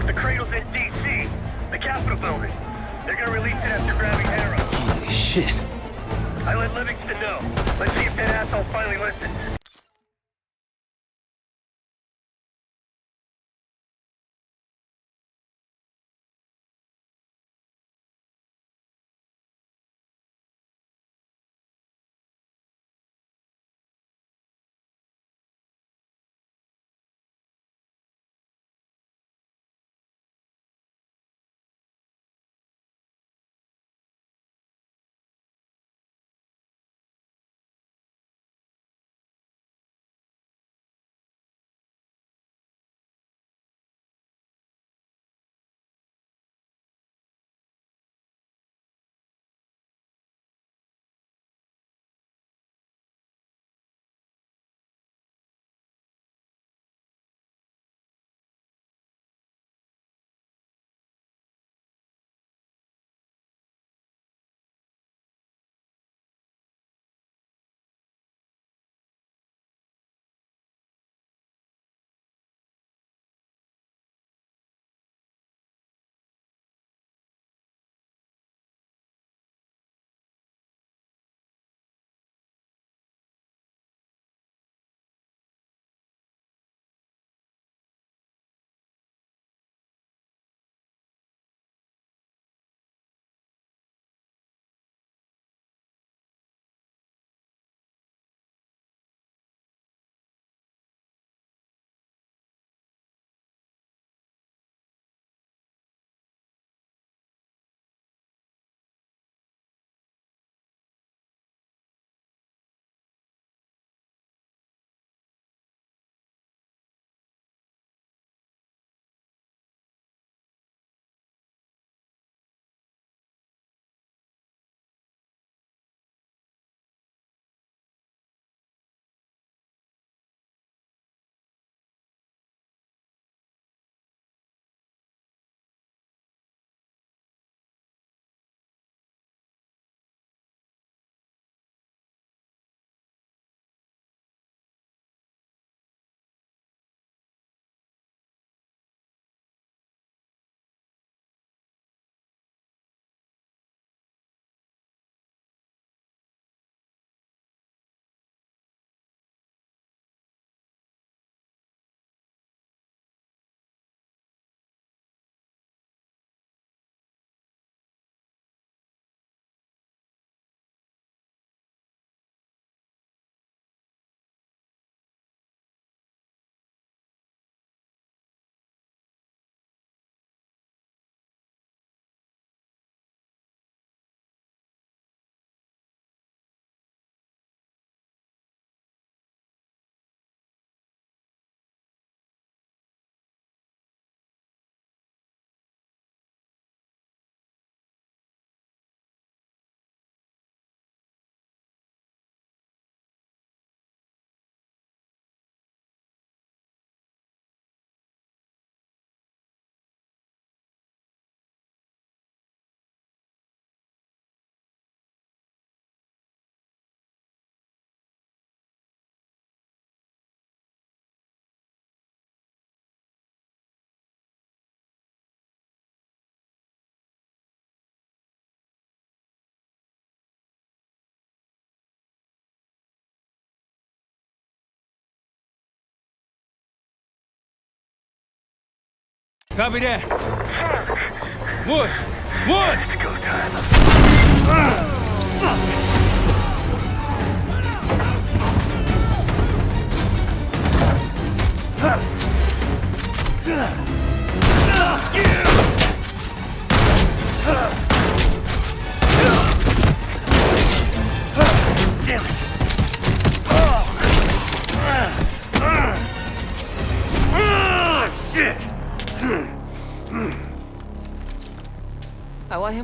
The Cradle's in D.C., the Capitol building. They're gonna release it after grabbing Harrow. Holy shit. I let Livingston know. Let's see if that asshole finally listens. Copy that. Woods! Woods! Go time. Damn it.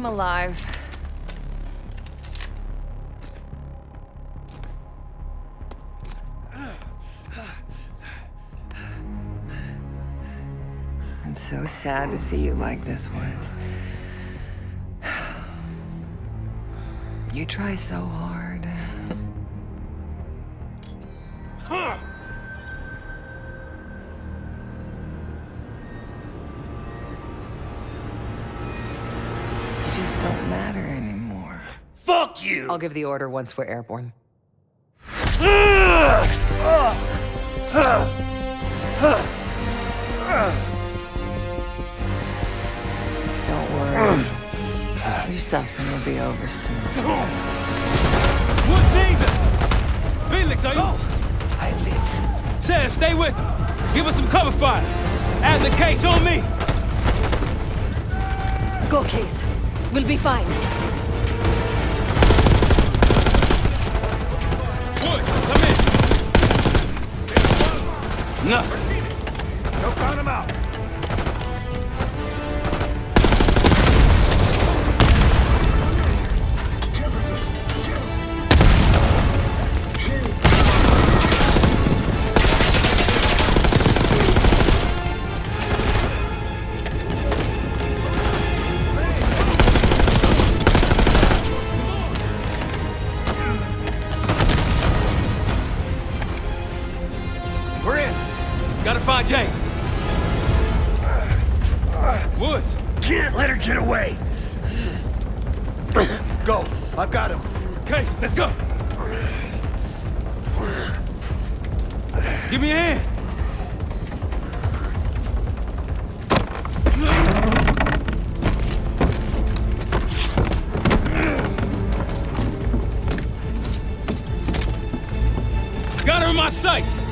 I'm alive. I'm so sad to see you like this, Woods. You try so hard. You just don't matter anymore. Fuck you! I'll give the order once we're airborne. Don't worry. Your suffering will be over soon. What's Caesar? Felix, are you? I live. Sam, stay with him. Give us some cover fire. Add the case on me. Go, Case. We'll be fine. Wood, come in. Nothing. Go count him out. We're in. Gotta find Jane. Woods. Can't let her get away. Go. I've got him. Case, let's go. Give me a hand. Got her in my sights.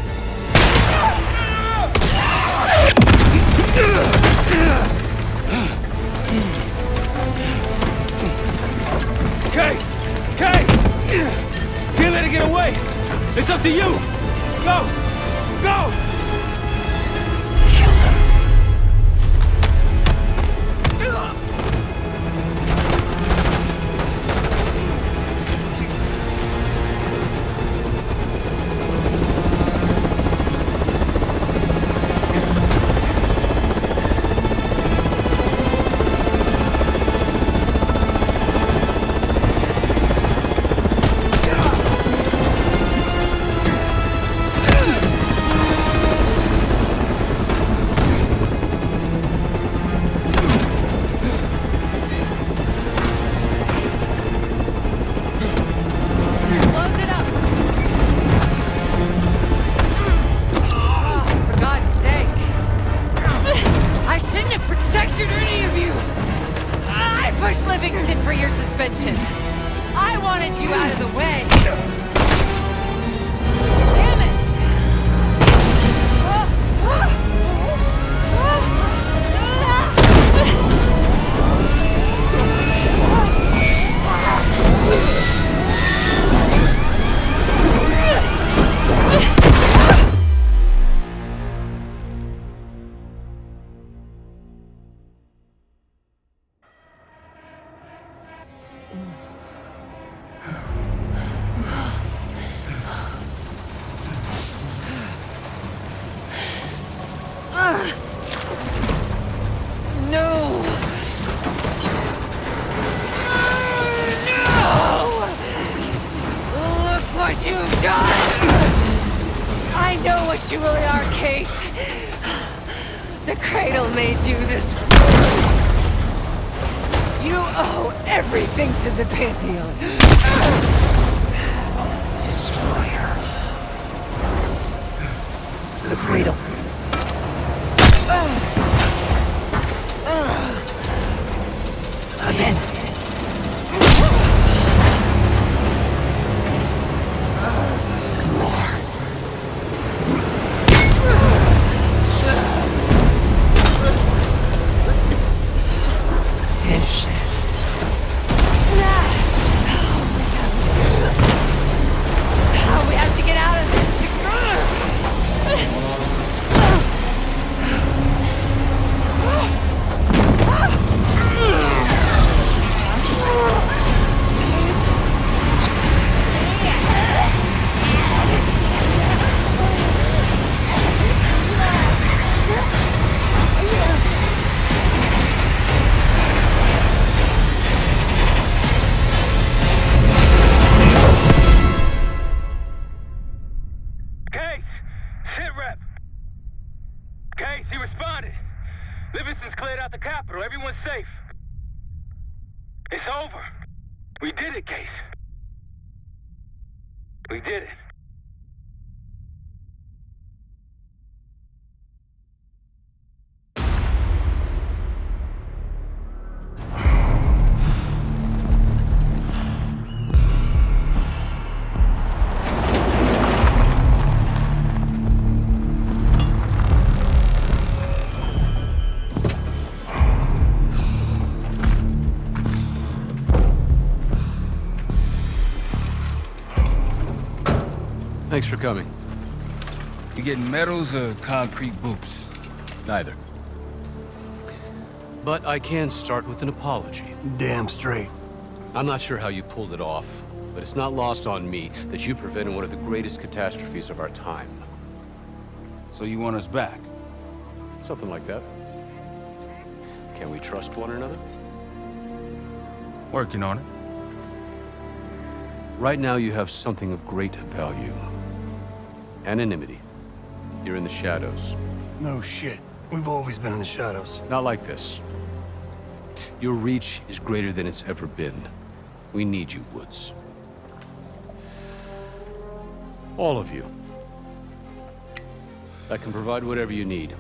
Kay! Can't let her get away! It's up to you! Go! Go! I wanted you out of the way. Damn it! What you've done! I know what you really are, Case. The Cradle made you this. You owe everything to the Pantheon. Destroy her. The Cradle. Again. Finish this. We did it. Thanks for coming. You getting medals or concrete boots? Neither. But I can start with an apology. Damn straight. I'm not sure how you pulled it off, but it's not lost on me that you prevented one of the greatest catastrophes of our time. So you want us back? Something like that. Can we trust one another? Working on it. Right now you have something of great value. Anonymity. You're in the shadows. No shit. We've always been in the shadows. Not like this. Your reach is greater than it's ever been. We need you, Woods. All of you. I can provide whatever you need.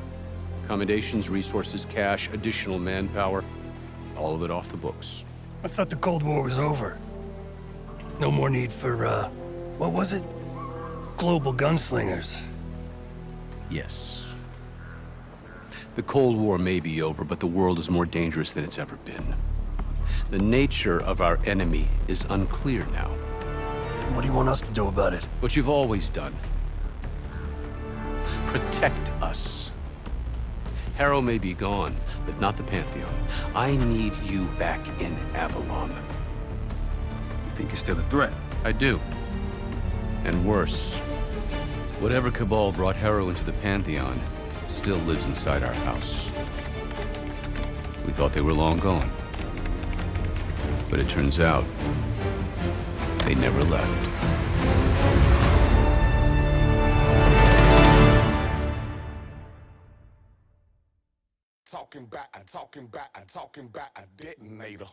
Accommodations, resources, cash, additional manpower. All of it off the books. I thought the Cold War was over. No more need for, what was it? Global gunslingers. Yes. The Cold War may be over, but the world is more dangerous than it's ever been. The nature of our enemy is unclear now. What do you want us to do about it? What you've always done. Protect us. Harrow may be gone, but not the Pantheon. I need you back in Avalon. You think it's still a threat? I do. And worse. Whatever cabal brought Harrow into the Pantheon still lives inside our house. We thought they were long gone. But it turns out, they never left. Talking back a detonator.